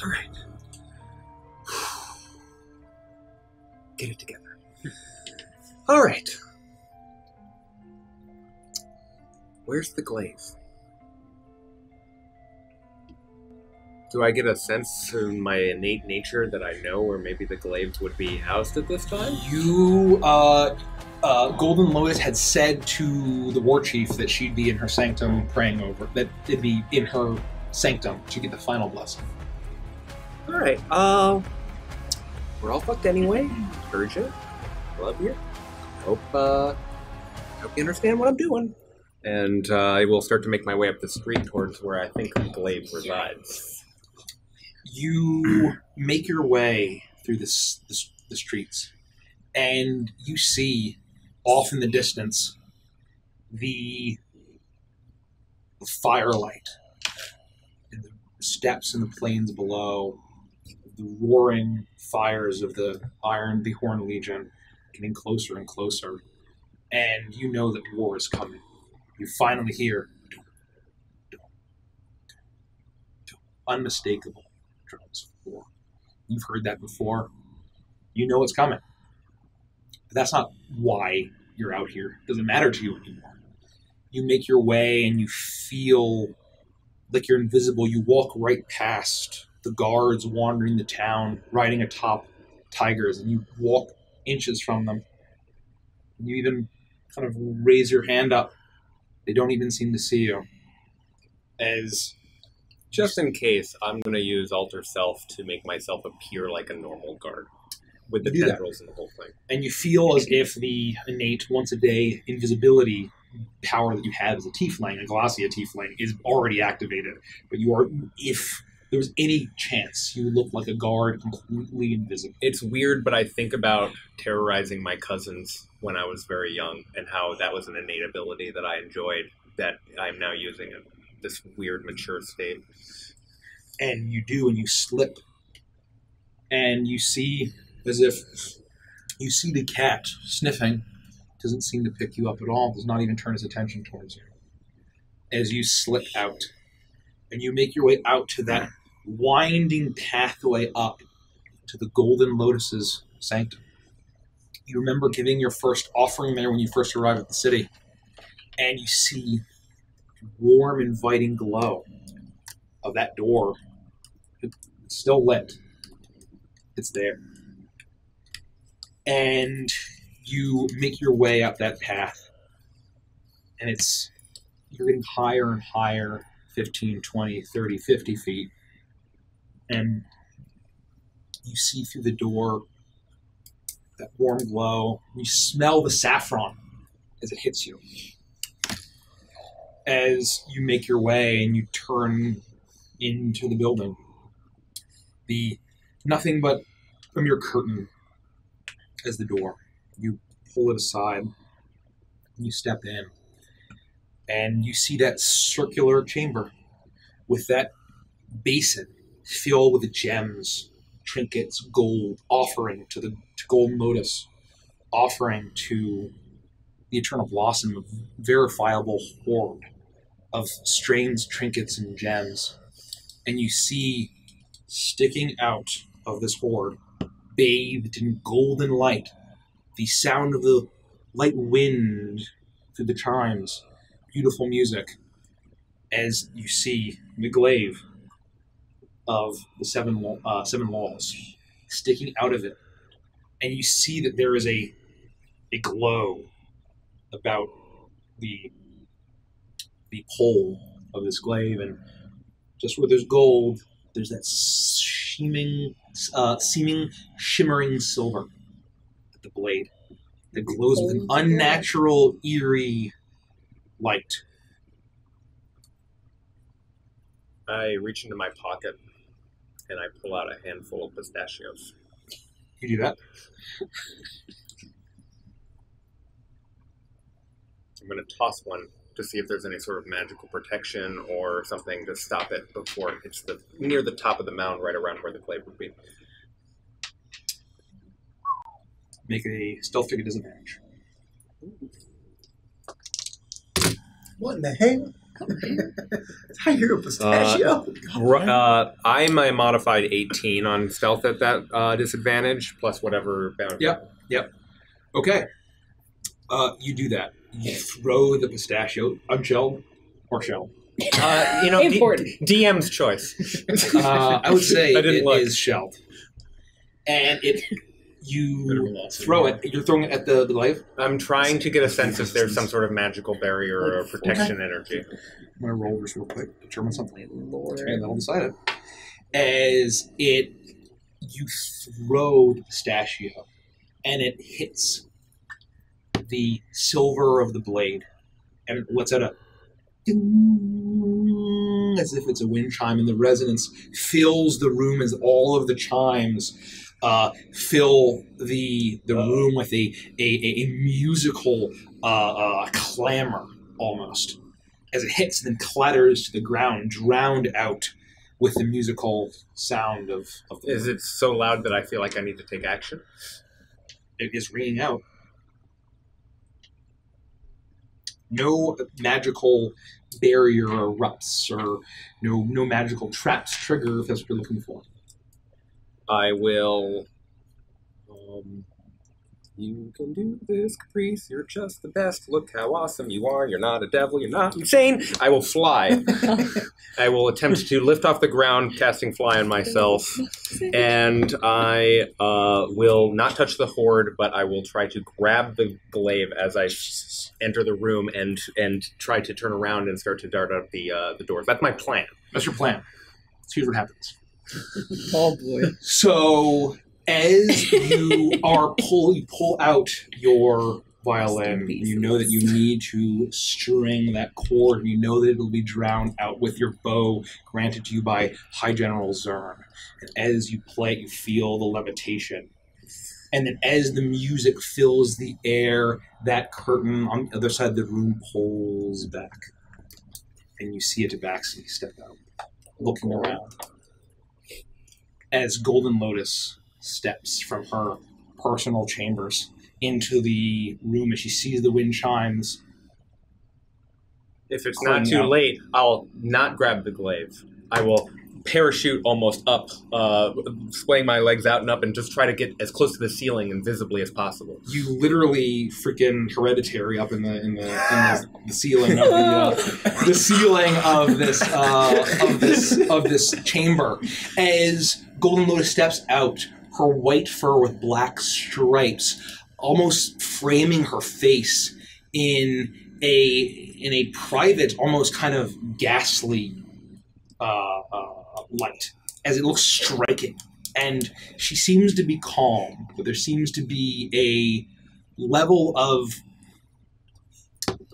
All right. Get it together. All right. Where's the glaze? Do I get a sense in my innate nature that I know where maybe the glaives would be housed at this time? You, Golden Lotus had said to the war chief that she'd be in her sanctum praying over, that it'd be in her sanctum to get the final blessing. All right. We're all fucked anyway. Heard you. Love you. Hope you understand what I'm doing. And I will start to make my way up the street towards where I think the glaive resides. You make your way through the streets, and you see off in the distance the firelight and the steps and the plains below, the roaring fires of the Horn Legion getting closer and closer, and you know that war is coming. You finally hear unmistakable drums of war. You've heard that before. You know it's coming. But that's not why you're out here. It doesn't matter to you anymore. You make your way and you feel like you're invisible. You walk right past the guards wandering the town, riding atop tigers, and you walk inches from them. You even kind of raise your hand up. They don't even seem to see you. As just in case, I'm going to use Alter Self to make myself appear like a normal guard with the tendrils and the whole thing. And you feel as if the innate once-a-day invisibility power that you have as a tiefling, a Glossia tiefling, is already activated. But you are, if there was any chance, you would look like a guard completely invisible. It's weird, but I think about terrorizing my cousins when I was very young and how that was an innate ability that I enjoyed that I'm now using in this weird mature state. And you do, and you slip. And you see, as if you see the cat sniffing, doesn't seem to pick you up at all, does not even turn his attention towards you. As you slip out, and you make your way out to that winding pathway up to the Golden Lotus's sanctum. You remember giving your first offering there when you first arrived at the city, and you see the warm, inviting glow of that door. It's still lit. It's there. And you make your way up that path, and you're getting higher and higher, 15, 20, 30, 50 feet, and you see through the door that warm glow. You smell the saffron as it hits you. As you make your way and you turn into the building, nothing but a mere curtain as the door. You pull it aside, and you step in, and you see that circular chamber with that basin filled with gems, trinkets, gold, offering to Golden Lotus, offering to the Eternal Blossom a verifiable hoard of strange trinkets and gems. And you see, sticking out of this hoard, bathed in golden light, the sound of the light wind through the chimes, beautiful music, as you see the glaive of the seven walls sticking out of it. And you see that there is a glow about the pole of this glaive, and just where there's gold, there's that seeming shimmering silver at the blade that glows with an unnatural, eerie light. I reach into my pocket and I pull out a handful of pistachios. You do that? I'm going to toss one to see if there's any sort of magical protection or something to stop it before it hits near the top of the mound, right around where the glaive would be. Make a stealth check at disadvantage. What in the hell? I hear a pistachio. I'm a modified 18 on stealth at that disadvantage, plus whatever bounty. Yep. Okay. You do that. You throw the pistachio, unshelled or shelled. DM's choice. I would say I didn't look. Is shelled. And you throw it. You're throwing it at the glaive? I'm trying to get a sense if there's some sort of magical barrier or protection energy. I'm going to roll this real quick, determine something. Lord. And then I'll decide it. As you throw the pistachio, and it hits the silver of the blade, and it lets out a ding, as if it's a wind chime, and the resonance fills the room as all of the chimes fill the room with a musical clamor, almost, as it hits and then clatters to the ground, drowned out with the musical sound of the Is it so loud that I feel like I need to take action? It is ringing out. No magical barrier erupts, or no magical traps trigger, if that's what you're looking for. I will... you can do this, Caprice. You're just the best. Look how awesome you are. You're not a devil. You're not insane. I will fly. I will attempt to lift off the ground, casting fly on myself. And I will not touch the hoard, but I will try to grab the glaive as I enter the room and try to turn around and start to dart out the doors. That's my plan. That's your plan. So here's what happens. Oh boy. So as you pull out your violin, you know that you need to string that chord, and you know that it'll be drowned out with your bow granted to you by High General Zern. And as you play it, you feel the levitation. And then as the music fills the air, that curtain on the other side of the room pulls back. And you see a tabaxi step out, looking around. As Golden Lotus steps from her personal chambers into the room as she sees the wind chimes. If it's not too late, I'll not grab the glaive. I will parachute almost up, swaying my legs out and up, and just try to get as close to the ceiling invisibly as possible. You literally freaking Hereditary up in the ceiling of the ceiling of this chamber as Golden Lotus steps out, her white fur with black stripes, almost framing her face in a private, almost kind of ghastly light, as it looks striking. And she seems to be calm, but there seems to be a level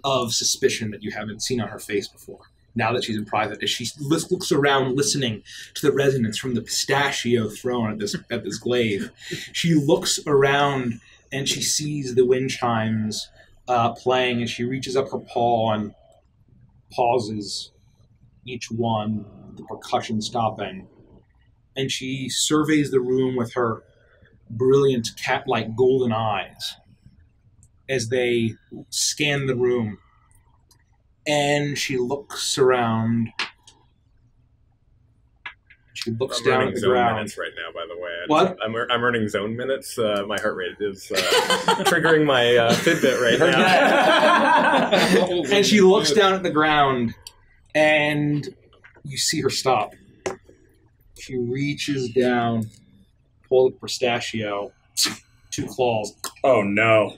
of suspicion that you haven't seen on her face before. now that she's in private, as she looks around listening to the resonance from the pistachio thrown at this glaive. She looks around and she sees the wind chimes playing, and she reaches up her paw and pauses each one, the percussion stopping. And she surveys the room with her brilliant cat-like golden eyes as they scan the room. And she looks around. She looks down at the ground. Minutes right now, by the way. What? I'm earning zone minutes. My heart rate is triggering my Fitbit right now. And she looks down at the ground, and you see her stop. She reaches down, pull the pistachio, 2 claws. Oh no.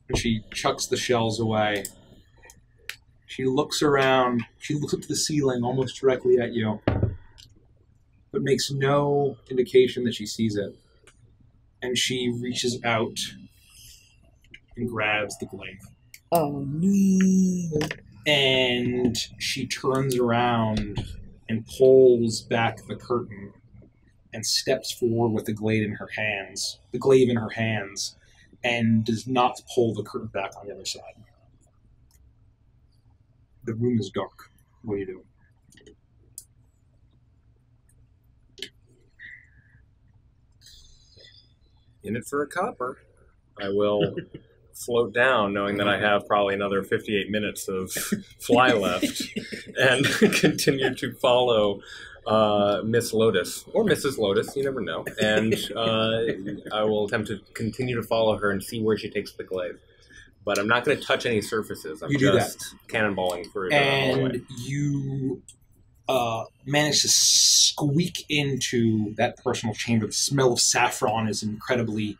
And she chucks the shells away. She looks around. She looks up to the ceiling almost directly at you, but makes no indication that she sees it. And she reaches out and grabs the glaive. Oh, no. And she turns around and pulls back the curtain and steps forward with the glaive in her hands, and does not pull the curtain back on the other side. The room is dark. What do you do? In it for a copper. I will float down, knowing that I have probably another 58 minutes of fly left, and continue to follow Miss Lotus, or Mrs. Lotus, you never know. And I will attempt to continue to follow her and see where she takes the glaive. But I'm not going to touch any surfaces. I'm just cannonballing through it. And you manage to squeak into that personal chamber. The smell of saffron is incredibly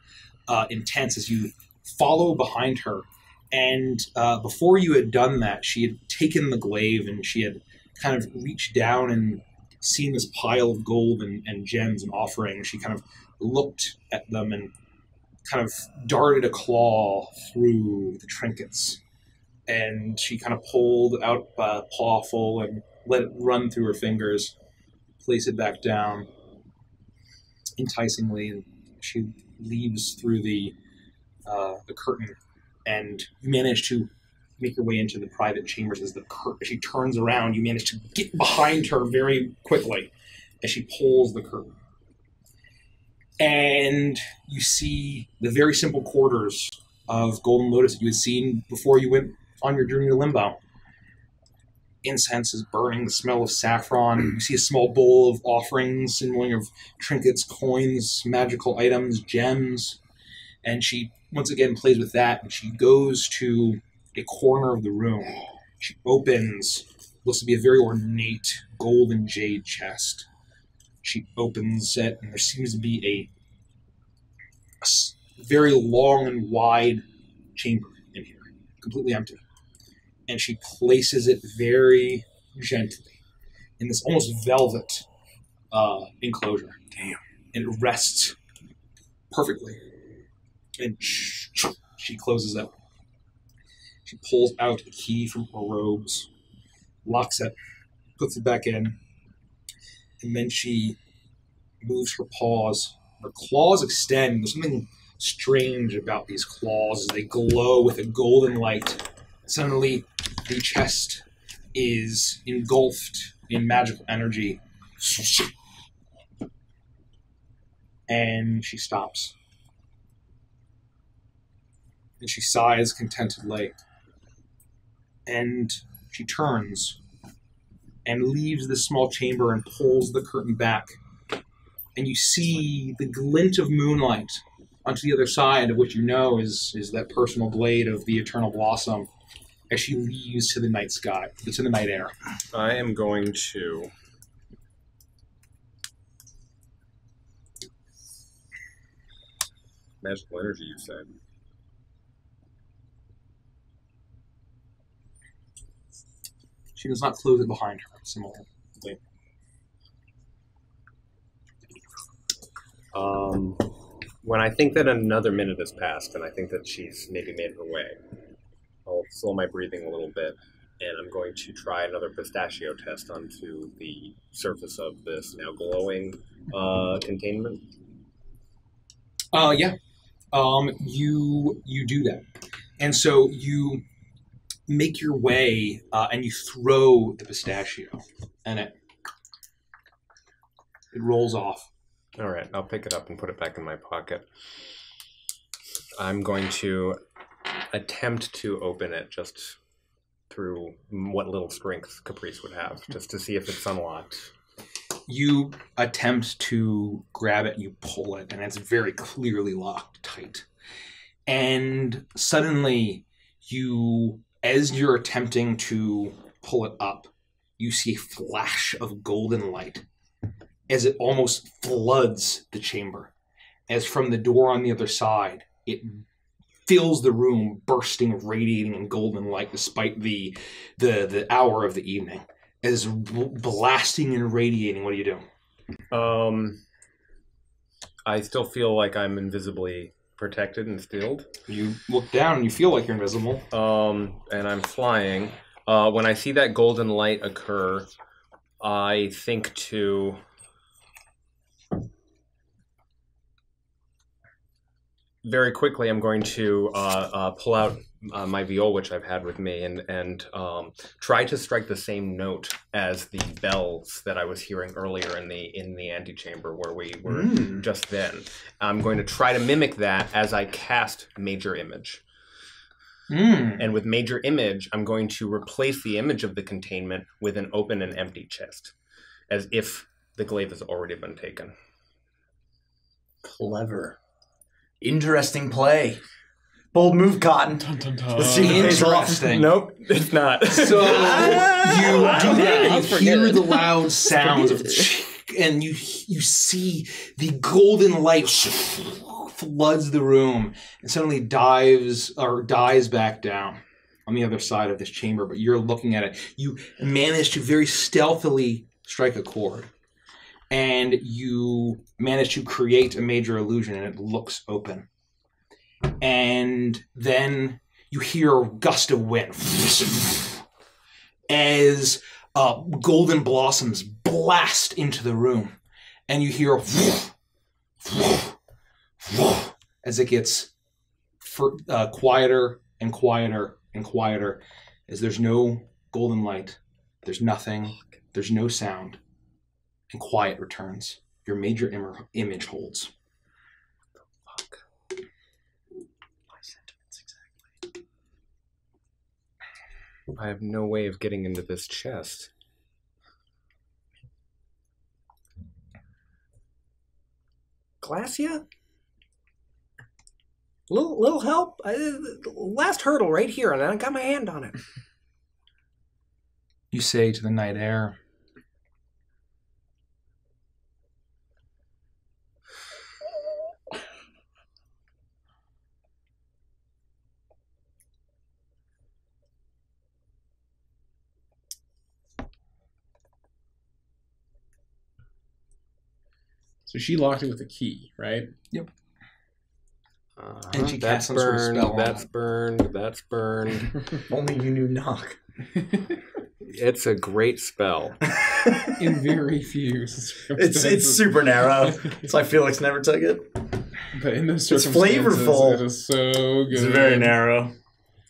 intense as you follow behind her. And before you had done that, she had taken the glaive and she had kind of reached down and seen this pile of gold and gems and offerings. She kind of looked at them and kind of darted a claw through the trinkets. And she kind of pulled out a pawful and let it run through her fingers, place it back down enticingly, and she leaves through the curtain. And you manage to make your way into the private chambers. As she turns around, you manage to get behind her very quickly as she pulls the curtain. And you see the very simple quarters of Golden Lotus that you had seen before you went on your journey to Limbo. Incense is burning, the smell of saffron. You see a small bowl of offerings, symboling of trinkets, coins, magical items, gems. And she once again plays with that, and she goes to a corner of the room. She opens, looks to be a very ornate gold and jade chest. She opens it, and there seems to be a very long and wide chamber in here, completely empty. And she places it very gently in this almost velvet enclosure. Damn. And it rests perfectly. And she closes it. She pulls out a key from her robes, locks it, puts it back in, and then she moves her paws. Her claws extend. There's something strange about these claws as they glow with a golden light. Suddenly, the chest is engulfed in magical energy. And she stops. And she sighs contentedly. And she turns and leaves this small chamber and pulls the curtain back. And you see the glint of moonlight onto the other side of what you know is that personal blade of the Eternal Blossom as she leaves to the night sky, to the night air. I am going to... Magical energy, you said. She does not close it behind her, similarly. When I think that another minute has passed and I think that she's maybe made her way, I'll I'll slow my breathing a little bit, and I'm going to try another pistachio test onto the surface of this now glowing containment. Yeah. You do that, and so you make your way and you throw the pistachio, and it rolls off. All right, I'll pick it up and put it back in my pocket. I'm going to attempt to open it just through what little strength Caprice would have, just to see if it's unlocked. You attempt to grab it, you pull it, and it's very clearly locked tight. And suddenly, as you're attempting to pull it up, you see a flash of golden light as it almost floods the chamber. As from the door on the other side, it fills the room, bursting, radiating in golden light despite the hour of the evening. As blasting and radiating, what do you do? I still feel like I'm invisibly protected and sealed. You look down and you feel like you're invisible. And I'm flying. When I see that golden light occur, I think to... Very quickly, I'm going to pull out my viol, which I've had with me, and try to strike the same note as the bells that I was hearing earlier in the antechamber where we were just then. I'm going to try to mimic that as I cast Major Image. And with Major Image, I'm going to replace the image of the containment with an open and empty chest, as if the glaive has already been taken. Clever. Interesting play. Bold move, Cotton. Dun, dun, dun. Let's see if it's interesting. Nope, it's not. So you do that, and you hear the loud sounds of, and you see the golden light floods the room, and suddenly dies back down on the other side of this chamber. But you're looking at it. You manage to very stealthily strike a chord. And you manage to create a major illusion, and it looks open. And then you hear a gust of wind as golden blossoms blast into the room. And you hear as it gets quieter and quieter and quieter, as there's no golden light, there's nothing, there's no sound. And quiet returns. Your major image holds. Fuck. My sentiments exactly. I have no way of getting into this chest. Glacia? Little help? Last hurdle right here, and I got my hand on it. You say to the night air, So she locked it with a key, right? Yep. And she cast some burned, sort of spell. That's burned. That's burned. Only you knew knock. It's a great spell. In very few It's super narrow. That's why Felix never took it. But in those It's circumstances, flavorful. it is so good. It's very narrow.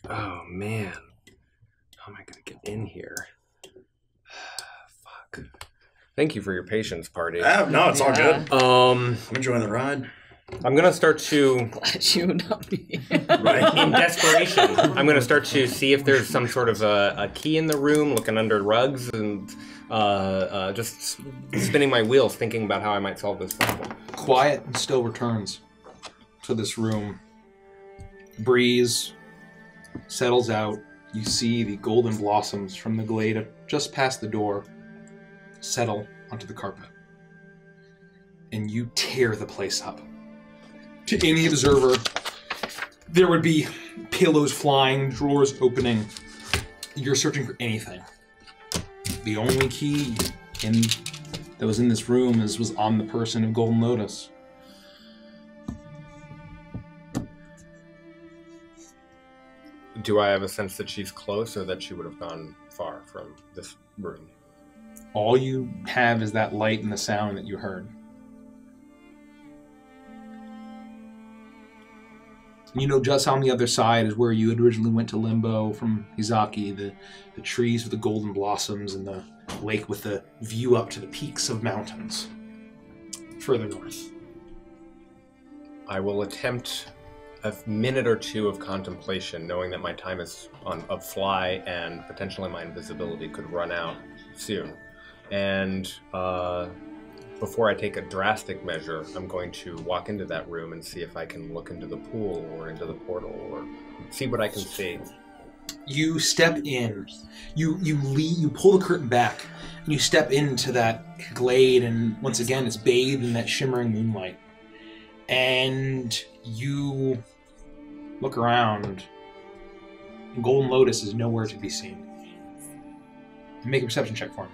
Oh man, how am I gonna get in here? Fuck. Thank you for your patience, party. No, it's all good. I'm enjoying the ride. I'm gonna start to. Glad you, not me. Right. In desperation, I'm gonna start to see if there's some sort of a key in the room, looking under rugs, and just spinning my wheels, thinking about how I might solve this problem. Quiet and still returns to this room. Breeze settles out. You see the golden blossoms from the glade just past the door settle onto the carpet. And you tear the place up. To any observer, there would be pillows flying, drawers opening. You're searching for anything. The only key that was in this room was on the person of Golden Lotus. Do I have a sense that she's close or that she would have gone far from this room? All you have is that light and the sound that you heard. You know, just on the other side is where you had originally went to Limbo from Izaki, the trees with the golden blossoms and the lake with the view up to the peaks of mountains further north. I will attempt a minute or two of contemplation, knowing that my time is of fly and potentially my invisibility could run out soon. And before I take a drastic measure, I'm going to walk into that room and see if I can look into the pool or into the portal or see what I can see. You step in, you pull the curtain back, and you step into that glade, and once again it's bathed in that shimmering moonlight. And you look around, and Golden Lotus is nowhere to be seen. Make a perception check for me.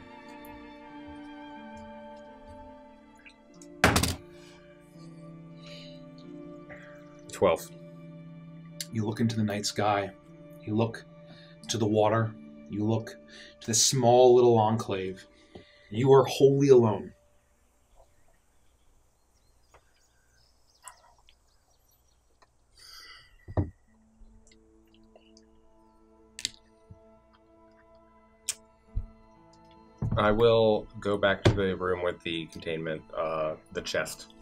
12. You look into the night sky. You look to the water. You look to this small little enclave. You are wholly alone. I will go back to the room with the containment, the chest,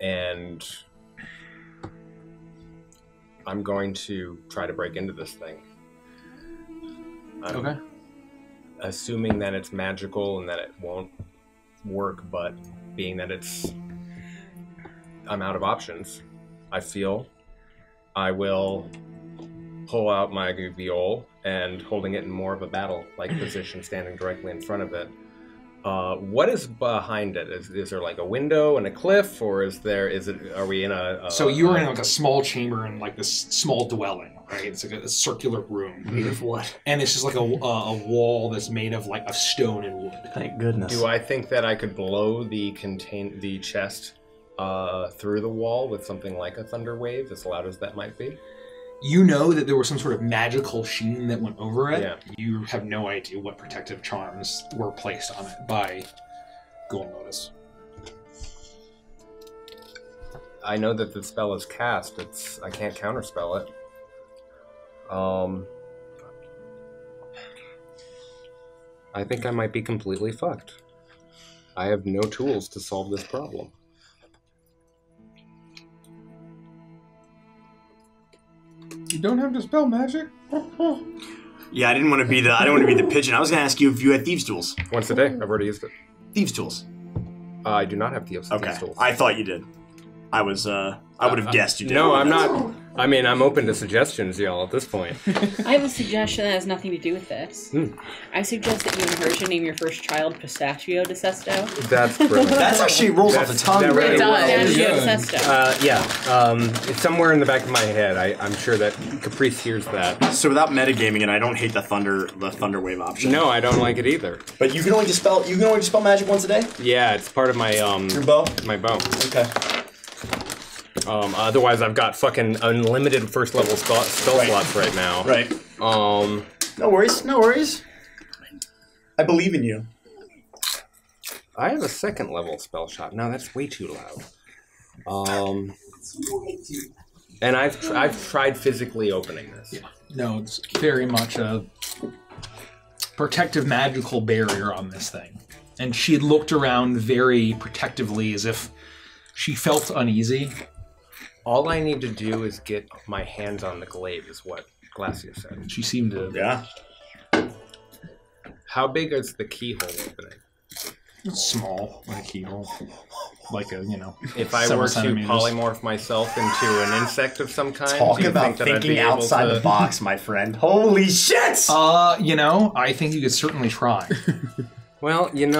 and I'm going to try to break into this thing. Okay. Assuming that it's magical and that it won't work, but being that I'm out of options, I feel I will pull out my viol and holding it in more of a battle-like position, standing directly in front of it. What is behind it? Is there like a window and a cliff, or are we in a so you're in like a small chamber in like this small dwelling, right? It's like a circular room. Made of what? And it's just like a wall that's made of like of stone and wood. Thank goodness. Do I think that I could blow the chest through the wall with something like a thunder wave, as loud as that might be? You know that there was some sort of magical sheen that went over it. Yeah. You have no idea what protective charms were placed on it by Golden Lotus. I know that the spell is cast. I can't counterspell it. I think I might be completely fucked. I have no tools to solve this problem. You don't have to spell magic? Yeah, I didn't want to be the pigeon. I was going to ask you if you had thieves' tools. Once a day. I've already used it. Thieves' tools. I do not have thieves' tools. I thought you did. I would have guessed you did. No, I'm not. I mean, I'm open to suggestions, y'all, at this point. I have a suggestion that has nothing to do with this. I suggest that you and Hershey name your first child Pistachio de Sesto. That's brilliant. That's actually rolls off the tongue. That really It does. rolls. Pistachio de Sesto. Yeah. It's somewhere in the back of my head. I'm sure that Caprice hears that. So without metagaming it, I don't hate the thunder wave option. No, I don't like it either. But you can only dispel magic once a day? Yeah, it's part of my your bow? My bow. Okay. Otherwise, I've got fucking unlimited first level spell slots right now. Right. No worries. I believe in you. I have a second level spell shot. No, that's way too loud. And I've tried physically opening this. Yeah. No, it's very much a protective magical barrier on this thing. And she had looked around very protectively as if she felt uneasy. All I need to do is get my hands on the glaive, is what Glacia said. She seemed to... Yeah. How big is the keyhole opening? It's small, like a keyhole. Like a, If I were to polymorph myself into an insect of some kind, talk do you about think that thinking outside the box, my friend. Holy shit! I think you could certainly try. Well, you're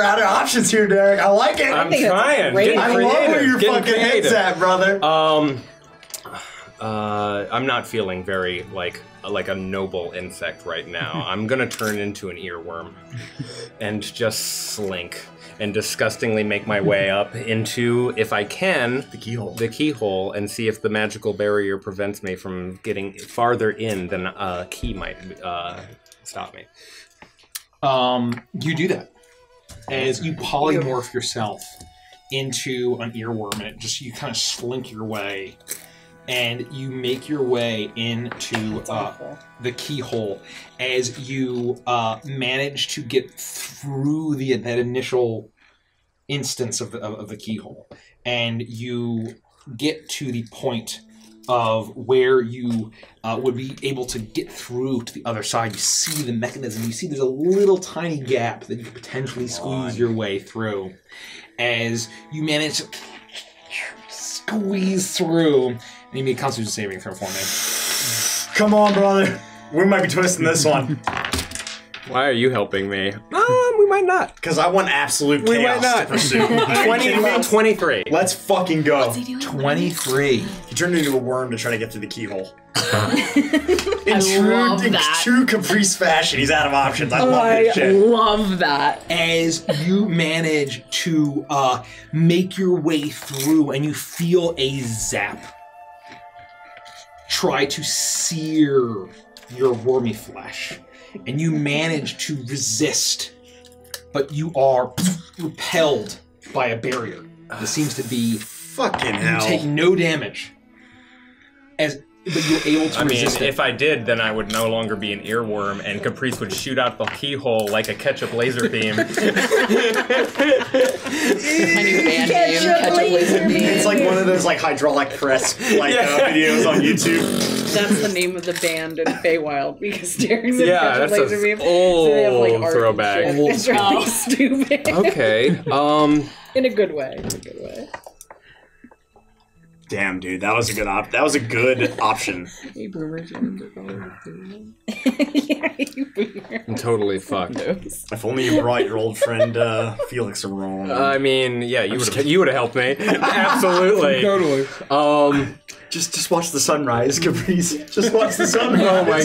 out of options here, Derek. I like it. I'm trying. I love where your fucking head's at, brother. I'm not feeling very like a noble insect right now. I'm gonna turn into an earworm and just slink. and disgustingly make my way up into, if I can, the keyhole, and see if the magical barrier prevents me from getting farther in than a key might stop me. You do that as you polymorph yourself into an earworm, and you kind of slink your way, and you make your way into the keyhole as you manage to get through that initial instance of the keyhole, and you get to the point of where you would be able to get through to the other side. You see the mechanism. You see there's a little tiny gap that you could potentially squeeze your way through. As you manage to squeeze through, and you make a Constitution saving throw for me. Come on, brother. We might be twisting this one. Why are you helping me? We might not. Because I want absolute chaos to pursue. 23. Let's fucking go. What's he doing? 23. He turned into a worm to try to get through the keyhole. love that. True Caprice fashion, he's out of options. I love this shit. Love that. As you manage to make your way through, and you feel a zap try to sear your wormy flesh, and you manage to resist, but you are repelled by a barrier that seems to be fucking hell. You take no damage, but you're able to resist it. If I did, then I would no longer be an earworm, and Caprice would shoot out the keyhole like a ketchup laser beam. My new band name, Ketchup Laser Beam. It's like one of those like hydraulic press videos on YouTube. That's the name of the band in Feywild, because during the Yeah, Ketchup that's Laser Beam, old so they have like art throwback. and shit. It's really stupid. Okay. In a good way. In a good way. Damn, dude, that was a good option. Hey, boomers, I'm totally fucked. If only you brought your old friend Felix along. I mean, yeah, you would have helped me. Absolutely. Totally. Just watch the sunrise, Caprice. Just watch the sunrise. Oh my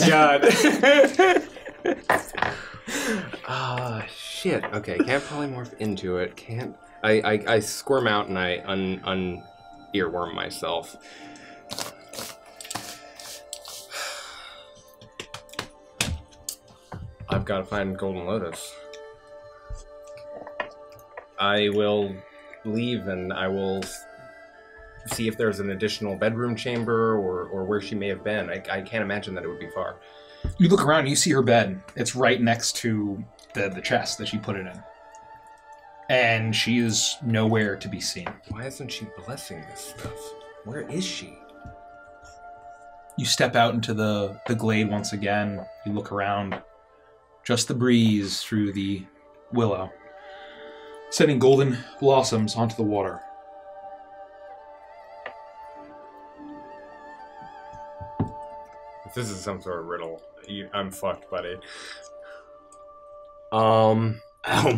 god. Shit. Okay, can't polymorph into it. Can't. I squirm out and I earworm myself. I've got to find Golden Lotus. I will leave and I will see if there's an additional bedroom chamber or where she may have been. I can't imagine that it would be far. You look around, you see her bed. It's right next to the chest that she put it in. And she is nowhere to be seen. Why isn't she blessing this stuff? Where is she? You step out into the glade once again. You look around. Just the breeze through the willow, sending golden blossoms onto the water. If this is some sort of riddle, I'm fucked, buddy. Home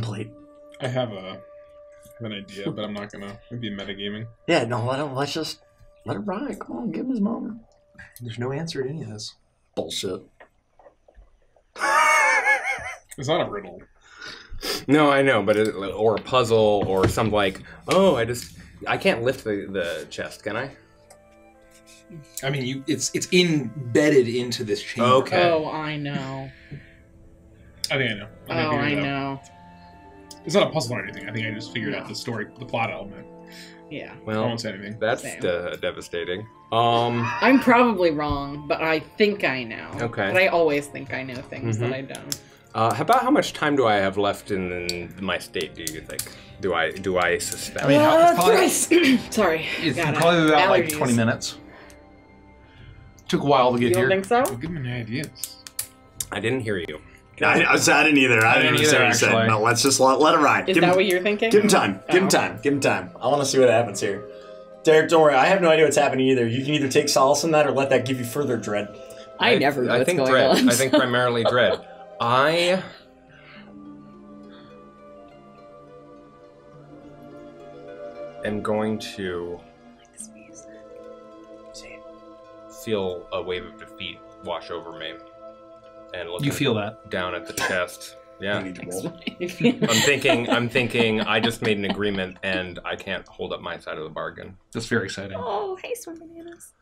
plate. I have an idea, but I'm not gonna be metagaming. Yeah, no, let's just let it ride. Come on, give him his moment. There's no answer to any of this. Bullshit. It's not a riddle. No, I know, but or a puzzle or something like, oh, I can't lift the chest, can I? I mean, it's embedded into this chamber. Okay. Oh, I know. I think I know. I know. It's not a puzzle or anything. I think I just figured out the story, the plot element. Yeah. Well, I won't say anything. That's devastating. I'm probably wrong, but I think I know. Okay. But I always think I know things that I don't. About how much time do I have left in my state? Do you think? Do I suspect? I mean, it's probably, sorry. it's probably about like Allergies. 20 minutes. Took a while to get You here. don't think so? Give me any ideas. I didn't hear you. I didn't either. I didn't understand what you said. No, let's just let it ride. Is that what you're thinking? Give him time. Give him time. Give him time. I want to see what happens here. Derek, don't worry. I have no idea what's happening either. You can either take solace in that or let that give you further dread. I never know what's think going dread. on. I think primarily dread. I am going to feel a wave of defeat wash over me. And look You feel that? down at the chest Yeah. I need to roll. I'm thinking I just made an agreement and I can't hold up my side of the bargain. That's very exciting. Oh, hey, Swim Bananas.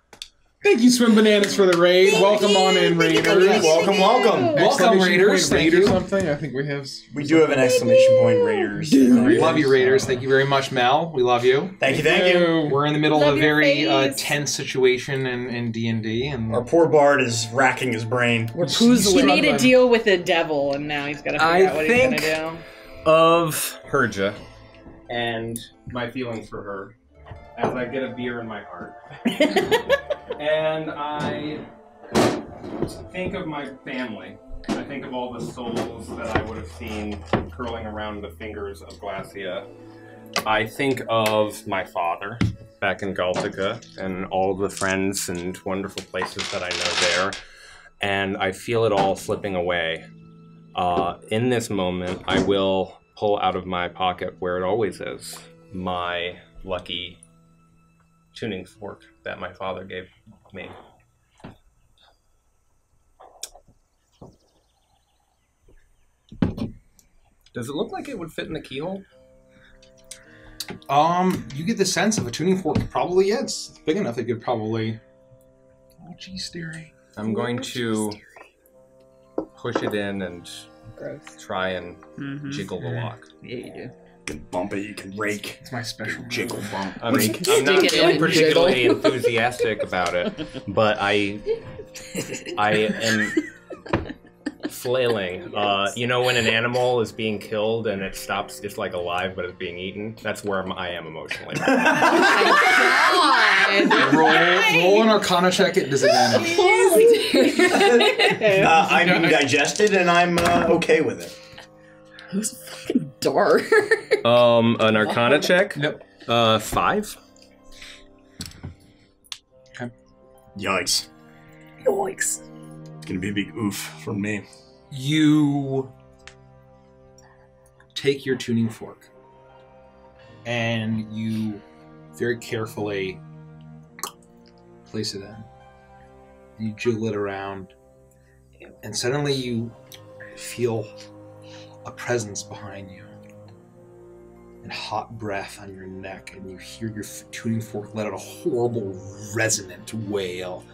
Thank you, Swim Bananas, for the raid. Welcome on in, Raiders. Welcome. Welcome, Raiders. Thank you. Something. I think we have. We do have an exclamation point, Raiders. Love you, Raiders. Thank you very much, Mel. We love you. Thank you. We're in the middle Love of a your very face. tense situation in D&D, and Our poor bard is racking his brain. We're He made a deal with the devil, and now he's got to figure out what he's going to do. Of Herja and my feelings for her as I get a beer in my heart. And I think of my family. I think of all the souls that I would have seen curling around the fingers of Glacia. I think of my father back in Galtica and all the friends and wonderful places that I know there. And I feel it all slipping away. In this moment, I will pull out of my pocket where it always is, my lucky tuning fork that my father gave me. Does it look like it would fit in the keyhole? you get the sense of a tuning fork. Probably, yeah, it's big enough. It could probably. Oh, geez, theory. I'm going to push it in and try and jiggle the lock. Yeah, you do. You can bump it, you can rake. It's my special jiggle bump. I'm not feeling particularly enthusiastic about it, but I am flailing. You know when an animal is being killed and it stops, it's like alive but it's being eaten? That's where I am emotionally. Roll an Arcana check at disadvantage. I'm being digested and I'm okay with it. Who's fucking dark? An Arcana check? Yep. 5. Okay. Yikes. Yikes. It's gonna be a big oof from me. You take your tuning fork and you very carefully place it in. And you jiggle it around, and suddenly you feel a presence behind you and hot breath on your neck, and you hear your tuning fork let out a horrible resonant wail.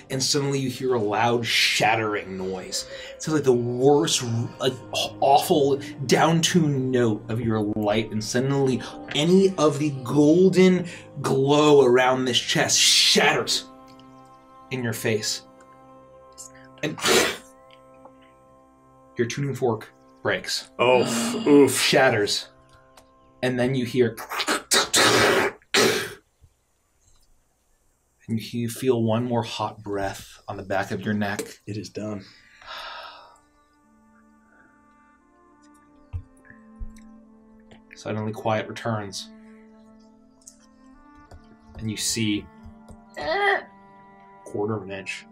And suddenly you hear a loud shattering noise. It sounds like the worst, like awful down-tuned note of your light, and suddenly any of the golden glow around this chest shatters in your face. And your tuning fork breaks. Oh, oof. Shatters. And then you hear... And you feel one more hot breath on the back of your neck. It is done. Suddenly quiet returns. And you see quarter of an inch.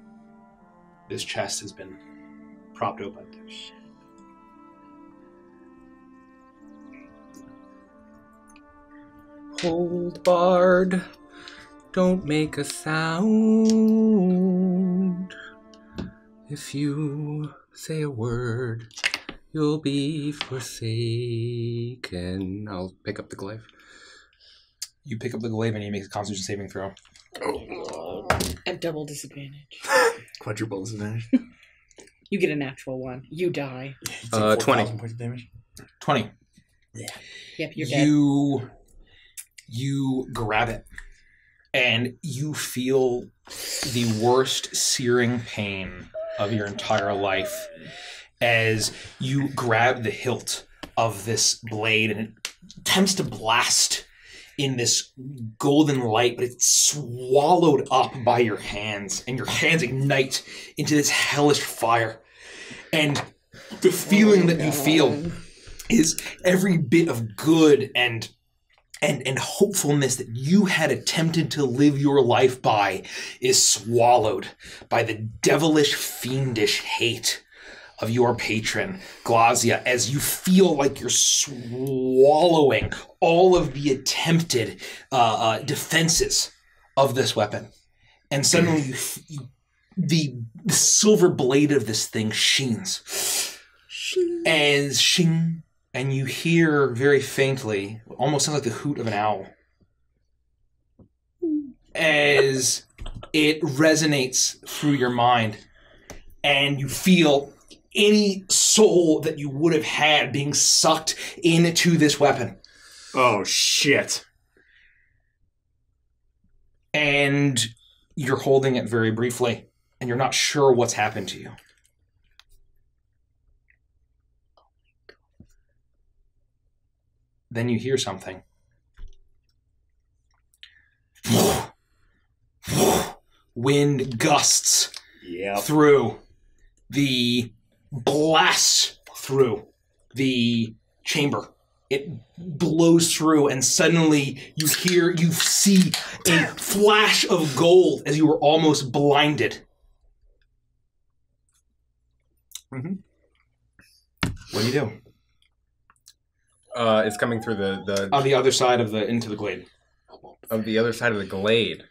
This chest has been propped open. Hold, Bard. Don't make a sound. If you say a word, you'll be forsaken. I'll pick up the glaive. You pick up the glaive and you make a Constitution saving throw. At double disadvantage. Quadruple disadvantage. You get a natural one. You die. 20. Points of damage. 20. Yeah. Yep, you're dead. You grab it, and you feel the worst searing pain of your entire life as you grab the hilt of this blade, and it attempts to blast in this golden light, but it's swallowed up by your hands, and your hands ignite into this hellish fire. And the feeling that you feel is every bit of good and hopefulness that you had attempted to live your life by is swallowed by the devilish, fiendish hate of your patron, Glacia, as you feel like you're swallowing all of the attempted defenses of this weapon. And suddenly the silver blade of this thing sheens. as shing, and you hear very faintly, almost sounds like the hoot of an owl, as it resonates through your mind, and you feel any soul that you would have had being sucked into this weapon. Oh, shit. And you're holding it very briefly, and you're not sure what's happened to you. Then you hear something. Wind gusts through. The blast through the chamber. It blows through, and suddenly you see a flash of gold as you were almost blinded. Mm-hmm. What do you do? It's coming through the on the other side of into the glade. Of the other side of the glade.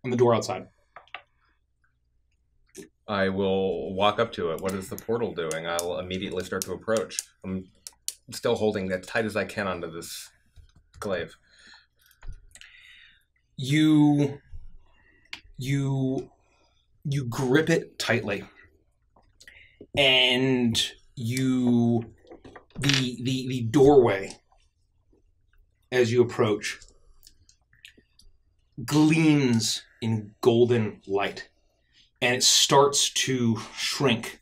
On the door outside. I will walk up to it. What is the portal doing? I'll immediately start to approach. I'm still holding as tight as I can onto this glaive. You grip it tightly, and the doorway as you approach gleams in golden light, and it starts to shrink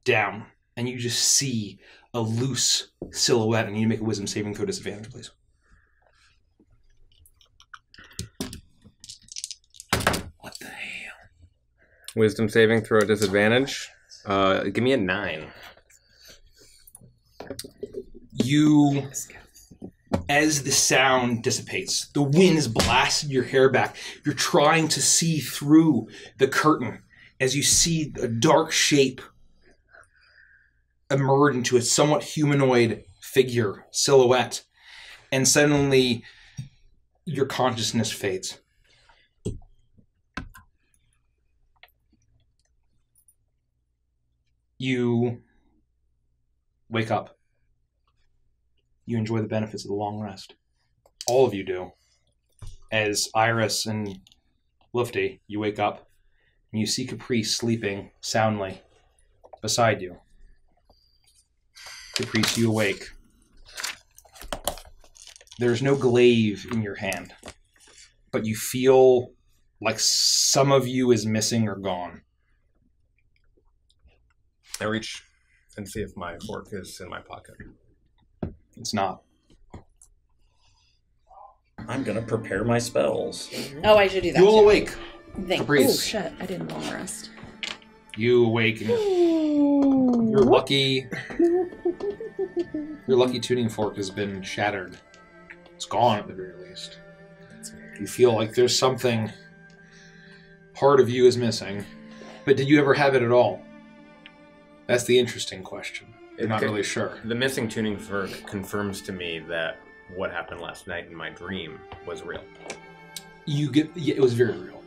down, and you just see a loose silhouette. And you need to make a wisdom saving throw disadvantage, please. What the hell? Wisdom saving throw disadvantage. Give me a 9. As the sound dissipates, the wind is blasting your hair back. You're trying to see through the curtain as you see a dark shape emerge into a somewhat humanoid figure, silhouette, and suddenly your consciousness fades. You wake up. You enjoy the benefits of the long rest. All of you do. As Iris and Lufty, you wake up and you see Caprice sleeping soundly beside you. Caprice, you awake. There's no glaive in your hand, but you feel like some of you is missing or gone. I reach and see if my fork is in my pocket. It's not. I'm gonna prepare my spells. Oh, I should do that. You all awake. Thanks. Oh shit! I didn't long rest. You awake. And your lucky tuning fork has been shattered. It's gone at the very least. You feel like there's something. Part of you is missing, but did you ever have it at all? That's the interesting question. You're not really sure. The missing tuning fork confirms to me that what happened last night in my dream was real. It was very real.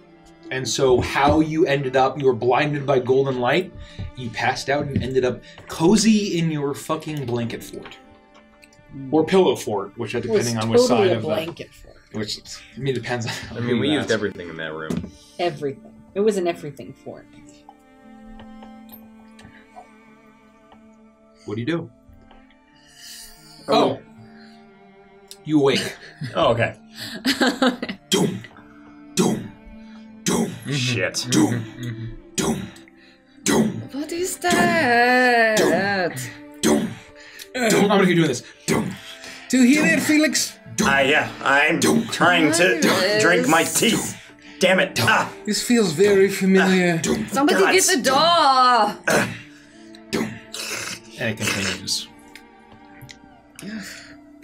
And so how you ended up, you were blinded by golden light, you passed out and ended up cozy in your fucking blanket fort. Or pillow fort, which depending on which side of the... blanket fort. Which, I mean, it depends on... I mean, we used everything in that room. Everything. It was an everything fort. What do you do? Oh. You awake. Oh, okay. Doom. Doom. Doom. Shit. Doom. Doom. Doom. What is that? Doom. I'm gonna keep doing this. Doom. Do you hear that, Felix? Yeah, I'm trying to drink my tea. Damn it. This feels very familiar. Somebody get the door! And it continues.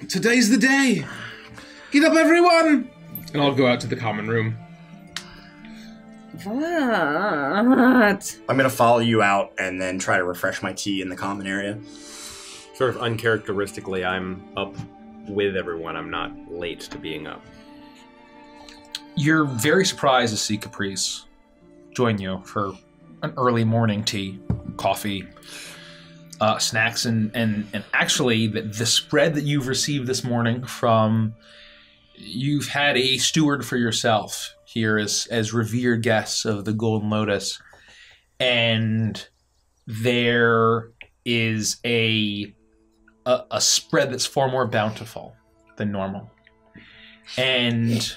Today's the day. Get up, everyone! And I'll go out to the common room. What? I'm gonna follow you out and then try to refresh my tea in the common area. Sort of uncharacteristically, I'm up with everyone. I'm not late to being up. You're very surprised to see Caprice join you for an early morning tea, coffee. snacks, and actually the spread that you've received this morning from... You've had a steward for yourself here as revered guests of the Golden Lotus, and there is a spread that's far more bountiful than normal. And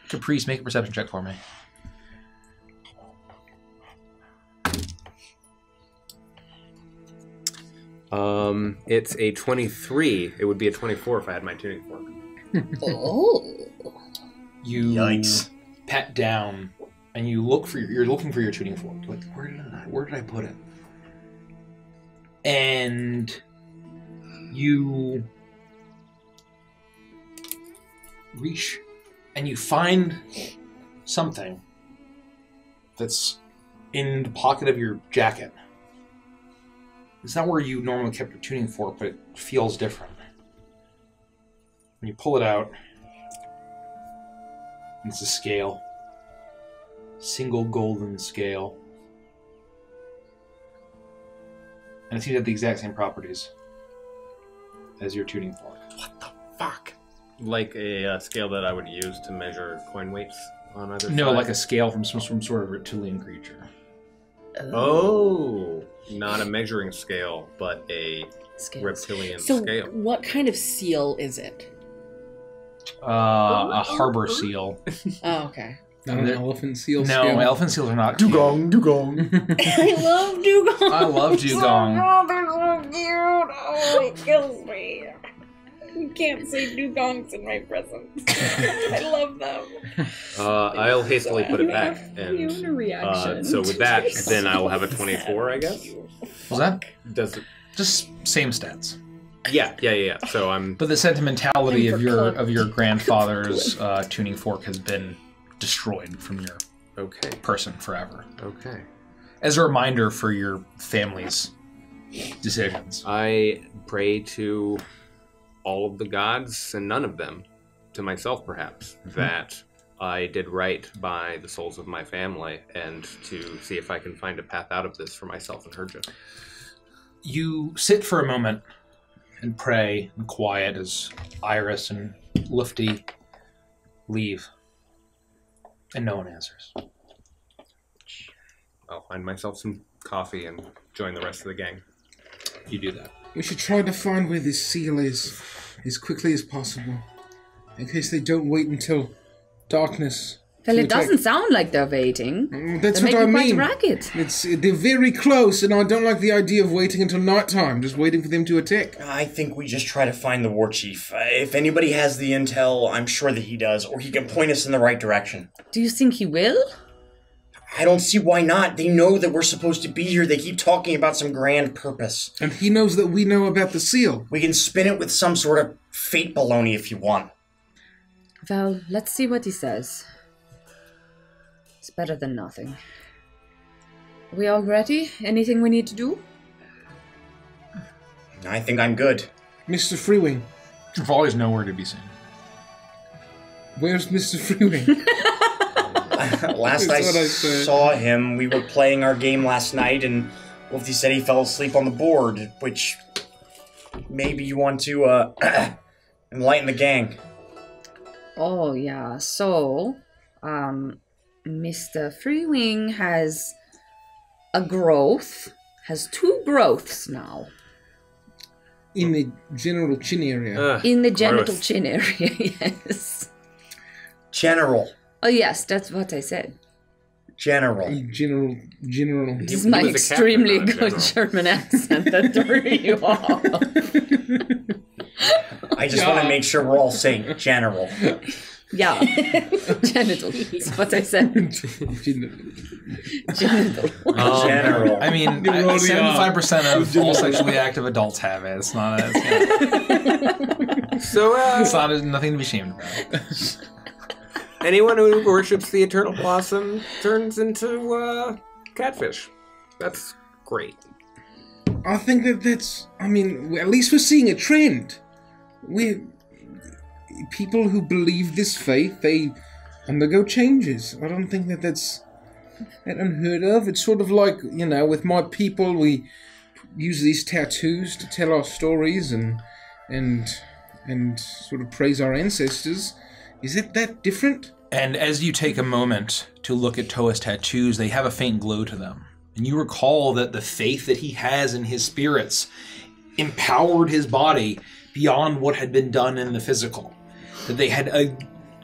Caprice, make a perception check for me. It's a 23. It would be a 24 if I had my tuning fork. Oh. You Yikes. pat down and you're looking for your tuning fork. Like, where did I put it? And you reach and you find something that's in the pocket of your jacket. It's not where you normally kept your tuning fork, but it feels different. When you pull it out, it's a scale. Single golden scale. And it seems to have the exact same properties as your tuning fork. What the fuck? Like a scale that I would use to measure coin weights on either side? No, like a scale from some sort of reptilian creature. Oh, not a measuring scale, but a Scales. reptilian So, scale. what kind of seal is it? A harbor seal. Oh, okay. Not an elephant seal No, scale. elephant seals are not. Dugong. I love dugong. I love dugong. Oh, they're so cute. Oh, it kills me. You can't say dugongs in my presence. I love them. I'll hastily put it back, You have a and reaction. so with that, then I will have a 24, I guess. Was that? Does it? Just same stats. Yeah. So I'm. But the sentimentality And of for your grandfather's tuning fork has been destroyed from your Okay. person forever. Okay. As a reminder for your family's decisions. I pray to all of the gods and none of them, to myself perhaps, that I did right by the souls of my family, and to see if I can find a path out of this for myself and Herja. You sit for a moment and pray and quiet as Iris and Lufty leave. And no one answers. I'll find myself some coffee and join the rest of the gang. You do that. We should try to find where this seal is as quickly as possible, in case they don't wait until darkness. Well, to it attack. doesn't sound like they're waiting. That's They what I make you mean. quite ragged. They're very close, and I don't like the idea of waiting until nighttime, just waiting for them to attack. I think we just try to find the war chief. If anybody has the intel, I'm sure that he does, or he can point us in the right direction. Do you think he will? I don't see why not. They know that we're supposed to be here. They keep talking about some grand purpose. And he knows that we know about the seal. We can spin it with some sort of fate baloney if you want. Well, let's see what he says. It's better than nothing. Are we all ready? Anything we need to do? I think I'm good. Mr. Freewing. Volley's nowhere to be seen. Where's Mr. Freewing? Last I saw him, we were playing our game last night, and Wolfie said he fell asleep on the board, which maybe you want to enlighten the gang. Oh, yeah. So, Mr. Freewing has a growth, has 2 growths now. In the general chin area. In the genital chin area, yes. General. Oh, yes, that's what I said. General. General. This is my extremely good German accent that threw you off. I just want to make sure we're all saying general. Yeah. Genital. That's what I said. Genital. General. I mean, 75% of all sexually active adults have it. It's not. It's not nothing to be ashamed about. Anyone who worships the eternal blossom turns into catfish. That's great. I think that's... I mean, at least we're seeing a trend. People who believe this faith, they undergo changes. I don't think that's unheard of. It's sort of like, with my people, we use these tattoos to tell our stories and sort of praise our ancestors. Is it that different? And as you take a moment to look at Toa's tattoos, they have a faint glow to them. And you recall that the faith that he has in his spirits empowered his body beyond what had been done in the physical. That they had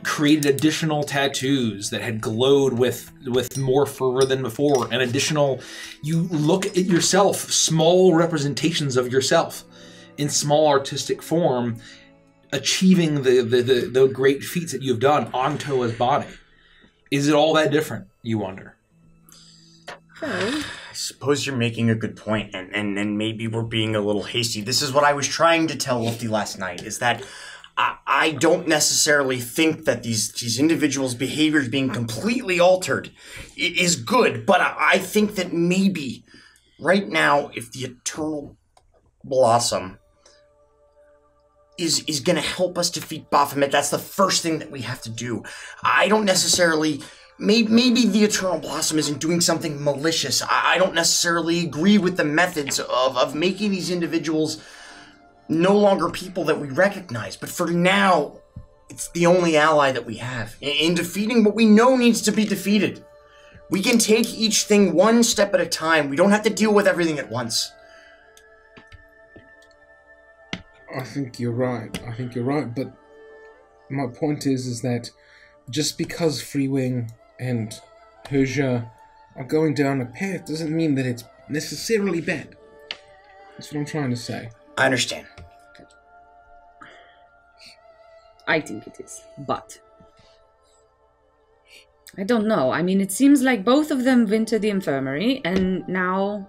created additional tattoos that had glowed with more fervor than before. And additional, you look at yourself, small representations of yourself in small artistic form, achieving the great feats that you've done on Toa's body. Is it all that different, you wonder? I suppose you're making a good point, and maybe we're being a little hasty. This is what I was trying to tell Lofty last night, is that I don't necessarily think that these individuals' behaviors being completely altered is good, but I think that maybe right now, if the Eternal Blossom is going to help us defeat Baphomet, that's the first thing that we have to do. I don't necessarily... Maybe the Eternal Blossom isn't doing something malicious. I don't necessarily agree with the methods of making these individuals no longer people that we recognize. But for now, it's the only ally that we have in defeating what we know needs to be defeated. We can take each thing one step at a time. We don't have to deal with everything at once. I think you're right. But my point is that just because Freewing and Herja are going down a path doesn't mean that it's necessarily bad. That's what I'm trying to say. I understand. I think it is, but I don't know. I mean, it seems like both of them went to the infirmary, and now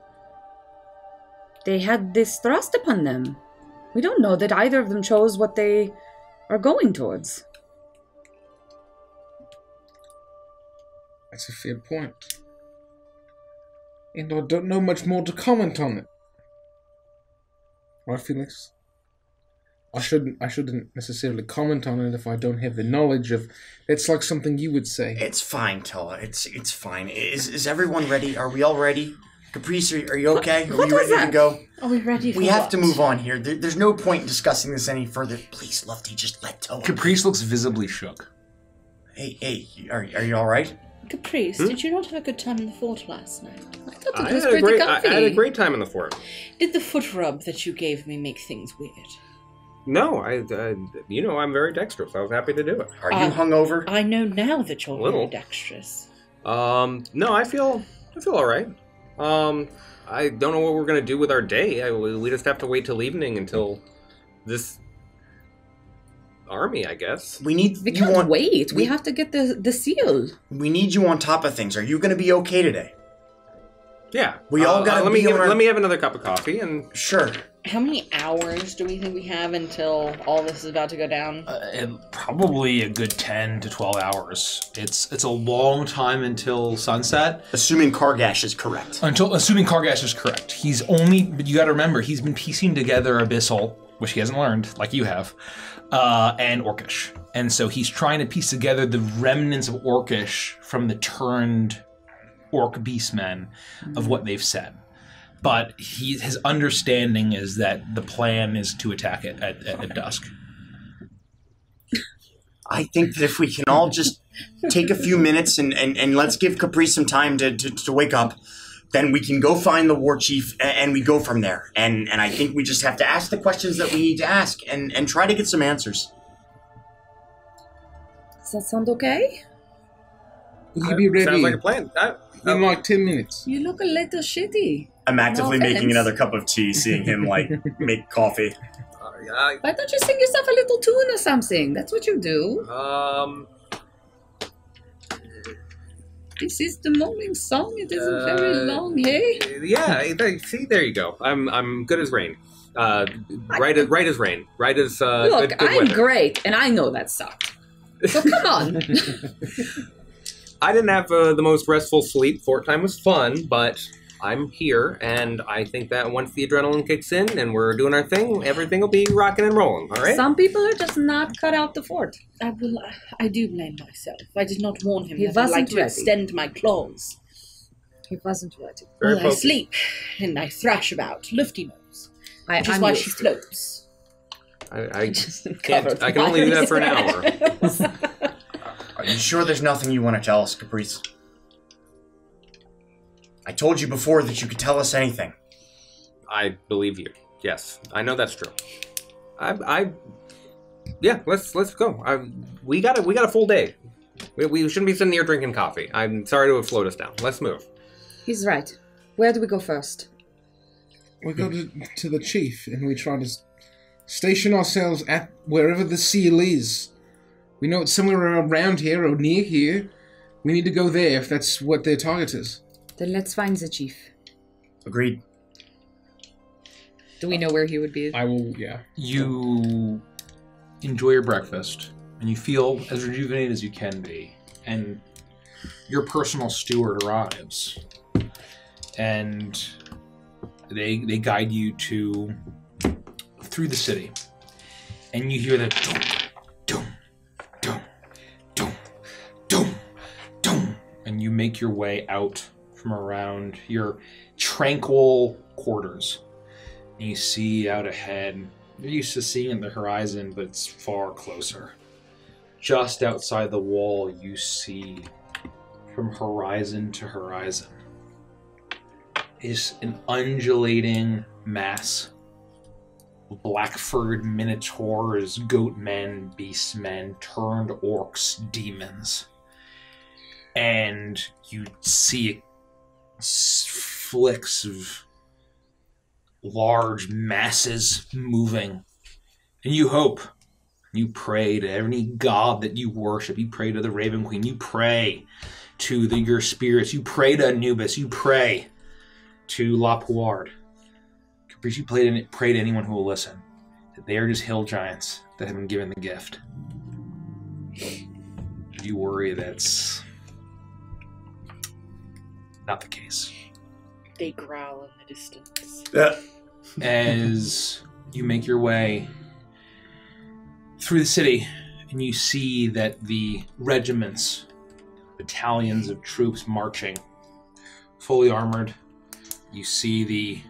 they had this thrust upon them. We don't know that either of them chose what they are going towards. That's a fair point. And I don't know much more to comment on it. Right, Felix? I shouldn't necessarily comment on it if I don't have the knowledge of... It's like something you would say. It's fine, Toa. It's fine. Is everyone ready? Are we all ready? Caprice, are you okay? Are we ready to go? Are we ready for We have to move on here. There's no point in discussing this any further. Please, Lofty, just let Toa. Caprice looks visibly shook. Hey, are you all right? Caprice, did you not have a good time in the fort last night? I had a great time in the fort. Did the foot rub that you gave me make things weird? No, I'm very dexterous. I was happy to do it. Are you hungover? I know now that you're Little. very dexterous. No, I feel all right. I don't know what we're gonna do with our day. We just have to wait till evening until this army, I guess. We can't wait. We have to get the seal. We need you on top of things. Are you going to be okay today? Yeah. We all got to let me have another cup of coffee and... Sure. How many hours do we think we have until all this is about to go down? Probably a good 10 to 12 hours. It's a long time until sunset. Assuming Kargash is correct. Assuming Kargash is correct. But you got to remember, he's been piecing together Abyssal, which he hasn't learned, like you have, and Orcish. And so he's trying to piece together the remnants of Orcish from the turned Orc beastmen of what they've said. But his understanding is that the plan is to attack it at dusk. I think that if we can all just take a few minutes and let's give Caprice some time to wake up, then we can go find the war chief and we go from there. And I think we just have to ask the questions that we need to ask and try to get some answers. Does that sound okay? Will you be ready? Sounds like a plan. In like 10 minutes. You look a little shitty. I'm actively making another cup of tea, seeing him like make coffee. Why don't you sing yourself a little tune or something? That's what you do. This is the morning song. It isn't very long, hey? Yeah. See, there you go. I'm good as rain. Right as rain. Right as look. Good I'm weather. great, and I know that sucked. So come on. I didn't have the most restful sleep. Fort time was fun, but I'm here, and I think that once the adrenaline kicks in and we're doing our thing, everything will be rocking and rolling, all right? Some people are just not cut out the fort. I do blame myself. I did not warn him He that I'd like wasn't to ready. extend my claws. He wasn't ready. Very Well, I sleep and I thrash about. Lufty knows. Which is why she floats. I can only do that for an hour. Are you sure there's nothing you want to tell us, Caprice? I told you before that you could tell us anything. I believe you. Yes, I know that's true. Yeah, let's go. We got a full day. We shouldn't be sitting here drinking coffee. I'm sorry to have slowed us down. Let's move. He's right. Where do we go first? We go to the chief, and we try to station ourselves at wherever the seal is. We know it's somewhere around here or near here. We need to go there if that's what their target is. Then let's find the chief. Agreed. Do we know where he would be? I will, yeah. You enjoy your breakfast, and you feel as rejuvenated as you can be. And your personal steward arrives. And they guide you through the city. And you hear the dum, dum, dum, dum, dum. And you make your way out from around your tranquil quarters. And you see out ahead, you're used to seeing at the horizon, but it's far closer. Just outside the wall, you see from horizon to horizon is an undulating mass of black-furred minotaurs, goat men, beast men, turned orcs, demons. And you see flicks of large masses moving. And you hope, you pray to any god that you worship. You pray to the Raven Queen. You pray to your spirits. You pray to Anubis. You pray to La Pouard. Caprice, you pray to anyone who will listen. That they are just hill giants that have been given the gift. You worry that's not the case. They growl in the distance. As you make your way through the city, and you see that the regiments, battalions of troops marching, fully armored. You see the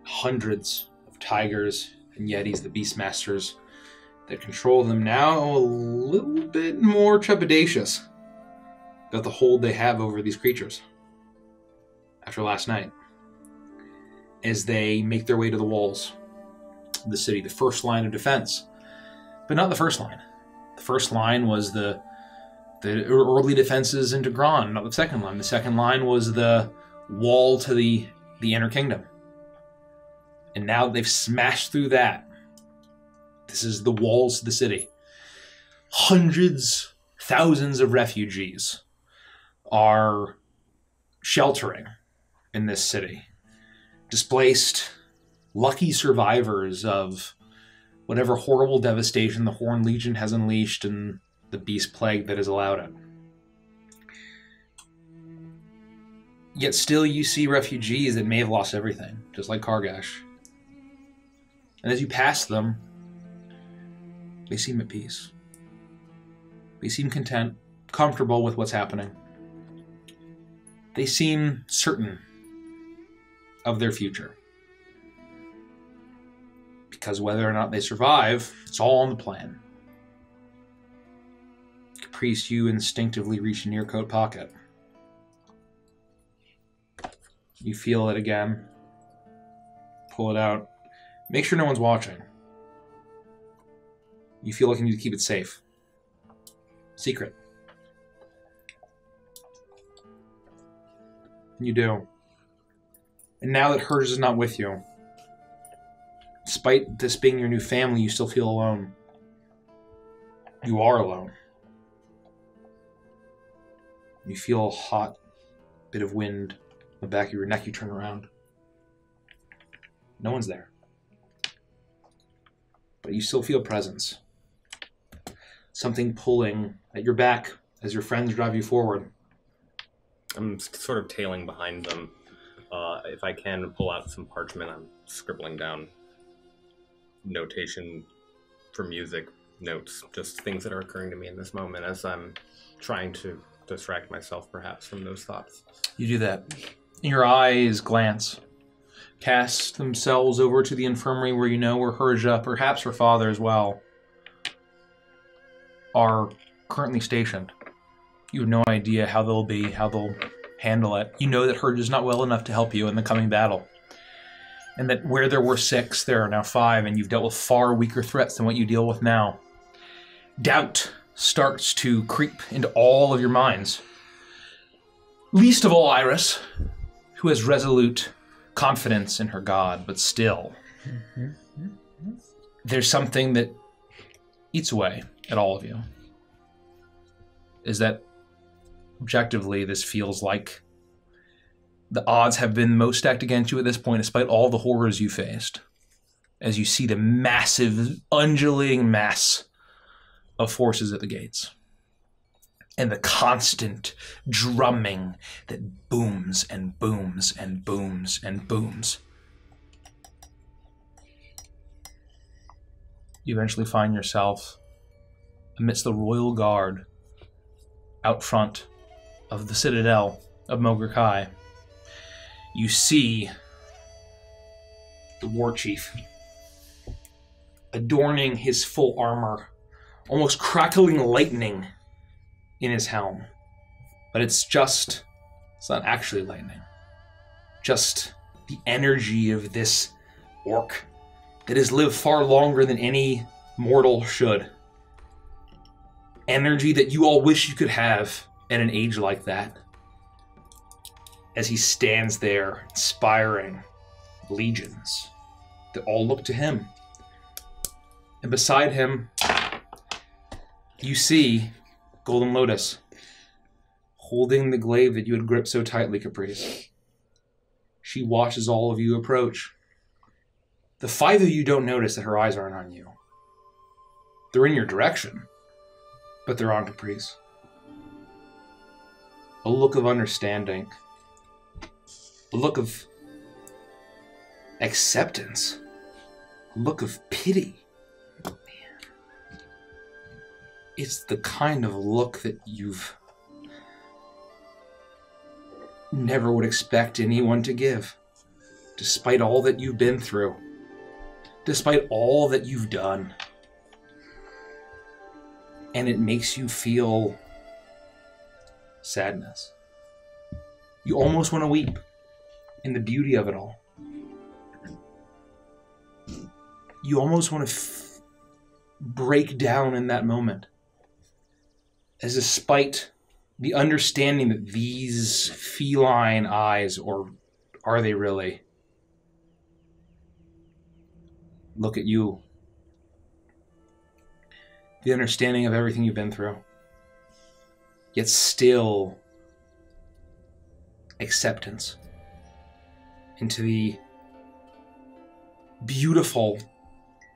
hundreds of tigers and yetis, the beastmasters that control them, now a little bit more trepidatious about the hold they have over these creatures after last night. As they make their way to the walls of the city, the first line of defense. But not the first line. The first line was the early defenses into Gran, not the second line. The second line was the wall to the Inner Kingdom. And now they've smashed through that. This is the walls of the city. Hundreds, thousands of refugees are sheltering in this city. Displaced, lucky survivors of whatever horrible devastation the Horn Legion has unleashed and the beast plague that has allowed it. Yet still you see refugees that may have lost everything, just like Kargash. And as you pass them, they seem at peace. They seem content, comfortable with what's happening. They seem certain of their future. Because whether or not they survive, it's all on the plan. Caprice, you instinctively reach in your coat pocket. You feel it again. Pull it out. Make sure no one's watching. You feel like you need to keep it safe. Secret. And you do. And now that hers is not with you, despite this being your new family, you still feel alone. You are alone. You feel a hot bit of wind on the back of your neck. You turn around. No one's there. But you still feel presence. Something pulling at your back as your friends drive you forward. I'm sort of tailing behind them. If I can pull out some parchment, I'm scribbling down notation for music, notes, just things that are occurring to me in this moment as I'm trying to distract myself perhaps from those thoughts. You do that. Your eyes glance, cast themselves over to the infirmary where you know where Herja, perhaps her father as well, are currently stationed. You have no idea how they'll handle it. You know that Herja's not well enough to help you in the coming battle. And that where there were 6, there are now 5, and you've dealt with far weaker threats than what you deal with now. Doubt starts to creep into all of your minds. Least of all Iris, who has resolute confidence in her god, but still, there's something that eats away at all of you. Is that, objectively, this feels like the odds have been most stacked against you at this point, despite all the horrors you faced. As you see the massive, undulating mass of forces at the gates. And the constant drumming that booms and booms and booms and booms. You eventually find yourself amidst the royal guard out front of the citadel of Mogr Kai. You see the war chief adorning his full armor, almost crackling lightning in his helm. But it's not actually lightning. Just the energy of this orc that has lived far longer than any mortal should. Energy that you all wish you could have at an age like that. As he stands there, inspiring legions that all look to him. And beside him, you see Golden Lotus holding the glaive that you had gripped so tightly, Caprice. She watches all of you approach. The 5 of you don't notice that her eyes aren't on you. They're in your direction, but they're on Caprice. A look of understanding. A look of acceptance. A look of pity. It's the kind of look that you've never would expect anyone to give. Despite all that you've been through. Despite all that you've done. And it makes you feel sadness. You almost want to weep in the beauty of it all. You almost want to break down in that moment. As despite the understanding that these feline eyes, or are they really, look at you. The understanding of everything you've been through. Yet still acceptance into the beautiful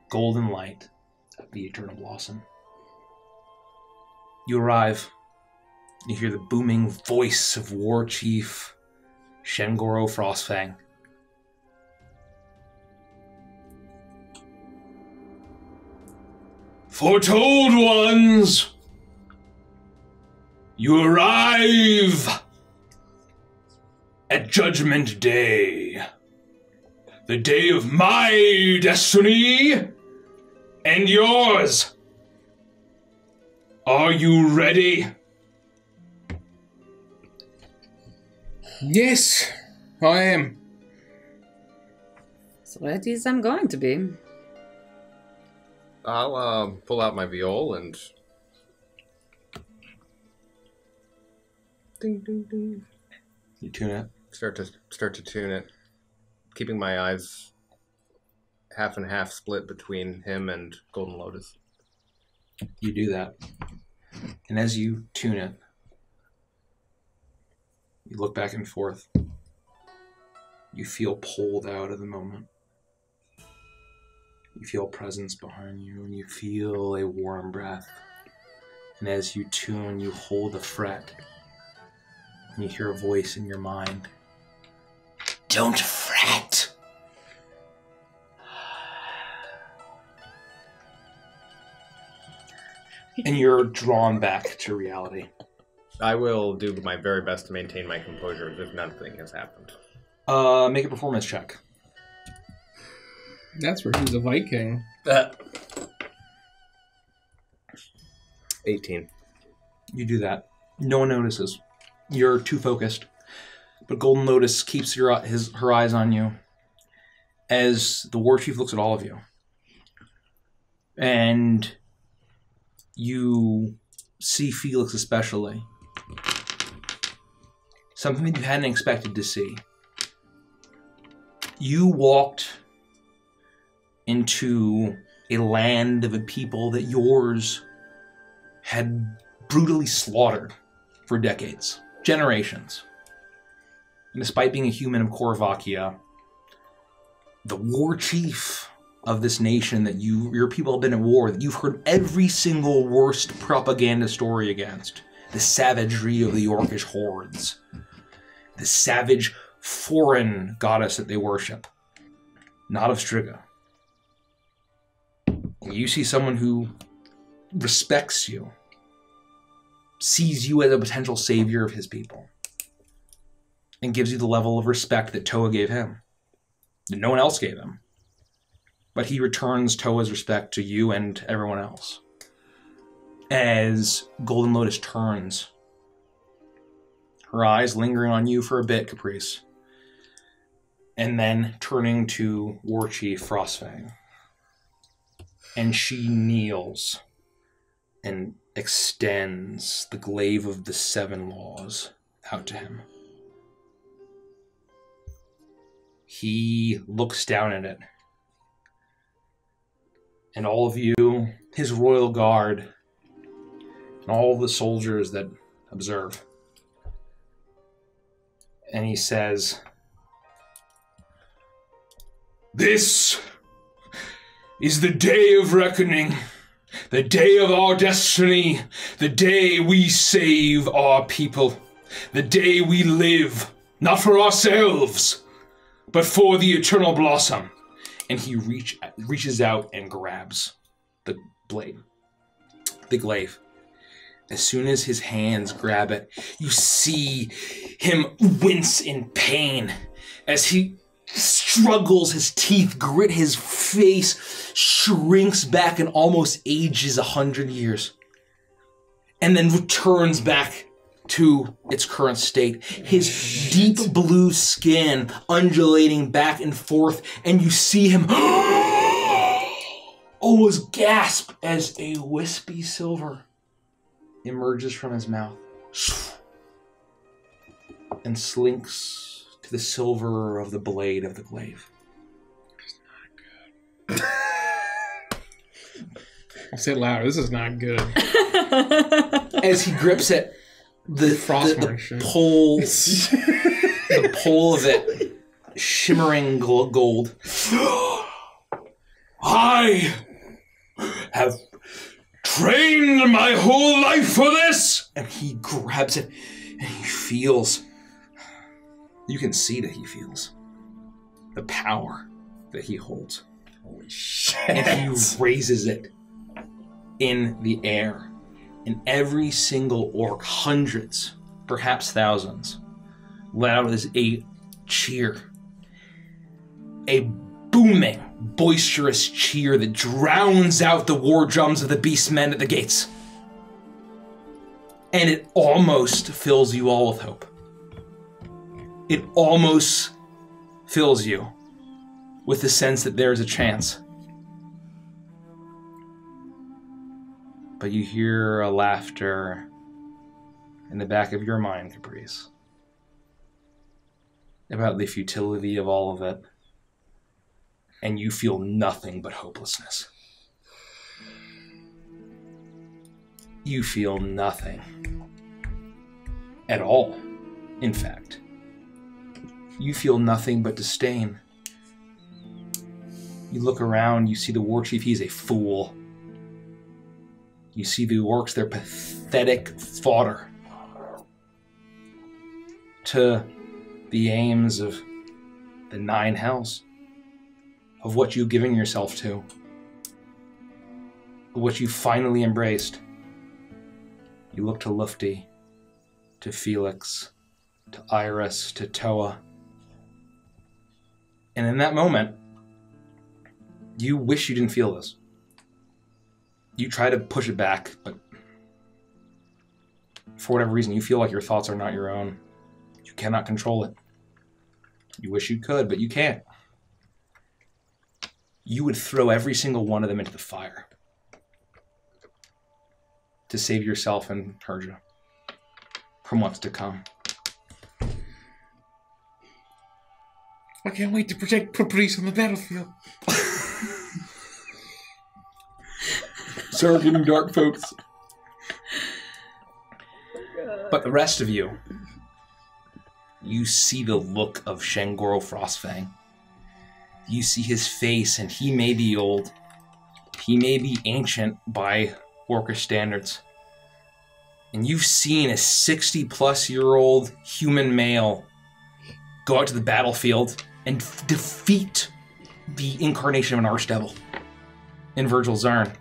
golden light of the eternal blossom. You arrive. You hear the booming voice of War Chief Shengoro Frostfang. Foretold ones, you arrive at Judgment Day, the day of my destiny and yours. Are you ready? Yes, I am. So ready as I'm going to be. I'll pull out my viol and ding ding ding. You tune it. Start to tune it, keeping my eyes half and half split between him and Golden Lotus. You do that, and as you tune it, you look back and forth. You feel pulled out of the moment. You feel presence behind you, and you feel a warm breath. And as you tune, you hold a fret, and you hear a voice in your mind. Don't fret! And you're drawn back to reality. I will do my very best to maintain my composure as if nothing has happened. Make a performance check. That's where he was a Viking. 18. You do that. No one notices. You're too focused. But Golden Lotus keeps her eyes on you as the War Chief looks at all of you. And you see Felix especially. Something that you hadn't expected to see. You walked into a land of a people that yours had brutally slaughtered for decades, generations. And despite being a human of Korvakia, the war chief of this nation that your people have been at war, that you've heard every single worst propaganda story against, the savagery of the Orcish hordes, the savage foreign goddess that they worship, not of Striga. And you see someone who respects you, sees you as a potential savior of his people, and gives you the level of respect that Toa gave him, that no one else gave him. But he returns Toa's respect to you and everyone else. As Golden Lotus turns, her eyes lingering on you for a bit, Caprice, and then turning to War Chief Frostfang. And she kneels and extends the glaive of the 7 laws out to him. He looks down at it. And all of you, his royal guard, and all the soldiers that observe. And he says, "This is the day of reckoning, the day of our destiny, the day we save our people, the day we live, not for ourselves, but for the eternal blossom." And he reaches out and grabs the blade, the glaive. As soon as his hands grab it, you see him wince in pain as he struggles, his teeth grit, his face shrinks back and almost ages 100 years. And then returns back to its current state. His deep blue skin undulating back and forth, and you see him almost gasp as a wispy silver emerges from his mouth and slinks to the silver of the blade of the glaive. I'll say it louder. This is not good. As he grips it, the pole of it shimmering gold. I have trained my whole life for this! And he grabs it and he feels, you can see that he feels the power that he holds. Holy shit. And he raises it in the air. And every single orc, hundreds, perhaps thousands, let out as a cheer. A booming, boisterous cheer that drowns out the war drums of the beastmen at the gates. And it almost fills you all with hope. It almost fills you with the sense that there's a chance. But you hear a laughter in the back of your mind, Caprice, about the futility of all of it, and you feel nothing but hopelessness. You feel nothing at all, in fact. You feel nothing but disdain. You look around, you see the war chief, he's a fool. You see the orcs, they're pathetic fodder to the aims of the 9 hells, of what you've given yourself to, of what you finally embraced. You look to Lufty, to Felix, to Iris, to Toa. And in that moment, you wish you didn't feel this. You try to push it back, but for whatever reason, you feel like your thoughts are not your own. You cannot control it. You wish you could, but you can't. You would throw every single one of them into the fire to save yourself and Persia from what's to come. I can't wait to protect Caprice on the battlefield. Start getting dark, folks. But the rest of you, you see the look of Shangoro Frostfang. You see his face, and he may be old. He may be ancient by Orcish standards. And you've seen a 60-plus-year-old human male go out to the battlefield and defeat the incarnation of an archdevil in Virgil Zern.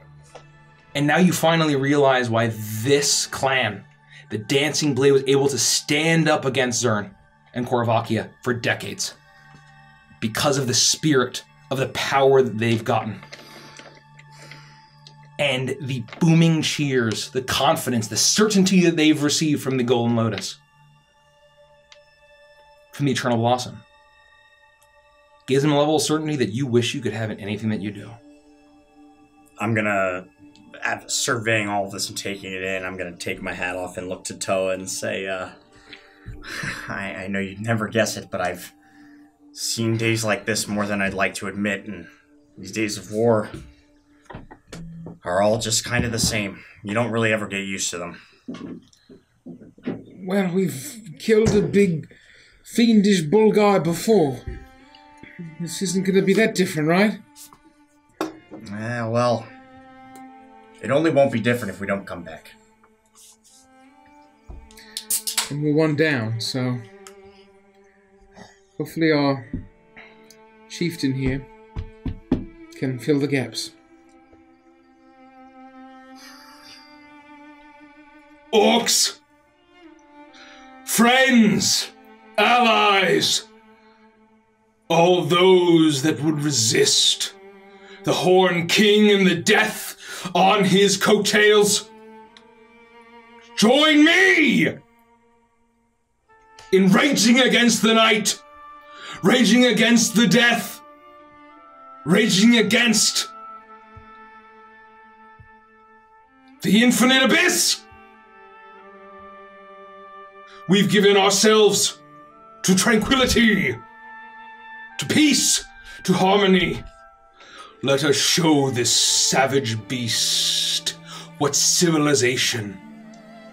And now you finally realize why this clan, the Dancing Blade, was able to stand up against Zern and Korvakia for decades. Because of the spirit of the power that they've gotten. And the booming cheers, the confidence, the certainty that they've received from the Golden Lotus. From the Eternal Blossom. Gives them a level of certainty that you wish you could have in anything that you do. I'm gonna, after surveying all of this and taking it in, I'm gonna take my hat off and look to Toa and say, I know you'd never guess it, but I've seen days like this more than I'd like to admit, and these days of war are all just kind of the same. You don't really ever get used to them. Well, we've killed a big, fiendish bull guy before. This isn't going to be that different, right? Well, it only won't be different if we don't come back. And we're one down, so hopefully our chieftain here can fill the gaps. Orcs! Friends! Allies! All those that would resist the Horn King and the death on his coattails, join me in raging against the night, raging against the death, raging against the infinite abyss. We've given ourselves to tranquility, to peace, to harmony. Let us show this savage beast what civilization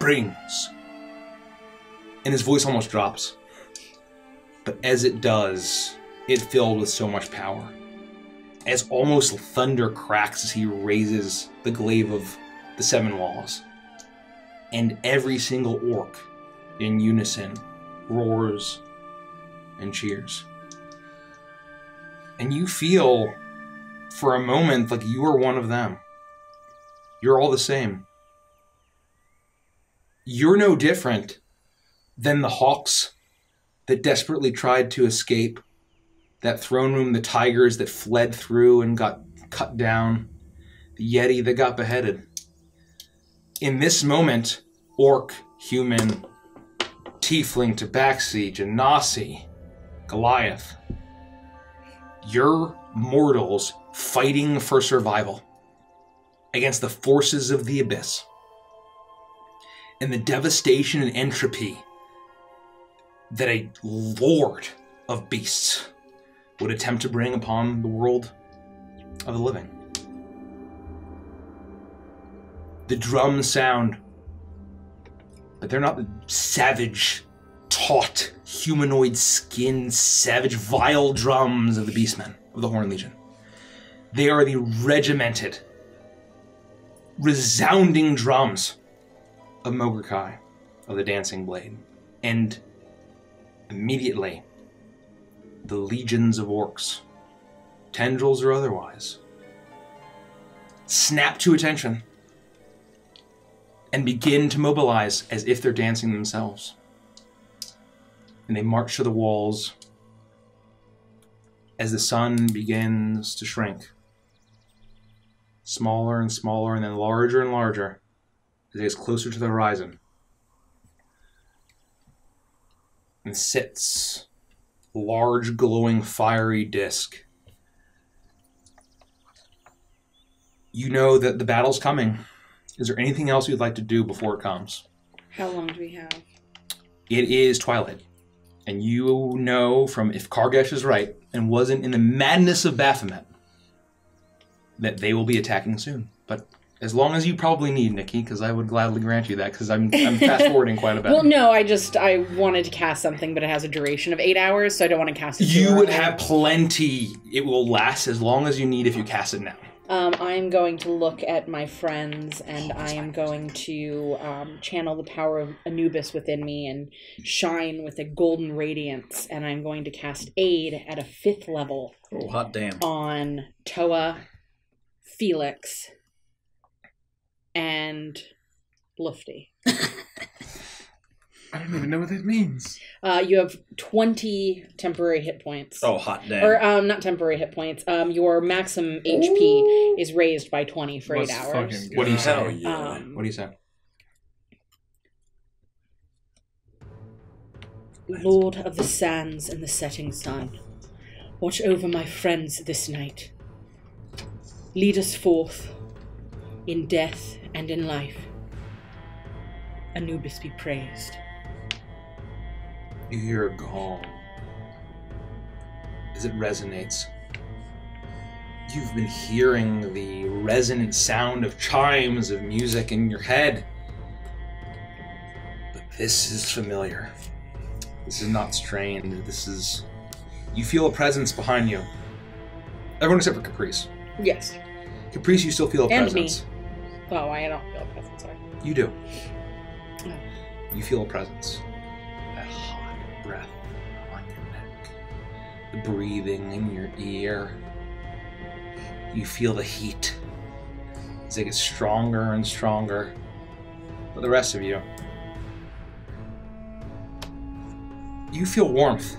brings. And his voice almost drops. But as it does, it filled with so much power. As almost thunder cracks as he raises the glaive of the seven walls. And every single orc in unison roars and cheers. And you feel for a moment like you are one of them. You're all the same. You're no different than the hawks that desperately tried to escape that throne room, the tigers that fled through and got cut down, the yeti that got beheaded. In this moment, orc, human, tiefling, tabaxi, genasi, Goliath, you're mortals fighting for survival against the forces of the abyss and the devastation and entropy that a lord of beasts would attempt to bring upon the world of the living. The drums sound, but they're not the savage, taut, humanoid-skinned, savage, vile drums of the beastmen of the Horn Legion. They are the regimented, resounding drums of Mogurkai, of the Dancing Blade. And immediately, the legions of orcs, tendrils or otherwise, snap to attention and begin to mobilize as if they're dancing themselves. And they march to the walls as the sun begins to shrink. Smaller and smaller, and then larger and larger as it gets closer to the horizon. And sits a large, glowing, fiery disc. You know that the battle's coming. Is there anything else you'd like to do before it comes? How long do we have? It is twilight. And you know from if Kargesh is right and wasn't in the madness of Baphomet that they will be attacking soon. But as long as you probably need, Nikki, because I would gladly grant you that, because I'm fast-forwarding quite a bit. Well, no, I wanted to cast something, but it has a duration of 8 hours, so I don't want to cast it. You would have plenty. It will last as long as you need if you cast it now. I'm going to look at my friends, and I am going to channel the power of Anubis within me and shine with a golden radiance, and I'm going to cast Aid at a 5th level. Oh, hot damn. On Toa, Felix, and Lufty. I don't even know what that means. You have 20 temporary hit points. Oh, hot damn. Or, not temporary hit points. Your maximum HP is raised by 20 for 8 hours. What do you say? Yeah. What do you say? Lord of the sands and the setting sun, watch over my friends this night. Lead us forth in death and in life. Anubis be praised. You hear a gong as it resonates. You've been hearing the resonant sound of chimes of music in your head. But this is familiar. This is not strange. This is... You feel a presence behind you. Everyone except for Caprice. Yes. Caprice, you still feel a And presence. me. Oh, I don't feel a presence, sorry. You do. You feel a presence. That hot breath on your neck. The breathing in your ear. You feel the heat as it gets stronger and stronger. But the rest of you, you feel warmth.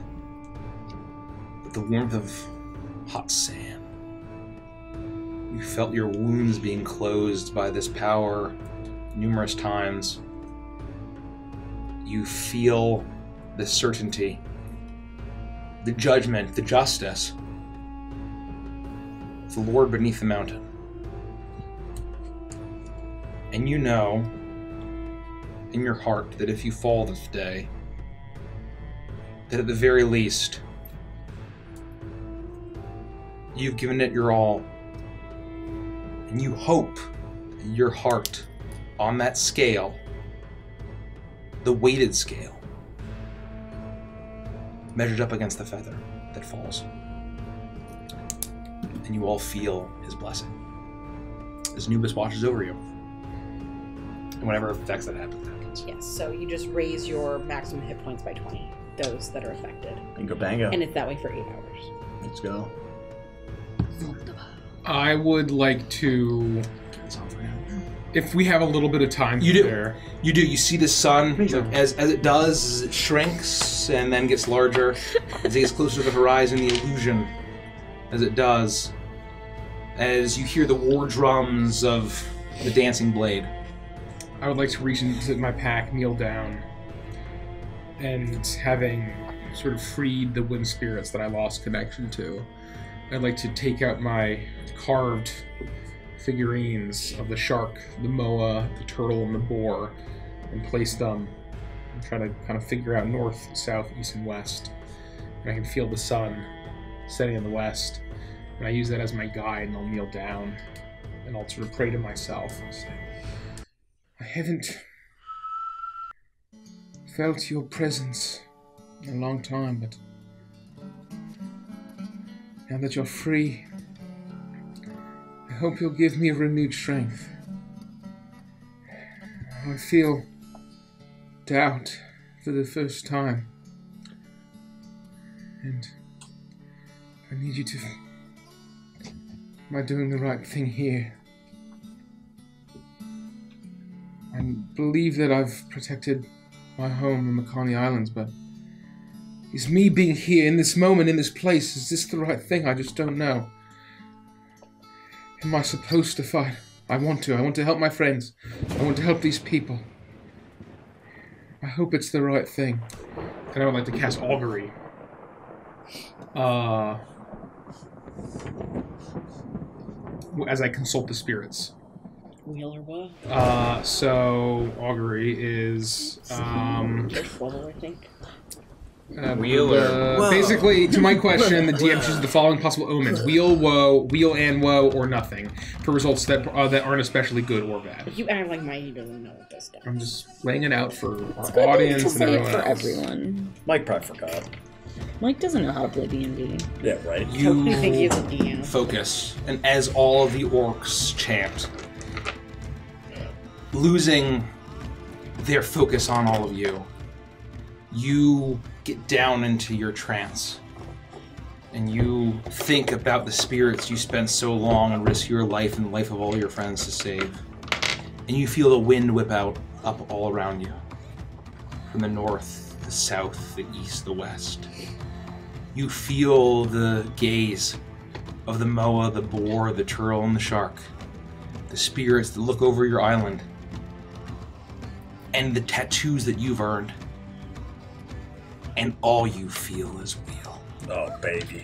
But the warmth of hot sand. You felt your wounds being closed by this power numerous times. You feel the certainty, the judgment, the justice of the Lord beneath the mountain. And you know in your heart that if you fall this day, that at the very least, you've given it your all. And you hope that your heart on that scale, the weighted scale, measured up against the feather that falls. And you all feel his blessing as Anubis watches over you. And whatever effects that happens. Yes, so you just raise your maximum hit points by 20, those that are affected. Bingo bango. And it's that way for 8 hours. Let's go. I would like to, if we have a little bit of time You do. there. You do. You see the sun as it does, as it shrinks and then gets larger. As it gets closer to the horizon, the illusion as it does. As you hear the war drums of the dancing blade. I would like to reach into my pack, kneel down, and having sort of freed the wind spirits that I lost connection to, I'd like to take out my carved figurines of the shark, the moa, the turtle, and the boar, and place them and try to kind of figure out north, south, east, and west. And I can feel the sun setting in the west, and I use that as my guide, and I'll kneel down, and I'll sort of pray to myself and say, I haven't felt your presence in a long time, but now that you're free, I hope you'll give me renewed strength. I feel doubt for the first time, and I need you to... Am I doing the right thing here? I believe that I've protected my home in the Makani Islands, but is me being here in this moment, in this place, is this the right thing? I just don't know. Am I supposed to fight? I want to help my friends. I want to help these people. I hope it's the right thing. And I would like to cast Augury. As I consult the spirits. Wheel or woe? So Augury is Woe, I think. Basically, to my question, the DM chooses the following possible omens: wheel, woe, wheel and woe, or nothing, for results that aren't especially good or bad. You act like Mikey doesn't know what this stuff. I'm just laying it out for our audience and everyone for else. everyone. Mike probably forgot. Mike doesn't know how to play D&D. Yeah, right. You I think he's a DM. focus, and as all of the orcs chant, losing their focus on all of you, you get down into your trance, and you think about the spirits you spent so long and risk your life and the life of all your friends to save. And you feel the wind whip up all around you, from the north, the south, the east, the west. You feel the gaze of the moa, the boar, the turtle, and the shark, the spirits that look over your island, and the tattoos that you've earned. And all you feel is wheel. Oh, baby.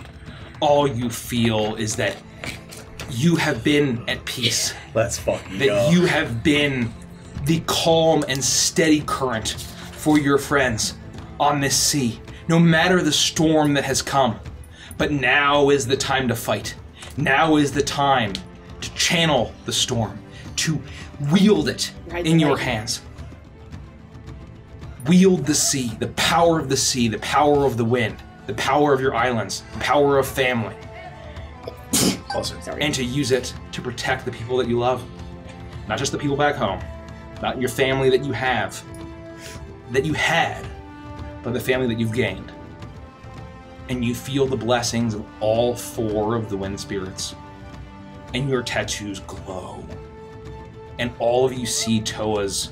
All you feel is that you have been at peace. Let's fucking that go. you have been the calm and steady current for your friends on this sea, no matter the storm that has come. But now is the time to fight. Now is the time to channel the storm, to wield it in your hands. Wield the sea, the power of the sea, the power of the wind, the power of your islands, the power of family. And to use it to protect the people that you love. Not just the people back home, not your family that you have, that you had, but the family that you've gained. And you feel the blessings of all 4 of the wind spirits. And your tattoos glow. And all of you see Toa's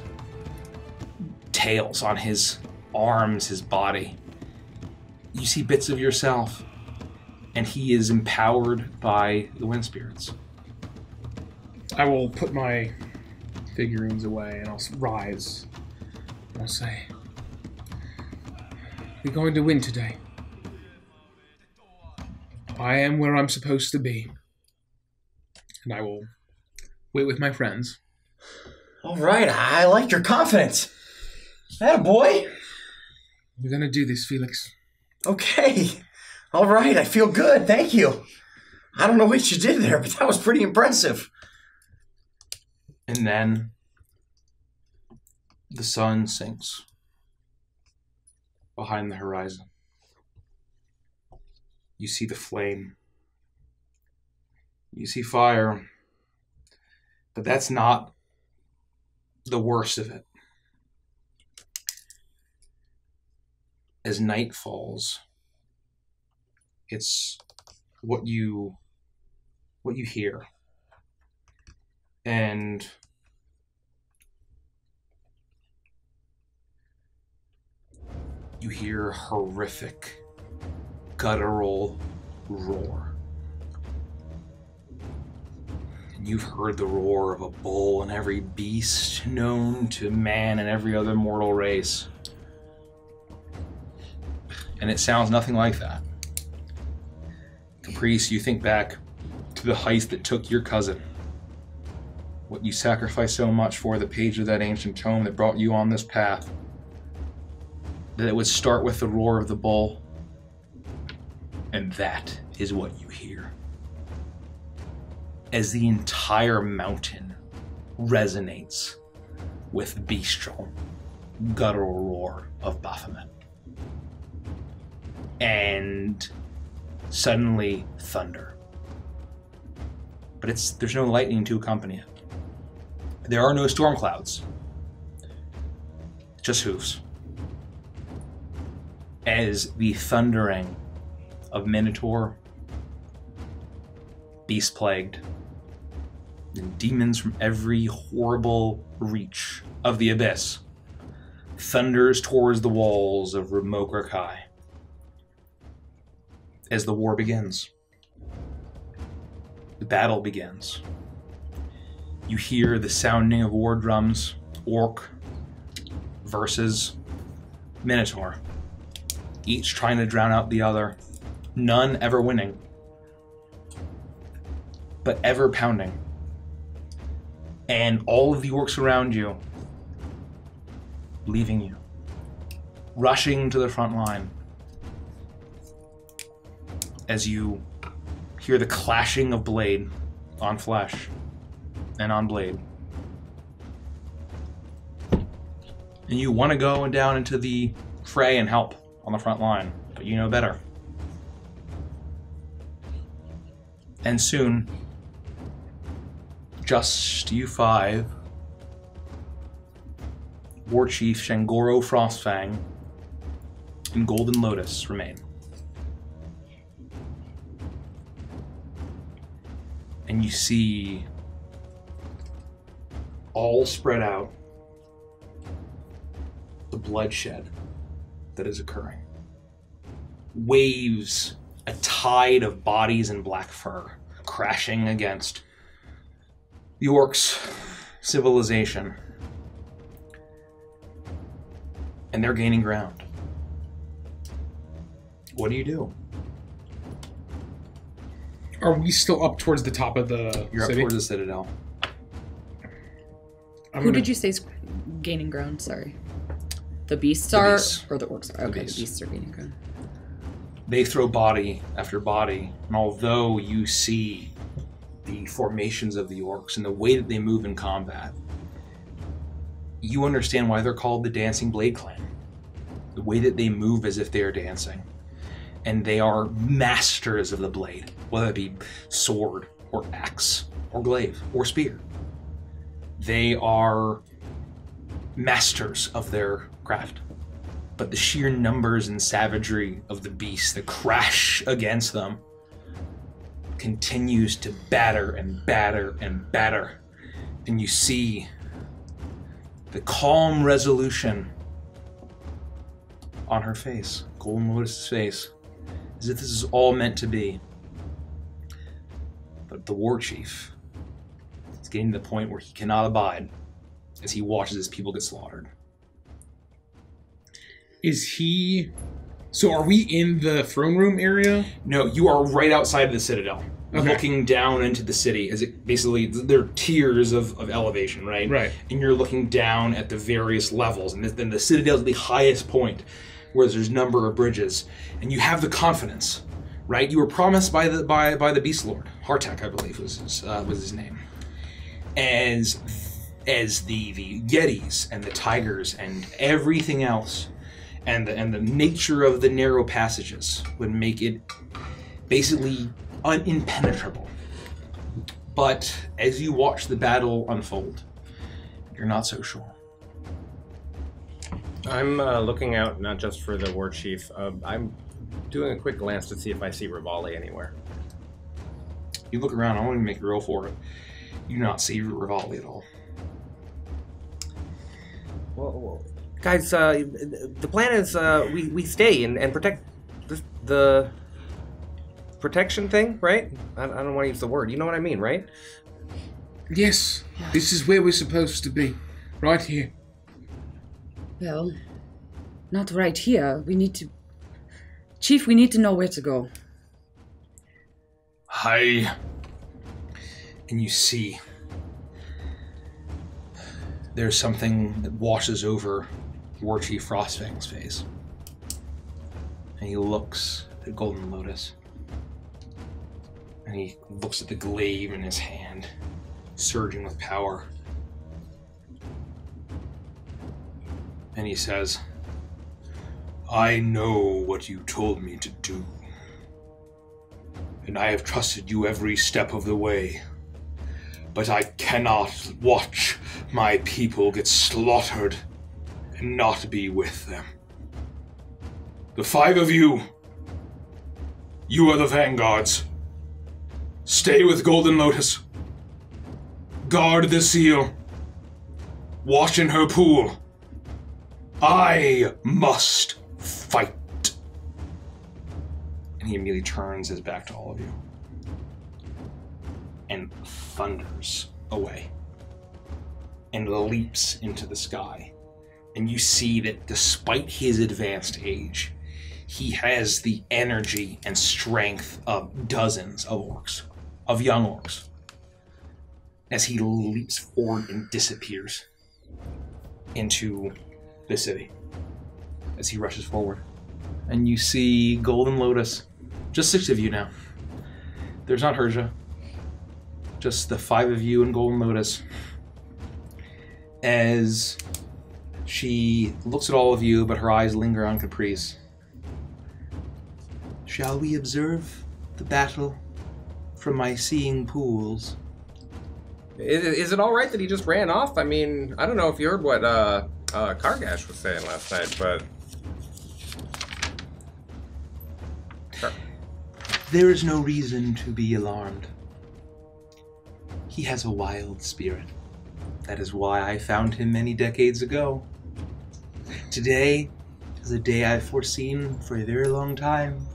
tails on his arms, his body. You see bits of yourself, and he is empowered by the wind spirits. I will put my figurines away and I'll rise. And I'll say, we're going to win today. I am where I'm supposed to be. And I will wait with my friends. All right, I like your confidence. Attaboy. We're gonna do this, Felix. Okay. All right, I feel good. Thank you. I don't know what you did there, but that was pretty impressive. And then the sun sinks behind the horizon. You see the flame. You see fire. But that's not the worst of it. As night falls, it's what you hear. And you hear a horrific, guttural roar. And you've heard the roar of a bull and every beast known to man and every other mortal race. And it sounds nothing like that. Caprice, you think back to the heist that took your cousin. What you sacrificed so much for, the page of that ancient tome that brought you on this path. That it would start with the roar of the bull. And that is what you hear. As the entire mountain resonates with the bestial, guttural roar of Baphomet. And suddenly thunder. But there's no lightning to accompany it. There are no storm clouds. Just hoofs. As the thundering of Minotaur, beast-plagued, and demons from every horrible reach of the abyss thunders towards the walls of Ramograkai as the war begins. The battle begins. You hear the sounding of war drums, orc versus minotaur, each trying to drown out the other, none ever winning, but ever pounding. And all of the orcs around you leaving you, rushing to the front line as you hear the clashing of blade on flesh and on blade. And you want to go down into the fray and help on the front line, but you know better. And soon, just you five, War Chief Shangoro Frostfang and Golden Lotus remain. And you see, all spread out, the bloodshed that is occurring. Waves, a tide of bodies in black fur, crashing against the orcs' civilization. And they're gaining ground. What do you do? Are we still up towards the top of the You're city? up towards the citadel. Who did you say's gaining ground? Sorry. The beasts The are? beasts. Or the orcs are? Okay, beasts. the beasts are gaining ground. They throw body after body, and although you see the formations of the orcs and the way that they move in combat, you understand why they're called the Dancing Blade Clan. The way that they move as if they are dancing. And they are masters of the blade, whether it be sword, or axe, or glaive, or spear. They are masters of their craft. But the sheer numbers and savagery of the beasts that crash against them continues to batter and batter and batter. And you see the calm resolution on her face, Golden Lotus's face, as if this is all meant to be. But the war chief is getting to the point where he cannot abide as he watches his people get slaughtered. Is he... So are we in the throne room area? No, you are right outside of the citadel, looking down into the city. As it basically, there are tiers of elevation, right? Right. And you're looking down at the various levels, and then the citadel is the highest point, where there's a number of bridges, and you have the confidence, right? You were promised by the Beast Lord, Hartek, I believe was his name, as the Yetis and the tigers and everything else, and the nature of the narrow passages would make it basically impenetrable. But as you watch the battle unfold, you're not so sure. I'm looking out not just for the war chief. I'm doing a quick glance to see if I see Rivali anywhere. You look around. I want to make a roll for it. You do not see Rivali at all. Well, guys, the plan is we stay and protect the protection thing, right? I don't want to use the word. You know what I mean, right? Yes, this is where we're supposed to be. Right here. Well, not right here. We need to... Chief, we need to know where to go. Hi. And you see there's something that washes over War Chief Frostfang's face. And he looks at Golden Lotus. And he looks at the glaive in his hand, surging with power. And he says, I know what you told me to do. And I have trusted you every step of the way. But I cannot watch my people get slaughtered and not be with them. The 5 of you, you are the vanguards. Stay with Golden Lotus. Guard the seal. Watch in her pool. I must fight. And he immediately turns his back to all of you and thunders away and leaps into the sky. And you see that despite his advanced age, he has the energy and strength of dozens of orcs, of young orcs, as he leaps forward and disappears into the city as he rushes forward. And you see Golden Lotus, just 6 of you now. There's not Herja, just the 5 of you and Golden Lotus, as she looks at all of you, but her eyes linger on Caprice. Shall we observe the battle from my seeing pools? Is it all right that he just ran off? I mean, I don't know if you heard what Kargash was saying last night, but... Sure. There is no reason to be alarmed. He has a wild spirit. That is why I found him many decades ago. Today is a day I've foreseen for a very long time.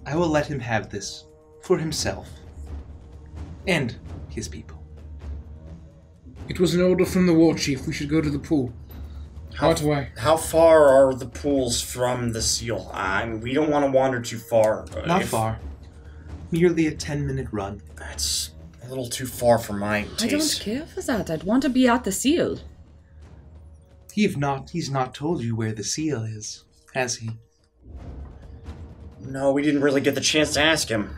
I will let him have this for himself and his people. It was an order from the war chief. We should go to the pool. Right away. How far are the pools from the seal? We don't want to wander too far. Not far. Merely a 10-minute run. That's a little too far for my taste. I don't care for that. I'd want to be at the seal. He's not told you where the seal is, has he? No, we didn't really get the chance to ask him.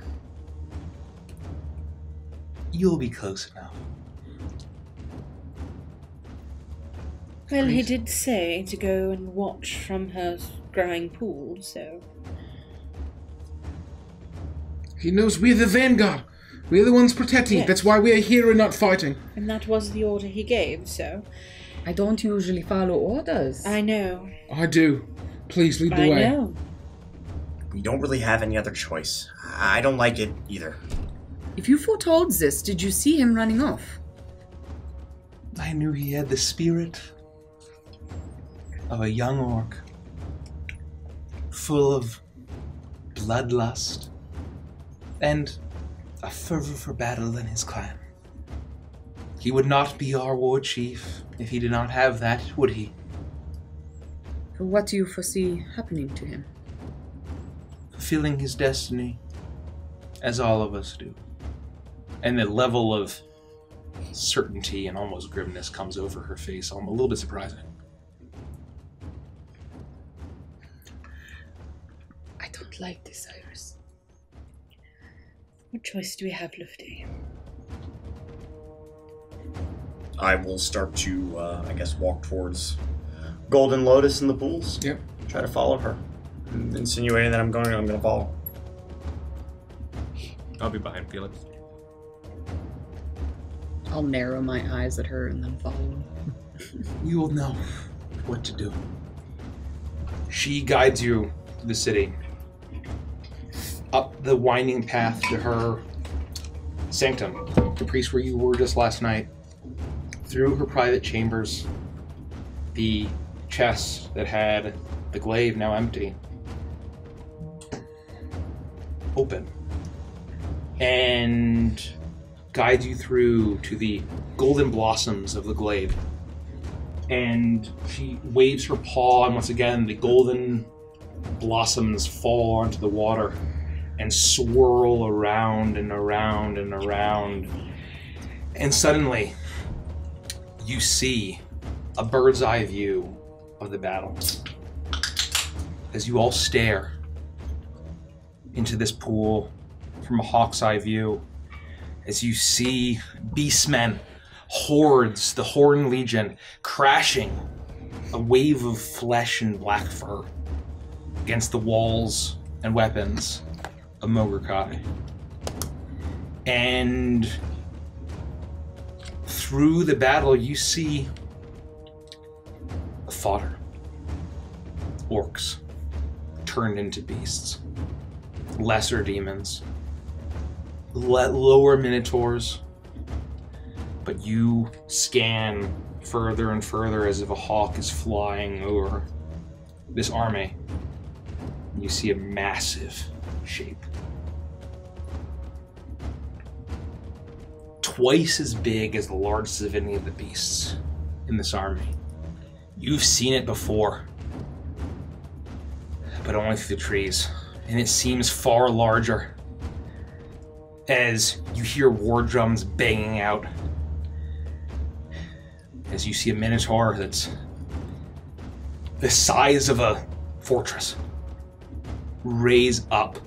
You'll be close enough. Well, he did say to go and watch from her scrying pool, so... He knows we're the vanguard. We're the ones protecting. Yes. That's why we're here and not fighting. And that was the order he gave, so... I don't usually follow orders. I know. I do. Please lead the way. I know. We don't really have any other choice. I don't like it either. If you foretold this, did you see him running off? I knew he had the spirit of a young orc, full of bloodlust and a fervor for battle in his clan. He would not be our war chief if he did not have that, would he? What do you foresee happening to him? Fulfilling his destiny, as all of us do. And the level of certainty and almost grimness comes over her face, a little bit surprising. I don't like this, Iris. What choice do we have, Lufty? I will start to, I guess, walk towards Golden Lotus in the pools. Yep. Try to follow her. Insinuating that I'm going to follow. I'll be behind Felix. I'll narrow my eyes at her and then follow. You will know what to do. She guides you to the city, up the winding path to her sanctum, the priest where you were just last night, through her private chambers, the chest that had the glaive now empty, open, and guides you through to the golden blossoms of the glaive. And she waves her paw, and once again, the golden blossoms fall onto the water and swirl around and around and around. And suddenly, you see a bird's eye view of the battle as you all stare into this pool from a hawk's eye view, as you see beastmen, hordes, the Horn Legion, crashing a wave of flesh and black fur against the walls and weapons of Mogurkai. And through the battle, you see the fodder. Orcs turned into beasts. Lesser demons. Lower minotaurs. But you scan further and further as if a hawk is flying over this army. You see a massive shape. Twice as big as the largest of any of the beasts in this army. You've seen it before, but only through the trees. And it seems far larger as you hear war drums banging out. As you see a minotaur that's the size of a fortress raise up,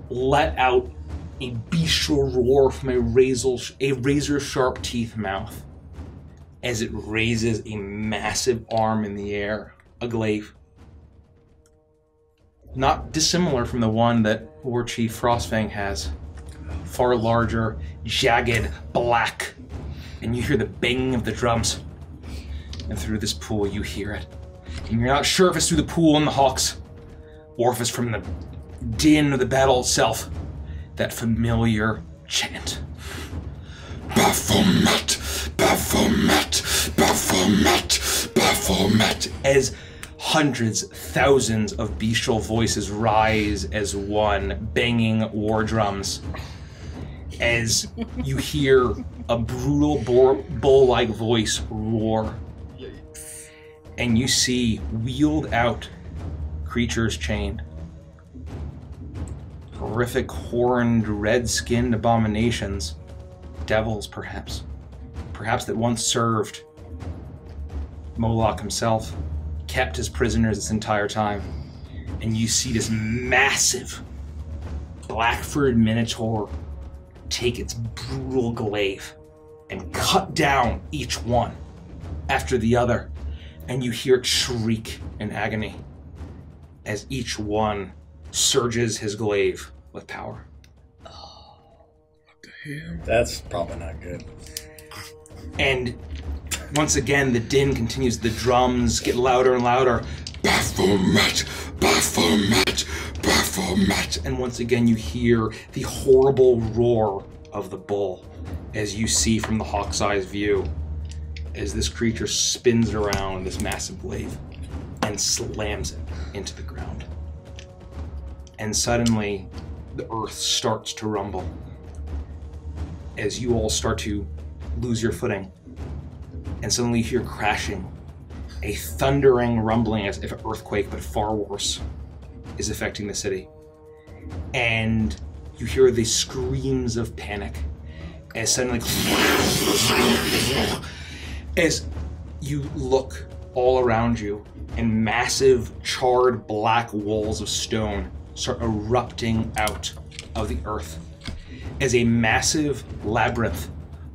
let out a bestial roar from a razor-sharp teeth mouth as it raises a massive arm in the air, a glaive. Not dissimilar from the one that War Chief Frostfang has. Far larger, jagged, black. And you hear the banging of the drums. And through this pool, you hear it. And you're not sure if it's through the pool and the hawks, or if it's from the din of the battle itself. That familiar chant. Baphomet, Baphomet, Baphomet, Baphomet. As hundreds, thousands of bestial voices rise as one, banging war drums. As you hear a brutal bull-like voice roar. And you see wheeled out creatures chained. Horrific, horned, red-skinned abominations. Devils, perhaps. Perhaps that once served Moloch himself, kept his prisoners this entire time. And you see this massive black-furred minotaur take its brutal glaive and cut down each one after the other. And you hear it shriek in agony as each one surges his glaive with power. Oh, what the hell? That's probably not good. And once again, the din continues. The drums get louder and louder. Baphomet, Baphomet, Baphomet. And once again, you hear the horrible roar of the bull as you see from the hawk's eye's view as this creature spins around this massive glaive and slams it into the ground. And suddenly, the earth starts to rumble as you all start to lose your footing. And suddenly you hear crashing, a thundering rumbling as if an earthquake, but far worse, is affecting the city. And you hear the screams of panic as suddenly, as you look all around you, and massive charred black walls of stone start erupting out of the earth as a massive labyrinth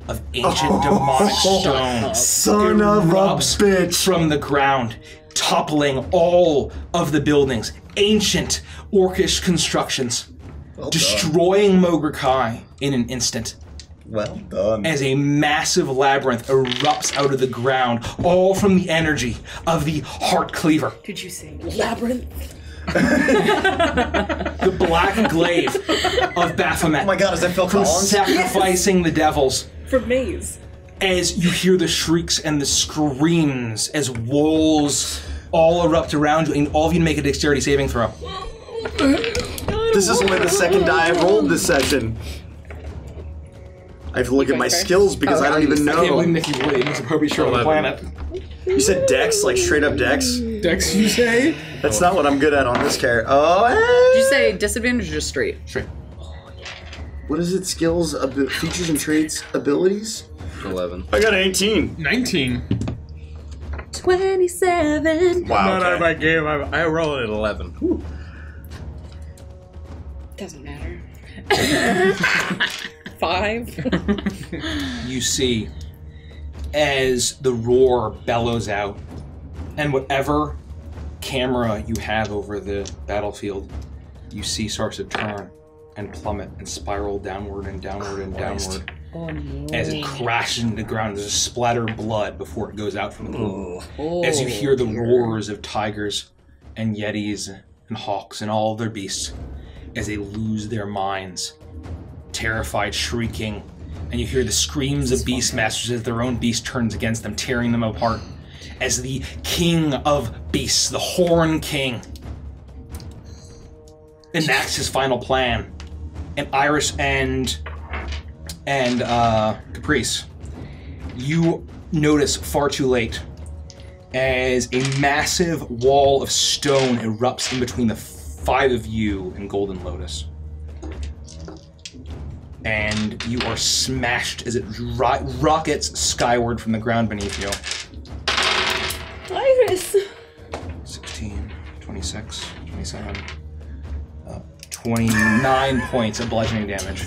of ancient demonic stone son of a bitch from the ground, toppling all of the buildings, ancient orcish constructions, destroying Mogurkai in an instant. Well done. As a massive labyrinth erupts out of the ground, all from the energy of the Heart Cleaver. Did you say labyrinth? The black glaive of Baphomet. Oh my god, is that Phil from Collins? sacrificing the devils. From Maze. As you hear the shrieks and the screams as walls all erupt around you, and all of you make a dexterity saving throw. This is only the second die I've rolled this session. I have to look at my skills because I don't even know. I can't believe Nikki Williams is probably sure on the planet. You said dex, like straight up dex? Dex, you say? That's not what I'm good at on this character. Oh, Did you say disadvantage or just straight? Straight. What is it? Skills, features and traits, abilities? 11. I got 18. 19. 27. Wow. Not out of my game. I rolled at 11. Whew. Doesn't matter. 5. You see, as the roar bellows out, and whatever camera you have over the battlefield, you see starts to turn and plummet and spiral downward and downward and downward. Oh no. As it crashes into the ground, there's a splatter of blood before it goes out from the pool. Oh. As you hear the roars of tigers and yetis and hawks and all of their beasts as they lose their minds, terrified, shrieking, and you hear the screams of Beastmasters as their own beast turns against them, tearing them apart. As the king of beasts, the Horn King, enacts his final plan. And Iris and Caprice, you notice far too late as a massive wall of stone erupts in between the 5 of you and Golden Lotus. And you are smashed as it rockets skyward from the ground beneath you. Iris! 16, 26, 27, 29 points of bludgeoning damage.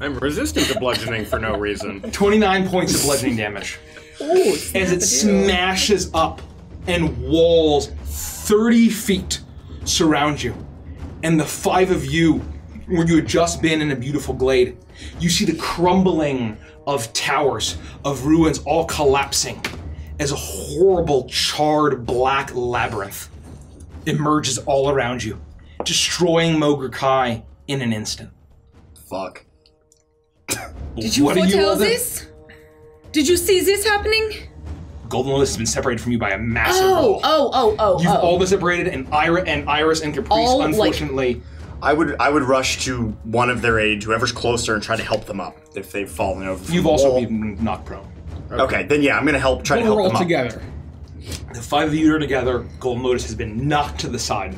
I'm resistant to bludgeoning for no reason. 29 points of bludgeoning damage. Ooh, as it smashes up and walls 30 feet surround you. And the 5 of you, where you had just been in a beautiful glade, you see the crumbling of towers, of ruins all collapsing as a horrible, charred, black labyrinth emerges all around you, destroying Mogr Kai in an instant. Fuck. Did you foretell this? Did you see this happening? Golden Lotus has been separated from you by a massive wall. You've all been separated, and Iris and Caprice, unfortunately. I would rush to one of their aid, whoever's closer, and try to help them up if they've fallen over. You've also been knocked prone. Okay, then yeah, I'm gonna try to help them up. Together. The 5 of you are together. Golden Lotus has been knocked to the side.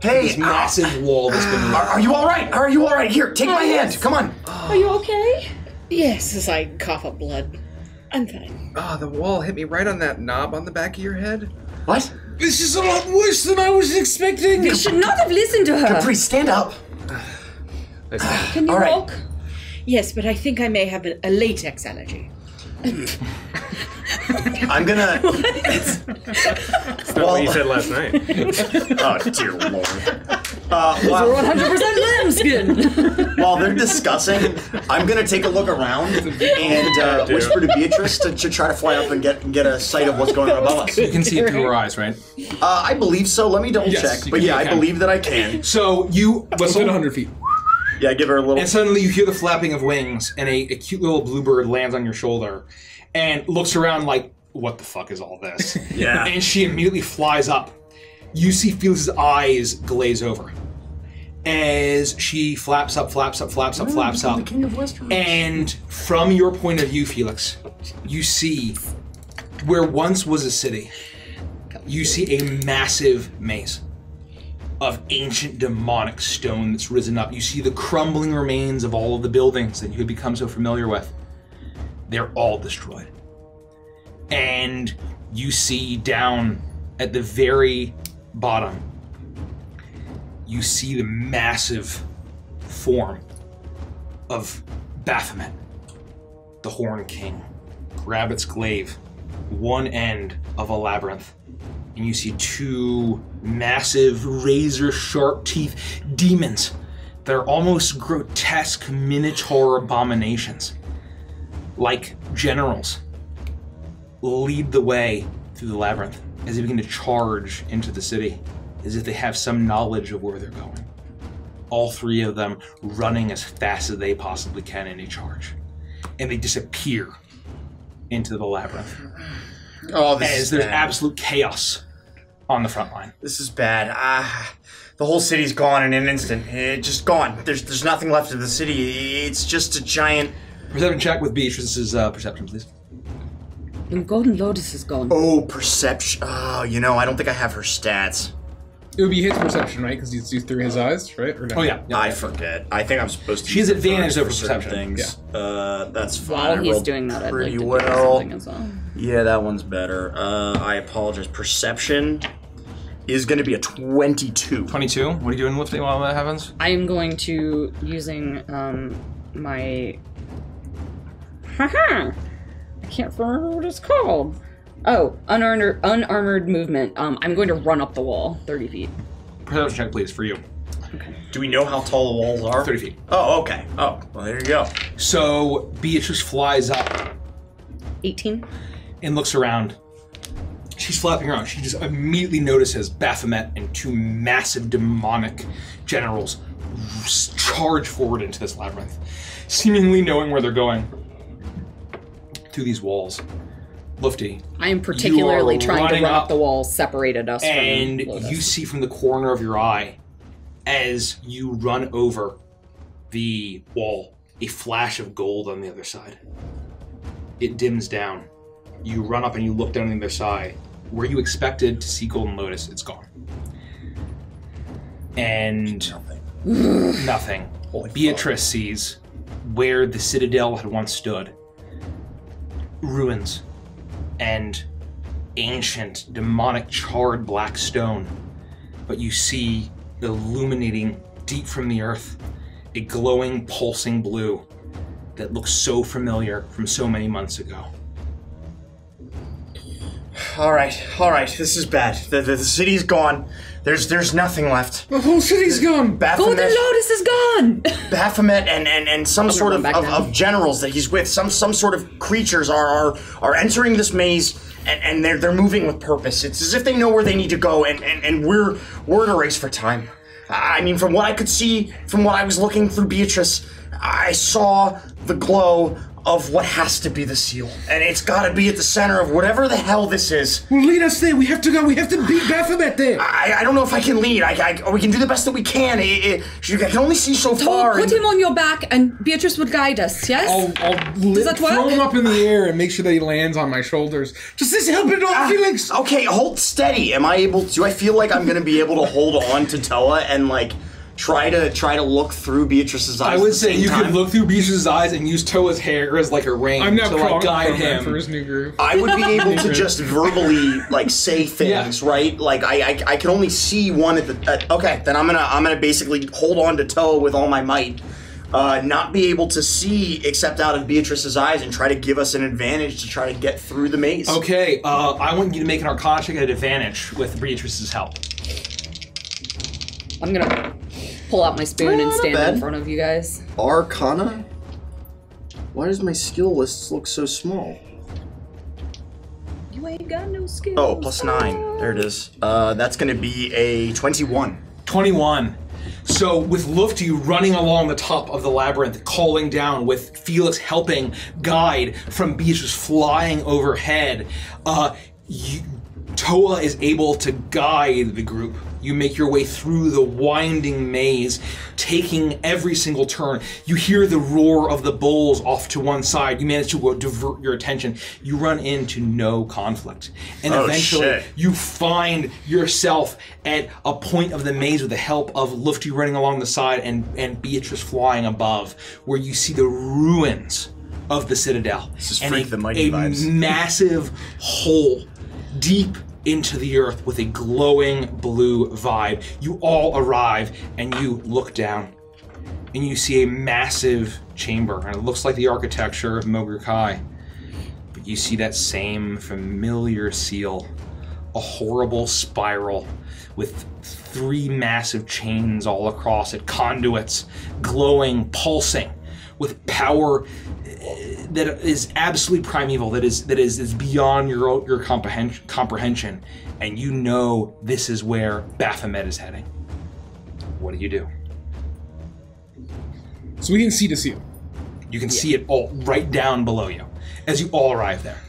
Hey, this massive wall has been. Are you all right? Are you all right? Here, take my hand. Come on. Are you okay? Yes, as I cough up blood. I'm fine. Ah, the wall hit me right on that knob on the back of your head. What? This is a lot worse than I was expecting. You should not have listened to her. Caprice, stand up. Can you all right. walk? Yes, but I think I may have a latex allergy. I'm gonna. That's not what you said last night. Oh dear lord. These are 100% lambskin. While they're discussing, I'm gonna take a look around and whisper to Beatrice to try to fly up and get a sight of what's going on above us. You can see it through her eyes, right? I believe so. Let me double check. But yeah, I believe that I can. So you whistle 100 feet. Yeah, give her a little. And suddenly you hear the flapping of wings, and a cute little bluebird lands on your shoulder, and looks around like, "What the fuck is all this?" Yeah. And she immediately flies up. You see Felix's eyes glaze over as she flaps up, and from your point of view, Felix, you see where once was a city. You see a massive maze of ancient demonic stone that's risen up. You see the crumbling remains of all of the buildings that you had become so familiar with. They're all destroyed. And you see down at the very bottom, you see the massive form of Baphomet, the Horn King, grab its glaive, one end of a labyrinth, and you see 2 massive razor-sharp teeth demons that are almost grotesque minotaur abominations, like generals, lead the way through the labyrinth as they begin to charge into the city, as if they have some knowledge of where they're going. All 3 of them running as fast as they possibly can in a charge. And they disappear into the labyrinth. Oh, this is there's bad. absolute chaos on the front line. This is bad. The whole city's gone in an instant. It's just gone. There's nothing left of the city. It's just a giant. Perception check with Beatrice's perception, please. And Golden Lotus is gone. Oh, perception. Oh, you know, I don't think I have her stats. It would be his perception, right? Because he's through his eyes, right? Or no? Oh, yeah. I forget. I think I'm supposed to. She has use advantage over certain perception. things. That's fine. While I he's rolled doing that, I'd pretty like to do well. something as well. Yeah, that one's better. I apologize. Perception is going to be a 22. 22? What are you doing lifting while that happens? I am going to, using my... Haha! I can't remember what it's called. Oh, unarmored movement. I'm going to run up the wall 30 feet. Perception check, please, for you. Okay. Do we know how tall the walls are? 30 feet. Oh, okay. Oh, well, there you go. So Beatrice flies up 18. and looks around. She's flapping around. She just immediately notices Baphomet and 2 massive demonic generals charge forward into this labyrinth. seemingly knowing where they're going. Through these walls. Lufty. I am particularly trying to run up the wall walls separated us and from Lotus. you see from the corner of your eye, as you run over the wall, a flash of gold on the other side. It dims down. You run up and you look down on the other side. Where you expected to see Golden Lotus, it's gone. And nothing. Beatrice sees where the citadel had once stood. Ruins and ancient, demonic, charred black stone. But you see, illuminating deep from the earth, a glowing, pulsing blue that looks so familiar from so many months ago. All right, this is bad. The city's gone. There's nothing left. The whole city's gone. Golden Lotus is gone. Baphomet and some sort of generals that he's with, some sort of creatures are entering this maze, and they're moving with purpose. It's as if they know where they need to go, and we're in a race for time. I mean, from what I could see, from what I was looking through Beatrice, I saw the glow of what has to be the seal. And it's gotta be at the center of whatever the hell this is. Well, lead us there. We have to go. We have to beat Baphomet there. I don't know if I can lead. We can do the best that we can. I can only see so far. Put him on your back and Beatrice would guide us, yes? Does that work? Throw him up in the air and make sure that he lands on my shoulders. Does this help at all, Felix? Okay, hold steady. Do I feel like I'm gonna be able to hold on to Toa and like try to look through Beatrice's eyes? I would say you could look through Beatrice's eyes and use Toa's hair as like a rein I'm now to like guide him for his new groove. I would be able to just verbally like say things, right? Like I can only see one at the. Okay, then I'm gonna basically hold on to Toa with all my might. Not be able to see except out of Beatrice's eyes and try to give us an advantage to try to get through the maze. Okay, I want you to make an Arcana check at advantage with Beatrice's help. I'm gonna pull out my spoon and stand in front of you guys. Arcana? Why does my skill list look so small? You ain't got no skills. Oh, +9. There it is. That's gonna be a 21. 21. So with Lufty running along the top of the labyrinth, calling down, with Felix helping guide from Beatrice flying overhead, Toa is able to guide the group. You make your way through the winding maze, taking every single turn. You hear the roar of the bulls off to one side. You manage to divert your attention. You run into no conflict. And eventually you find yourself at a point of the maze with the help of Lufty running along the side and Beatrice flying above, where you see the ruins of the Citadel. This is and Freak the Mighty vibes. Massive hole deep into the earth with a glowing blue vibe. You all arrive and you look down and you see a massive chamber, and it looks like the architecture of Mogr Kai, but you see that same familiar seal, a horrible spiral with 3 massive chains all across it, conduits, glowing, pulsing, with power that is absolutely primeval, that is beyond your comprehension, and you know this is where Baphomet is heading. What do? So we can see the seal. You can see it all right down below you as you all arrive there.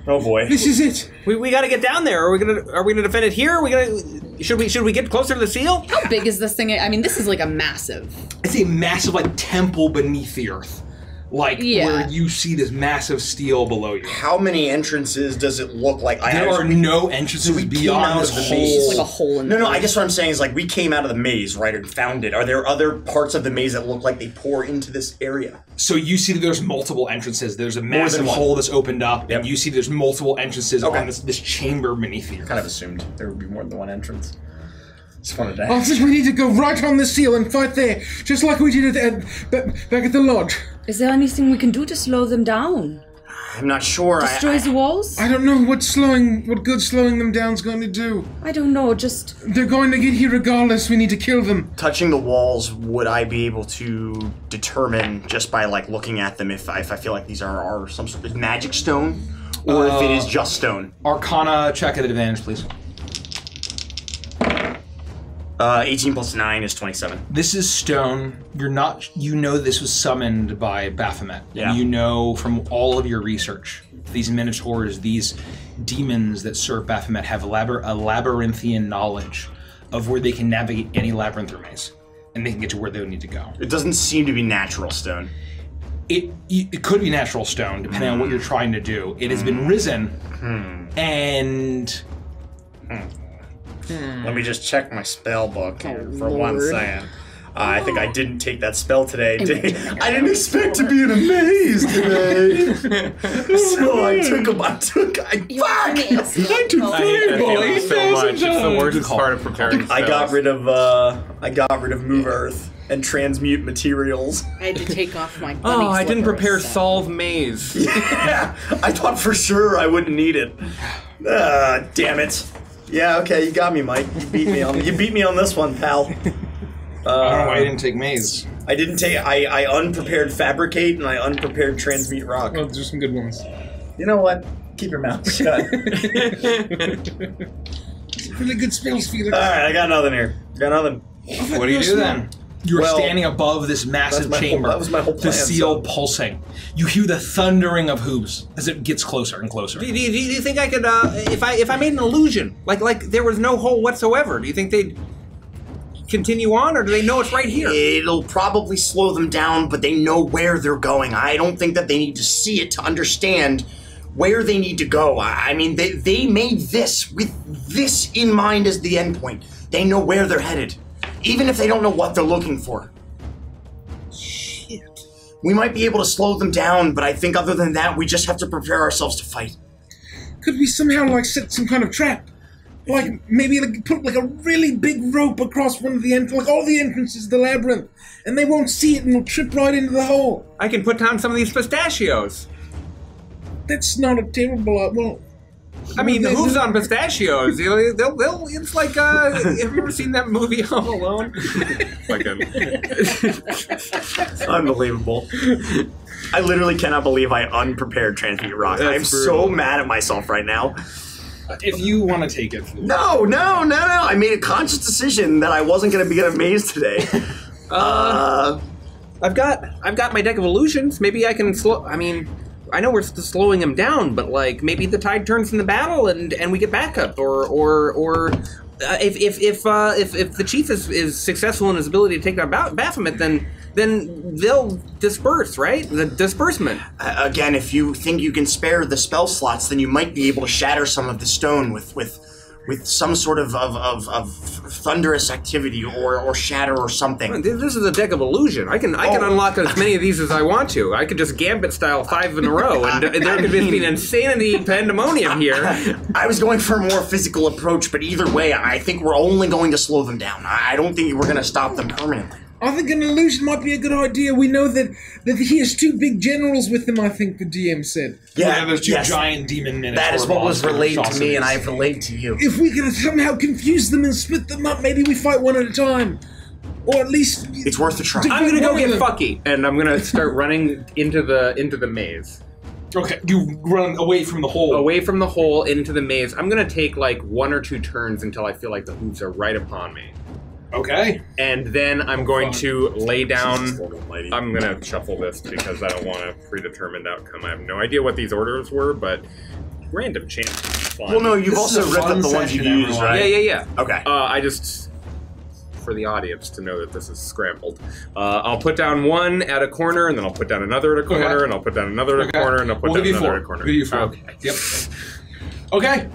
Oh boy, this is it. We got to get down there. Are we gonna defend it here? Are we gonna? Should we get closer to the seal? How big is this thing? I mean, this is like a massive. It's a massive like temple beneath the earth. Like, where you see this massive steel below you. How many entrances does it look like? There are no entrances beyond this hole. It's like a hole in the No, I guess what I'm saying is, like, we came out of the maze, right, and found it. Are there other parts of the maze that look like they pour into this area? So you see that there's multiple entrances. There's a massive hole that's opened up, and you see there's multiple entrances on this chamber beneath you. Kind of assumed there would be more than one entrance. Just wanted to I think we need to go right on the seal and fight there, just like we did back at the lodge. Is there anything we can do to slow them down? I'm not sure. Destroy the walls? I don't know what good slowing them down's going to do. I don't know, just... They're going to get here regardless. We need to kill them. Touching the walls, would I be able to determine just by like looking at them if I feel like these are some sort of magic stone, or if it is just stone? Arcana check at advantage, please. 18 plus 9 is 27. This is stone. You're not. You know this was summoned by Baphomet. Yeah. You know from all of your research, these minotaurs, these demons that serve Baphomet have a labyrinthian knowledge of where they can navigate any labyrinth or maze, and they can get to where they need to go. It doesn't seem to be natural stone. It could be natural stone, depending on what you're trying to do. It has been risen, and... Let me just check my spell book here for Lord. 1 second. I think I didn't take that spell today. I didn't expect to be in a maze today. So I took Fireball 8,000 so much. It's the worst part of preparing spells. I got rid of Move Earth and Transmute Materials. I had to take off my bunny I didn't slippers, prepare so- Solve Maze. Yeah, I thought for sure I wouldn't need it. Damn it. Yeah, okay, you got me, Mike. You beat me on this one, pal. I don't know why you didn't take maze. I didn't take. I unprepared Fabricate and I unprepared Transmute Rock. Oh, there's some good ones. You know what? Keep your mouth shut. Really good spells, Felix. All right, I got nothing here. Got nothing. What do you do then? You're Well, standing above this massive chamber. that was my whole plan. The seal pulsing. You hear the thundering of hooves as it gets closer and closer. Do you think I could, if I made an illusion, like there was no hole whatsoever, do you think they'd continue on, or do they know it's right here? It'll probably slow them down, but they know where they're going. I don't think that they need to see it to understand where they need to go. I mean, they made this with this in mind as the end point. They know where they're headed, even if they don't know what they're looking for. Shit. We might be able to slow them down, but I think other than that, we just have to prepare ourselves to fight. Could we somehow, like, set some kind of trap? Like, maybe like, put, like, a really big rope across one of the like, all the entrances to the labyrinth, and they won't see it and they'll trip right into the hole. I can put down some of these pistachios. That's not a terrible, well... I mean, the hooves on pistachios, you know, they'll it's like, have you ever seen that movie Home Alone? Unbelievable. I literally cannot believe I unprepared Transmute Rock. I'm so mad at myself right now. If you want to take it. No. I made a conscious decision that I wasn't going to be in a maze today. I've got my deck of illusions. Maybe I can slow. I mean, I know we're slowing him down, but like maybe the tide turns in the battle and we get backup, or if the chief is successful in his ability to take down Baphomet, then they'll disperse, right? The disbursement. Again, if you think you can spare the spell slots, then you might be able to shatter some of the stone with some sort of thunderous activity or shatter or something. This is a deck of illusion. I can unlock as many of these as I want to. I could just Gambit style 5 in a row, and there could be an insanity pandemonium here. I was going for a more physical approach, but either way, I think we're only going to slow them down. I don't think we're going to stop them permanently. I think an illusion might be a good idea. We know that he has 2 big generals with him, I think the DM said. Yeah, there's 2 giant demon minotaur. That is what was monster relayed to me, atrocities. and I've relayed to you. If we can somehow confuse them and split them up, maybe we fight one at a time. Or at least... It's worth a try. I'm gonna go get Fucky, and I'm gonna start running into the maze. Okay, you run away from the hole. Away from the hole into the maze. I'm gonna take like 1 or 2 turns until I feel like the hooves are right upon me. Okay. And then I'm going to lay down... I'm going to shuffle this because I don't want a predetermined outcome. I have no idea what these orders were, but random chance is fun. Well, no, you've also ripped up the ones you used, right? Yeah. Okay. I just... For the audience to know that this is scrambled. I'll put down 1 at a corner, and then I'll put down another at a corner, and I'll put down another at a corner, and I'll put down another at a corner. We'll give you 4. Okay. Yep. Okay.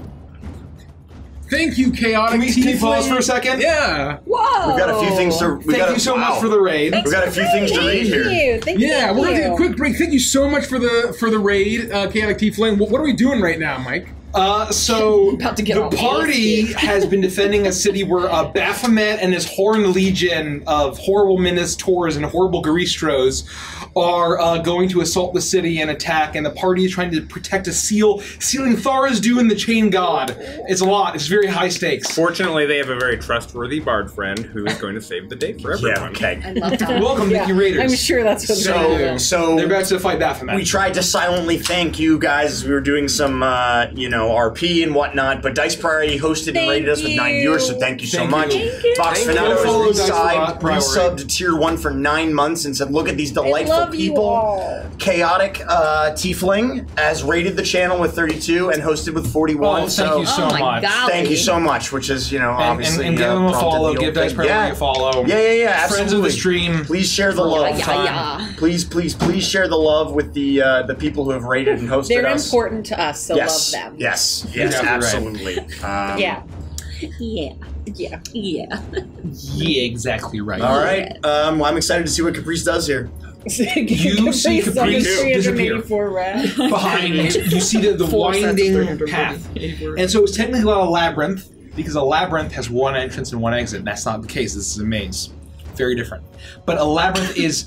Thank you, Chaotic. Can we pause for a second? Yeah. Whoa! We've got a few things to... Thank you so much for the raid. We've got a few things to read here. Thank you. Yeah, we're gonna take a quick break. Thank you so much for the raid, Chaotic Tiefling. What are we doing right now, Mike? So About to get the all party nasty. has been defending a city where Baphomet and his horned legion of horrible minotaurs and horrible Garistros are going to assault the city and attack, and the party is trying to protect a seal, sealing Thara's due in the Chain God. It's a lot. It's very high stakes. Fortunately, they have a very trustworthy bard friend who is going to save the day for everyone. Yeah, okay. I love that. Welcome, Mickey Raiders. I'm sure that's what they're gonna do. So They're about to fight Baphomet. we tried to silently thank you guys as we were doing some, RP and whatnot. But Dice Priority hosted and rated us with 9 viewers, so thank you so much. Fox Fanato is resubbed to tier 1 for 9 months and said, "Look at these delightful people." Chaotic Tiefling has rated the channel with 32 and hosted with 41. Thank you so much. Thank you so much, which is obviously and give them a follow. Give Dice Priority a follow. Yeah. Friends of the stream. Please share the love. Please share the love with the people who have rated and hosted They're us. important to us, so love them. Yes, absolutely. Yeah, exactly right. All right. Well, I'm excited to see what Caprice does here. You see Caprice disappear behind you. You see the winding path, and so it's technically not a labyrinth because a labyrinth has one entrance and one exit. That's not the case. This is a maze. Very different. But a labyrinth is.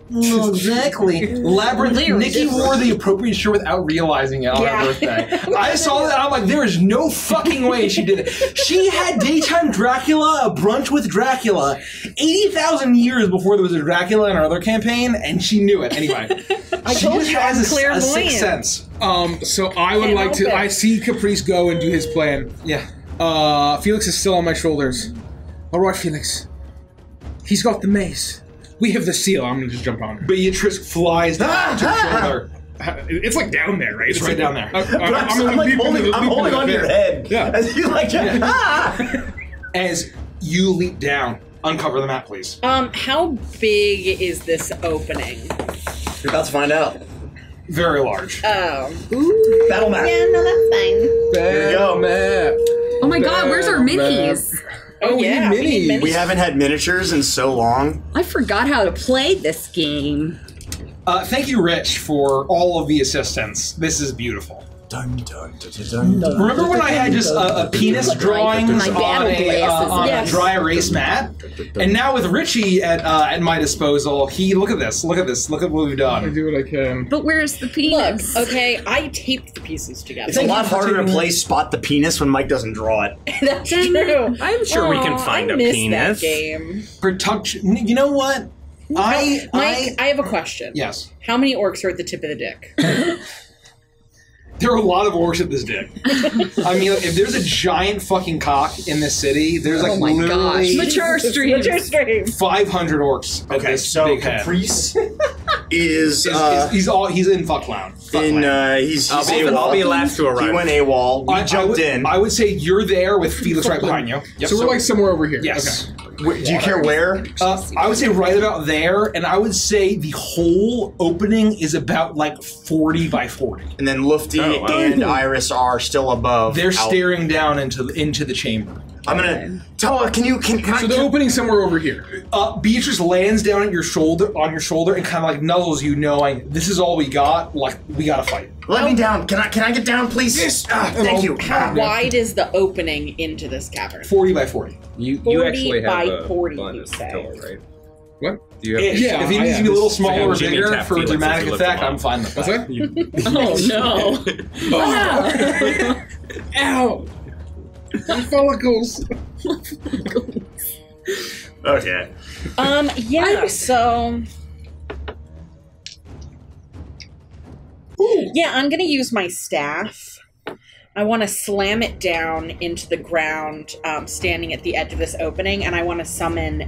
Exactly. Labyrinth. Nikki wore the appropriate shirt without realizing it on her birthday. I saw that and I'm like, there is no fucking way she did it. She had Daytime Dracula, a brunch with Dracula, 80,000 years before there was a Dracula in our other campaign, and she knew it. Anyway, she just has a sixth sense. So I would like to. I see Caprice go and do his plan. Yeah. Felix is still on my shoulders. All right, Felix. He's got the mace. We have the seal. I'm gonna just jump on her. Beatrice flies down to her shoulder. It's like down there, right? It's right down there. I'm holding onto your head. Yeah. As you As you leap down, uncover the map, please. How big is this opening? You're about to find out. Very large. Oh. Battle map. Yeah, no, that's fine. Here you go. Map. Oh my god, where's our minis? Oh yeah, we need minis. We haven't had miniatures in so long. I forgot how to play this game. Thank you, Rich, for all of the assistance. This is beautiful. Dun, dun, dun, dun, dun, Remember when I had just a penis drawings on a dry erase mat? And now with Richie at my disposal, look at this, look at what we've done. I do what I can. But where's the penis? Look, okay, I taped the pieces together. It's a lot harder to play Spot the Penis when Mike doesn't draw it. That's true. I'm sure we can find a penis. That game. You know what? Mike, I have a question. Yes. How many orcs are at the tip of the dick? There are a lot of orcs at this dick. I mean, if there's a giant fucking cock in this city, there's like literally Mature stream. 500 orcs. At Okay, this so big head. Caprice is he's in fuck clown. He's I'll be last to arrive. He went AWOL. We jumped in. I would say you're there with Felix right behind you. Yep. So we're like somewhere over here. Yes. Okay. Do you care where? I would say right about there, and I would say the whole opening is about like 40 by 40. And then Lufty and Iris are still above. They're staring down into the chamber. I'm gonna tell her. Can So the opening's somewhere over here. Beatrice lands down at your shoulder, and kind of like nuzzles you, knowing this is all we got. Like we gotta fight. Let me down. Can I get down, please? Yes. Thank you. How wide is the opening into this cavern? 40 by 40. You 40 actually have by a 40, button you to say. tell her, right? What? Do you have If it needs to be a little smaller or Jimmy bigger tap for a Felix as dramatic you lift effect, him up. I'm fine with that. Oh no. Ow! My follicles. Okay. Yeah, so... Yeah, I'm gonna use my staff. I want to slam it down into the ground, standing at the edge of this opening, and I want to summon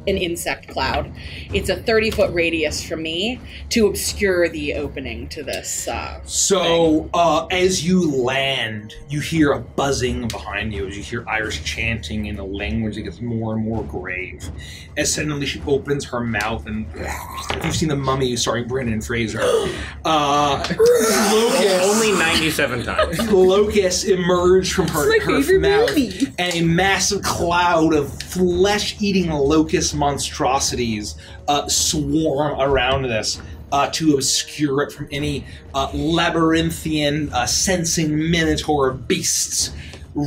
an insect cloud. It's a 30-foot radius from me to obscure the opening to this thing. As you land, you hear a buzzing behind you as you hear Iris chanting in a language that gets more and more grave. As suddenly she opens her mouth and if you've seen The Mummy starring Brendan Fraser. Locusts. Only 97 times. Locusts emerge from her mouth, and a massive cloud of flesh-eating locust monstrosities swarm around this to obscure it from any labyrinthian sensing minotaur beasts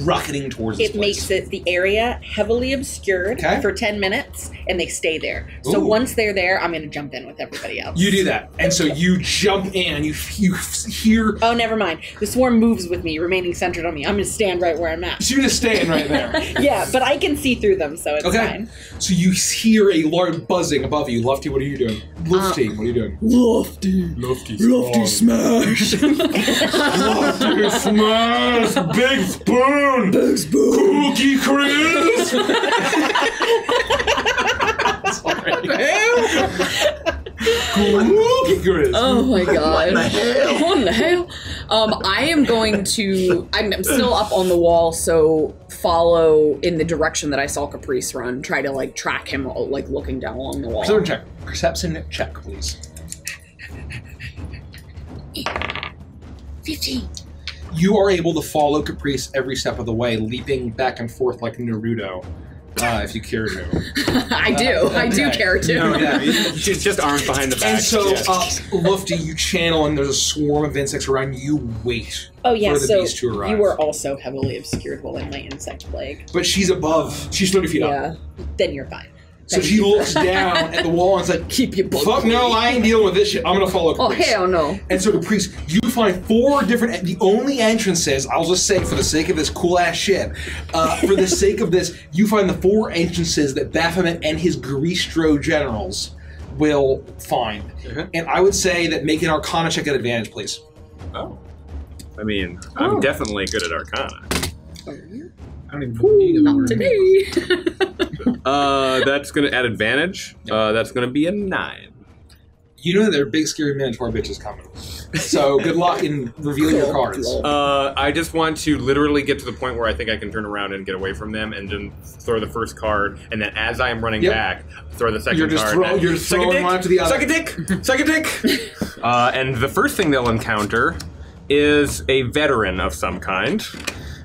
rocketing towards this It place. makes it the area heavily obscured for 10 minutes, and they stay there. So Ooh. once they're there, I'm going to jump in with everybody else. You do that, and so you jump in, and you hear... Oh, never mind. The swarm moves with me, remaining centered on me. I'm going to stand right where I'm at. So you're just staying right there. Yeah, but I can see through them, so it's fine. So you hear a large buzzing above you. Lufty, what are you doing? Lufty, what are you doing? Lufty smash. Lofty smash! Big spoon! Big spoon! Cookie crisp! Oh my god. What the hell? What in the hell? I am going to... I'm still up on the wall, so follow in the direction that I saw Caprice run. Try to, like, track him, like, looking down along the wall. Perception check. Perception check, please. 15. You are able to follow Caprice every step of the way, leaping back and forth like Naruto, if you care to. I do care to. No, yeah, she's just arms behind the back. And so, Lufty, you channel, and there's a swarm of insects around you. You wait Oh, yeah, for the so beast to arrive. you were also heavily obscured while in my insect plague. But she's above. She's 30 feet up. Then you're fine. So she looks down at the wall and is like, keep your bug fuck no, I ain't dealing with this shit. I'm going to follow Caprice. Oh, hell no. And so Caprice, you find 4 different, the only entrances, I'll just say for the sake of this cool ass shit, for the sake of this, you find the 4 entrances that Baphomet and his Greastro generals will find. And I would say that make an Arcana check at advantage, please. Oh. I mean, I'm definitely good at Arcana. I don't even need a Not today. That's gonna add advantage. That's gonna be a 9. You know that there are big scary Minotaur bitches coming. So good luck in revealing your cards. I just want to literally get to the point where I think I can turn around and get away from them, and then throw the first card, and then as I am running back, throw the second card. You're throwing one after the other. Suck a dick! Suck a dick! And the first thing they'll encounter is a veteran of some kind.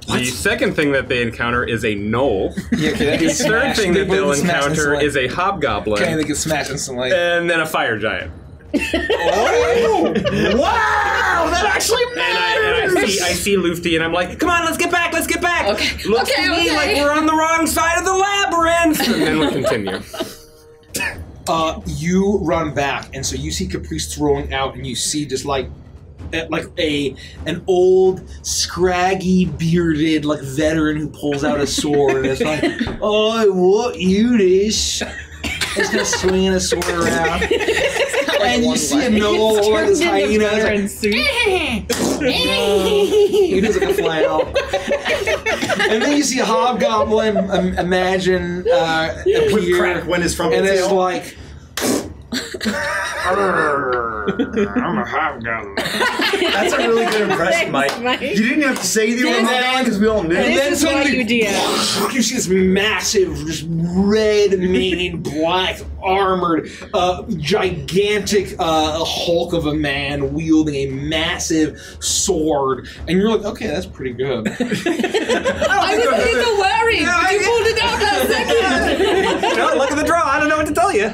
The second thing that they encounter is a gnoll. Yeah, okay, the third thing that they'll encounter is a hobgoblin. Okay, they get smashed instantly. And then a fire giant. Oh! Wow! That actually matters! And I see Lufty, and I'm like, come on, let's get back, let's get back! Okay. Looks to me like we're on the wrong side of the labyrinth! And then we continue. You run back, and so you see Caprice throwing out, and you see just like an old, scraggy, bearded, like veteran who pulls out a sword and is like, "Oh, I want you this." He's kind of swinging a sword around, and you see a gnoll like this hyena. He does like a flail, and then you see a hobgoblin. Imagine appear, crack when his from and the it's tail. like. I'm a hobgoblin. That's a really good impression, Thanks, Mike. Mike. You didn't have to say the old line because we all knew. And then This is why suddenly, you DM. you see this massive, just red-maned, black, armored, gigantic hulk of a man wielding a massive sword, and you're like, okay, that's pretty good. I was a little worried. You pulled it out last second. No, look at the draw. I don't know what to tell you.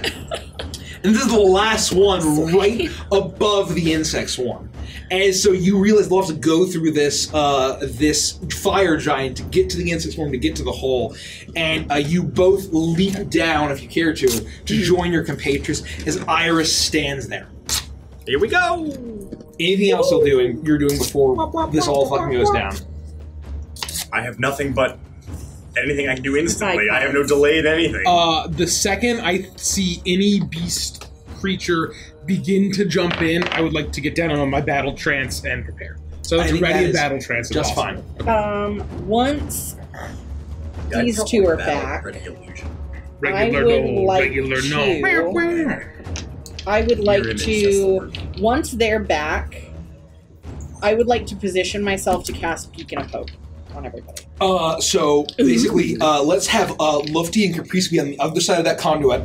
And this is the last one right above the insect swarm. And so you realize they'll have to go through this this fire giant to get to the insect swarm, to get to the hole. And you both leap down, if you care to join your compatriots as Iris stands there. Here we go! Anything else you're doing before this all fucking goes down? I have nothing but anything I can do instantly. I have no delayed anything. The second I see any beast creature begin to jump in, I would like to get down on my battle trance and prepare. So I to think ready that a battle trance. is just awesome. fine. Once I'd these probably two are battle back, Ready Illusion. Regular I would no, like regular to- no. I would like You're an to, incest once they're back, I would like to position myself to cast Peek and a Poke on everybody. So basically, let's have Lufty and Caprice be on the other side of that conduit.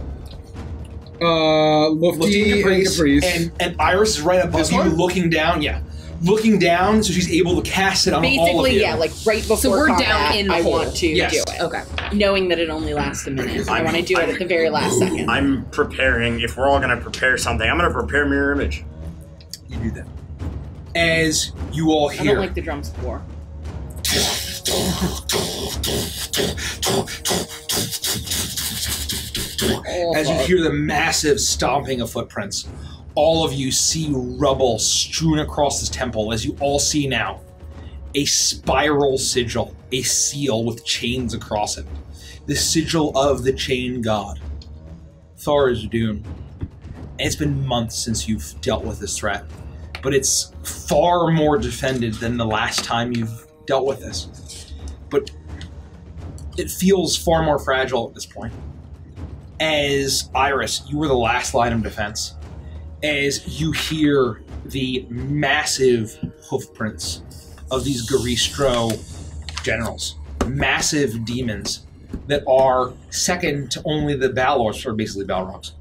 Lufty and Caprice. And Iris is right above you, looking down. Yeah, looking down, so she's able to cast it on all of Basically, you. yeah, like right before So we're combat, down in the I hole. want to Yes. do it. Okay. Knowing that it only lasts a minute. I want to do it at the very last second. I'm preparing. If we're all going to prepare something, I'm going to prepare Mirror Image. You do that. As you all I hear, don't like the drums of war. As you hear the massive stomping of footprints, all of you see rubble strewn across this temple, as you all see now a spiral sigil, a seal with chains across it. The sigil of the chain god, Tharizdun. And it's been months since you've dealt with this threat, but it's far more defended than the last time you've dealt with this. But it feels far more fragile at this point. As Iris, you were the last line of defense. As you hear the massive hoofprints of these Garistro generals, massive demons that are second to only the Balors, or basically Balrogs,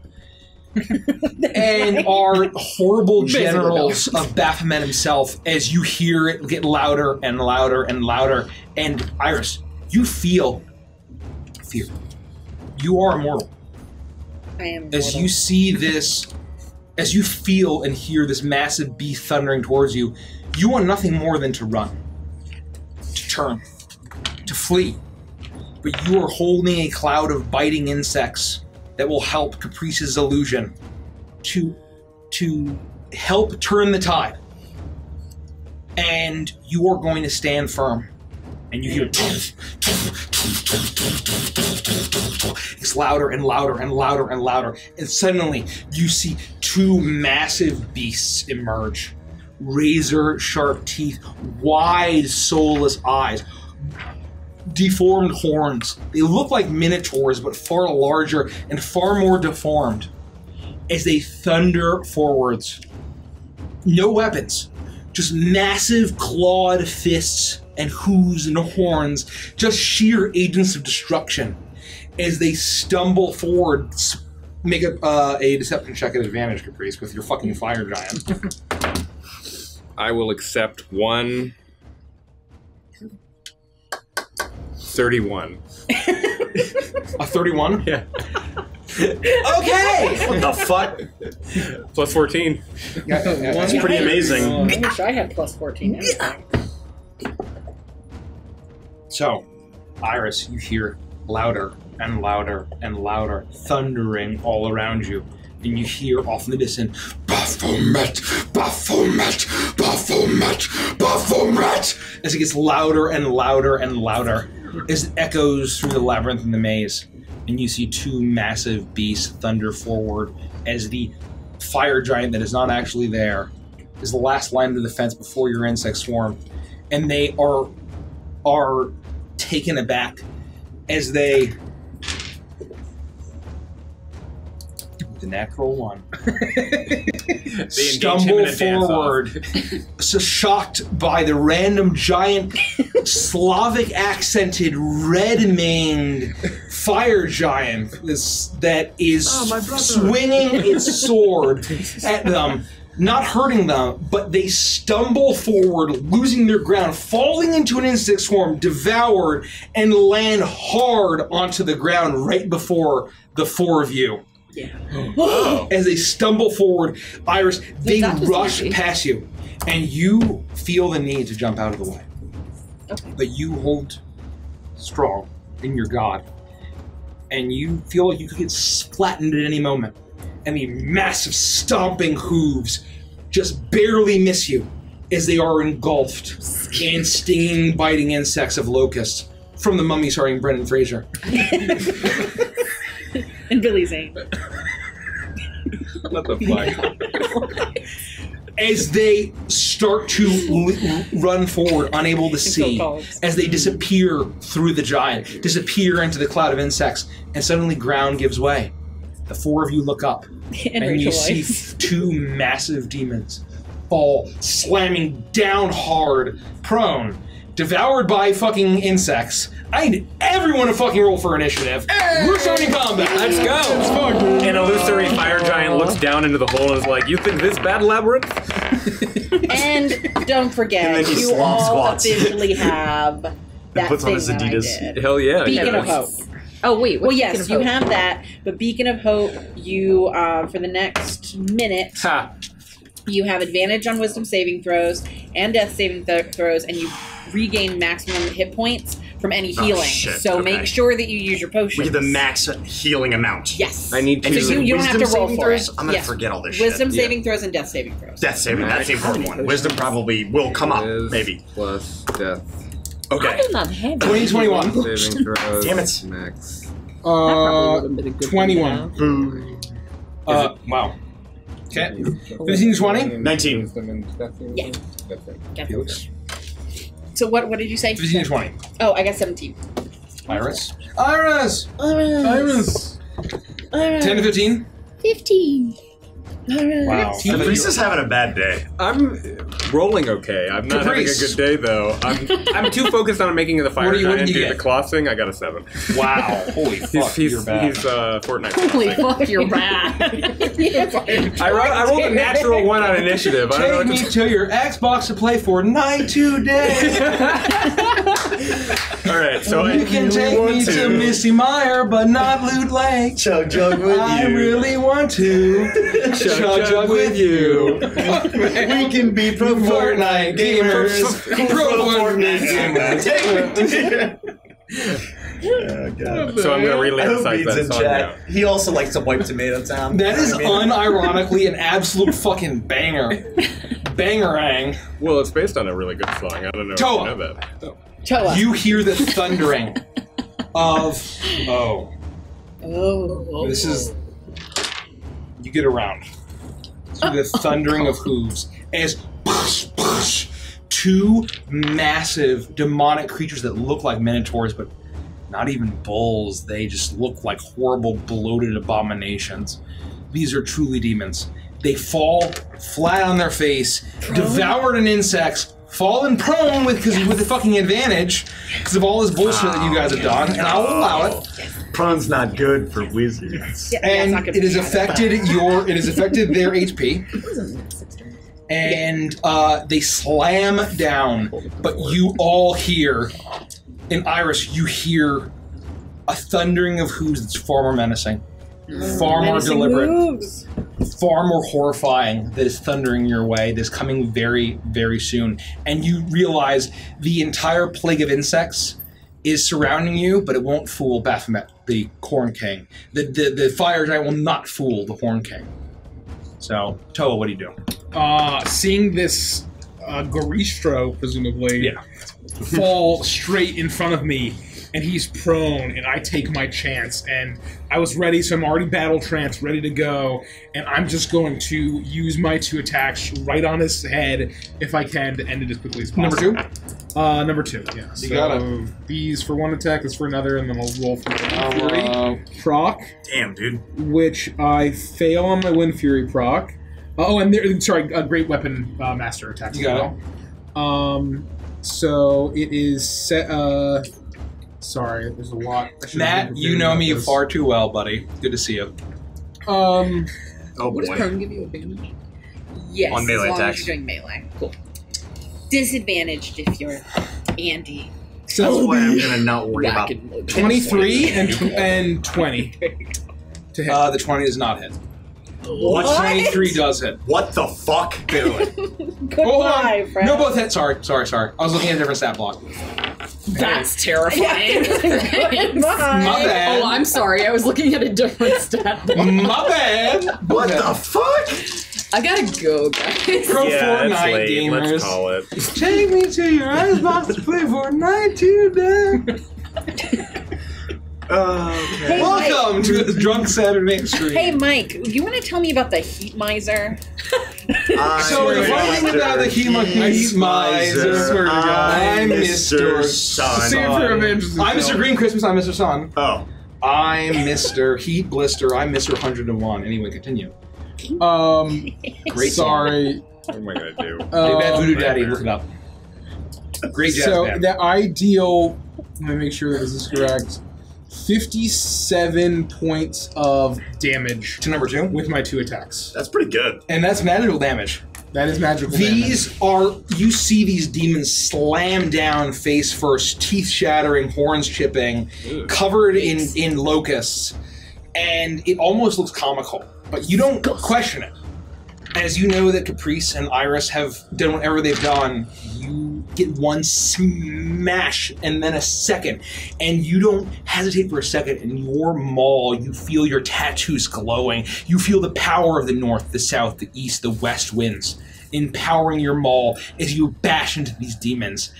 and are horrible generals of Baphomet himself, as you hear it get louder and louder and louder. And Iris, you feel fear. You are immortal. I am As you see this, as you feel and hear this massive beast thundering towards you, you want nothing more than to run, to turn, to flee. But you are holding a cloud of biting insects that will help Caprice's illusion to help turn the tide. And you are going to stand firm. And you hear it's louder and louder and louder and louder. And suddenly you see two massive beasts emerge. Razor sharp teeth, wide soulless eyes, deformed horns. They look like minotaurs, but far larger and far more deformed. As they thunder forwards. No weapons, just massive clawed fists and hooves and horns, just sheer agents of destruction. As they stumble forward, make a deception check at advantage, Caprice, with your fucking fire giant. I will accept one 31. A 31? Yeah. Okay! What the fuck? Plus 14. That's pretty amazing. I wish I had plus 14. So, Iris, you hear louder and louder and louder, thundering all around you. And you hear off in the distance, Baphomet, Baphomet, Baphomet, Baphomet, as it gets louder and louder and louder, as it echoes through the labyrinth and the maze. And you see two massive beasts thunder forward as the fire giant that is not actually there is the last line of defense before your insect swarm. And they are taken aback as they... The natural one. Stumble forward, so shocked by the random giant Slavic accented red-maned fire giant that is swinging its sword at them, not hurting them, but they stumble forward, losing their ground, falling into an insect swarm, devoured, and land hard onto the ground right before the four of you. Yeah. Oh. As they stumble forward, Iris, they rush past you, and you feel the need to jump out of the way. Okay. But you hold strong in your god, and you feel like you could get flattened at any moment. And the massive stomping hooves just barely miss you as they are engulfed in stinging, biting insects of locusts from the mummy starring Brendan Fraser. And Billy Zane. What the fuck? As they start to run forward, unable to see, as they disappear through the giant, disappear into the cloud of insects, and suddenly ground gives way. The four of you look up, and you see two massive demons fall, slamming down hard, prone, devoured by fucking insects. I need everyone to fucking roll for initiative. Hey! We're starting combat. Let's go. An illusory fire giant looks down into the hole and is like, "You think this bad labyrinth?" And don't forget, you all officially have that puts thing on his that I Adidas. did. Hell yeah. Beacon of Hope. Oh wait. Well, yes, you have that, but Beacon of Hope, you for the next minute. Ha. You have advantage on wisdom saving throws and death saving throws, and you regain maximum hit points from any healing. Shit, so okay. make sure that you use your potions. We get the max healing amount. Yes. I need to. And So you don't have to roll for it. I'm gonna Yes. forget all this Wisdom shit. saving throws and death saving throws. Death saving, that's the important one. Wisdom probably will come up, maybe. Plus death. Okay. I do not have 2021. Saving throws. Damn it. Max. 21. Boo. Wow. Okay. 15 to 20? 19. Yeah. So what did you say? 15 to 20. Oh, I got 17. Iris. Iris! Iris! 10 to 15? 15. Wow. Caprice is having a bad day. I'm rolling okay. I'm not having a Caprice. good day though. I'm too focused on making the fire What do you giant do get? the Claw thing. I got a 7. Wow. Holy fuck, He's you're bad. Fortnite. Holy fuck, you're bad. I rolled a natural 1 on initiative. I don't know Take what me to your Xbox to play Fortnite today. All right, so You can take me to Misty Meyer, but not Loot Lake. Chug jug with I you. really want to chug jug with you. We can be pro Fortnite gamers. Pro Fortnite gamers. Oh, God. So I'm gonna I relay hope that Bede's in song now. chat. He also likes to wipe tomato town. That is You know what I mean? unironically an absolute fucking banger. Bangerang. Well, it's based on a really good song. I don't know Toa. if you know that. Toa. You hear the thundering of Oh. This is you get around. So the thundering of hooves as push, push, 2 massive demonic creatures that look like minotaurs, but not even bulls. They just look like horrible, bloated abominations. These are truly demons. They fall flat on their face, devoured in insects, fallen prone with the fucking advantage because of all this bullshit that you guys have done, and I'll allow it. Prone's not good for wizards. And it has affected their HP. And they slam down, but you all hear, in Iris, you hear a thundering of hooves that's far more menacing, far more deliberate, far more horrifying, that is thundering your way, that is coming very, very soon. And you realize the entire plague of insects is surrounding you, but it won't fool Baphomet, the Corn King. The fire giant will not fool the Horn King. So, Toa, what do you do? Seeing this Goristro, presumably, fall straight in front of me, and he's prone, and I take my chance, and I was ready, so I'm already battle tranced, ready to go, and I'm just going to use my 2 attacks right on his head, if I can, to end it as quickly as possible. Number 2? Number 2, yeah. You got it. These for 1 attack, this for another, and then I'll roll for Wind Fury. Proc. Damn, dude. Which I fail on my Wind Fury proc. And a Great Weapon Master attack. You got it. So it is set. Sorry, there's a lot. Matt, you know me far too well, buddy. Good to see you. Oh What does boy. prone give you advantage? Yes, On melee as long attacks. as you're doing melee. Cool. Disadvantaged if you're Andy. That's why I'm gonna not worry about 23 and 20 to hit. The 20 does not hit. What? 23 does hit. What the fuck? Barely. Goodbye, friend. No, both hit. Sorry. I was looking at a different stat block. That's terrifying. My bad. Oh, I'm sorry. I was looking at a different stat block. My bad. What the fuck? I gotta go, guys. Pro Yeah, it's Fortnite late. gamers. Let's call it. Take me to your Xbox to play Fortnite today. Okay. Welcome to the Drunk Saturday stream. Hey, Mike, you want to tell me about the heat miser? So the funny thing about the Heat Miser, I'm Mr. Sun. Save for Avengers. I'm Mr. Green Christmas, I'm Mr. Sun. Oh. I'm Mr. Heat Blister, I'm Mr. 101. Anyway, continue. Great Sorry. What am I gonna do? Big Bad Voodoo Daddy, look it up. Great jazz So band. the ideal. Let me make sure that this is correct. 57 points of damage To number 2. with my 2 attacks. That's pretty good. And that's magical damage. That is magical damage. These are, you see these demons slam down face first, teeth shattering, horns chipping, covered in locusts, and it almost looks comical, but you don't question it. As you know that Caprice and Iris have done whatever they've done, you get one smash and then a second, and you don't hesitate for a second. In your maul, you feel your tattoos glowing. You feel the power of the north, the south, the east, the west winds empowering your maul as you bash into these demons.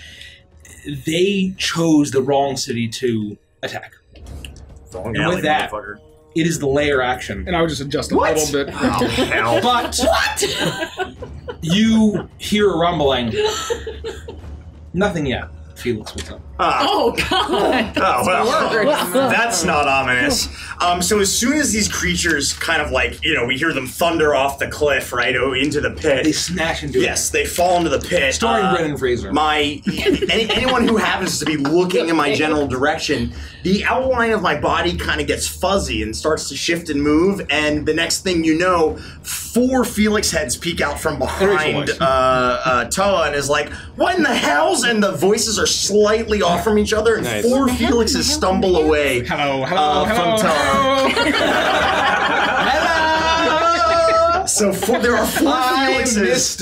They chose the wrong city to attack. Wrong and with that, it is the layer action. And I would just adjust a little bit. Oh, hell. But you hear a rumbling. Nothing yet. Felix, what's up? Oh, God. Oh, well, that's not ominous. So as soon as these creatures kind of like, we hear them thunder off the cliff, right, into the pit. They smash into it. Yes, they fall into the pit. Starring Brendan Fraser. Anyone who happens to be looking in my general direction, the outline of my body kind of gets fuzzy and starts to shift and move, and the next thing you know, 4 Felix heads peek out from behind Toa and is like, what in the hells? And the voices are slightly off from each other, and Nice. 4 Felixes stumble away from Toa. So there are 4 Felixes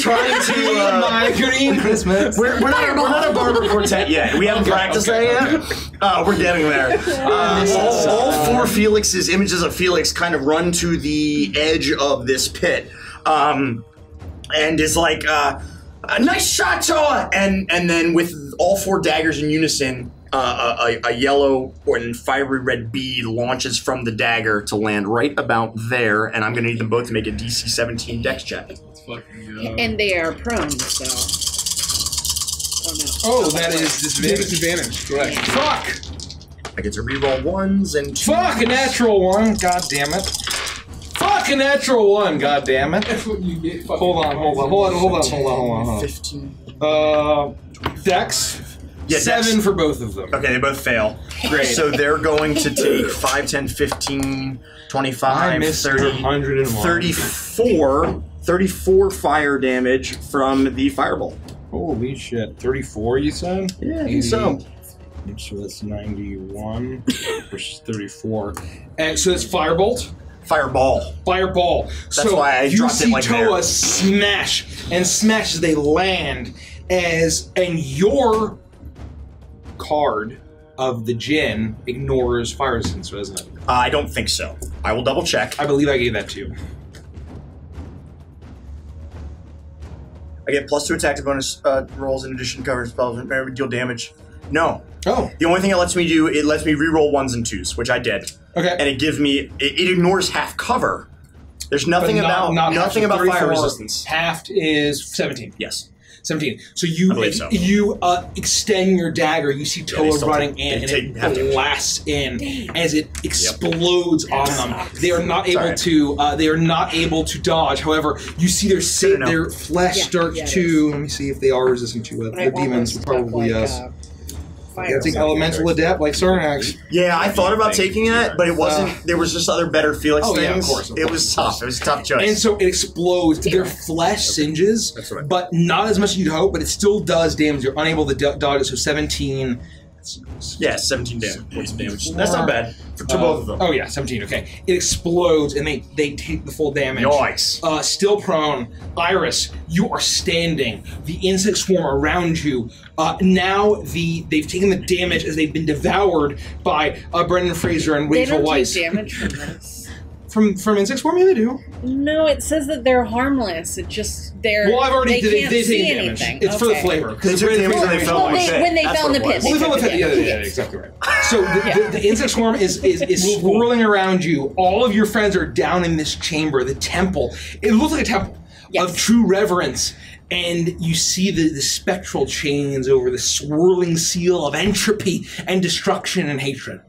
trying to my green Christmas. We're not a barber quartet yet. We haven't practiced that yet. We're getting there. All 4 Felixes, images of Felix, kind of run to the edge of this pit, and is like, "Nice shot, Toa!" And then with all 4 daggers in unison, a yellow and fiery red bead launches from the dagger to land right about there, and I'm going to need them both to make a DC 17 Dex check. And they are prone, so. Oh, no. Oh, that is disadvantage. Correct. Fuck! I get to reroll 1s and 2s. Fuck, a natural 1. God damn it. Fuck, a natural 1. God damn it. That's what you get. Hold on. 15. Dex. Yeah, 7 Dex. for both of them. Okay, they both fail. Great. So they're going to take 5, 10, 15, 25, 30, 101. 34 fire damage from the fireball. Holy shit. 34, you said? Yeah, I think so. So that's 91 versus 34. And so it's firebolt? Fireball. Fireball. That's why I dropped it like you see Toa there. smash and smash as they land, and your card of the Djinn ignores fire resistance, doesn't it? I don't think so. I will double check. I believe I gave that to you. I get +2 attack bonus rolls in addition to cover spells and deal damage. No. Oh. The only thing it lets me do, it lets me reroll 1s and 2s, which I did. Okay. And it gives me, it ignores half cover. There's nothing about nothing about fire resistance. Halved is 17. Yes. 17. So I you believe so. you extend your dagger. You see Toa still running take- in, they and take it half damage. blasts in as it explodes on them. They are not able Sorry. to. They are not able to dodge. However, you see their flesh starts to. Let me see if they are resistant to it. The demons would probably yes. You gotta take elemental adept like Sarnax. Yeah, I thought about taking it, but it wasn't. There was just other better Felix Oh, things. yeah, of course. It was tough. It was a tough choice. And so it explodes. Their flesh singes, but not as much as you'd hope, but it still does damage. You're unable to dodge it, so 17. Yeah, 17 points of damage. That's not bad to both of them. Oh yeah, 17, okay. It explodes and they take the full damage. Yikes. Still prone. Iris, you are standing. The insect swarm around you. Now they've taken the damage as they've been devoured by Brendan Fraser and They Rachel don't Weisz. take damage from this. From insect swarm, yeah, they do. No, it says that they're harmless. It just they're. Well, I've already they can't they see take damage. anything. It's for the Okay. flavor. They took damage when they fell Well, in the pit. when they That's fell in the what it pit. was. Well, they fell in the took pit. Yeah, damage. exactly right. So the insect swarm is swirling around you. All of your friends are down in this chamber, the temple. It looks like a temple of true reverence. And you see the spectral chains over the swirling seal of entropy and destruction and hatred.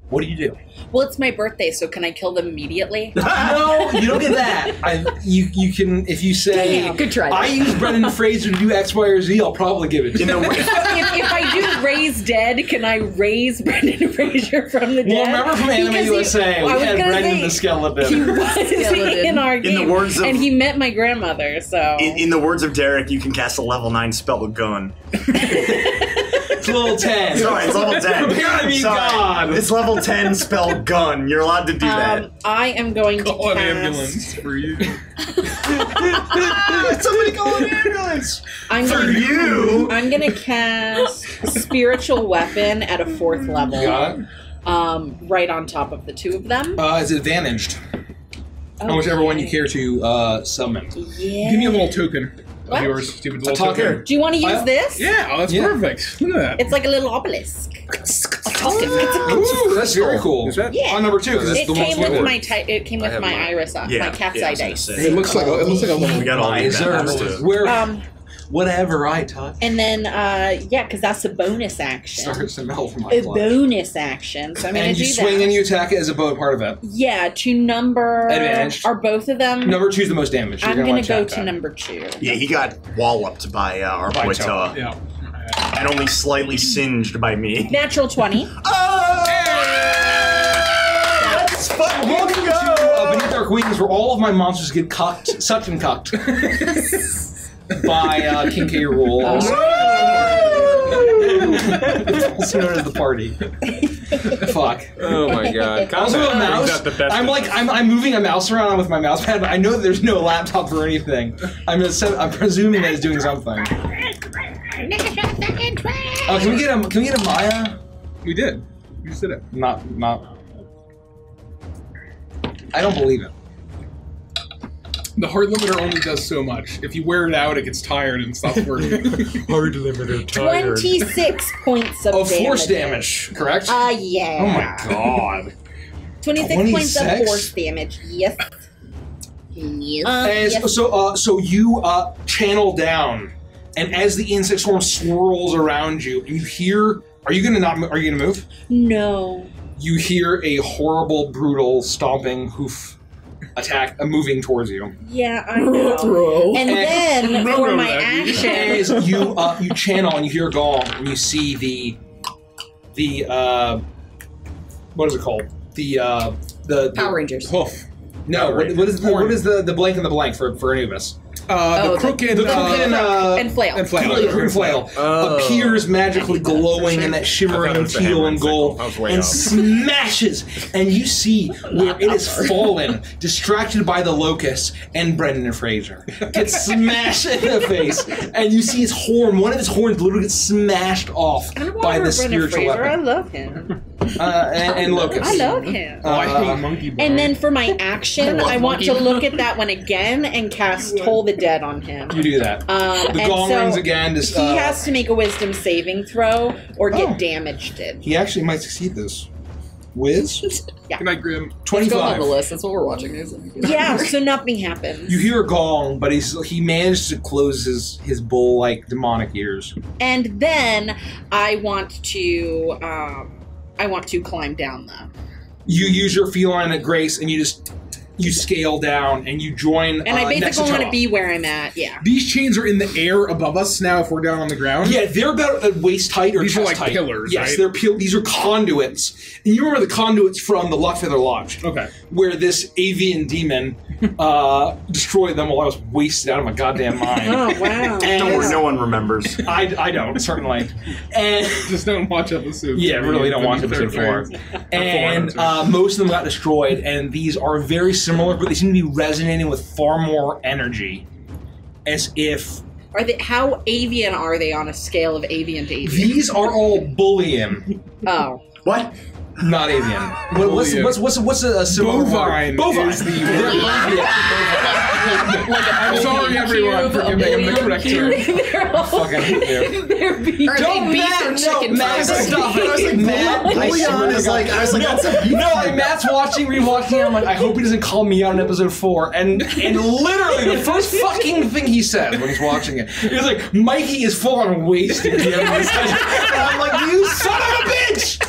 What do you do? Well, it's my birthday, so can I kill them immediately? No, you don't get that. You can, if you say, Damn. Good try. I use Brendan Fraser to do X, Y, or Z, I'll probably give it to you. if I do raise dead, can I raise Brendan Fraser from the dead? Well, remember from Anime Because USA, we had Brendan the skeleton. He was in our game, In the words of- and he met my grandmother, so... In the words of Derek, you can cast a level 9 spell with gun. It's level 10. Sorry, it's level 10. Prepare to be God. It's level 10 spell gun. You're allowed to do that. I am going to Call an cast... ambulance for you. Somebody call an ambulance. I'm For gonna, you. I'm gonna cast Spiritual Weapon at a 4th level. Got it. Right on top of the two of them. It's advantaged. On whichever one you care to summon. Yeah. Give me a little token What? of yours, stupid little talker. token. Do you want to use this? Yeah, oh, that's perfect. Look at that. It's like a little obelisk. Ooh, that's very cool. Is that Yeah. On number 2, because it's It the came most with wood. my it came with my iris on my cat's eye dice. It looks like a little. We got all these Miser. Where, whatever I touch And then yeah, because that's a bonus action. starts to melt from my A clutch. bonus action. So I'm gonna And do you swing that. and you attack it as a bow part of it. Yeah, to number Advantaged. are both of them. Number 2 is the most damage. You're I'm gonna gonna want go attack to that. number 2. Yeah, he got walloped by our By boy Toa. Toa. Yeah. And only slightly singed by me. Natural 20. Let's fucking Welcome go! to Beneath Dark Wings, where all of my monsters get cucked, sucked and cucked by King K. Rool. Also known as the party. Fuck. Oh my god. Also a Combat brings mouse. out the best I'm in like us. I'm moving a mouse around with my mouse pad, but I know that there's no laptop or anything. I'm presuming that it's doing something. Oh, can we get a Maya? We did. You just did it. Not. I don't believe it. The heart limiter only does so much. If you wear it out, it gets tired and stops working. Heart limiter 26 points of Force damage, correct? Yeah. Oh my god. 26 points of 26? force damage. Yes. Yes. And yes. so you channel down, and as the insect swarm swirls around you, and you hear, are you gonna move? No. You hear a horrible, brutal, stomping hoof attack moving towards you. Yeah, I know. And then for my action, As you channel and you hear a gong, and you see the what is it called? The Power Rangers. Hoof. No, what is the blank and the blank for any of us? The crook and and flail. and flail. The crook and flail appears magically glowing in that shimmering was the teal hammer and and gold, sickle. I was way and off. smashes. And you see where it has fallen, distracted by the locusts, and Brendan Fraser gets smashed in the face. And you see his horn, one of his horns literally gets smashed off by the spiritual I weapon. love him. And locusts. I love him. I hate monkey bar. And then for my action, I want to look at that one again and cast Toll the Dead on him. You do that. The and gong so rings again. He has to make a wisdom saving throw or get damaged. He actually might succeed this. Wiz? Yeah. Good night, Grim. Let's go on 25. the list. That's what we're watching. Yeah, so nothing happens. You hear a gong, but he managed to close his bull-like demonic ears. And then I want to climb down though. You use your feline grace, and you scale down, and you join. And I next basically want to Toa. be where I'm at. Yeah. These chains are in the air above us now. If we're down on the ground. Yeah, they're about at waist height or These chest are like height. pillars, Yes, right? these are conduits. And you remember the conduits from the Luckfeather Lodge. Okay. Where this avian demon destroyed them while I was wasted out of my goddamn mind. Oh wow. Don't worry, no one remembers. I don't, certainly. And Just don't watch episode. yeah, really don't watch episode 4. And most of them got destroyed, and these are very similar, but they seem to be resonating with far more energy. As if Are they? How avian are they on a scale of avian to avian? these are all bullion. Oh. What? Not avian. What's a similar Bovine. Bovine. Is the I'm sorry, everyone, for giving him the correct term. Fucking hate you. They're beef. Don't Matt, no, Matt, stop it. I was like, Matt, Bullion is like, I was like, that's a beef. no, like Matt's rewatching. I'm like, I hope he doesn't call me out in episode 4. And literally the first fucking thing he said when he's watching it, he was like, Mikey is full on wasted. And I'm like, you son of a bitch!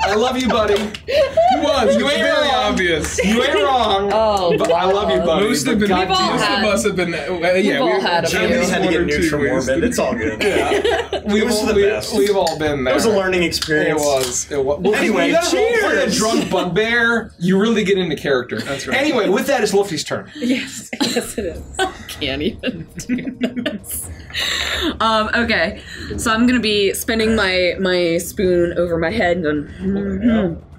I love you, buddy. was. You ain't very wrong. obvious. You ain't wrong. Oh, but I love you, buddy. Most of us have been. We've all had a Jamie few. had to get neutral morbid. It's all good. We've all been there. It was a learning experience. It was. Well, anyway, you gotta cheers. play a drunk bugbear. You really get into character. That's right. Anyway, with that, it's Luffy's turn. Yes, yes, it is. Can't even do this. Okay, so I'm gonna be spinning my spoon over my head and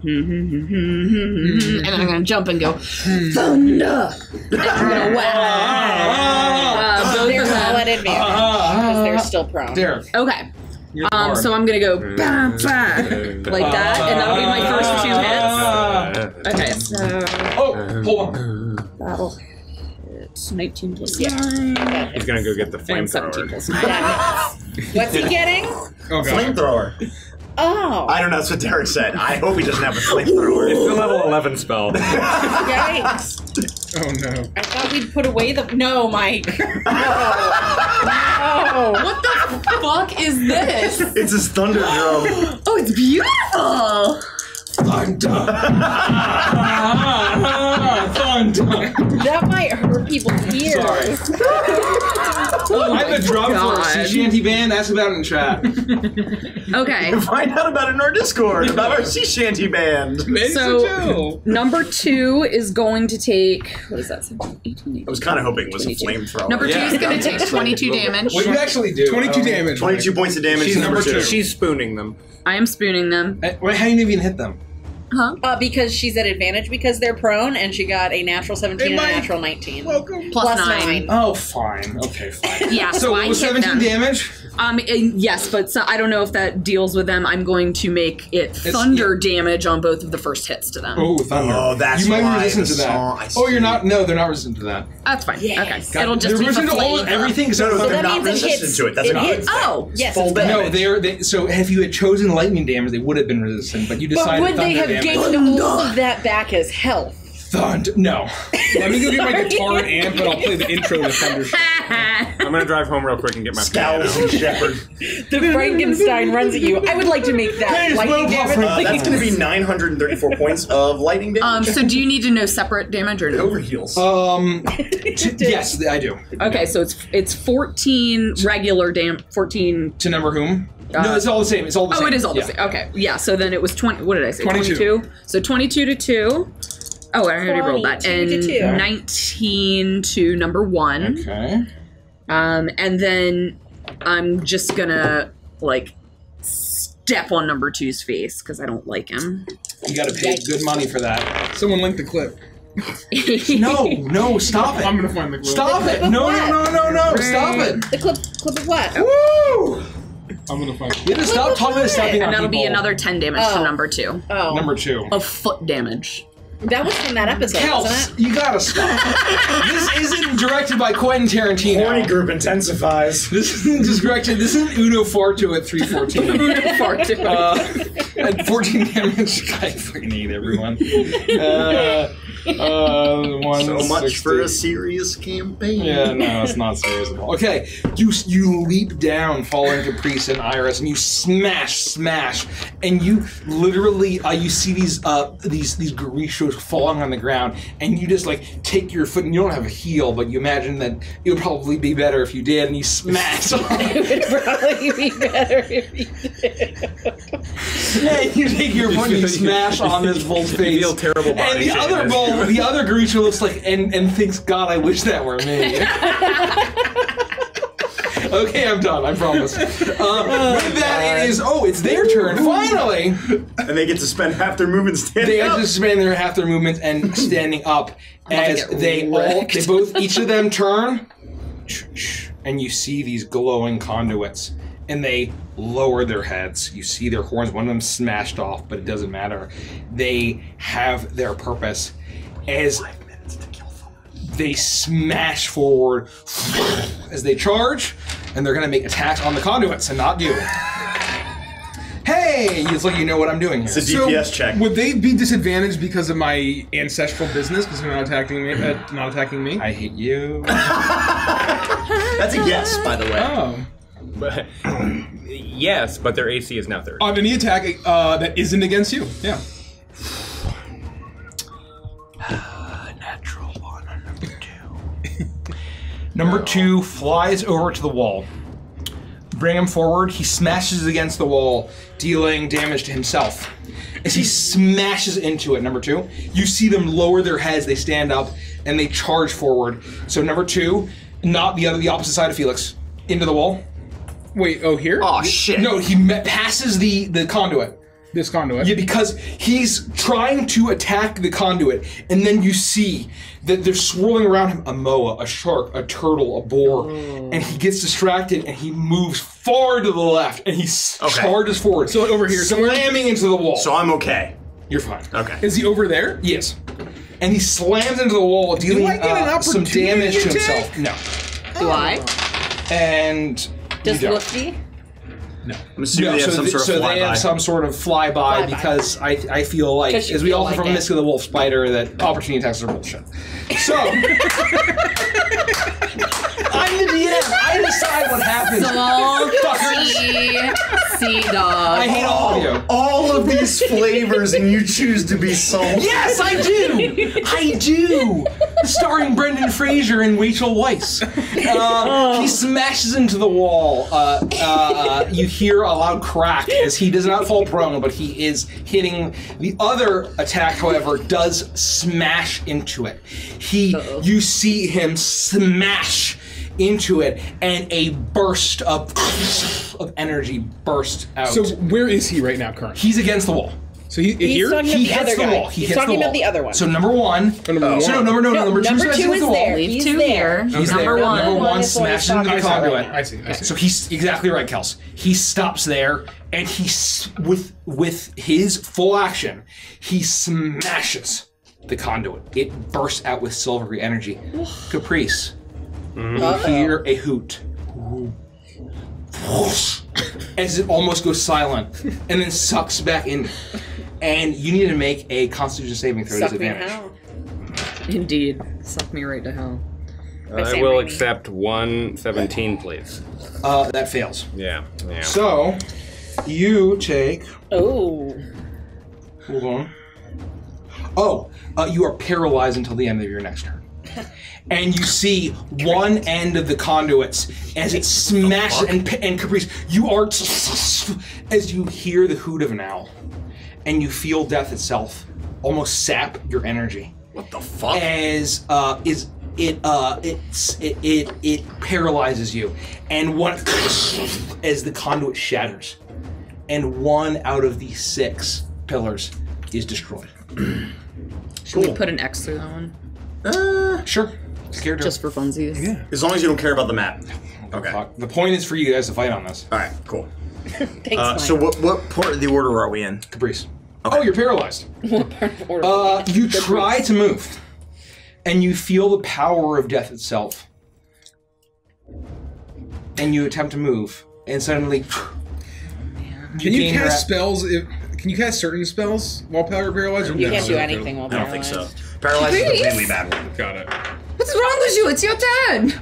and I'm gonna jump and go thunder. And I'm gonna whack both They're of them. all at advantage because they're still prone. Derek. Okay. So I'm gonna go bam, bam, like that, and that'll be my first 2 hits. Okay, so hold on. that'll hit 19 plus 9. He's gonna go get the And 17 flamethrower. plus 9. What's he getting? Oh, God. Flamethrower. Oh. I don't know. That's what Derek said. I hope he doesn't have a flamethrower. It's the level 11 spell. Yikes. Oh no. I thought we'd put away the. No, Mike. No. What the fuck is this? It's his thunder drum. Oh, it's beautiful! Thunder. Thunder. That might hurt people's ears. Sorry. I have a drum for a sea shanty band. Ask about it in chat. Okay. Find out about it in our Discord about our sea shanty band. So, number 2 is going to take. What is that? 18, I was kind of hoping it was a flamethrower. Number 2 is going to take 22 damage. What do you actually do? 22 damage. 22 points of damage. She's to number 2. She's spooning them. I am spooning them. Wait, how do you even hit them? Huh? Because she's at advantage because they're prone, and she got a natural 17 and a natural 19. Welcome. Plus 9. Oh, fine. Okay, fine. Yeah, So I it was hit 17 them. damage? Yes, but I don't know if that deals with them. I'm going to make it thunder damage on both of the first hits to them. Oh, thunder. Oh, that's you might why be resistant the to that. song- I Oh, you're see. not. No, they're not resistant to that. That's fine. Yes. Okay. God, It'll just they're be the resistant to all, flavor. everything. No, except they're that not means it resistant hits- to it. That's it not hits- good. Oh, Yes, Full it's damage. No, so if you had chosen lightning damage, they would have been resistant, but you But decided would they thunder have damage. gained all of that back as health? Thunder. No. Let me go get my guitar and amp, and I'll play the intro to Thunder. I'm gonna drive home real quick and get my Scowls piano. and Shepherd. The Frankenstein runs at you. I would like to make that lightning damage. That's going to be 934 points of lightning damage. So do you need to know separate damage or no? Overheals. Yes, I do. Okay, so it's 14 regular 14. To number whom? No, it's all the same. It's all the same. Oh, it is all the Yeah. same. Okay, yeah. So then it was 20. What did I say? 22. So 22 to 2. Oh, I already rolled that. 22 to And 2. 19 to number 1. Okay. And then I'm just gonna step on number 2's face because I don't like him. You got to pay good money for that. Someone link the clip. No, stop it. I'm gonna find the clip. Stop it. No, stop it. The clip of what? Woo! I'm gonna find the You have to stop talking and stepping on And that'll be people. another 10 damage to Oh. number 2. Oh. Number 2. Of foot damage. That was from that episode, Kels, wasn't you gotta stop. This isn't directed by Quentin Tarantino. Horny group intensifies. This isn't just directed. This isn't Uno Fortu at 314. At 14 damage. I fucking hate everyone. So much for a serious campaign. Yeah, no, it's not serious at all. Okay, you leap down, following Caprice and Iris, and you smash, and you literally you see these Garishos falling on the ground, and you just take your foot, and you don't have a heel, but you imagine that it would probably be better if you did, and you smash on it? It would probably be better if you did. Yeah, you take your foot and you smash on this bull's face. You feel terrible body and the shame other as bull, you- the other Garisha looks and thinks, God, I wish that were me. Okay, I'm done, I promise. With that, it's their turn, finally! And they get to spend half their movement standing They up. have to spend half their movements and standing up as each of them turn, and you see these glowing conduits, and they lower their heads. You see their horns, one of them smashed off, but it doesn't matter. They have their purpose as they smash forward as they charge, and they're gonna make attacks on the conduits and not you. Hey, it's like you know what I'm doing here. It's a DPS check. Would they be disadvantaged because of my ancestral business? Because they're not attacking me? I hate you. That's a yes, by the way. Oh. But, yes, but their AC is now 30. On any attack that isn't against you. Yeah. Number 2 flies over to the wall. Bring him forward. He smashes against the wall, dealing damage to himself. As he smashes into it, number 2, you see them lower their heads. They stand up and they charge forward. So number 2, not the opposite side of Felix, into the wall. Wait, oh, here? Oh, shit. No, he passes the conduit. This conduit? Yeah, because he's trying to attack the conduit, and then you see that they're swirling around him a moa, a shark, a turtle, a boar, and he gets distracted and he moves far to the left and he charges forward. So over here, slamming into the wall. So I'm okay. You're fine. Okay. Is he over there? Yes. And he slams into the wall, dealing some damage to himself. No. Do I? And Does you don't. Woofy? No. I'm assuming they have some sort of flyby. They have some sort of flyby because I feel like, as we all know from Misk of the Wolf Spider, that opportunity attacks are bullshit. So, I'm the DM. I decide what happens. Sea dog. I hate all of you. All of these flavors, and you choose to be salty. Yes, I do. I do. Starring Brendan Fraser and Rachel Weisz. He smashes into the wall. You hear a loud crack as he does not fall prone, but he is hitting. The other attack, however, does smash into it. You see him smash into it, and a burst of energy bursts out. So where is he right now, currently? He's against the wall. So he He's talking about He the hits other the guy. wall. He's talking about the other one. So number 1. Number 2 number two is the wall. there. Leave He's 2 there. here. He's Number there. 1. Number 1 is what he's smashes into the talking about conduit. right now. I see. So he's exactly right, Kels. He stops there, and with his full action, he smashes the conduit. It bursts out with silvery energy. Caprice, you hear a hoot. As it almost goes silent, and then sucks back in. And you need to make a Constitution saving throw Suck at me disadvantage. out. Indeed. Suck me right to hell. I will accept 117, please. That fails. Yeah. So, you take... Oh. Hold on. Oh, you are paralyzed until the end of your next turn. And you see one end of the conduits as it smashes, and Caprice, you are... As you hear the hoot of an owl, and you feel death itself almost sap your energy. What the fuck? As it paralyzes you, and one as the conduit shatters, and 1 out of the 6 pillars is destroyed. Should we put an X through that one? Sure. Just for funsies. Yeah. As long as you don't care about the map. Okay. The point is for you guys to fight on this. All right. Cool. Thanks, So what part of the order are we in? Caprice. Okay. Oh, you're paralyzed. What part of order? You try to move, and you feel the power of death itself. And you attempt to move, and suddenly... Can you cast spells? Can you cast certain spells while paralyzed? You can't do anything while I paralyzed. don't think so. Paralyzed is a completely bad one. Got it. What's wrong with you? It's your turn.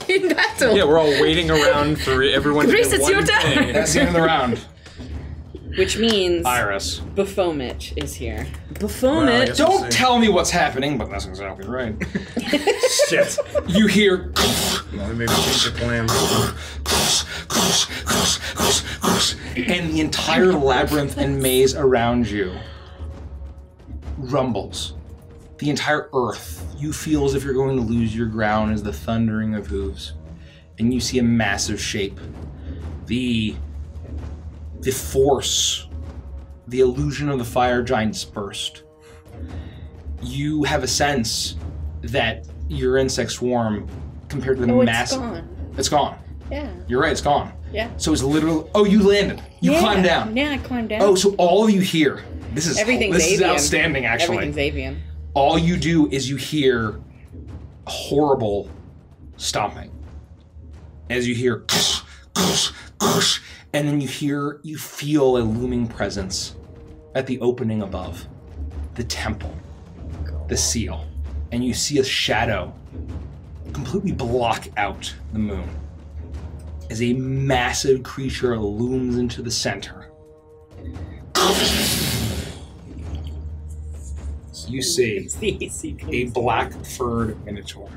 In battle. Yeah, we're all waiting around for everyone to Caprice, do it's one your turn. thing. That's the end of the round. Which means Iris. Baphomet is here. Baphomet. Don't tell me what's happening, but that's exactly right. Shit. You hear... Well, maybe change the plan. And the entire labyrinth and maze around you rumbles. The entire earth, you feel as if you're going to lose your ground as the thundering of hooves. And you see a massive shape. The force, the illusion of the fire giants burst. You have a sense that your insect swarm, compared to the massive... It's gone. Yeah. You're right, it's gone. Yeah. So it's literally... Oh, you landed. You climbed down. Yeah, I climbed down. Oh, so all of you hear... This is Everything's outstanding, actually. Everything's avian. All you do is you hear horrible stomping. As you hear... And then you feel a looming presence at the opening above. The temple. The seal. And you see a shadow completely block out the moon as a massive creature looms into the center. You see a black furred minotaur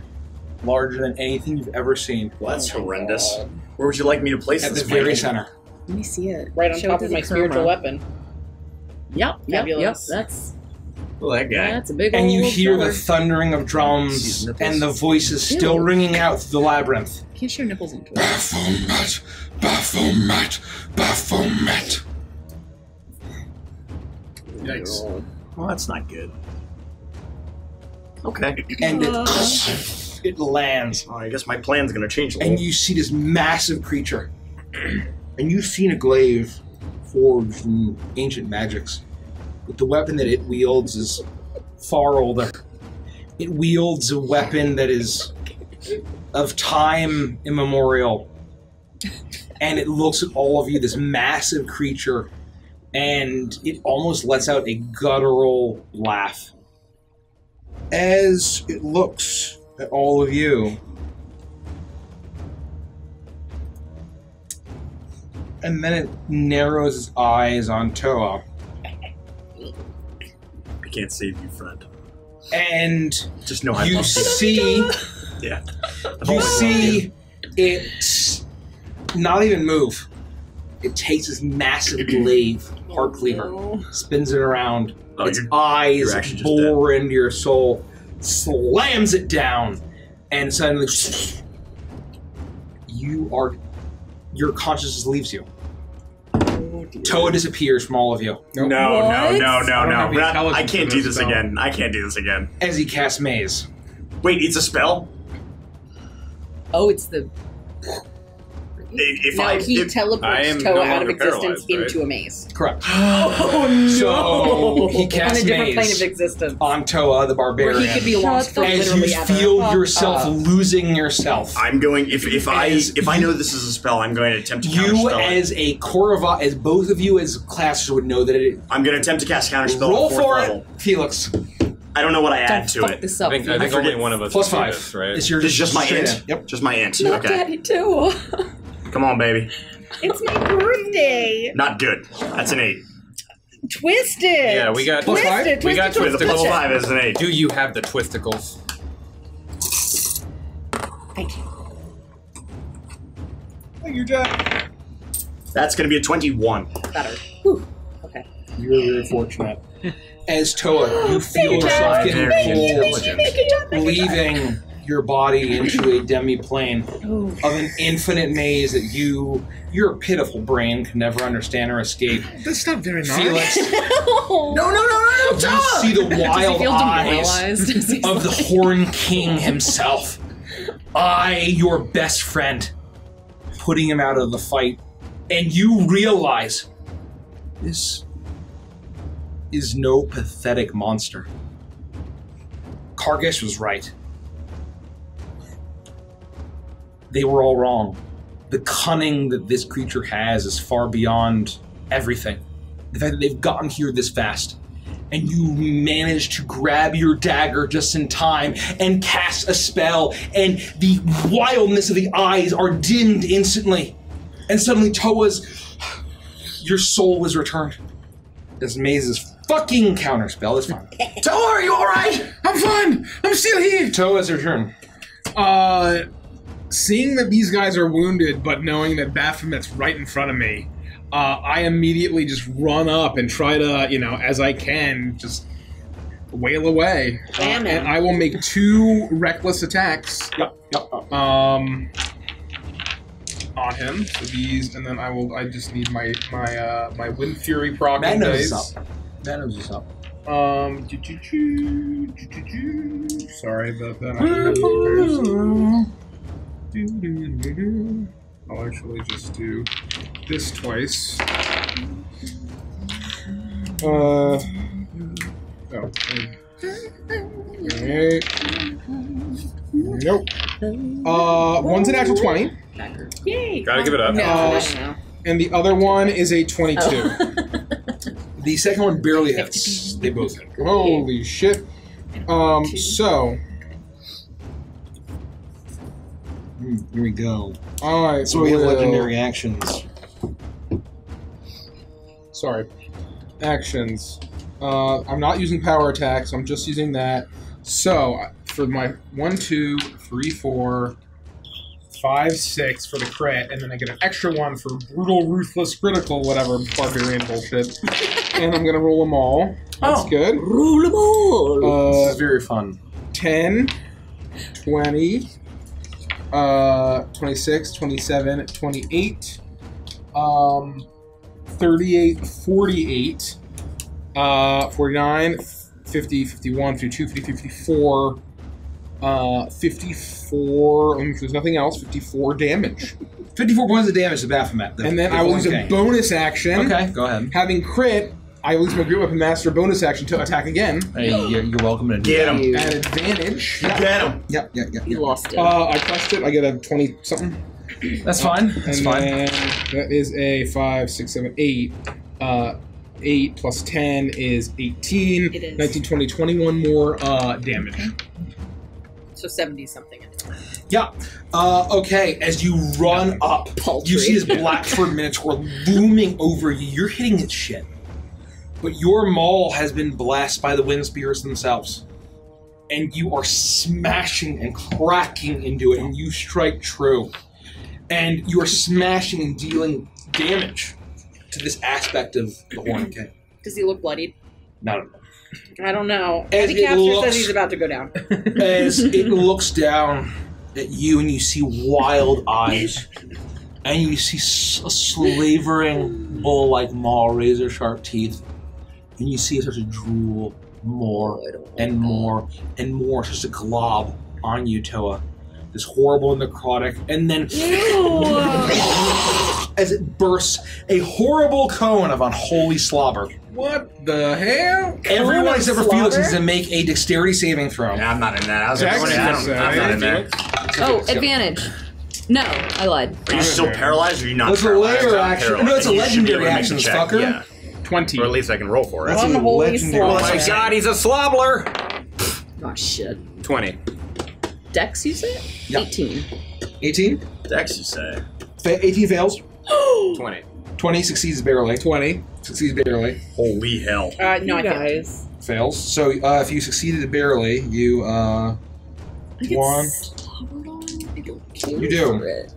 larger than anything you've ever seen. Well, that's horrendous. Where would you like me to place At this? the very Mikey? center. Let me see it. Right on Show top it of to my the spiritual camera. weapon. Yep. Fabulous. That's Oh, that guy. that's a big. And you old hear the fella. thundering of drums and the voices still ringing out through the labyrinth. Can't share nipples into it. Baphomet, Baphomet, Baphomet. Yikes. Well, that's not good. Okay. And it lands. Oh, I guess my plan's gonna change a little. And you see this massive creature. And you've seen a glaive forged in ancient magics. But the weapon that it wields is far older. It wields a weapon that is of time immemorial. And it looks at all of you, this massive creature, and it almost lets out a guttural laugh. As it looks at all of you, and then it narrows its eyes on Toa. I can't save you, friend. And Just know I you love see, Yeah. you see it not even move. It takes this massive glaive, heart cleaver, spins it around. Oh, its you're eyes actually just bore into your soul, slams it down, and suddenly your consciousness leaves you. Toa disappears from all of you. No, no, I no. don't have the I intelligence can't for do this this spell. again. I can't do this again. As he casts Maze. Wait, it's a spell? Oh, it's the. If No, I he if, I teleports am Toa no out of longer existence paralyzed, right? into a maze. Correct. Oh no! So he On casts a different plane Maze of existence. on Toa, the Where barbarian. he could be lost for as literally you ever. feel yourself losing yourself. I'm going. If I know this is a spell, I'm going to attempt to You counterspell it. as a Korova, as both of you as classes would know that it. I'm going to attempt to cast counterspell. Roll at fourth for level. it, Felix. I don't know what I add to Fuck it. this up. I think forget- only one of us Plus can do 5. this, right? It's your This is just my straight int. in. Yep. Just my int. Not Okay. Daddy too. Come on, baby. It's my birthday. Not good. That's an 8. Twist it. Yeah, we got Plus Twist five? it. Twist We got it. Twist With a it. plus Twist it. 5 is an 8. Do you have the twisticles? Thank you. Thank you, Jack. That's going to be a 21. Better. Okay. You're very fortunate. As Toa, you feel Thank you, yourself Jack. getting Very pulled, intelligent. leaving your body into a demi-plane of an infinite maze that your pitiful brain can never understand or escape. That's not very nice. Felix, No, you see the Does he wild feel eyes demoralized? of the Horn King himself. Your best friend, putting him out of the fight, and you realize this is no pathetic monster. Kargesh was right. They were all wrong. The cunning that this creature has is far beyond everything. The fact that they've gotten here this fast, and you managed to grab your dagger just in time and cast a spell, and the wildness of the eyes are dimmed instantly. And suddenly your soul is returned. This Maze's fucking counterspell is fine. Toa, are you alright? I'm fine. I'm still here. Toa's return. Seeing that these guys are wounded, but knowing that Baphomet's right in front of me, I immediately just run up and try to, as I can, just wail away. Wham him. And I will make 2 reckless attacks. Yep. On him. So these, and then I just need my Wind Fury proc That knows dice. us up. That knows us up. Sorry about that. I'll actually just do this twice. Okay. Nope. One's an actual 20. Yay. Gotta give it up. No. And the other one is a 22. The second one barely hits. They both hit. Holy shit. So. Here we go. Alright, So we have legendary actions. Sorry. Actions. I'm not using power attacks, I'm just using that. So, for my 1, 2, 3, 4, 5, 6 for the crit, and then I get an extra 1 for brutal, ruthless, critical, whatever barbarian bullshit. And I'm gonna roll them all. That's good. Roll them all. This is very fun. 10, 20, 26, 27, 28, 38, 48, 49, 50, 51, 52, 53, 54, 54, there's nothing else, 54 damage. 54 points of damage to Baphomet. And then I will use a bonus action. Okay, go ahead. Having crit, I will use my Great Weapon Master bonus action to attack again. Hey, you're welcome to Get him. At advantage. Get him. Yep. You lost it. I crushed it. I get a 20-something. That's fine. That's and fine. Then that is a 5, 6, 7, 8. 8 plus 10 is 18. It is. 19, 20, 21 more damage. So 70 something. Yeah. Okay, as you run up, you see this Blackford Minotaur looming over you. You're hitting its shit. But your maul has been blessed by the wind spirits themselves. And you are smashing and cracking into it, and you strike true. And you are smashing and dealing damage to this aspect of the Horned King. Does he look bloodied? Not at all. I don't know. As The it capture looks- says he's about to go down. As it looks down at you and you see wild eyes, and you see a slavering bull-like maw, razor-sharp teeth, and you see it start to drool more and more and more, just a glob on you, Toa. This horrible necrotic, and then as it bursts, a horrible cone of unholy slobber. What the hell? Everyone except for Felix needs to make a dexterity saving throw. Yeah, I'm not in that. I was Jack's like, I'm not in there. Oh, advantage. No, I lied. Are you still paralyzed or are you not That's a paralyzed? layer I'm action. paralyzed. No, it's a You should be able legendary to make action, the check, fucker. Yeah. 20. Or at least I can roll for it. That's a Unholy legendary slobber. Oh my action. god, he's a slobbler! Oh, shit. 20. Dex, you say? Yeah. 18. 18? Dex, you say. 18 fails. 20. 20 succeeds barely. 20. Succeeds barely. Holy hell. No, I can't. Guys. Fails. So if you succeeded barely, you I get one. slobbered on? I don't care You do. for it.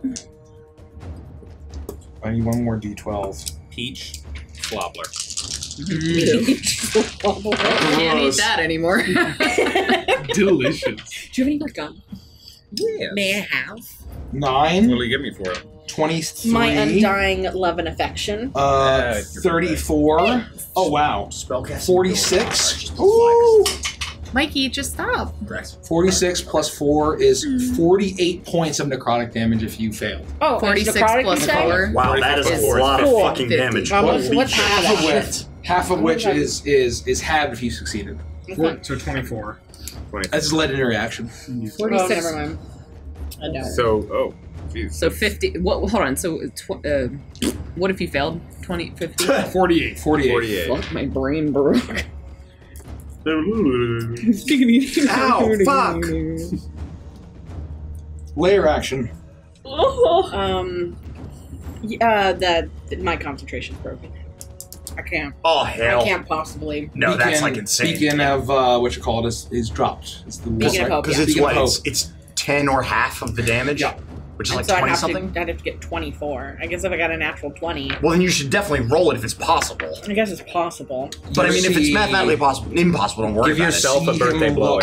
I need one more d12. Peach slobbler. Can't eat that anymore. Delicious. Do you have any more gum? Yes. May I have? 9, What'll you give me for it? 23, My undying love and affection. 34. Oh wow. Spellcasting. 46. Ooh. Ooh. Mikey, just stop. 46 plus 4 is 48 points of necrotic damage if you fail. Oh, 46 necrotic, plus you say? 4. Wow, that is Is a lot of cool. fucking 50. damage. What's Holy half shit. of that? Half of which is halved if you succeeded. So 24. That's a legendary action. 46. Oh, never mind. I know. So, geez. So 50. What? Hold on. So, what if you failed? 20, 50? 48. 48. Fuck, my brain broke. Ow, fuck! Layer action. That my concentration's broken. I can't. Oh, hell. I can't possibly. No, that's like insane. Beacon of what you call it is dropped. It's the Beacon of Hope, Because yeah. it's Beacon of what? Hope. It's 10 or half of the damage? Yeah. Which is And like so 20 I'd something? have to get 24. I guess if I got a natural 20. Well, then you should definitely roll it if it's possible. I guess it's possible. But I mean, if it's see- mathematically impossible, don't worry Give about yourself it. a birthday blow.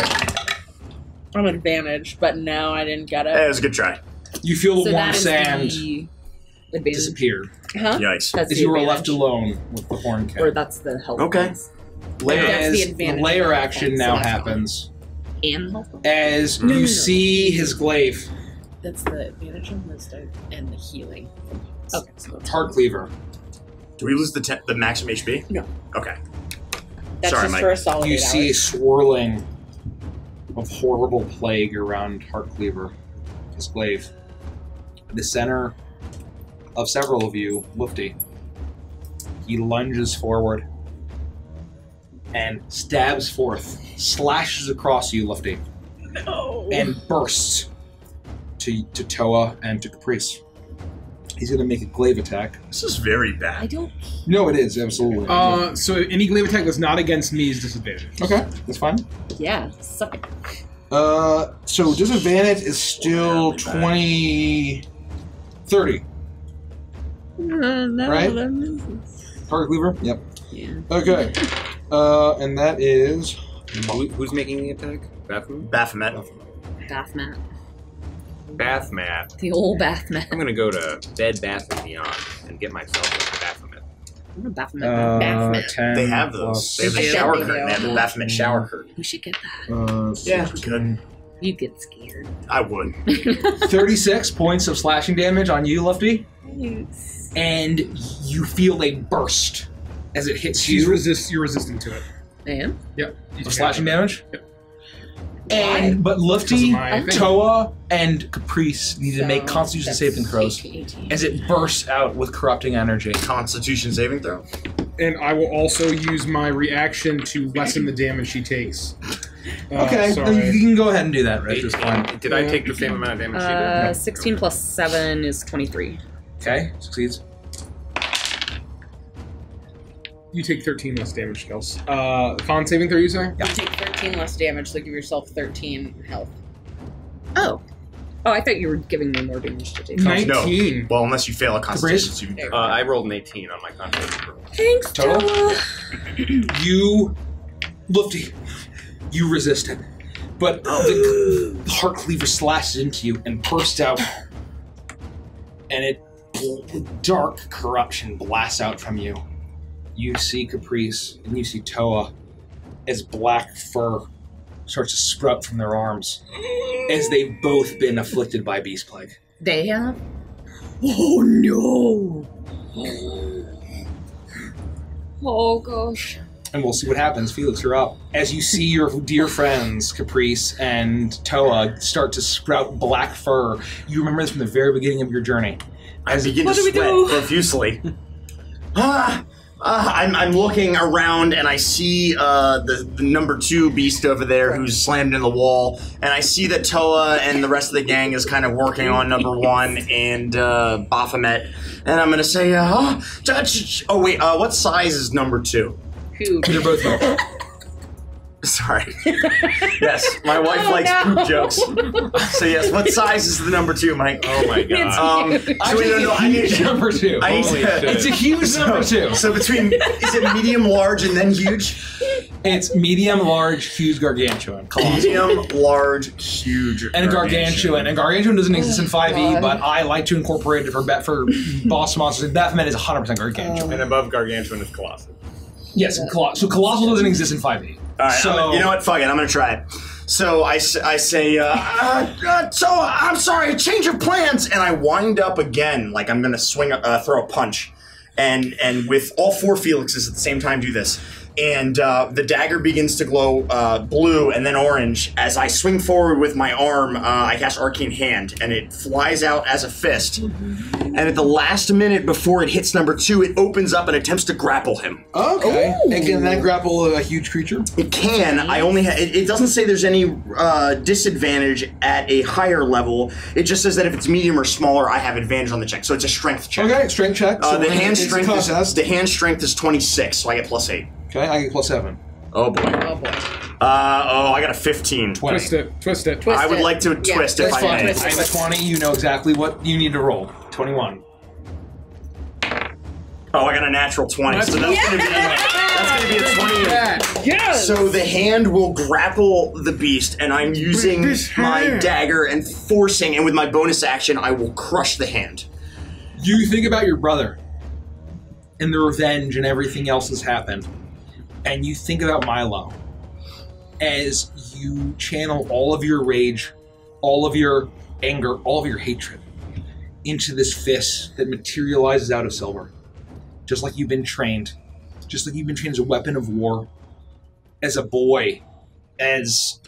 I'm advantage, but no, I didn't get Hey, it it. was a good try. You feel the So warm that is sand the advantage. disappear Huh? Yikes. That's as the you were advantage. left alone with the horn Or cat. that's the health. Okay. points. That's the As advantage. layer action So now that's fine. happens, And health points. as you see his glaive, That's the advantage on wisdom and the healing. Okay. So heart cleaver. Do we lose the maximum HP? No. Okay. That's Sorry, just Mike. for a solid You 8 see a hours. swirling of horrible plague around Heartcleaver, his glaive. At the center of several of you, Lufty, he lunges forward and stabs forth, slashes across you, Lufty, No. and bursts to Toa and to Caprice. He's going to make a glaive attack. This is very I bad. don't. No, it is, absolutely. So any glaive attack that's not against me is disadvantage. Okay, that's fine. Yeah. Suck it. So disadvantage is still 20... 30. No, Right? that misses. Target cleaver? Yep. Yeah. Okay. And that is... Who's making the attack? Baphomet? Baphomet. Bath mat. Bath mat. The old bath mat. I'm gonna go to Bed Bath & Beyond and get myself a Baphomet. I'm a bath mat. 10 They have those. They have the shower curtain. They have the Baphomet shower curtain. We should get that. Yeah, we could. You'd get scared. I would. 36 points of slashing damage on you, Lefty. Thanks. And you feel a burst as it hits You're you. resistant to it. I am? Yep. Of slashing damage? Yep. But Lufty, Because of my thing. Toa, and Caprice need to make So, Constitution that's saving throws 18. as it bursts out with corrupting energy. Constitution saving throw. And I will also use my reaction to lessen the damage she takes. Okay, sorry. you can go ahead and do that, Rich. It's fine. Did I take the same amount of damage she did? 16 plus 7 is 23. Okay, succeeds. You take 13 less damage, Kels. Con saving throw, you say? You take 13 less damage, so give yourself 13 health. Oh. Oh, I thought you were giving me more damage to take. 19. No. Well, unless you fail a Constitution saving throw. I rolled an 18 on my Constitution. Thanks, Total? Toa. You, Lufty, you resist it. But the heart cleaver slashes into you and bursts out. And dark corruption blasts out from you. You see Caprice and you see Toa as black fur starts to sprout from their arms as they've both been afflicted by beast plague. They have? Oh no! Oh gosh. And we'll see what happens. Felix, you're up. As you see your dear friends, Caprice and Toa, start to sprout black fur, you remember this from the very beginning of your journey. I begin to sweat profusely. I'm looking around and I see the number 2 beast over there who's slammed in the wall, and I see that Toa and the rest of the gang is kind of working on number 1 and Baphomet, and I'm gonna say, what size is number 2? Huge. They're both huge. Sorry. Yes, my wife likes poop jokes. So yes, what size is the number 2, Mike? Oh my god. So wait, no, I need number 2. I need to, It's a huge number 2. So between, is it medium, large, and then huge? It's medium, large, huge, gargantuan. Colossal. Medium, large, huge, and a gargantuan. And gargantuan doesn't exist in 5e, but I like to incorporate it for boss monsters. Baphomet is 100% gargantuan. And above gargantuan is colossal. Yes, so colossal doesn't exist in 5e. All right, so you know what? Fuck it. I'm gonna try it. So I say, so I'm sorry. Change of plans, and I wind up again, like I'm gonna throw a punch, and with all 4 Felixes at the same time do this. And the dagger begins to glow blue and then orange. As I swing forward with my arm, I cast Arcane Hand, and it flies out as a fist. And at the last minute before it hits number 2, it opens up and attempts to grapple him. Okay. And can that grapple a huge creature? It can. I only it doesn't say there's any disadvantage at a higher level. It just says that if it's medium or smaller, I have advantage on the check. So it's a strength check. Okay, strength check. So the hand strength is 26, so I get +8. Okay, I get +7. Oh boy. Oh boy. I got a 15. 20. Twist it. I would like to twist if I may. I have a 20. You know exactly what you need to roll. 21. Oh, I got a natural 20. So that's gonna be a 20. Yes! So the hand will grapple the beast, and I'm using my dagger and forcing, and with my bonus action, I will crush the hand. You think about your brother and the revenge and everything else that's happened, and you think about Milo as you channel all of your rage, all of your anger, all of your hatred into this fist that materializes out of silver, just like you've been trained, as a weapon of war, as a boy, as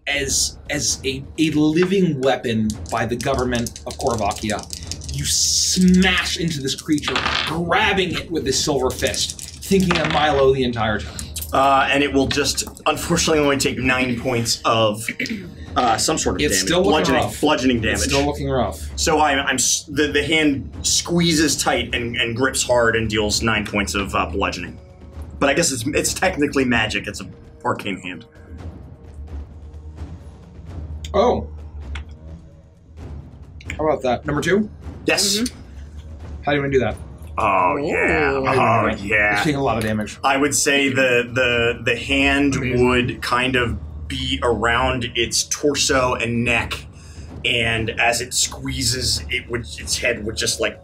a living weapon by the government of Korvakia. You smash into this creature, grabbing it with this silver fist, thinking of Milo the entire time. And it will just, unfortunately, only take 9 points of some sort of damage. Still bludgeoning damage. It's still looking rough. So the hand squeezes tight and grips hard and deals 9 points of bludgeoning. But I guess it's technically magic. It's an arcane hand. Oh. How about that? Number 2? Yes. How do you want to do that? Oh yeah. Oh yeah. It's taking a lot of damage. I would say the hand would kind of be around its torso and neck, and as it squeezes, its head would just like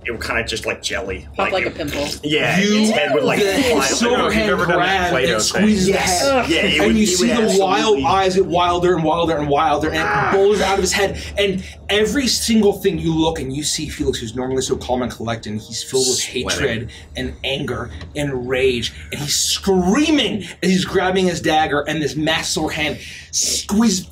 jelly, Pop like a pimple. Yeah, its head would like the silver hand grab and squeezes the head. Yeah, and you see the wild eyes get wilder and wilder and wilder, and it bulges out of his head. And every single thing you look and you see Felix, who's normally so calm and collected, and he's filled with hatred and anger and rage, and he's screaming as he's grabbing his dagger, and this massive silver hand squeezes,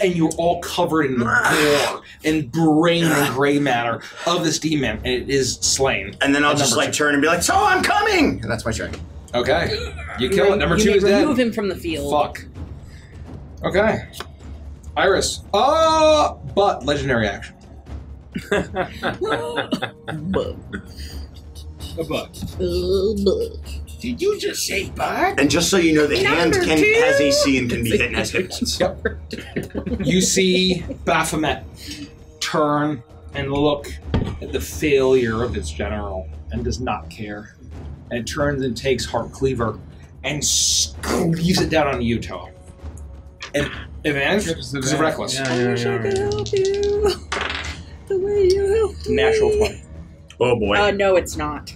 and you're all covered in the gore and brain and gray matter of this demon, and it is slain. And then I'll just like turn and be like, "So I'm coming!" And that's my turn. Okay. You kill it. Number 2 is dead. Remove him from the field. Fuck. Okay. Iris. But legendary action. A bug. Did you just say bug? And just so you know, the hand has AC and can be hit and has hit points. Yep. You see Baphomet turn and look at the failure of its general and does not care. And it turns and takes Heart Cleaver and leaves it down on you, Toa. And advantage because of reckless. I wish I could help you the way you helped me. Natural 20. Oh boy. No, it's not.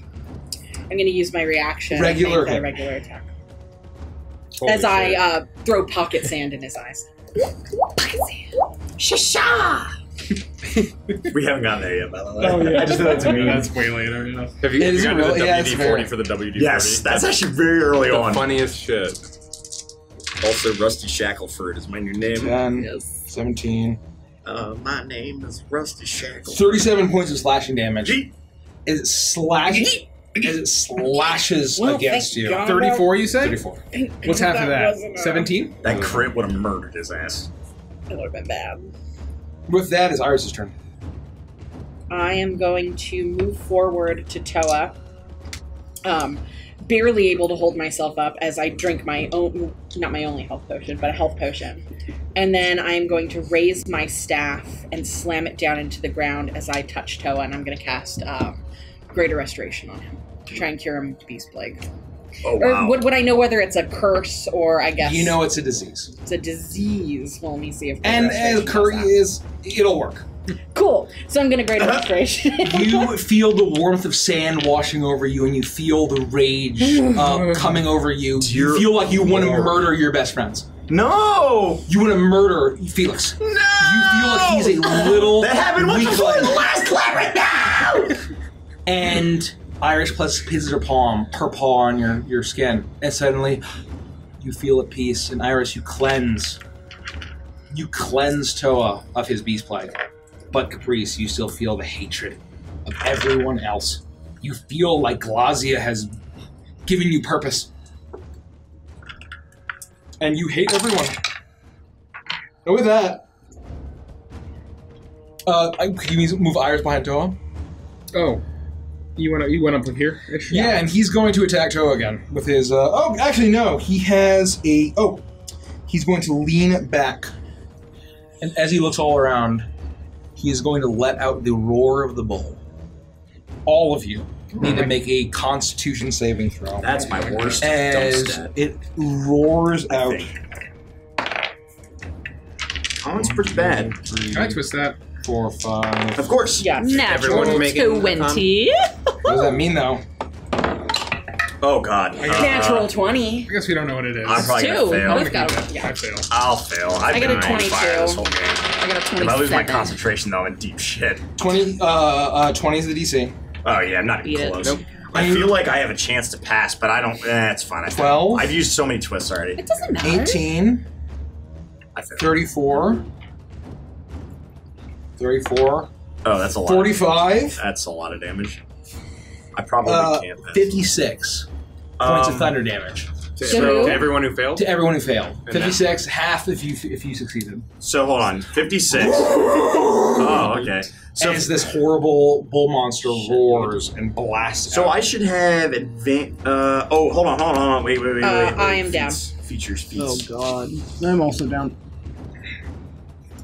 I'm going to use my reaction. Regular and make that a regular attack. As I throw pocket sand in his eyes. Pocket sand. Shisha! We haven't gotten there yet, by the way. Oh, yeah. I just thought that's me. That's way later. You know? Have you gotten to the WD-40 for the WD-40? Yes, that's actually very early the on. Funniest shit. Also, Rusty Shackleford is my new name. 10, Yes. 17. My name is Rusty Shackleford. 37 points of slashing damage. As it slashes against you. 34, you said? 34. What's half of that? 17? That crit would have murdered his ass. That would have been bad. With that is Iris' turn. I am going to move forward to Toa. Barely able to hold myself up as I drink my own, not my only health potion, but a health potion. And then I am going to raise my staff and slam it down into the ground as I touch Toa, and I'm going to cast Greater Restoration on him to try and cure him of Beast Plague. Oh, wow. Or would I know whether it's a curse or I guess... You know it's a disease. It's a disease. Well, let me see if... And curry it'll work. Cool. So I'm going to Greater Restoration. You feel the warmth of sand washing over you, and you feel the rage coming over you. You feel like you want to murder your best friends. No! You want to murder Felix. No! You feel like he's a little... That happened once before in the last labyrinth now! And Iris places her paw on your skin, and suddenly you feel at peace. And Iris, you cleanse Toa of his beast plague. But Caprice, you still feel the hatred of everyone else. You feel like Glazia has given you purpose. And you hate everyone. And with that, could you move Iris behind Toa? Oh. You went up here? Yeah, and he's going to attack Toa again with his, actually no, he has he's going to lean back. And as he looks all around, he is going to let out the roar of the bull. All of you need to make a Constitution saving throw. That's my worst as it roars out. Oh, it's pretty bad. Can I twist that? 4, 5. Of course. Yeah. Natural 20. What does that mean, though? Oh, God. Natural 20. I guess we don't know what it is. I'm probably going to fail. Both got it. Yeah. I fail. I'll fail. I've got been a on 22. fire this whole game. I got a 27. If I lose my concentration, though, I'm in deep shit. 20 is the DC. Oh, yeah, I'm not even close. Nope. I feel like I have a chance to pass, but I don't. It's fine. 12. I've used so many twists already. It doesn't matter. 18. 34. 34. Oh, that's a lot. 45. That's a lot of damage. I probably can't pass. 56 points of thunder damage. To everyone who failed? To everyone who failed. And 56, half if you succeeded. So hold on, 56. Oh, okay. So as this horrible bull monster roars and blasts So out. I should have advanced. Hold on. Wait. I am down. Features. Oh God, I'm also down.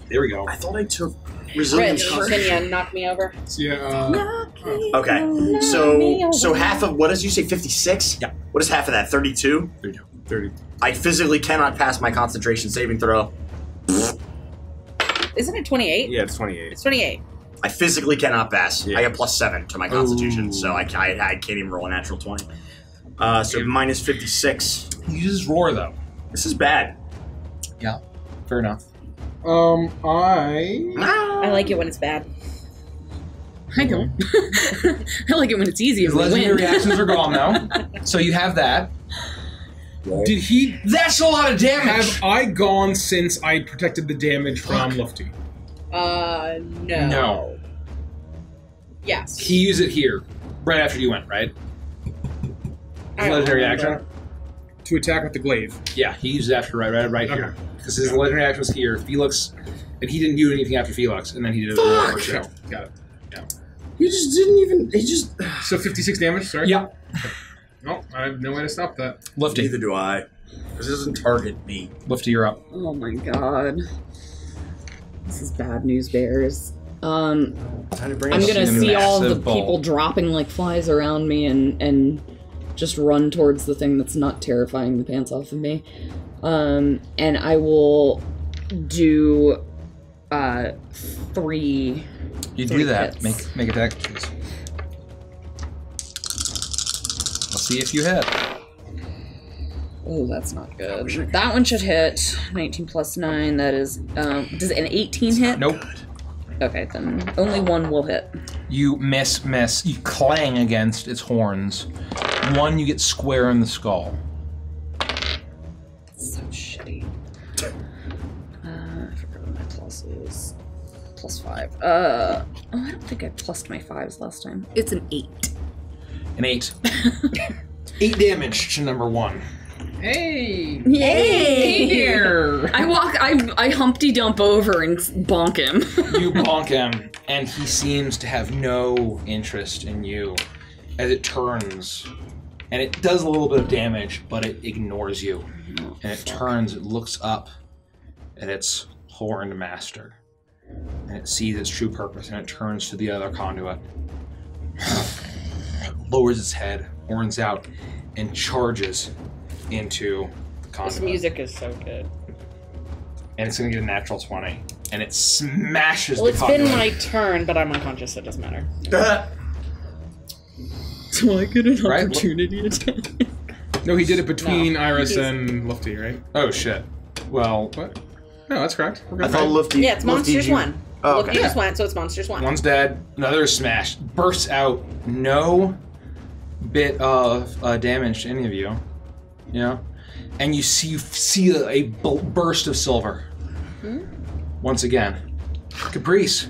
There we go. I thought I took Rich, resilience. can you knock me over? Yeah. Okay, so half of, what did you say, 56? Yeah. What is half of that, 32? 30. I physically cannot pass my concentration saving throw. Isn't it 28? Yeah, it's 28. It's 28. I physically cannot pass. Yeah. I get +7 to my constitution, so I can't even roll a natural 20. So minus 56. You just roar, though. This is bad. Yeah, fair enough. I like it when it's bad. I don't. I like it when it's easy. His legendary reactions are gone now. So you have that. Did he? That's a lot of damage. Have I gone since I protected the damage from Lufty? No. No. Yes. He used it here, right after you went, right? His legendary action. To attack with the glaive. Yeah, he used it after right here. Because his legendary action was here. Felix, and he didn't do anything after Felix, and then he did it over the show. Got it. Yeah. He just didn't even. He just. So 56 damage. Sorry. Yeah. No, I have no way to stop that. Lufty. Neither do I. Because it doesn't target me. Lufty, you're up. Oh my god. This is bad news, bears. I'm gonna see all the people dropping like flies around me and just run towards the thing that's not terrifying the pants off of me. And I will do 3. You three do that. hits. Make attack, please. Let's see if you hit. Oh, that's not good. That one should hit. 19 plus 9. That is. Does an 18 hit? Nope. Okay, then only one will hit. You miss. You clang against its horns. One, you get square in the skull. So shitty. I forgot what my plus is. +5. Oh, I don't think I plussed my 5s last time. It's an 8. An 8. 8 damage to number 1. Hey! Yay! Here! I Humpty Dump over and bonk him. You bonk him, and he seems to have no interest in you as it turns. And it does a little bit of damage, but it ignores you. And it turns, it looks up at its horned master. And it sees its true purpose, and it turns to the other conduit. Lowers its head, horns out, and charges into the conduit. This music is so good. And it's going to get a natural 20. And it smashes Well, the it's conduit. been my turn, but I'm unconscious, so it doesn't matter. Do I get an Right? opportunity attack? No, he did it between No, Iris he's- and Lufty, right? Oh, shit. Well, What? No, that's correct. We're I good. thought Lufty. Yeah, it's Monsters 1. Oh, Look, okay. you just went, so it's Monsters 1. one's dead, another is smashed. Bursts out. No bit of damage to any of you. You know? And you see a burst of silver. Once again. Caprice,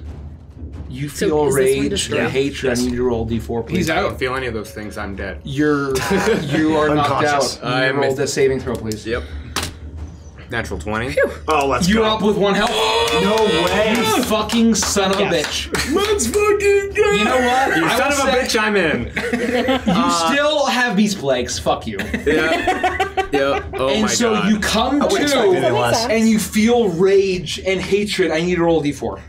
you So feel is this one rage destroyed? and hatred. I need you to roll D4, please. He's I don't out. feel any of those things. I'm dead. You are knocked Unconscious. out. You roll the saving throw, please. Yep. Natural 20. Oh, let's You're go. up with 1 health. No way. You fucking son of a Yes. bitch. Let's fucking go! You know what? You I son will of a say- bitch, I'm in. You still have beast plagues. Fuck you. Yeah. Oh And my so god. you come wouldn't expect anything to, less. and you feel rage and hatred. I need to roll a D4.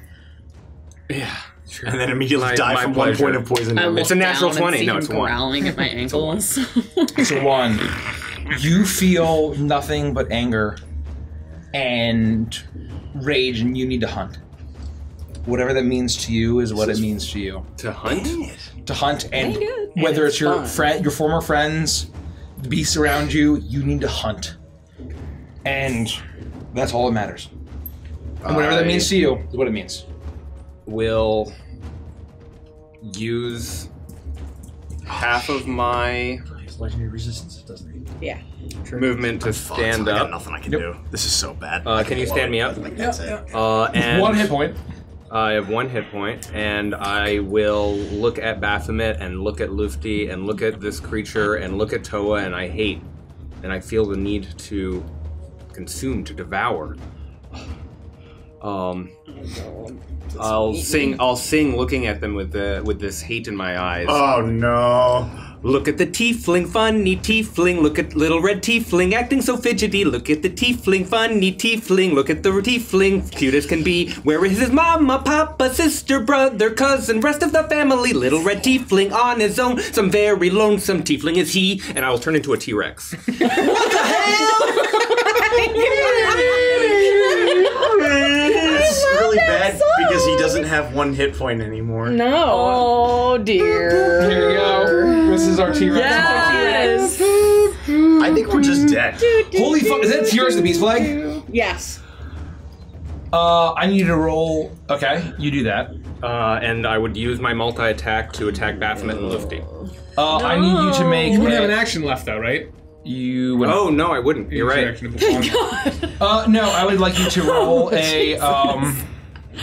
Yeah. And then immediately die my from 1 pleasure. point of poison I damage. look It's a natural down and 20. see No, him it's 1. growling at my ankles. It's a 1. You feel nothing but anger and rage, and you need to hunt. Whatever that means to you is what it means to you. To hunt? To hunt, and Dang it. whether And it's your fun. friend, your former friends, the beasts around you, you need to hunt. And that's all that matters. And whatever that means to you is what it means. Will use half of my Legendary resistance, doesn't he? Yeah. movement to stand I got up. nothing I can do. This is so bad. Can you stand me up? That's it. And 1 hit point. I have 1 hit point, and I will look at Baphomet and look at Lufty and look at this creature and look at Toa, and I hate, and I feel the need to consume, to devour. I'll sing looking at them with this hate in my eyes. Oh no. Look at the tiefling, funny tiefling. Look at little red tiefling acting so fidgety. Look at the tiefling, funny tiefling. Look at the tiefling, cute as can be. Where is his mama, papa, sister, brother, cousin, rest of the family? Little red tiefling on his own. Some very lonesome tiefling is he. And I will turn into a T-Rex. What the hell? It's really bad because he doesn't have 1 hit point anymore. No. Oh dear. Here you go. This is our T-Rex. Yes. I think we're just dead. Holy fuck! Is that T-Rex the Beast Flag? Yes. I need to roll. Okay, you do that. And I would use my multi-attack to attack Baphomet and Lufty. I need you to make. You wouldn't have an action left though, right? You would. Oh no, I wouldn't. You're right. No, I would like you to roll a.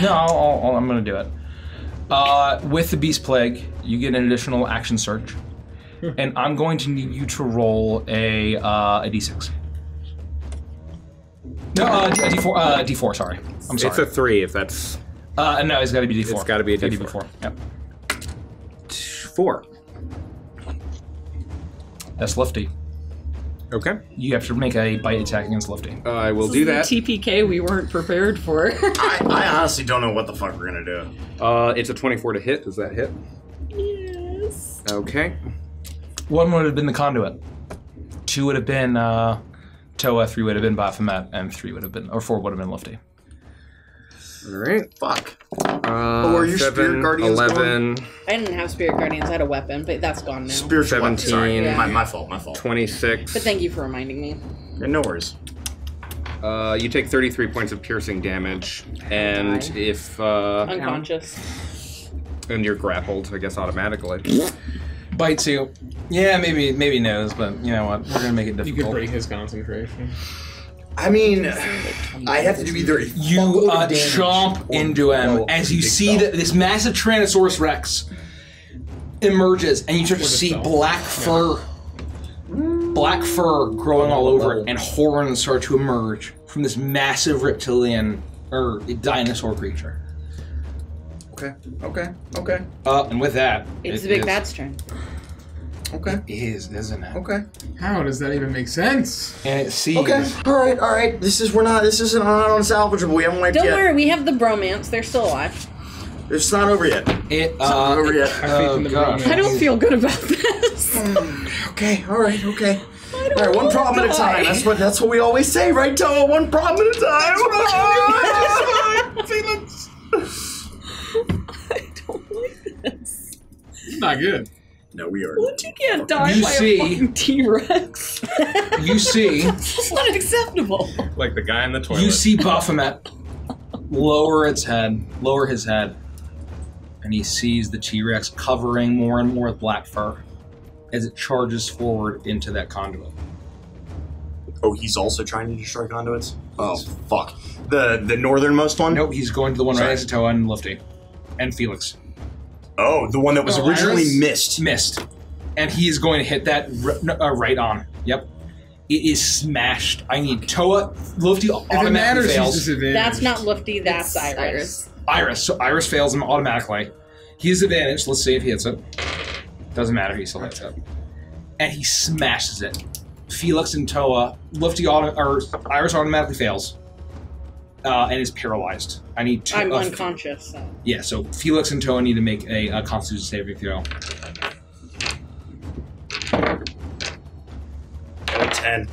No, I'm gonna do it. With the Beast Plague, you get an additional action search, and I'm going to need you to roll a d6. No, a d4. D4. Sorry, I'm sorry. It's a 3 if that's. No, it's got to be d4. It's got to be a It's d4. gotta be 4. Yep. 4. That's Lufty. Okay. You have to make a bite attack against Lufty. I will do that. TPK we weren't prepared for. I honestly don't know what the fuck we're gonna do. It's a 24 to hit. Does that hit? Yes. Okay. 1 would have been the Conduit. 2 would have been Toa. 3 would have been Baphomet, and 4 would have been Lufty. All right. Fuck. Or your 7, Spirit Guardians 11, I didn't have Spirit Guardians. I had a weapon, but that's gone now. Spiritual weapon, 17. sorry. Yeah. My fault. 26. But thank you for reminding me. Yeah, no worries. You take 33 points of piercing damage, and if Unconscious. and you're grappled, I guess automatically. Bites you. Yeah, maybe knows, but you know what? We're gonna make it difficult. You could break his concentration. I mean, I have to do either. You chomp into him as you see that this massive Tyrannosaurus Rex emerges, and you start to see black fur growing all over it, and horns start to emerge from this massive reptilian or dinosaur creature. Okay. And with that, It's the big bad's turn. Okay. It is, isn't it? Okay. How does that even make sense? And it sees. Okay. All right. This isn't unsalvageable. We haven't wiped Don't yet. worry, we have the bromance. They're still alive. It's not over yet. It's not over yet. I don't feel good about this. Okay. All right. One problem at a time. That's what we always say, right, Toa? One problem at a time. Felix. I don't like this. It's not good. No, we are. What? You can't die You by see- a fucking T-Rex. You see. It's unacceptable. Like the guy in the toilet. You see Baphomet lower his head, and he sees the T-Rex covering more and more with black fur as it charges forward into that conduit. Oh, he's also trying to destroy conduits? Oh, fuck. The northernmost one? Nope, he's going to the one right next to Toa and Lufty. And Felix. Oh, the one that was originally missed. Missed. And he is going to hit that right on. Yep. It is smashed. I need Toa. Lufty automatically fails. That's not Lufty, that's Iris. Iris. So Iris fails him automatically. He has advantage. Let's see if he hits it. Doesn't matter. He still hits it. And he smashes it. Felix and Toa. Iris automatically fails. And is paralyzed. I need I'm unconscious, so. Yeah, so Felix and Toa need to make a Constitution saving throw. 10.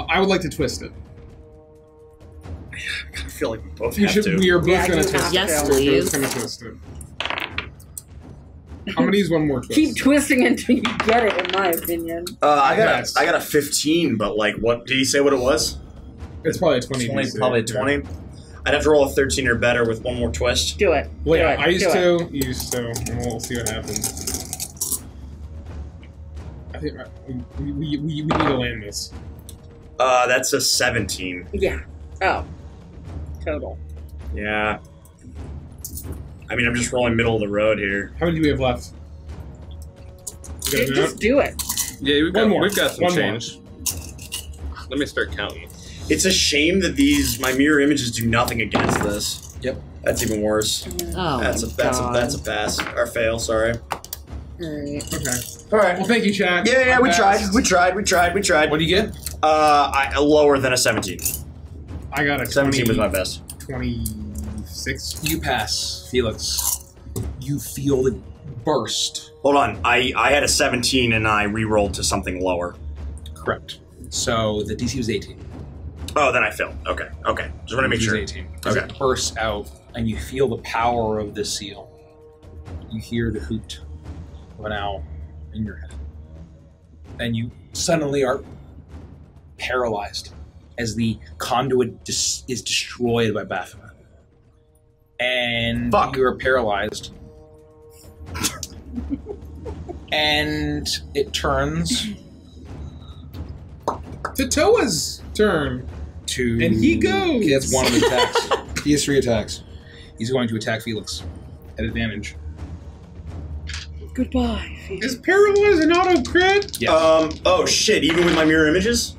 I would like to twist it. I kind of feel like we both We have to. are both going to twist it. Yes, We're please. both going to twist it. I'm going to use one more twist. Keep twisting until you get it, in my opinion. I got a 15, but like, what did he say? What it was? It's probably a 20. Probably a 20. I'd have to roll a 13 or better with one more twist. Do it. Well, yeah, Do it. I used Do to, it. you used to, and we'll see what happens. I think we need to land this. That's a 17. Yeah. Oh. Total. Yeah. I mean, I'm just rolling middle of the road here. How many do we have left? Just do it. Yeah, we've got some One more. change. Let me start counting. It's a shame that my mirror images do nothing against this. Yep. That's even worse. Oh, That's a pass or fail. Sorry. Alright. Okay. All right. Well, thank you, Chad. Yeah, we tried. We tried. What do you get? Lower than a 17. I got a 17 was my best. 26. You pass, Felix. You feel it burst. Hold on. I had a 17 and I re-rolled to something lower. Correct. So the DC was 18. Oh, then I failed. Okay. Just want to make sure. 18. Okay. It bursts out, and you feel the power of the seal. You hear the hoot of an owl in your head. And you suddenly are paralyzed as the conduit is destroyed by Baphomet. And you are paralyzed. And it turns to Toa's turn. And he goes. He has one of the attacks. He has 3 attacks. He's going to attack Felix at advantage. Goodbye, Felix. Is paralyzed an auto crit? Yes. Oh shit! Even with my mirror images?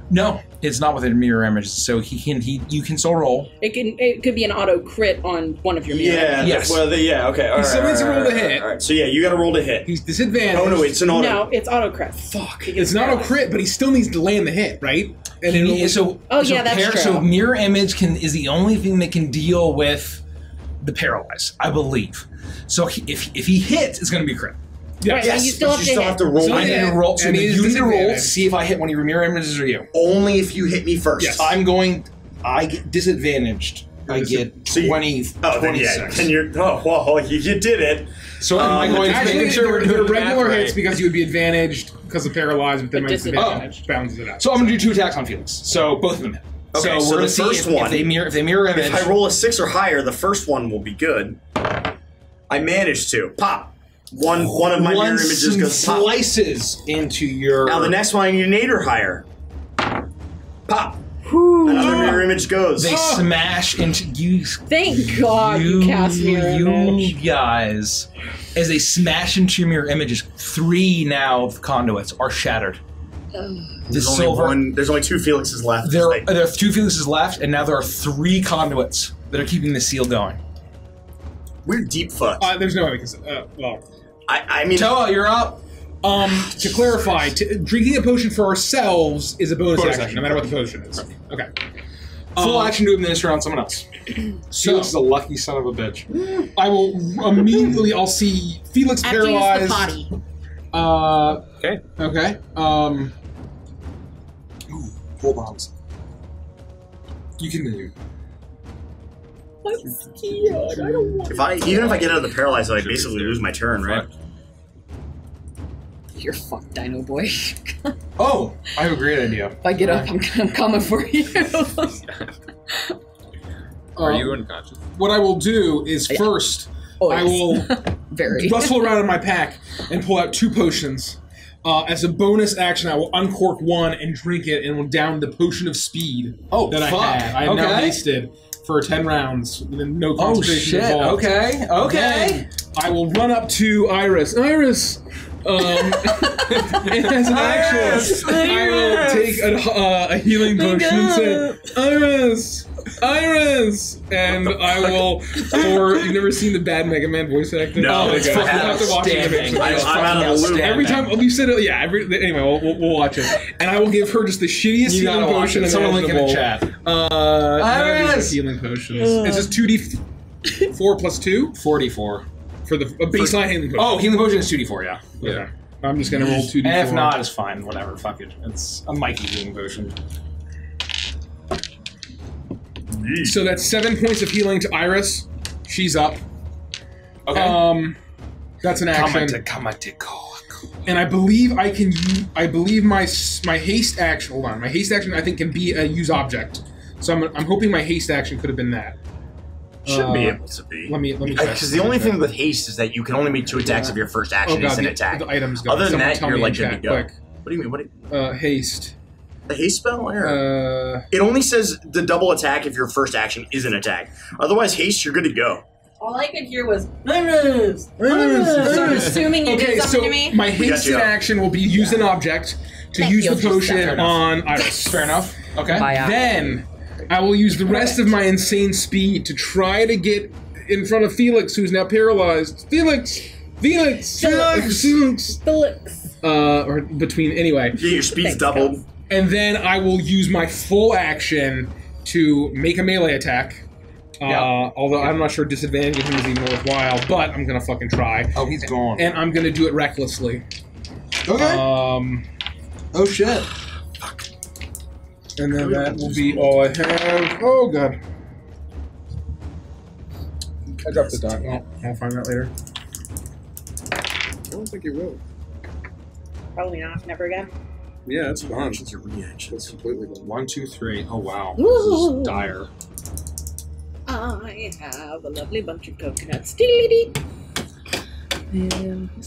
No, it's not with a mirror image. So you can still roll. It could be an auto crit on one of your mirror. Yeah. Yes. Okay. All right. So it's a roll to hit. All right. So yeah, you got to roll to hit. He's disadvantaged. Oh no, it's an auto. No, it's auto crit. Fuck. It's an auto crit, but he still needs to land the hit, right? And that's true. So mirror image is the only thing that can deal with the paralyze, I believe. So if he hits, it's going to be a crit. Right, yes, you still have to roll. I need to roll. So And you need to roll to see if I hit one of your mirror images or you. Only if you hit me first. Yes. I get disadvantaged. I get 20. Oh, then 26. Then you're. Oh, well, you did it. So am I going to Actually, make sure we're they're doing the regular math hits right? because you would be advantaged because of paralyzed, but then my disadvantage. disadvantage bounces it out. So I'm going to do 2 attacks on Felix. So both of them hit. Okay, so we're going the to see first if one. they mirror image. If I roll a 6 or higher, the first one will be good. I managed to pop. One of my mirror images goes pop. Slices into your. Now the next one I need an 8 or higher. Pop. Another mirror image goes. They smash into you. Thank God you cast mirror image. You guys, as they smash into your mirror images, 3 now conduits are shattered. There's only 2 Felixes left. There are 2 Felixes left, and now there are 3 conduits that are keeping the seal going. We're deep fucked. There's no way we can. Well, I mean, Toa, you're up. To clarify, drinking a potion for ourselves is a bonus action, no matter what the potion is. Okay. Full action to administer on someone else. Felix is a lucky son of a bitch. I will immediately. I'll see Felix paralyzed. After use the potty. Okay. Hold on. You can do. I'm scared. I don't want even if I get out of the paralyzed, I basically lose my turn, right? You're fucked, Dino Boy. Oh, I have a great idea. If I get up, I'm coming for you. Are you unconscious? What I will do is first, I will rustle around in my pack and pull out 2 potions. As a bonus action, I will uncork one and drink it, and will down the potion of speed that I had. I have now wasted for 10 rounds with no concentration involved. Okay. Then I will run up to Iris. Iris! And as an action, I will take a healing potion and say, Iris! Iris! And I will, you've never seen the bad Mega Man voice acting? No, it's fucking outstanding. I'm out of the loop. Every time, you said it, anyway, we'll watch it. And I will give her just the shittiest healing potion in someone link in the chat. Iris! Healing potions. It's just 2d4 plus 2? 4d4. For the baseline healing potion. Oh, healing potion is 2d4, yeah. Okay. I'm just gonna roll 2d4. And if not, it's fine. Whatever. Fuck it. It's a Mikey healing potion. So that's 7 points of healing to Iris. She's up. Okay. That's an action. And I believe I can use. I believe my haste action. Hold on. My haste action I think can be a use object. So I'm hoping my haste action could have been that. Should be able to be. Let me. Because the only thing with haste is that you can only make 2 attacks if your first action is an attack. The items go. Other than Someone that, tell you're me like in good to chat, go. quick. What do you mean? Haste. The haste spell? It only says the double attack if your first action is an attack. Otherwise, haste, you're good to go. All I could hear was Iris. So I'm assuming you did something to me. My hasted action will be use an object to use the potion on Iris. Fair enough. Okay. Then I will use the rest of my insane speed to try to get in front of Felix, who's now paralyzed. Felix, Felix! Or between, anyway. Yeah, your speed's doubled. And then I will use my full action to make a melee attack. Although I'm not sure disadvantage of him is even worthwhile, but I'm gonna fucking try. Oh, he's gone. And I'm gonna do it recklessly. Okay. Oh shit. Fuck. And then that will be all I have. Oh god. I dropped the dot. Well, I'll find that later. I don't think you will. Probably not. Never again. Yeah, it's gone. It's a reaction. It's completely gone. 1, 2, 3. Oh wow. Woo. This is dire. I have a lovely bunch of coconuts. Dee-dee-dee.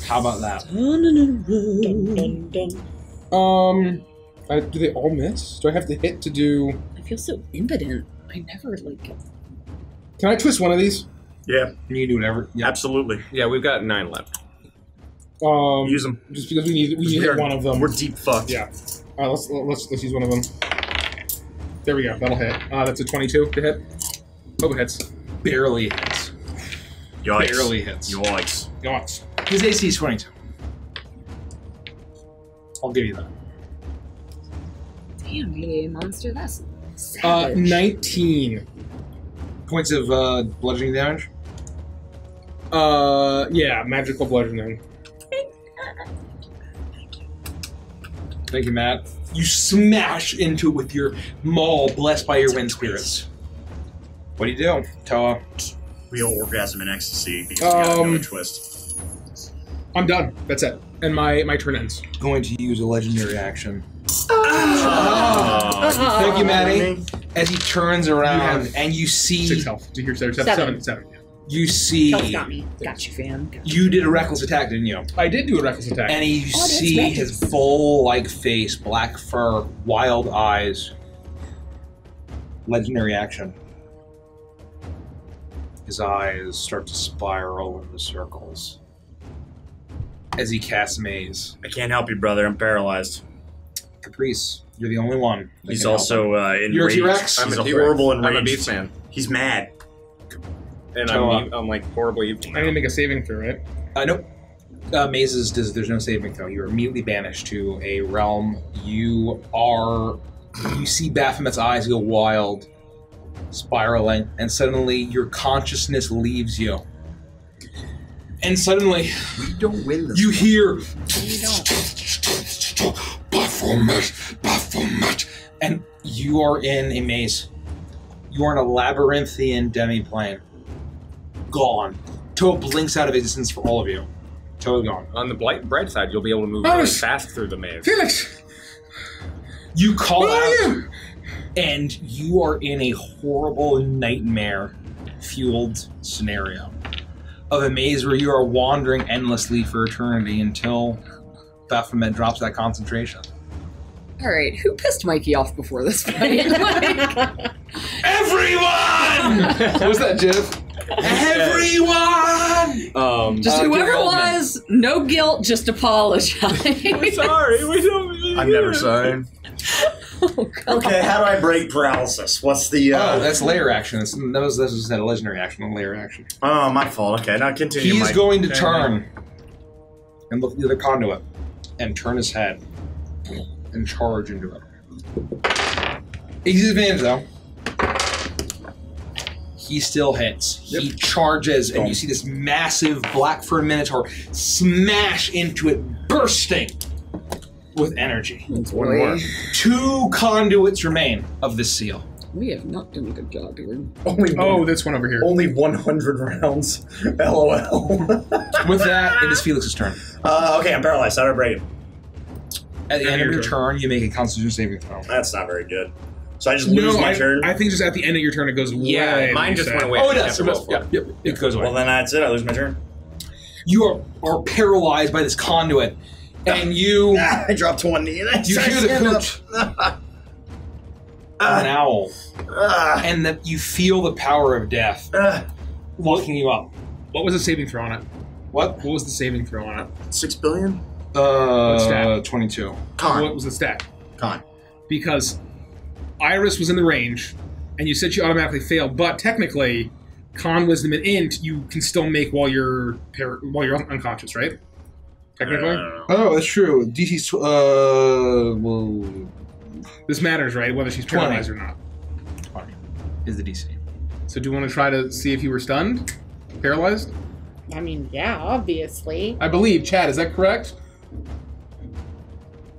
How about that? Dun, dun, dun. Do they all miss? Do I have to hit to do... I feel so impotent. I never, like... Can I twist one of these? Yeah. You can do whatever. Yeah. Absolutely. Yeah, we've got 9 left. Use them. Just because we need to hit one of them. We're deep fucked. Yeah. Let's use one of them. There we go. That'll hit. That's a 22 to hit. Hope it hits. Barely hits. Yikes. Barely hits. Yikes. Yikes. His AC is 22. I'll give you that. Damn, melee monster, that's savage. 19 points of bludgeoning damage. Yeah, magical bludgeoning. Thank you, Matt. You smash into it with your maul, blessed by your wind spirits. What do you do, Toa? Real orgasm and ecstasy because we got another twist. I'm done. That's it. And my turn ends. Going to use a legendary action. Thank you, Maddie. As he turns around and you see 6 health. Do you hear 7? 7. You see. Kel's got me. Got you, fam. You did a reckless attack, didn't you? I did do a reckless attack. And you see his bull-like face, black fur, wild eyes. Legendary action. His eyes start to spiral into circles as he casts Maze. I can't help you, brother. I'm paralyzed. Caprice, you're the only one. He's also enraged. You're a T-Rex? He's a horrible enraged. I'm a beast man. He's mad. And I'm like horribly evil. I need to make a saving throw, right? Nope. Mazes, there's no saving throw. You're immediately banished to a realm. You see Baphomet's eyes go wild, spiraling, and suddenly your consciousness leaves you. And suddenly, we don't win this. You hear, Baphomet, and you are in a maze. You are in a labyrinthian demiplane. Gone. Toa blinks out of existence for all of you. Toa gone. On the bright side, you'll be able to move really fast through the maze. Felix! You call out, and you are in a horrible nightmare-fueled scenario of a maze where you are wandering endlessly for eternity until Baphomet drops that concentration. Alright, who pissed Mikey off before this fight? Everyone! What was that, Jeff? Everyone! Just whoever it was, no guilt, just apologize. I'm sorry, we don't. I'm never sorry. Okay, how do I break paralysis? What's the? That's layer action. This was a legendary action, not layer action. Oh, my fault. Okay, now continue. He's going to turn and look at the other conduit and turn his head and charge into it. Easy advantage though. He still hits. Yep. He charges, and you see this massive black fur minotaur smash into it, bursting with energy. One more. 2 conduits remain of this seal. We have not done a good job here. This one over here. Only 100 rounds. LOL. With that, it is Felix's turn. Okay, I'm paralyzed. How do I break it? At the end of your turn, you make a Constitution saving throw. That's not very good. So I just lose my turn? I think just at the end of your turn it goes away. Yeah, mine just went away. Oh, it does. It goes away. Well, then that's it. I lose my turn. You are paralyzed by this conduit, and you... I dropped 1 knee. And you hear the hoot of an owl, and that you feel the power of death locking you up. What was the saving throw on it? What was the saving throw on it? 6 billion? What stat? 22. Con. What was the stat? Con. Because Iris was in the range, and you said she automatically failed, but technically, con, wisdom, and int you can still make while you're unconscious, right? Technically. Oh, that's true. DC's well, this matters, right? Whether she's 20. paralyzed or not. 20 is the DC. So do you want to try to see if you were stunned, paralyzed? I mean, yeah, obviously. I believe. Chad, is that correct?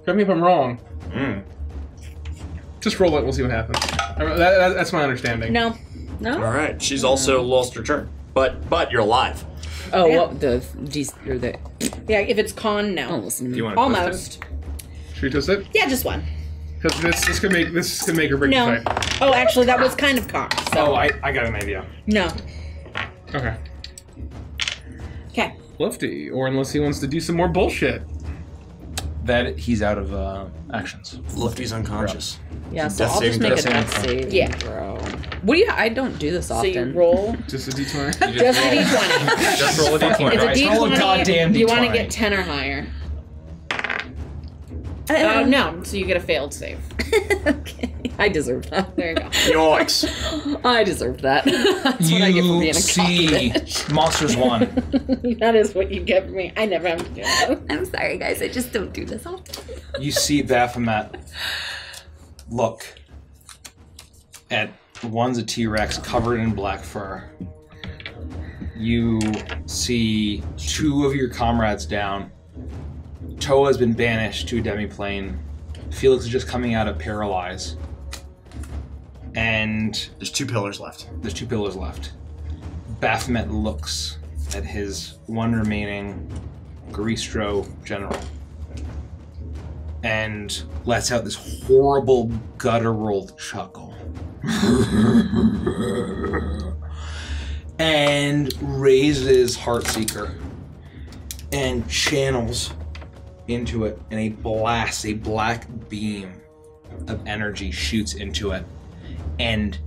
Correct me if I'm wrong. Just roll it. We'll see what happens. That's my understanding. No. All right. She's also lost her turn, but you're alive. Oh, Yeah. well, the Yeah, if it's con, no. Don't listen to me. Do you want to Almost. Should we twist it? Yeah, just one. Because this could make her break No. the fight. Oh, actually, that was kind of con. So. Oh, I got an idea. No. Okay. Okay. Lefty, or unless he wants to do some more bullshit. That he's out of actions. Lefty's unconscious. Yeah, so Death I'll just saving make a throw. death save. Yeah. Bro. What do you? I don't do this So often. you roll. Just a d20. Just a d20. Just roll a d20. It's a Christ, roll a d20. goddamn You want to D20. get 10 or higher. No, so you get a failed save. Okay. I deserve that. There you go. Yikes. I deserve that. That's what I get for being You a see bitch. Monsters 1. That is what you get from me. I never have to do that. I'm sorry, guys. I just don't do this often. You see Baphomet look at one's a T-Rex covered in black fur. You see 2 of your comrades down. Toa has been banished to a demiplane. Felix is just coming out of paralyze. And There's 2 pillars left. there's 2 pillars left. Baphomet looks at his one remaining Garistro general and lets out this horrible guttural chuckle. And raises Heartseeker and channels into it, and a black beam of energy shoots into it, and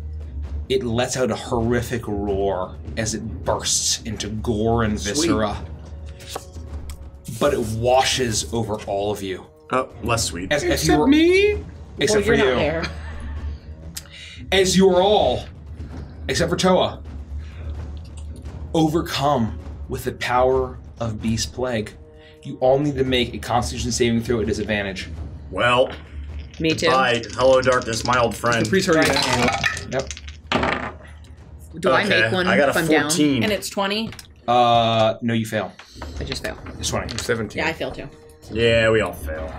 it lets out a horrific roar as it bursts into gore and viscera. But it washes over all of you. Oh, less sweet. As if Except you were, me? except Well, for you're you. not there. As you are all, except for Toa, overcome with the power of Beast Plague. You all need to make a Constitution saving throw at disadvantage. Well, Me too. bye. Hello, darkness, my old friend. Priest already did. Yep. Do I make one I got if a I'm down? 14. And it's 20? No, you fail. I just fail. It's 20. 17. Yeah, I fail too. Yeah, we all fail.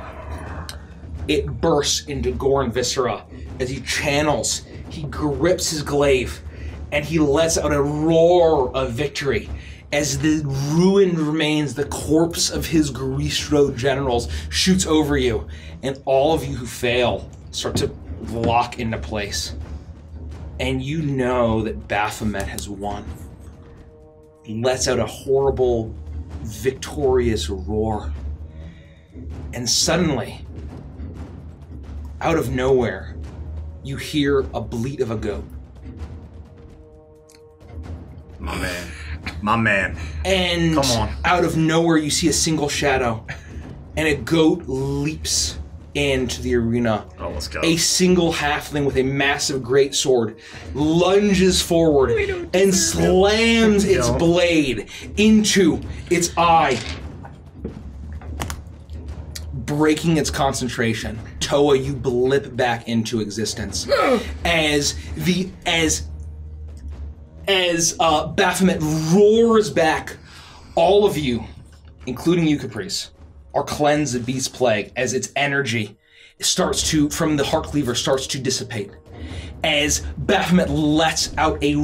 It bursts into gore and viscera as he channels. He grips his glaive, and he lets out a roar of victory as the ruined remains, the corpse of his Garistro generals, shoots over you, and all of you who fail start to lock into place. And you know that Baphomet has won. He lets out a horrible, victorious roar. And suddenly, out of nowhere, you hear a bleat of a goat. My man. My man. And Come on. out of nowhere, you see a single shadow, and a goat leaps into the arena. Oh, let's go. A single halfling with a massive greatsword lunges forward and slams its blade into its eye, breaking its concentration. Toa, you blip back into existence as Baphomet roars back. All of you, including you, Caprice, are cleansed of Beast Plague as its energy starts to, from the Heart Cleaver, starts to dissipate. As Baphomet lets out a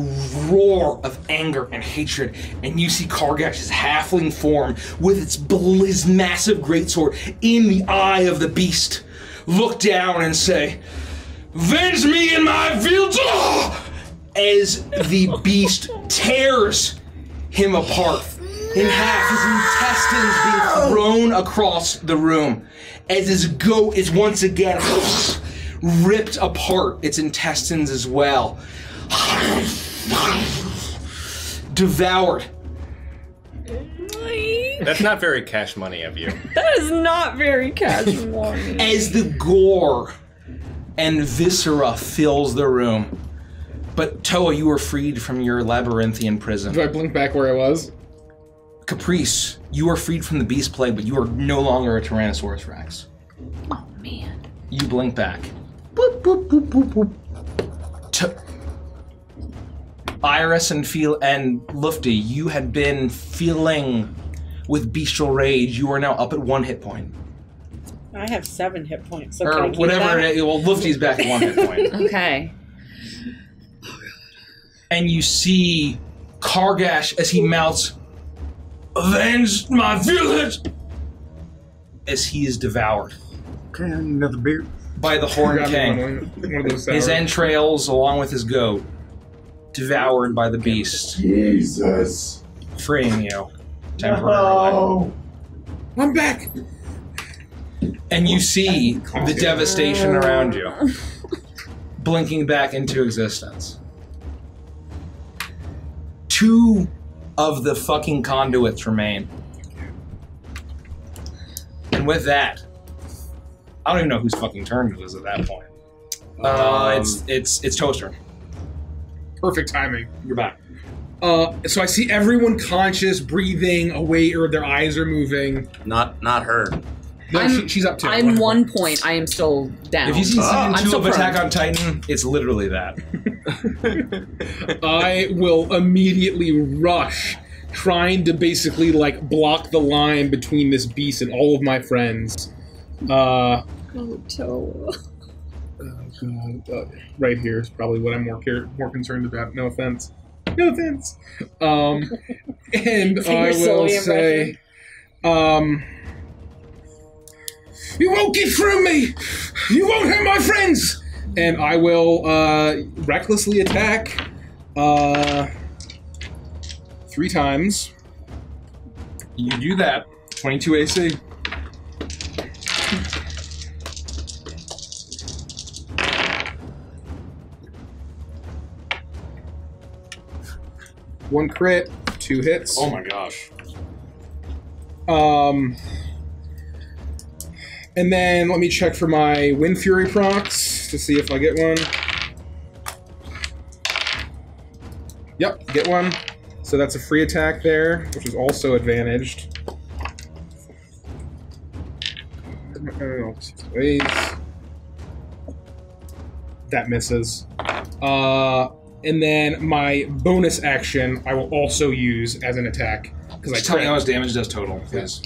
roar of anger and hatred, and you see Kargash's halfling form with his massive greatsword in the eye of the beast look down and say, "Venge me in my village!" As the beast tears him apart in half, his intestines being thrown across the room, as his goat is once again ripped apart, its intestines as well. Devoured. That's not very cash money of you. That is not very casual. As the gore and viscera fills the room, But Toa, you were freed from your labyrinthian prison. Do I blink back where I was? Caprice, you are freed from the beast plague, but you are no longer a Tyrannosaurus Rex. Oh, man. You blink back. Boop, boop, boop, boop, boop. Iris and Lufty, you had been feeling with bestial rage. You are now up at 1 hit point. I have 7 hit points. So Or can I keep whatever that? it is. Well, Lufty's back at 1 hit point. Okay. And you see Kargash as he mouths, "Avenge my village!" as he is devoured. Okay, I need another beer. By the Horn Grab King. one of those His sour. entrails, along with his goat, devoured by the beast. Jesus. Freeing you temporarily. I'm back! And you see the devastation around you, blinking back into existence. 2 of the fucking conduits remain. And with that, I don't even know whose fucking turn it is at that point. It's Toaster. Perfect timing. You're back. So I see everyone conscious, breathing, awake, or their eyes are moving. Not her. No, she's up too. I'm 1 point. I am still down. If you see season I'm 2 still of Attack prone. on Titan, it's literally that. I will immediately rush, trying to basically like block the line between this beast and all of my friends. Oh, Toa. Right here is probably what I'm more concerned about. No offense. No offense. And I will say, you won't get through me. You won't hurt my friends. And I will recklessly attack 3 times. You do that. 22 AC. One crit, 2 hits. Oh my gosh. And then let me check for my Wind Fury procs to see if I get one. Yep, get one. So that's a free attack there, which is also advantaged. Ways. That misses. And then my bonus action I will also use as an attack. Because I Tell me how much damage does total, please.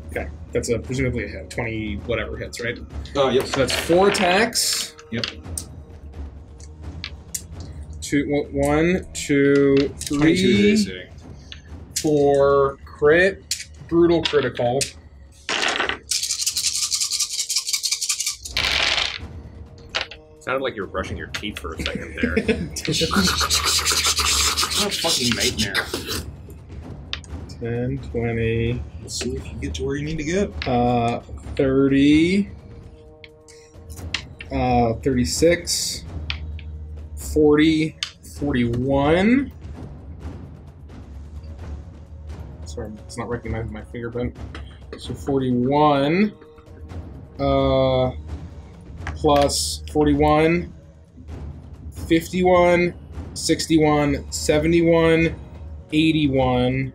Okay, that's presumably a hit. 20 whatever hits, right? Oh, yep. So that's 4 attacks. Yep. 1, 2, 3, 4 crit, brutal critical. Sounded like you were brushing your teeth for a second there. What a fucking nightmare. 10, 20. Let's see if you get to where you need to get. 30. 36. 40. 41. Sorry, it's not recognizing my fingerprint. So 41. Plus 41. 51. 61. 71. 81.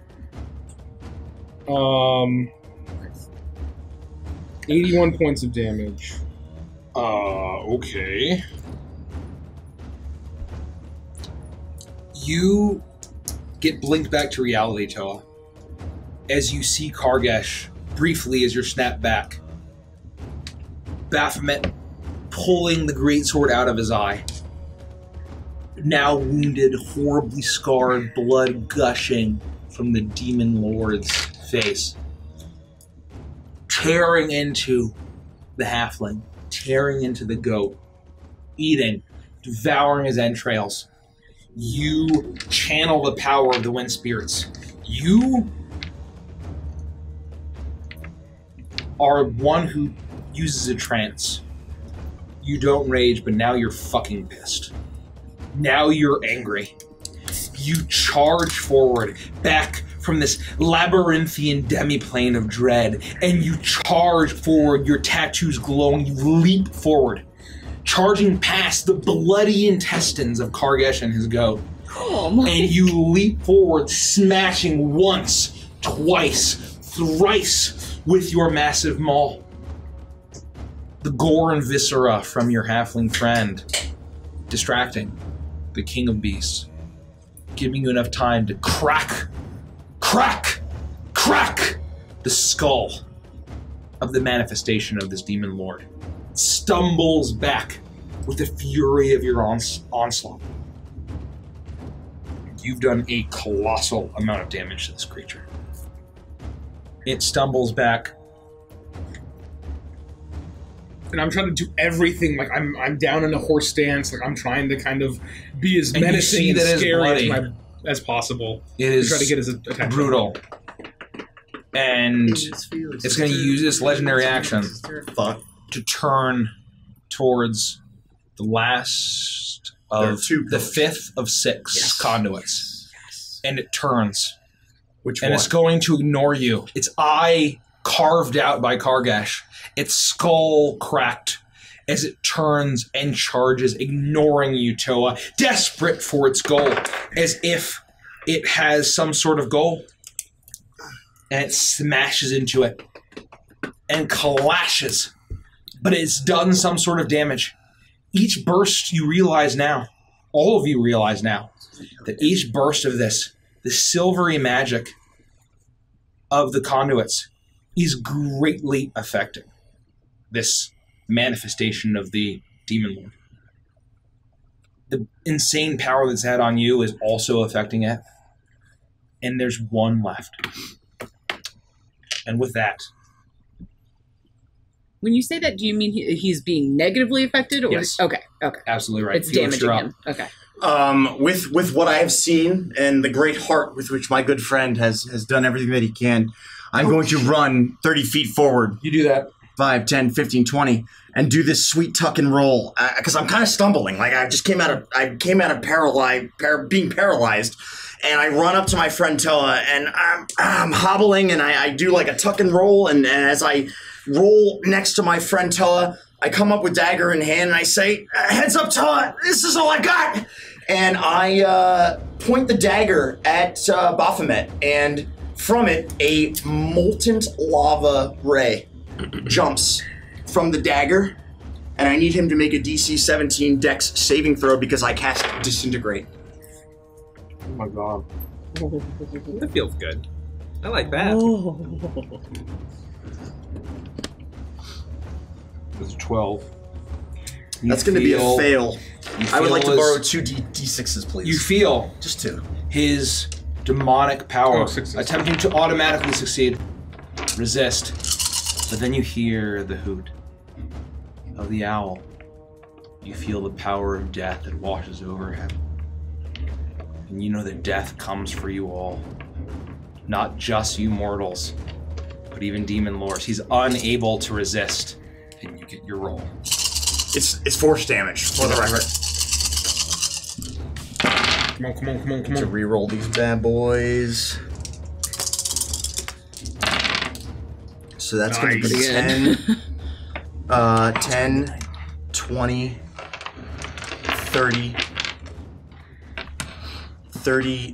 81 points of damage. Okay. You get blinked back to reality, Toa, as you see Kargash briefly as you're snapped back. Baphomet pulling the greatsword out of his eye. Now wounded, horribly scarred, blood gushing from the demon lord's face. Tearing into the halfling, tearing into the goat, eating, devouring his entrails. You channel the power of the wind spirits. You are one who uses a trance. You don't rage, but now you're fucking pissed. Now you're angry. You charge forward, back from this labyrinthian demiplane of dread, and you charge forward, your tattoos glowing, you leap forward. charging past the bloody intestines of Kargesh and his goat. Oh my. And you leap forward, smashing once, twice, thrice with your massive maul. The gore and viscera from your halfling friend, distracting the king of beasts, giving you enough time to crack the skull of the manifestation of this demon lord. Stumbles back with the fury of your onslaught. You've done a colossal amount of damage to this creature. It stumbles back. And I'm trying to do everything. Like I'm down in a horse stance. Like I'm trying to kind of be as menacing and scary as possible. It is try to get his attention. Brutal. And it's going to use this legendary action to turn towards the last of the fifth of six conduits. And it turns. Which and one? It's going to ignore you. Its eye carved out by Kargesh. Its skull cracked as it turns and charges, ignoring you, Toa, desperate for its goal, as if it has some sort of goal. And it smashes into it and clashes. But it's done some sort of damage. Each burst, you realize now, all of you realize now, that each burst of this, the silvery magic of the conduits, is greatly affecting this manifestation of the demon lord. The insane power that's had on you is also affecting it. And there's one left. And with that... When you say that, do you mean he's being negatively affected? Or Yes. Okay. Absolutely right. It's damaging him. Okay. With what I have seen and the great heart with which my good friend has done everything that he can, I'm going to run 30 feet forward. You do that. 5, 10, 15, 20, and do this sweet tuck and roll because I'm kind of stumbling. Like I came out of being paralyzed, and I run up to my friend Toa, and I'm hobbling, and I do like a tuck and roll, and as I roll next to my friend Toa, I come up with dagger in hand, and I say, "Heads up, Toa! This is all I got!" And I point the dagger at Baphomet, and from it, a molten lava ray jumps from the dagger, and I need him to make a DC 17 Dex saving throw because I cast Disintegrate. Oh my god. That feels good. I like that. It's 12. That's going to be a fail. I would like to borrow 2 D6s, please. You feel just 2. His demonic power success. attempting to automatically succeed. Resist. But then you hear the hoot of the owl. You feel the power of death that washes over him. And you know that death comes for you all. Not just you mortals, but even demon lords. He's unable to resist. And you get your roll. It's force damage, for the record. Come on. To reroll these bad boys. So that's going to be 10, 20, 30,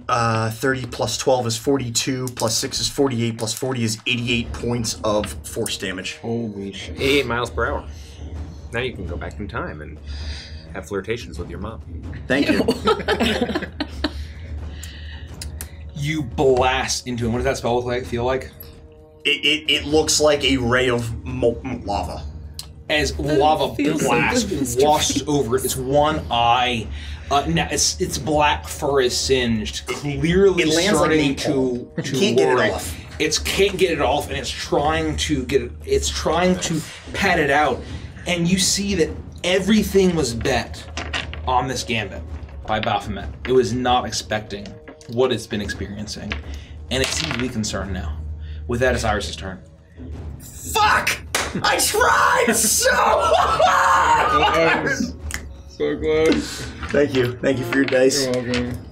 30 plus 12 is 42, plus 6 is 48, plus 40 is 88 points of force damage. Holy shit. 88 miles per hour. Now you can go back in time and have flirtations with your mom. Thank you. You blast into him. What does that spell feel like? It looks like a ray of molten lava. As lava blast washes over it, its one eye, now its black fur is singed, clearly it lands starting like to can't get it off. It can't get it off, and it's trying to get it. It's trying to pat it out, and you see that everything was bet on this gambit by Baphomet. It was not expecting what it's been experiencing, and it seems to be concerned now. With that, it's Iris' turn. Fuck! I tried so hard! So close. Thank you for your dice. You're welcome.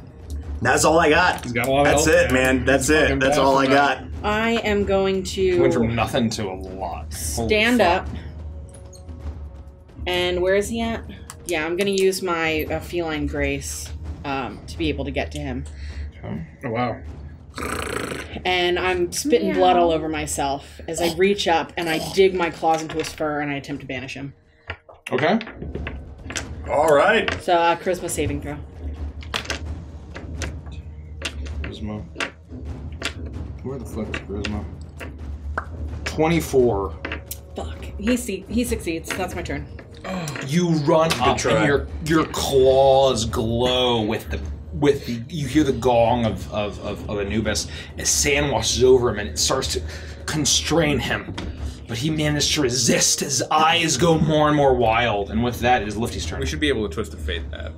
That's all I got. He's got a lot of That's health, it, man. That's it. That's all I got. I am going to Went from nothing to a lot. stand up And where is he at? Yeah, I'm gonna use my feline grace to be able to get to him. Oh wow. And I'm spitting blood all over myself as I reach up and I dig my claws into his fur and I attempt to banish him. Okay. All right. So, charisma saving throw. Charisma. Where the fuck is charisma? 24. Fuck. He succeeds. That's my turn. You run up and your claws glow with the you hear the gong of Anubis as sand washes over him and it starts to constrain him. But he managed to resist. His eyes go more and more wild, and with that, it is Lifty's turn. We should be able to twist of fate that.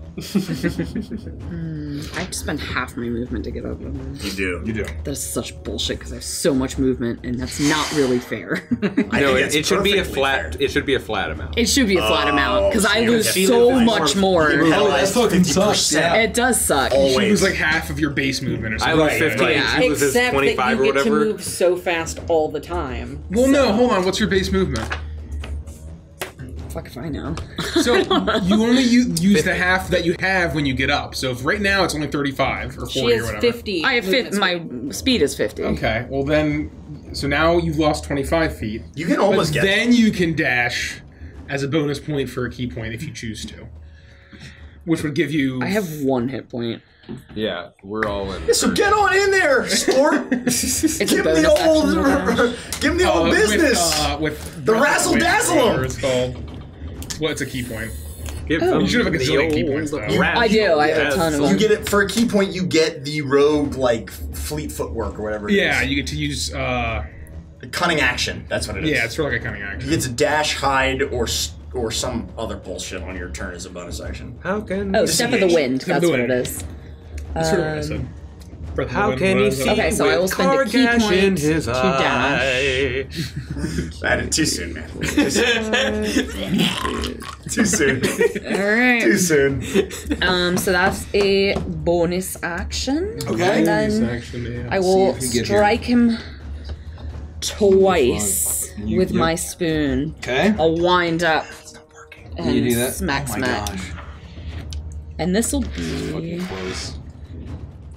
I have to spend half my movement to get over him. You do. You do. That's such bullshit because I have so much movement, and that's not really fair. No, it should be a flat. Fair. It should be a flat amount. It should be a flat amount because I lose so much more. Oh, that fucking sucks. Yeah. It does suck. You should lose like half of your base movement or something. I lose 50. Yeah. He loses Except 25 that you or get to whatever. move so fast all the time. Well, no, hold on. What's your base movement? Fuck if I know. So you only use the half that you have when you get up. So if right now it's only 35 or 40 She has or whatever. 50. I have my speed is 50. Okay, well then, so now you've lost 25 feet. You can almost get. Then you can dash as a bonus point for a key point if you choose to, which would give you. I have 1 hit point. Yeah, we're all in. So get on in there, sport. Give him the old business. With the razzle dazzle. It's called. What's a key point? You should have a gazillion key points though. I do. I have a ton of them. You get it for a key point. You get the rogue like fleet footwork or whatever. Yeah, you get to use. Cunning action. That's what it is. Yeah, it's sort of like a cunning action. You get to dash, hide, or some other bullshit on your turn as a bonus action. How can? Oh, step of the wind. That's what it is. That's what I said. How can he see? Okay, so I will spend a key point to dash. I did too soon, man. Too soon. Alright. Too soon. So that's a bonus action. Okay. And then I will strike him twice with my spoon. Okay. I'll wind up and you do that? smack. Gosh. And this will be Fucking close.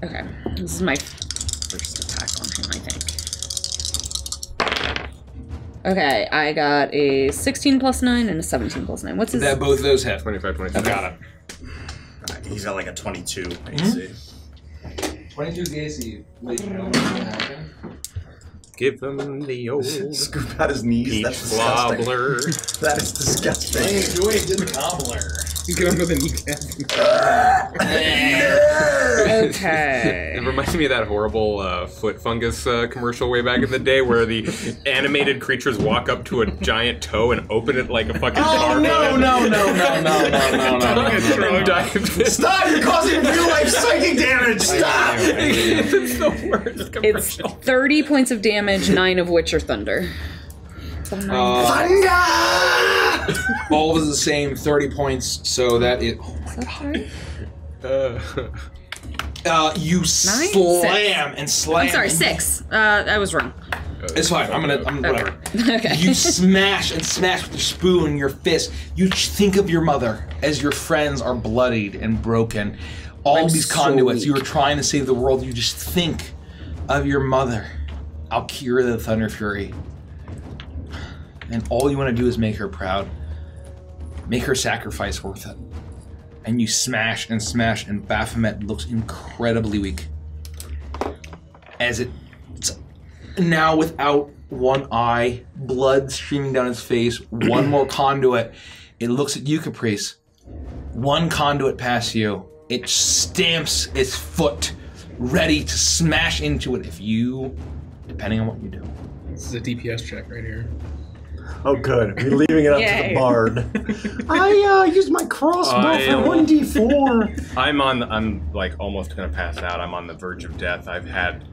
okay. This is my first attack on him, I think. Okay, I got a 16 plus 9 and a 17 plus 9. What's his? That both those hit. 25, 26. Got it. He's got like a 22 AC. 22 AC. Wait, you know what's gonna happen? Give him the old Scoop out his knees. peach That's disgusting. wobbler. That is disgusting. Enjoy a good cobbler. You get under the kneecap. Okay. It reminds me of that horrible foot fungus commercial way back in the day where the animated creatures walk up to a giant toe and open it like a fucking car. No. Stop! You're causing real life psychic damage. Stop! It's the worst It's commercial. 30 points of damage, 9 of which are thunder. Thunder! All of us the same, 30 points, so that it. Oh my god. You slam and slam. I'm sorry, 6. I was wrong. It's fine. I'm whatever. Okay. You smash and smash with your spoon, your fist. You think of your mother as your friends are bloodied and broken. All these conduits. You are trying to save the world. You just think of your mother, Alkira the Thunder Fury. And all you want to do is make her proud. Make her sacrifice worth it. And you smash, and Baphomet looks incredibly weak. As it's now without one eye, blood streaming down his face, one more conduit. It looks at you, Caprice. One conduit past you. It stamps its foot, ready to smash into it if you, depending on what you do. This is a DPS check right here. Oh, good. We're leaving it up to the bard. I used my crossbow for 1d4. I'm like almost gonna pass out. I'm on the verge of death. I've had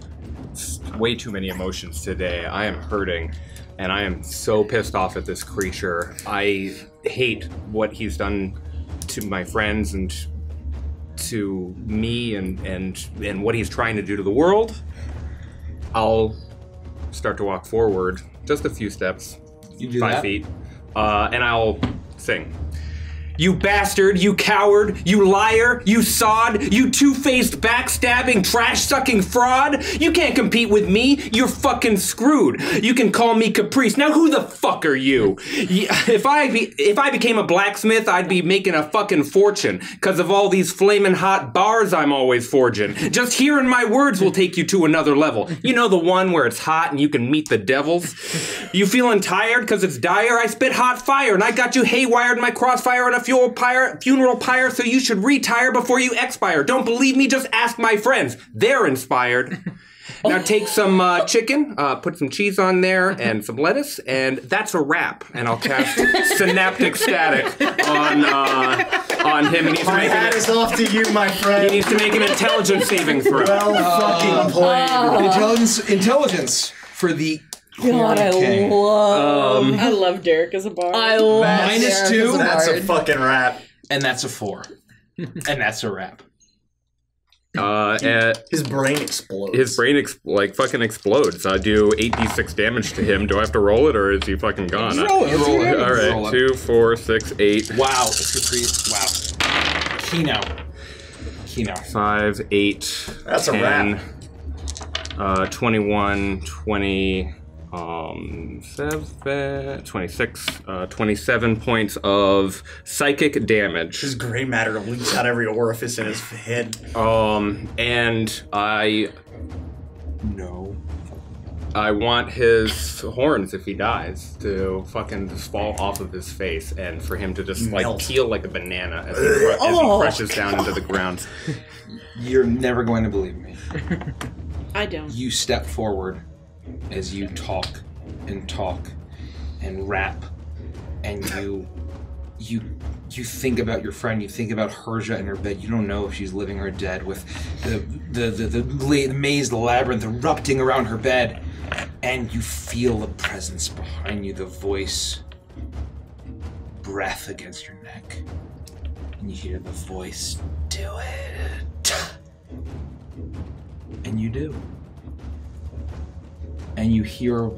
way too many emotions today. I am hurting, and I am so pissed off at this creature. I hate what he's done to my friends and to me, and what he's trying to do to the world. I'll start to walk forward, just a few steps. You do 5 that? feet, and I'll sing. You bastard, you coward, you liar, you sod, you two-faced backstabbing, trash-sucking fraud. You can't compete with me, you're fucking screwed. You can call me Caprice. Now who the fuck are you? If I became a blacksmith, I'd be making a fucking fortune because of all these flaming hot bars I'm always forging. Just hearing my words will take you to another level. You know the one where it's hot and you can meet the devils? You feeling tired because it's dire? I spit hot fire and I got you haywired in my crossfire on a funeral pyre, so you should retire before you expire. Don't believe me? Just ask my friends. They're inspired. Now take some chicken, put some cheese on there, and some lettuce, and that's a wrap. And I'll cast Synaptic Static on him. He needs to make hat is off to you, my friend. He needs to make an intelligence saving throw. Well fucking played. Intelligence for the God, I love Derek as a bard. I love -2. That's a fucking wrap. And that's a 4. And that's a wrap. His brain explodes. His brain fucking explodes. I do 8d6 damage to him. Do I have to roll it, or is he fucking gone? Roll it. All right, 2, 4, 6, 8. Wow, it's Caprice. Wow. Kino. 5, 8. That's 10, a wrap. 21, 20. 26, 27 points of psychic damage. His gray matter leaks out every orifice in his head. And I want his horns, if he dies, to fucking just fall off of his face and for him to just like peel like a banana as he crushes down into the ground. You're never going to believe me. I don't. You step forward as you talk and rap, and you think about your friend. You think about Herja in her bed. You don't know if she's living or dead, with the maze, the labyrinth erupting around her bed, and you feel the presence behind you, the voice, breath against your neck, and you hear the voice, "Do it," and you do. And you hear a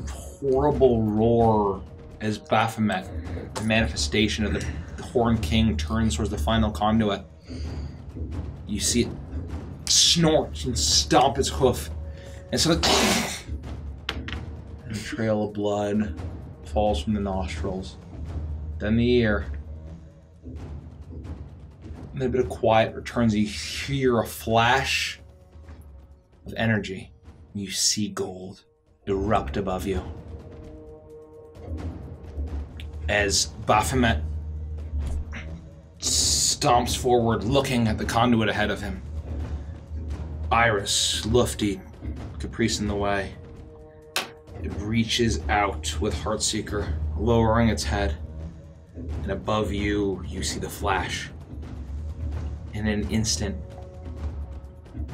horrible roar as Baphomet, the manifestation of the Horn King, turns towards the final conduit. You see it snort and stomp its hoof. And so a trail of blood falls from the nostrils. Then the ear. And a bit of quiet returns. You hear a flash of energy. You see gold erupt above you as Baphomet stomps forward, looking at the conduit ahead of him. Iris, Lufty, Caprice in the way. It reaches out with Heartseeker, lowering its head, and above you, you see the flash. In an instant,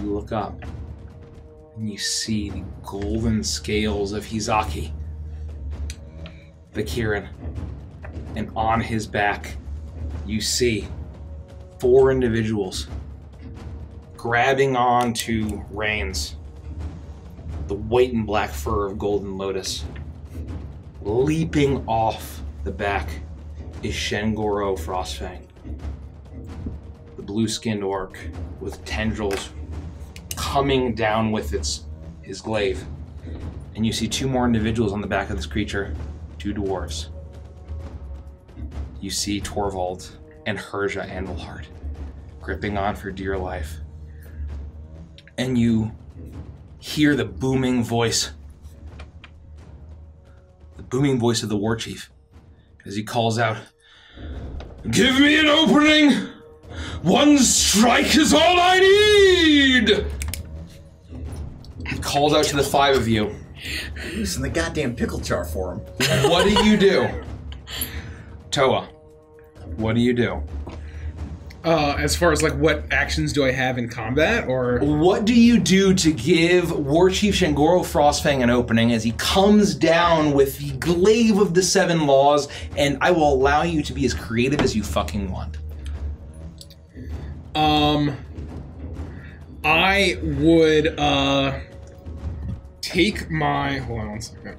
you look up, and you see the golden scales of Hizaki, the Kirin. And on his back, you see 4 individuals grabbing onto reins. The white and black fur of Golden Lotus. Leaping off the back is Shengoro Frostfang, the blue-skinned orc with tendrils coming down with his glaive. And you see 2 more individuals on the back of this creature, 2 dwarves. You see Torvald and Herja Anvilhart gripping on for dear life. And you hear the booming voice of the war chief as he calls out, "Give me an opening! 1 strike is all I need!" He calls out to the 5 of you. Loosen the goddamn pickle jar for him. What do you do? Toa, what do you do? As far as like what actions do I have in combat, or what do you do to give War Chief Shengoro Frostfang an opening as he comes down with the glaive of the 7 laws? And I will allow you to be as creative as you fucking want. I would take my, hold on 1 second.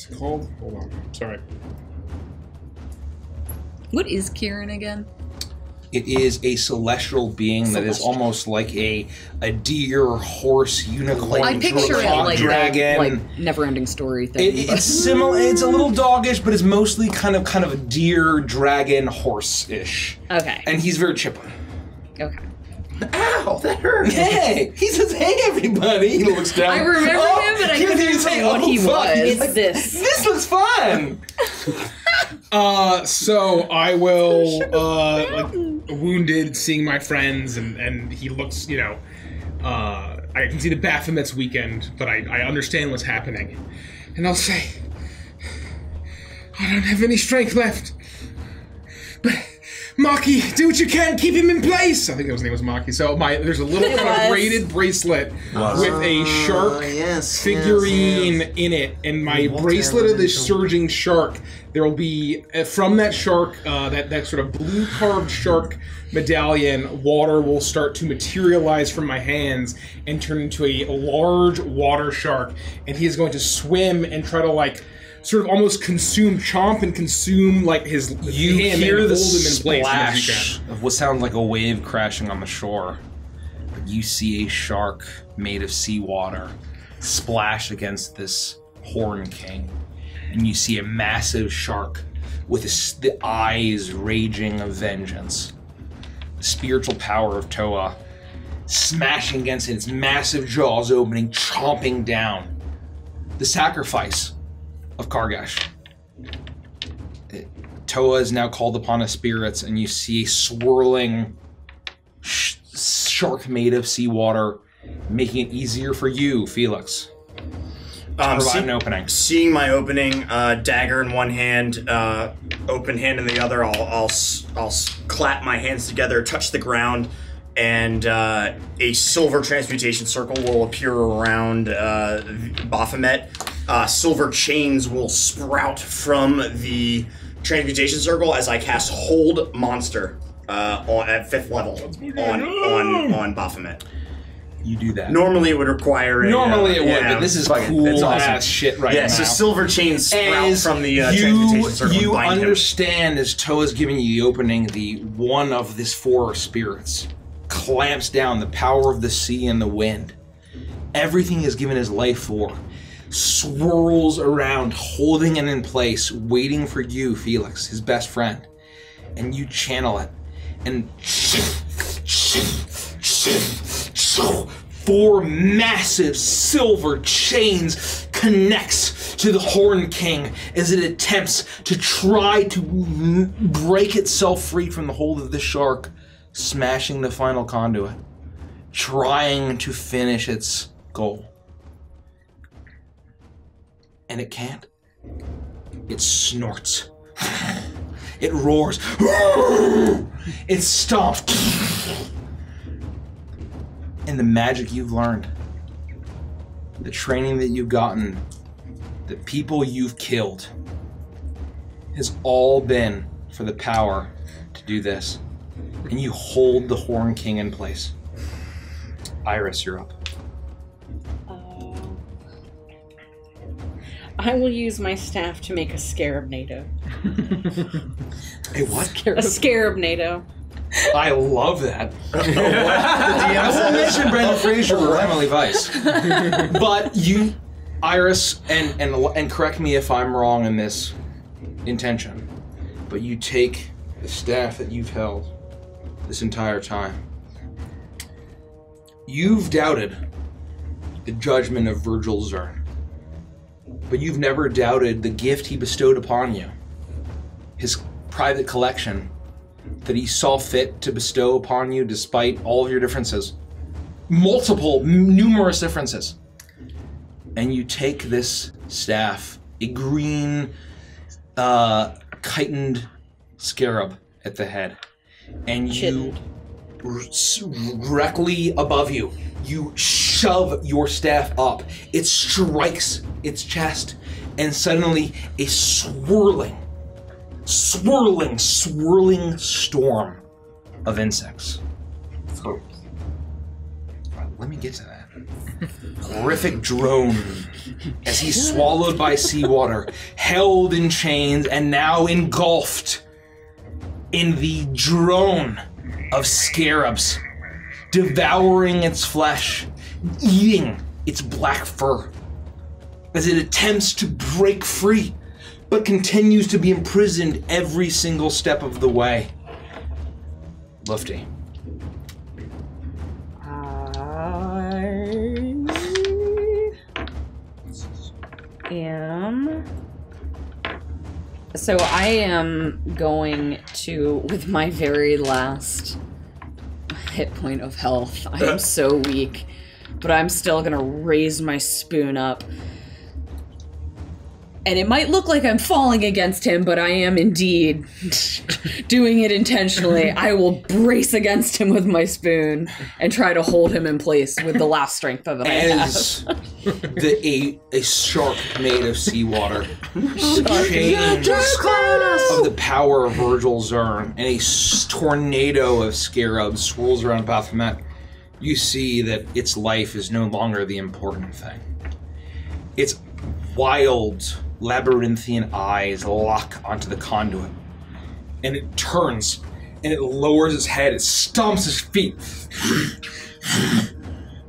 What's it called? Hold on. Sorry. What is Kieran again? It is a celestial being that is almost like a deer, horse, unicorn, I picture it like dragon, that, like never-ending story thing. It's similar. It's a little doggish, but it's mostly kind of a deer, dragon, horse-ish. Okay. And he's very chipper. Okay. Ow, that hurt. Hey, he says, "Hey, everybody." He looks down. I remember him, but I couldn't remember what he was. It's this. This looks fun. So I will, like, wounded, seeing my friends, and he looks, you know, I can see the Baphomet's weekend, but I understand what's happening. And I'll say, I don't have any strength left. But, Maki, do what you can, keep him in place! I think his name was Maki. So there's a little kind of braided bracelet with a shark figurine in it, and my bracelet of this surging shark. There will be, from that shark, that sort of blue carved shark medallion, water will start to materialize from my hands and turn into a large water shark, and he is going to swim and try to, like, sort of almost chomp and consume, like, his him hear and the hold him in place splash of what sounds like a wave crashing on the shore. But you see a shark made of seawater splash against this Horn King. And you see a massive shark with the eyes raging of vengeance. The spiritual power of Toa smashing against its massive jaws opening, chomping down. The sacrifice of Kargash. Toa is now called upon as spirits, and you see a swirling shark made of seawater, making it easier for you, Felix. Provide an opening. Seeing my opening, dagger in one hand, open hand in the other, I'll clap my hands together, touch the ground, and a silver transmutation circle will appear around Baphomet. Silver chains will sprout from the transmutation circle as I cast Hold Monster at 5th level on Baphomet. You do that. Normally it would require a... Normally it would, but this is cool it's awesome. ass shit right now. Yeah, so silver chains sprout from the transmutation circle. You and bind understand as Toa's giving you the opening, the one of this 4 spirits clamps down the power of the sea and the wind. Everything he's given his life for swirls around, holding it in place, waiting for you, Felix, his best friend. And you channel it. And 4 massive silver chains connects to the Horn King as it attempts to try to break itself free from the hold of the shark, smashing the final conduit, trying to finish its goal. And it can't. It snorts. It roars. It stomps. And the magic you've learned, the training that you've gotten, the people you've killed, has all been for the power to do this. And you hold the Horn King in place. Iris, you're up. I will use my staff to make a scarab NATO. A what? A scarab NATO. I love that. I won't mention Brendan Fraser or Emily Weiss. But you, Iris, and correct me if I'm wrong in this intention, but you take the staff that you've held this entire time. You've doubted the judgment of Virgil Zern, but you've never doubted the gift he bestowed upon you, his private collection that he saw fit to bestow upon you despite all of your differences. Numerous differences. And you take this staff, a green, chitined scarab at the head, and you, directly above you, you shove your staff up. It strikes its chest, and suddenly a swirling storm of insects. Right, let me get to that. horrific drone as he's swallowed by seawater, held in chains, and now engulfed in the drone of scarabs, devouring its flesh, eating its black fur as it attempts to break free, but continues to be imprisoned every single step of the way. Lufty. So I am going to, with my very last hit point of health, I am so weak, but I'm still gonna raise my spoon up. And it might look like I'm falling against him, but I am indeed doing it intentionally. I will brace against him with my spoon and try to hold him in place with the last strength that I have. As a shark made of seawater, the chains of the power of Virgil Zern, and a tornado of scarabs swirls around Baphomet, you see that its life is no longer the important thing. Its wild, labyrinthian eyes lock onto the conduit, and it turns, and it lowers its head, it stomps its feet,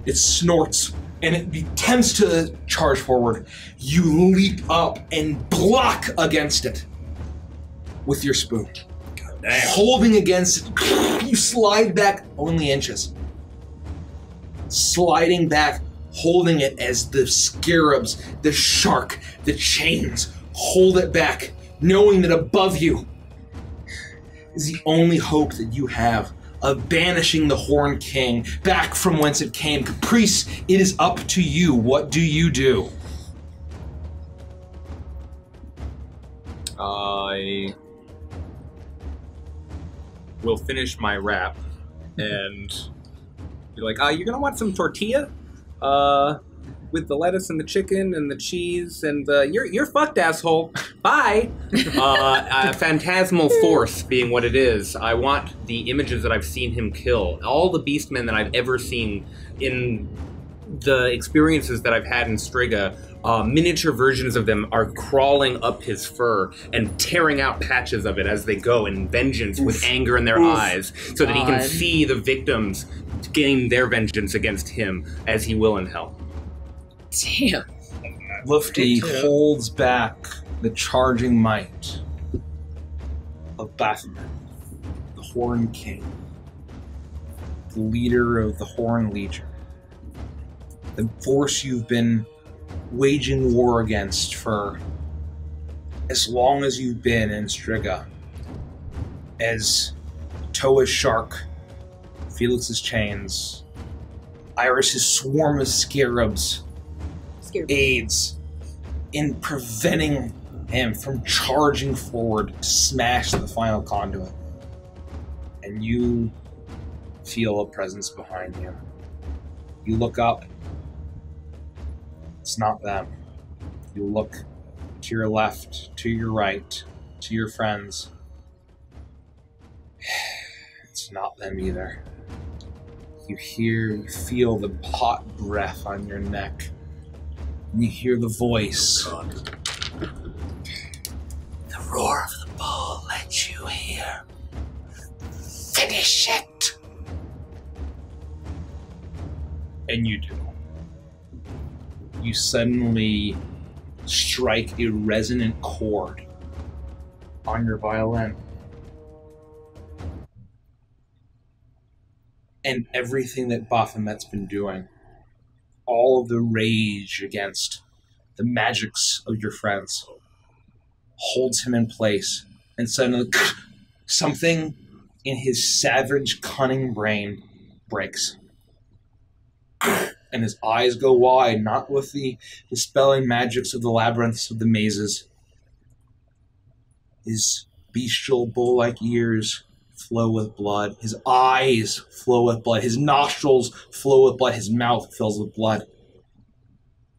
it snorts, and it attempts to charge forward. You leap up and block against it with your spoon. Holding against it, you slide back only inches. Sliding back, holding it as the scarabs, the shark, the chains hold it back, knowing that above you is the only hope that you have of banishing the Horned King back from whence it came. Caprice, it is up to you. What do you do? I will finish my wrap and be like, you're gonna want some tortilla? With the lettuce and the chicken and the cheese and you're fucked, asshole. Bye. Phantasmal force being what it is. I want the images that I've seen him kill. All the beastmen that I've ever seen in the experiences that I've had in Striga, miniature versions of them are crawling up his fur and tearing out patches of it as they go in vengeance with anger in their eyes so that he can see the victims gain their vengeance against him as he will in hell. Damn. Lufty holds back the charging might of Baphomet, the Horned King, the leader of the Horned Legion, the force you've been waging war against for as long as you've been in Striga, as Toa's shark, Felix's chains, Iris's swarm of scarabs aids in preventing him from charging forward to smash the final conduit. And you feel a presence behind you. You look up. It's not them. You look to your left, to your right, to your friends. It's not them either. You feel the hot breath on your neck. And you hear the voice. The roar of the bull lets you hear. Finish it! And you do. You suddenly strike a resonant chord on your violin. And everything that Baphomet's been doing, all of the rage against the magics of your friends, holds him in place. And suddenly, something in his savage, cunning brain breaks. And his eyes go wide, not with the dispelling magics of the labyrinths of the mazes. His bestial, bull-like ears flow with blood. His eyes flow with blood. His nostrils flow with blood. His mouth fills with blood.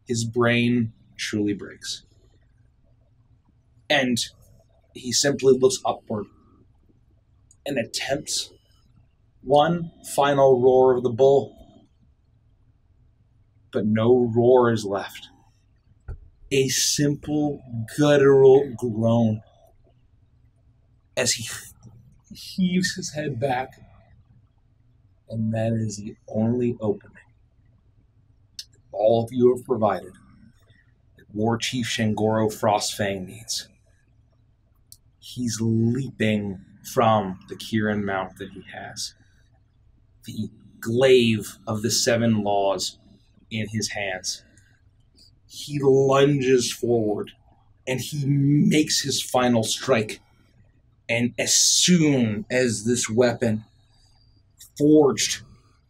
His brain truly breaks. And he simply looks upward and attempts one final roar of the bull. but no roar is left. A simple guttural groan as he heaves his head back, and that is the only opening all of you have provided that War Chief Shangoro Frostfang needs. He's leaping from the Kirin mount that he has, the glaive of the 7 laws in his hands. He lunges forward, and he makes his final strike. And as soon as this weapon, forged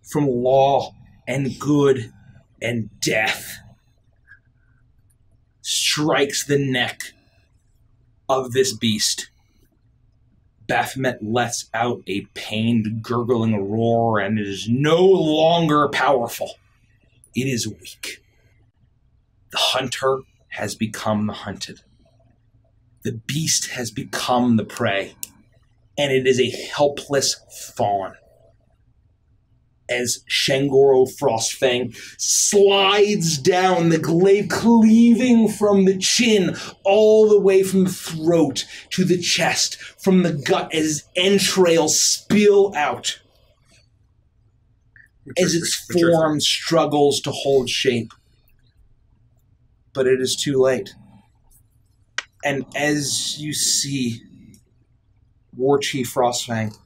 from law and good and death, strikes the neck of this beast, Baphomet lets out a pained, gurgling roar, and it is no longer powerful. It is weak. The hunter has become the hunted. The beast has become the prey, and it is a helpless fawn. As Shangoro Frostfang slides down, the glaive cleaving from the chin all the way from the throat to the chest, from the gut as entrails spill out, as its form struggles to hold shape. But it is too late. And as you see War Chief Frostfang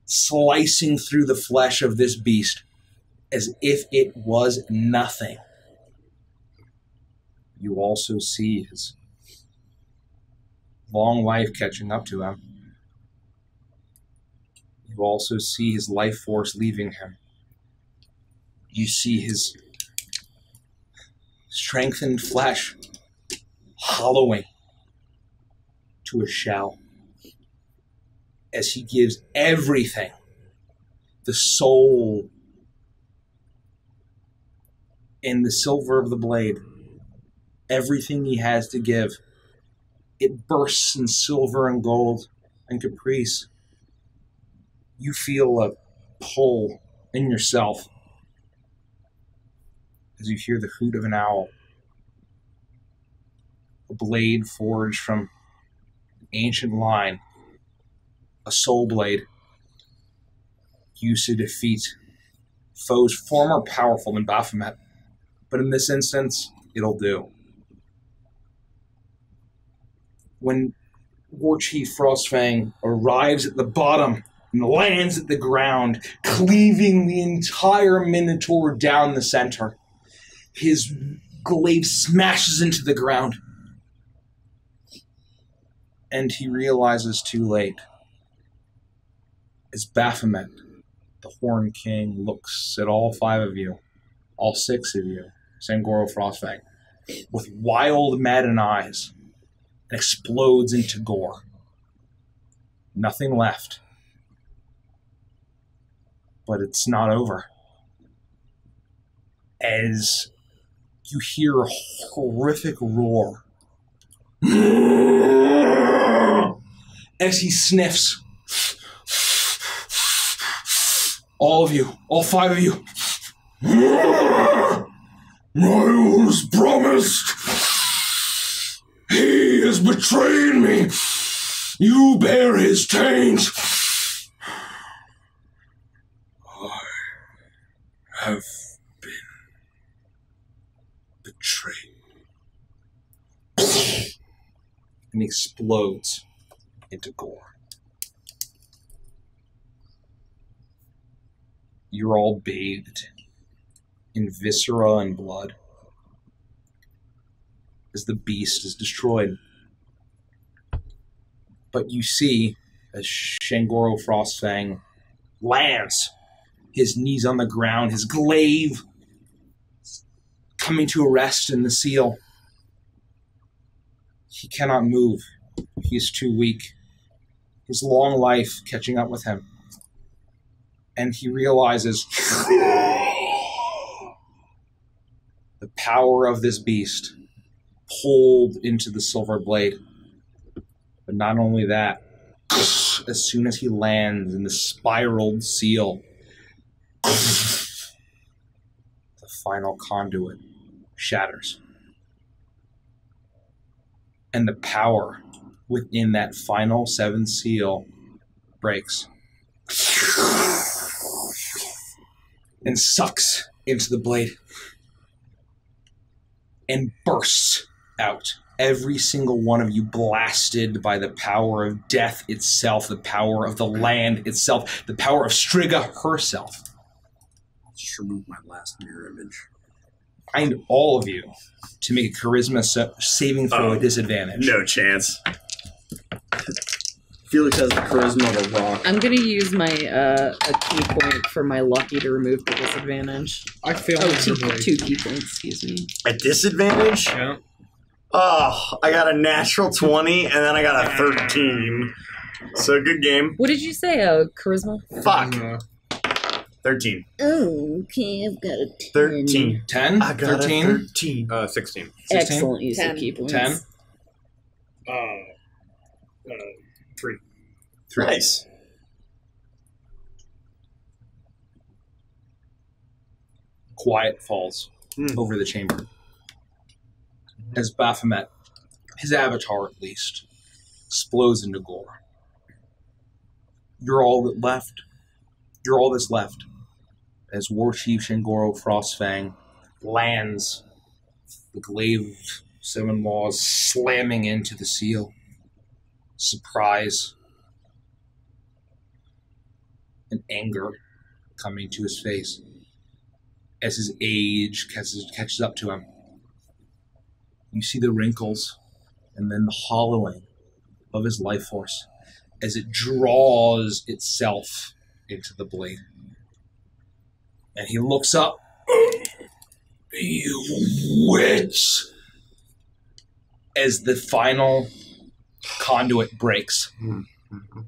slicing through the flesh of this beast as if it was nothing, you also see his long life catching up to him. You also see his life force leaving him. You see his strengthened flesh hollowing to a shell as he gives everything, the soul and the silver of the blade, everything he has to give. It bursts in silver and gold and caprice. You feel a pull in yourself as you hear the hoot of an owl. A blade forged from an ancient line, a soul blade, used to defeat foes far more powerful than Baphomet. But in this instance, it'll do. When War Chief Frostfang arrives at the bottom and lands at the ground, cleaving the entire Minotaur down the center, his glaive smashes into the ground. And he realizes too late. As Baphomet, the Horn King, looks at all 5 of you, all 6 of you, Shangoro Frostfang, with wild, maddened eyes, and explodes into gore. Nothing left. But it's not over. As you hear a horrific roar, as he sniffs, all of you, all 5 of you, I was promised. He has betrayed me. You bear his taint. I have been betrayed. And he explodes into gore. You're all bathed in viscera and blood as the beast is destroyed. But you see, as Shangoro Frostfang lands, his knees on the ground, his glaive coming to a rest in the seal. He cannot move. He is too weak. His long life catching up with him. And he realizes the power of this beast pulled into the silver blade. But not only that, as soon as he lands in the spiraled seal, the final conduit shatters. And the power within that final 7th seal breaks. And sucks into the blade. And bursts out. Every single one of you blasted by the power of death itself, the power of the land itself, the power of Striga herself. Just remove my last mirror image. I need all of you to make a charisma saving throw at disadvantage. No chance. Felix has the charisma of a rock. I'm gonna use my a key point for my lucky to remove the disadvantage. I failed. Oh, two key points. Excuse me. A disadvantage? Yeah. Oh, I got a natural 20 and then I got a 13. So good game. What did you say? Charisma? Fuck. 13. Oh, okay. I've got a 10. 13. 10? I got 13? a 13. 16. Excellent use of key points. 10? 3. Nice. Quiet falls over the chamber. As Baphomet, his avatar at least, explodes into gore. You're all that's left. As War Chief Shingoro Frostfang lands the glaive of 7 laws slamming into the seal. Surprise and anger coming to his face as his age catches up to him. You see the wrinkles and then the hollowing of his life force as it draws itself into the blade. And he looks up. You witch! As the final conduit breaks.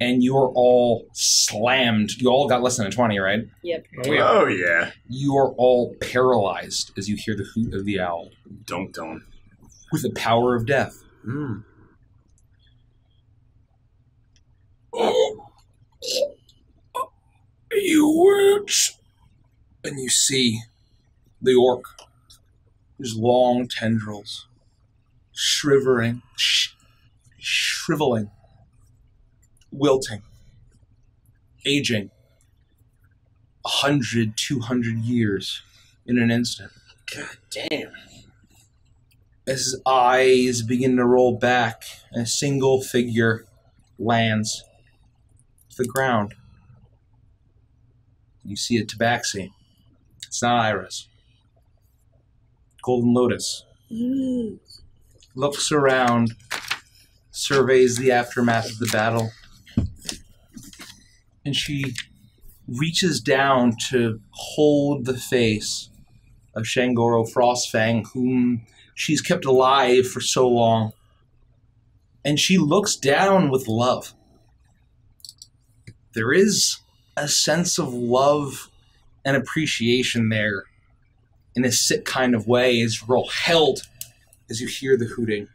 And you are all slammed. You all got less than a 20, right? Yep. Oh, yeah. You are all paralyzed as you hear the hoot of the owl. Don't. With the power of death. Oh, you witch! And you see the orc, his long tendrils, shriveling, wilting, aging 100, 200 years in an instant. God damn. As his eyes begin to roll back and a single figure lands to the ground. You see a tabaxi. It's not Iris. Golden Lotus. Looks around, surveys the aftermath of the battle, and she reaches down to hold the face of Shangoro Frostfang, whom she's kept alive for so long. And she looks down with love. There is a sense of love and appreciation there in a sick kind of way as you're all held as you hear the hooting.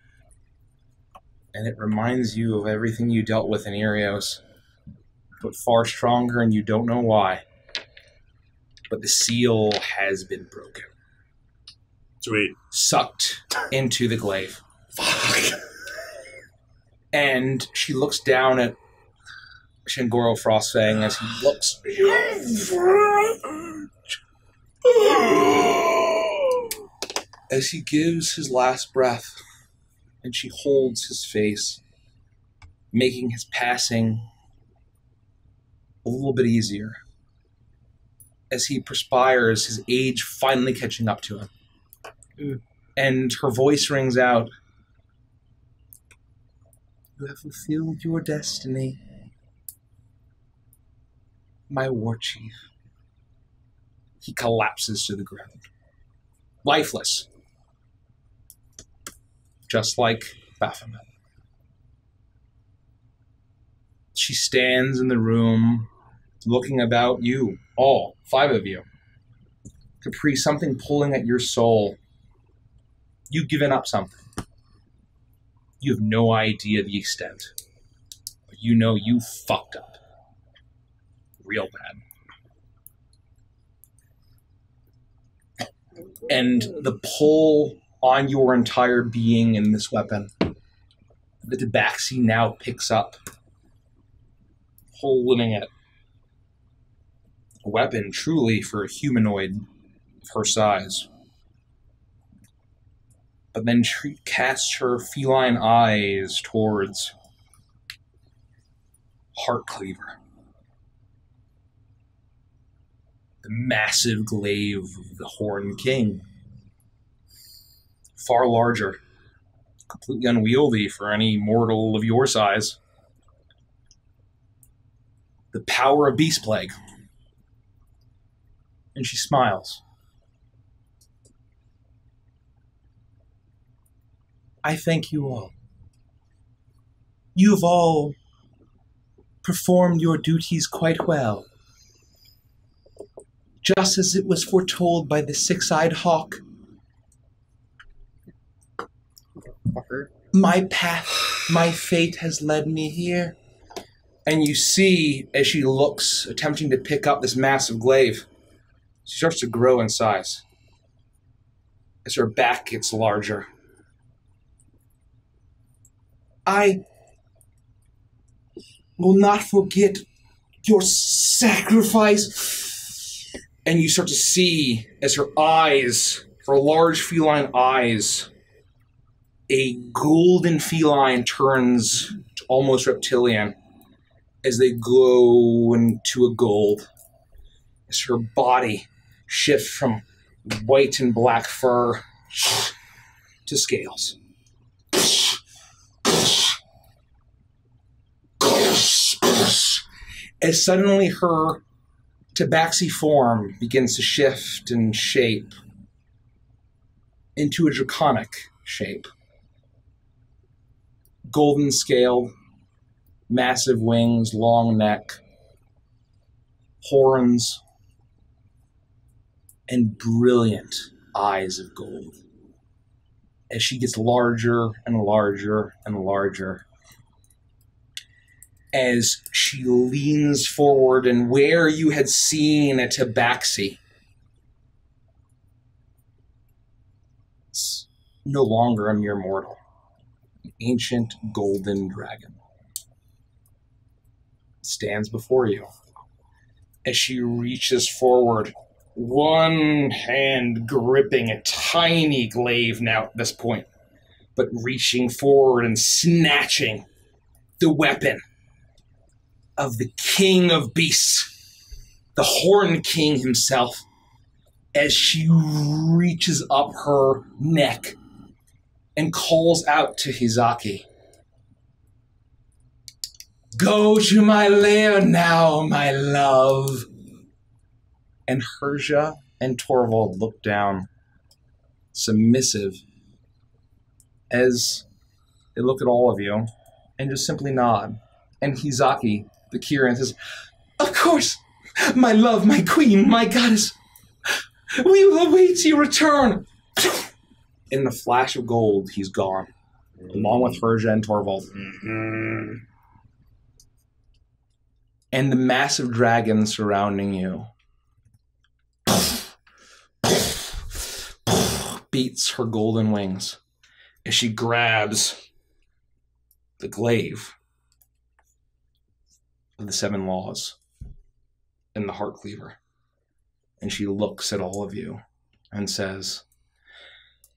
And it reminds you of everything you dealt with in Erios, but far stronger and you don't know why. But the seal has been broken. Sweet. Sucked into the glaive. Fuck. And she looks down at Shingoro Frostfang as he looks. As he gives his last breath, and she holds his face, making his passing a little bit easier. As he perspires, his age finally catching up to him. And her voice rings out, "You have fulfilled your destiny, my war chief." He collapses to the ground, lifeless, just like Baphomet. She stands in the room, looking about you, all 5 of you. Capri, something pulling at your soul. You've given up something. You have no idea the extent. But you know you fucked up. Real bad. And the pull on your entire being in this weapon, the tabaxi now picks up, holding it. A weapon truly for a humanoid of her size. But then casts her feline eyes towards Heartcleaver. The massive glaive of the Horned King. Far larger, completely unwieldy for any mortal of your size. The power of Beast Plague. And she smiles. I thank you all. You have all performed your duties quite well. Just as it was foretold by the six-eyed hawk. My path, my fate has led me here. And you see, as she looks, attempting to pick up this massive glaive, she starts to grow in size. As her back gets larger. I will not forget your sacrifice. And you start to see, as her eyes, her large feline eyes, a golden feline turns to almost reptilian as they glow into a gold. As her body shifts from white and black fur to scales. As suddenly her tabaxi form begins to shift and shape into a draconic shape. Golden scaled, massive wings, long neck, horns, and brilliant eyes of gold. As she gets larger and larger and larger, as she leans forward, and where you had seen a tabaxi, it's no longer a mere mortal. An ancient golden dragon stands before you. As she reaches forward, one hand gripping a tiny glaive now at this point, but reaching forward and snatching the weapon of the King of Beasts, the Horned King himself, as she reaches up her neck and calls out to Hizaki. Go to my lair now, my love. And Herja and Torvald look down, submissive, as they look at all of you and just simply nod. And Hizaki, the Kirin, says, Of course, my love, my queen, my goddess. We will await your return. In the flash of gold, he's gone, along with Herja and Torvald. Mm-hmm. And the massive dragon surrounding you beats her golden wings as she grabs the glaive of the 7 laws and the Heartcleaver. And she looks at all of you and says,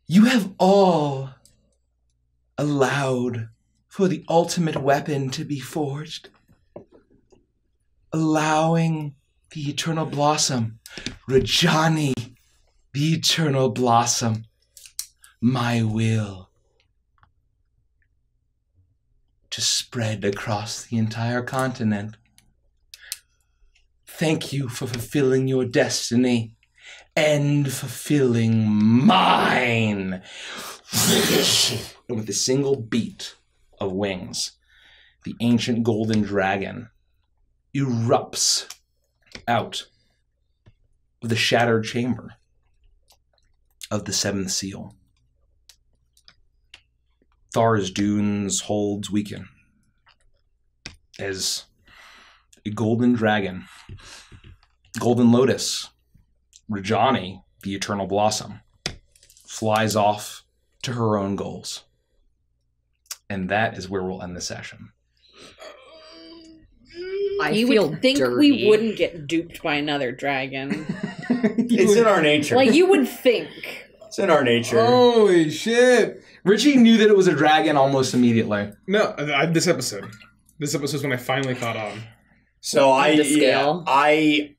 You have all allowed for the ultimate weapon to be forged, allowing the eternal blossom, Rajani, the eternal blossom, my will, to spread across the entire continent. Thank you for fulfilling your destiny and fulfilling mine. And with a single beat of wings, the ancient golden dragon erupts out of the shattered chamber of the 7th seal. Thar's dunes holds weaken as a golden dragon, golden lotus, Rajani, the Eternal Blossom flies off to her own goals. And that is where we'll end the session. You would think we wouldn't get duped by another dragon. It's in our nature. Like, you would think. It's in our nature. Holy shit. Richie knew that it was a dragon almost immediately. No, this episode. This episode is when I finally caught on. So I'll okay.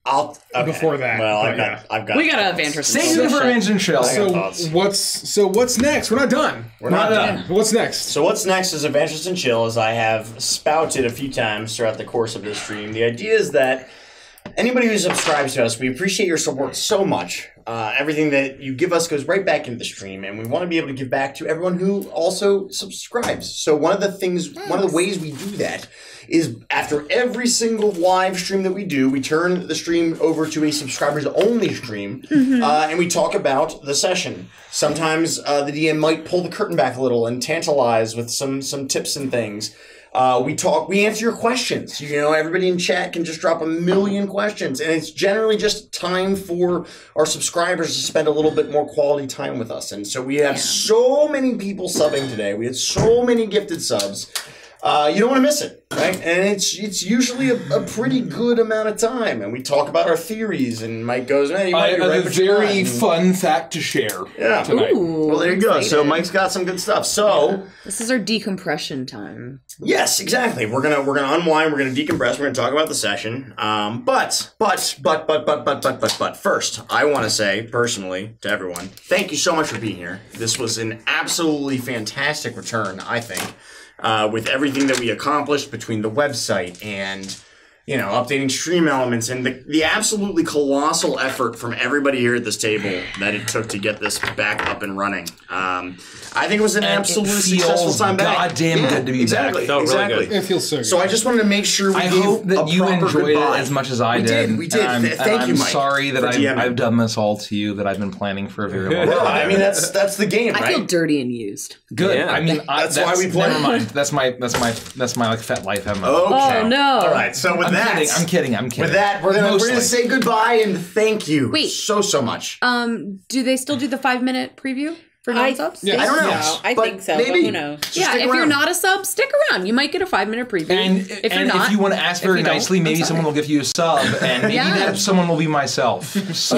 Before that. Well, I've got. We got a Vantress. Save it for Vantress Shell. So what's next? We're not done. We're not done. What's next? So what's next is Adventures in Chill, as I have spouted a few times throughout the course of this stream. The idea is that anybody who subscribes to us, we appreciate your support so much. Everything that you give us goes right back into the stream, and we want to be able to give back to everyone who also subscribes. So one of the ways we do that is after every single live stream that we do, we turn the stream over to a subscribers-only stream, and we talk about the session. Sometimes the DM might pull the curtain back a little and tantalize with some tips and things. We answer your questions. You know, everybody in chat can just drop a million questions, and it's generally just time for our subscribers to spend a little bit more quality time with us. And so we have so many people subbing today. We had so many gifted subs. You don't want to miss it, right? And it's usually a pretty good amount of time, and we talk about our theories. And Mike goes, "Man, you might be right." I have a very fun fact to share. Yeah. Tonight. Ooh, well, there you go. excited. So Mike's got some good stuff. So this is our decompression time. yes, exactly. We're gonna unwind. We're gonna decompress. We're gonna talk about the session. But first, I want to say personally to everyone, thank you so much for being here. This was an absolutely fantastic return, I think. With everything that we accomplished between the website and, you know, updating stream elements and the absolutely colossal effort from everybody here at this table that it took to get this back up and running. I think it was an absolutely successful time back. Goddamn good to be back. It felt really good. It feels so good. So I just wanted to make sure we I gave hope that a you proper enjoyed goodbye. it as much as I did. We did. Thank you, Mike. I'm sorry that I've done this all to you, that I've been planning for a very long time. No, I mean that's the game, right? I feel dirty and used. Good. Yeah. I mean, That's why we play. Never mind. That's my like Fet Life MO. Okay. Oh, no. All right. So with I'm kidding. With that, we're gonna say goodbye and thank you. Wait. so much. Do they still do the 5-minute preview for non-subs? I don't know. No, I But think so. maybe. But who knows? Yeah, if you're not a sub, stick around. You might get a 5-minute preview. And if you're not, if you want to ask very you don't, nicely, I'm maybe sorry. someone will give you a sub, and maybe Yeah. that someone will be myself. So,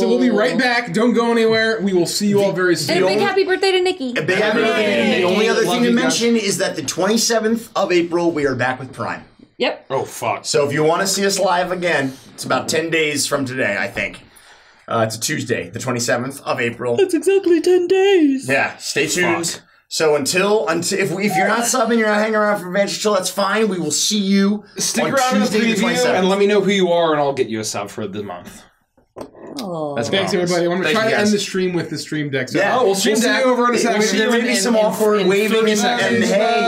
So we'll be right back. Don't go anywhere. We will see you all very soon. And a big happy birthday to Nikki. A big happy birthday. The only other Love thing to you guys. mention is that the 27th of April, we are back with Prime. Yep. oh fuck. So if you want to see us live again, it's about 10 days from today, I think. It's a Tuesday, the 27th of April. That's exactly 10 days. Yeah, stay tuned. So until if you're not subbing, you're not hanging around for Adventure Chill, that's fine. We will see you Stick on around in the Tuesday the preview 27th. and let me know who you are, and I'll get you a sub for the month. Oh. That's a Thanks, promise. everybody. I'm going to Thank try you, to guys. end the stream with the stream deck. So, Yeah. we'll see you over in a second. There may be some awkward waving and hey.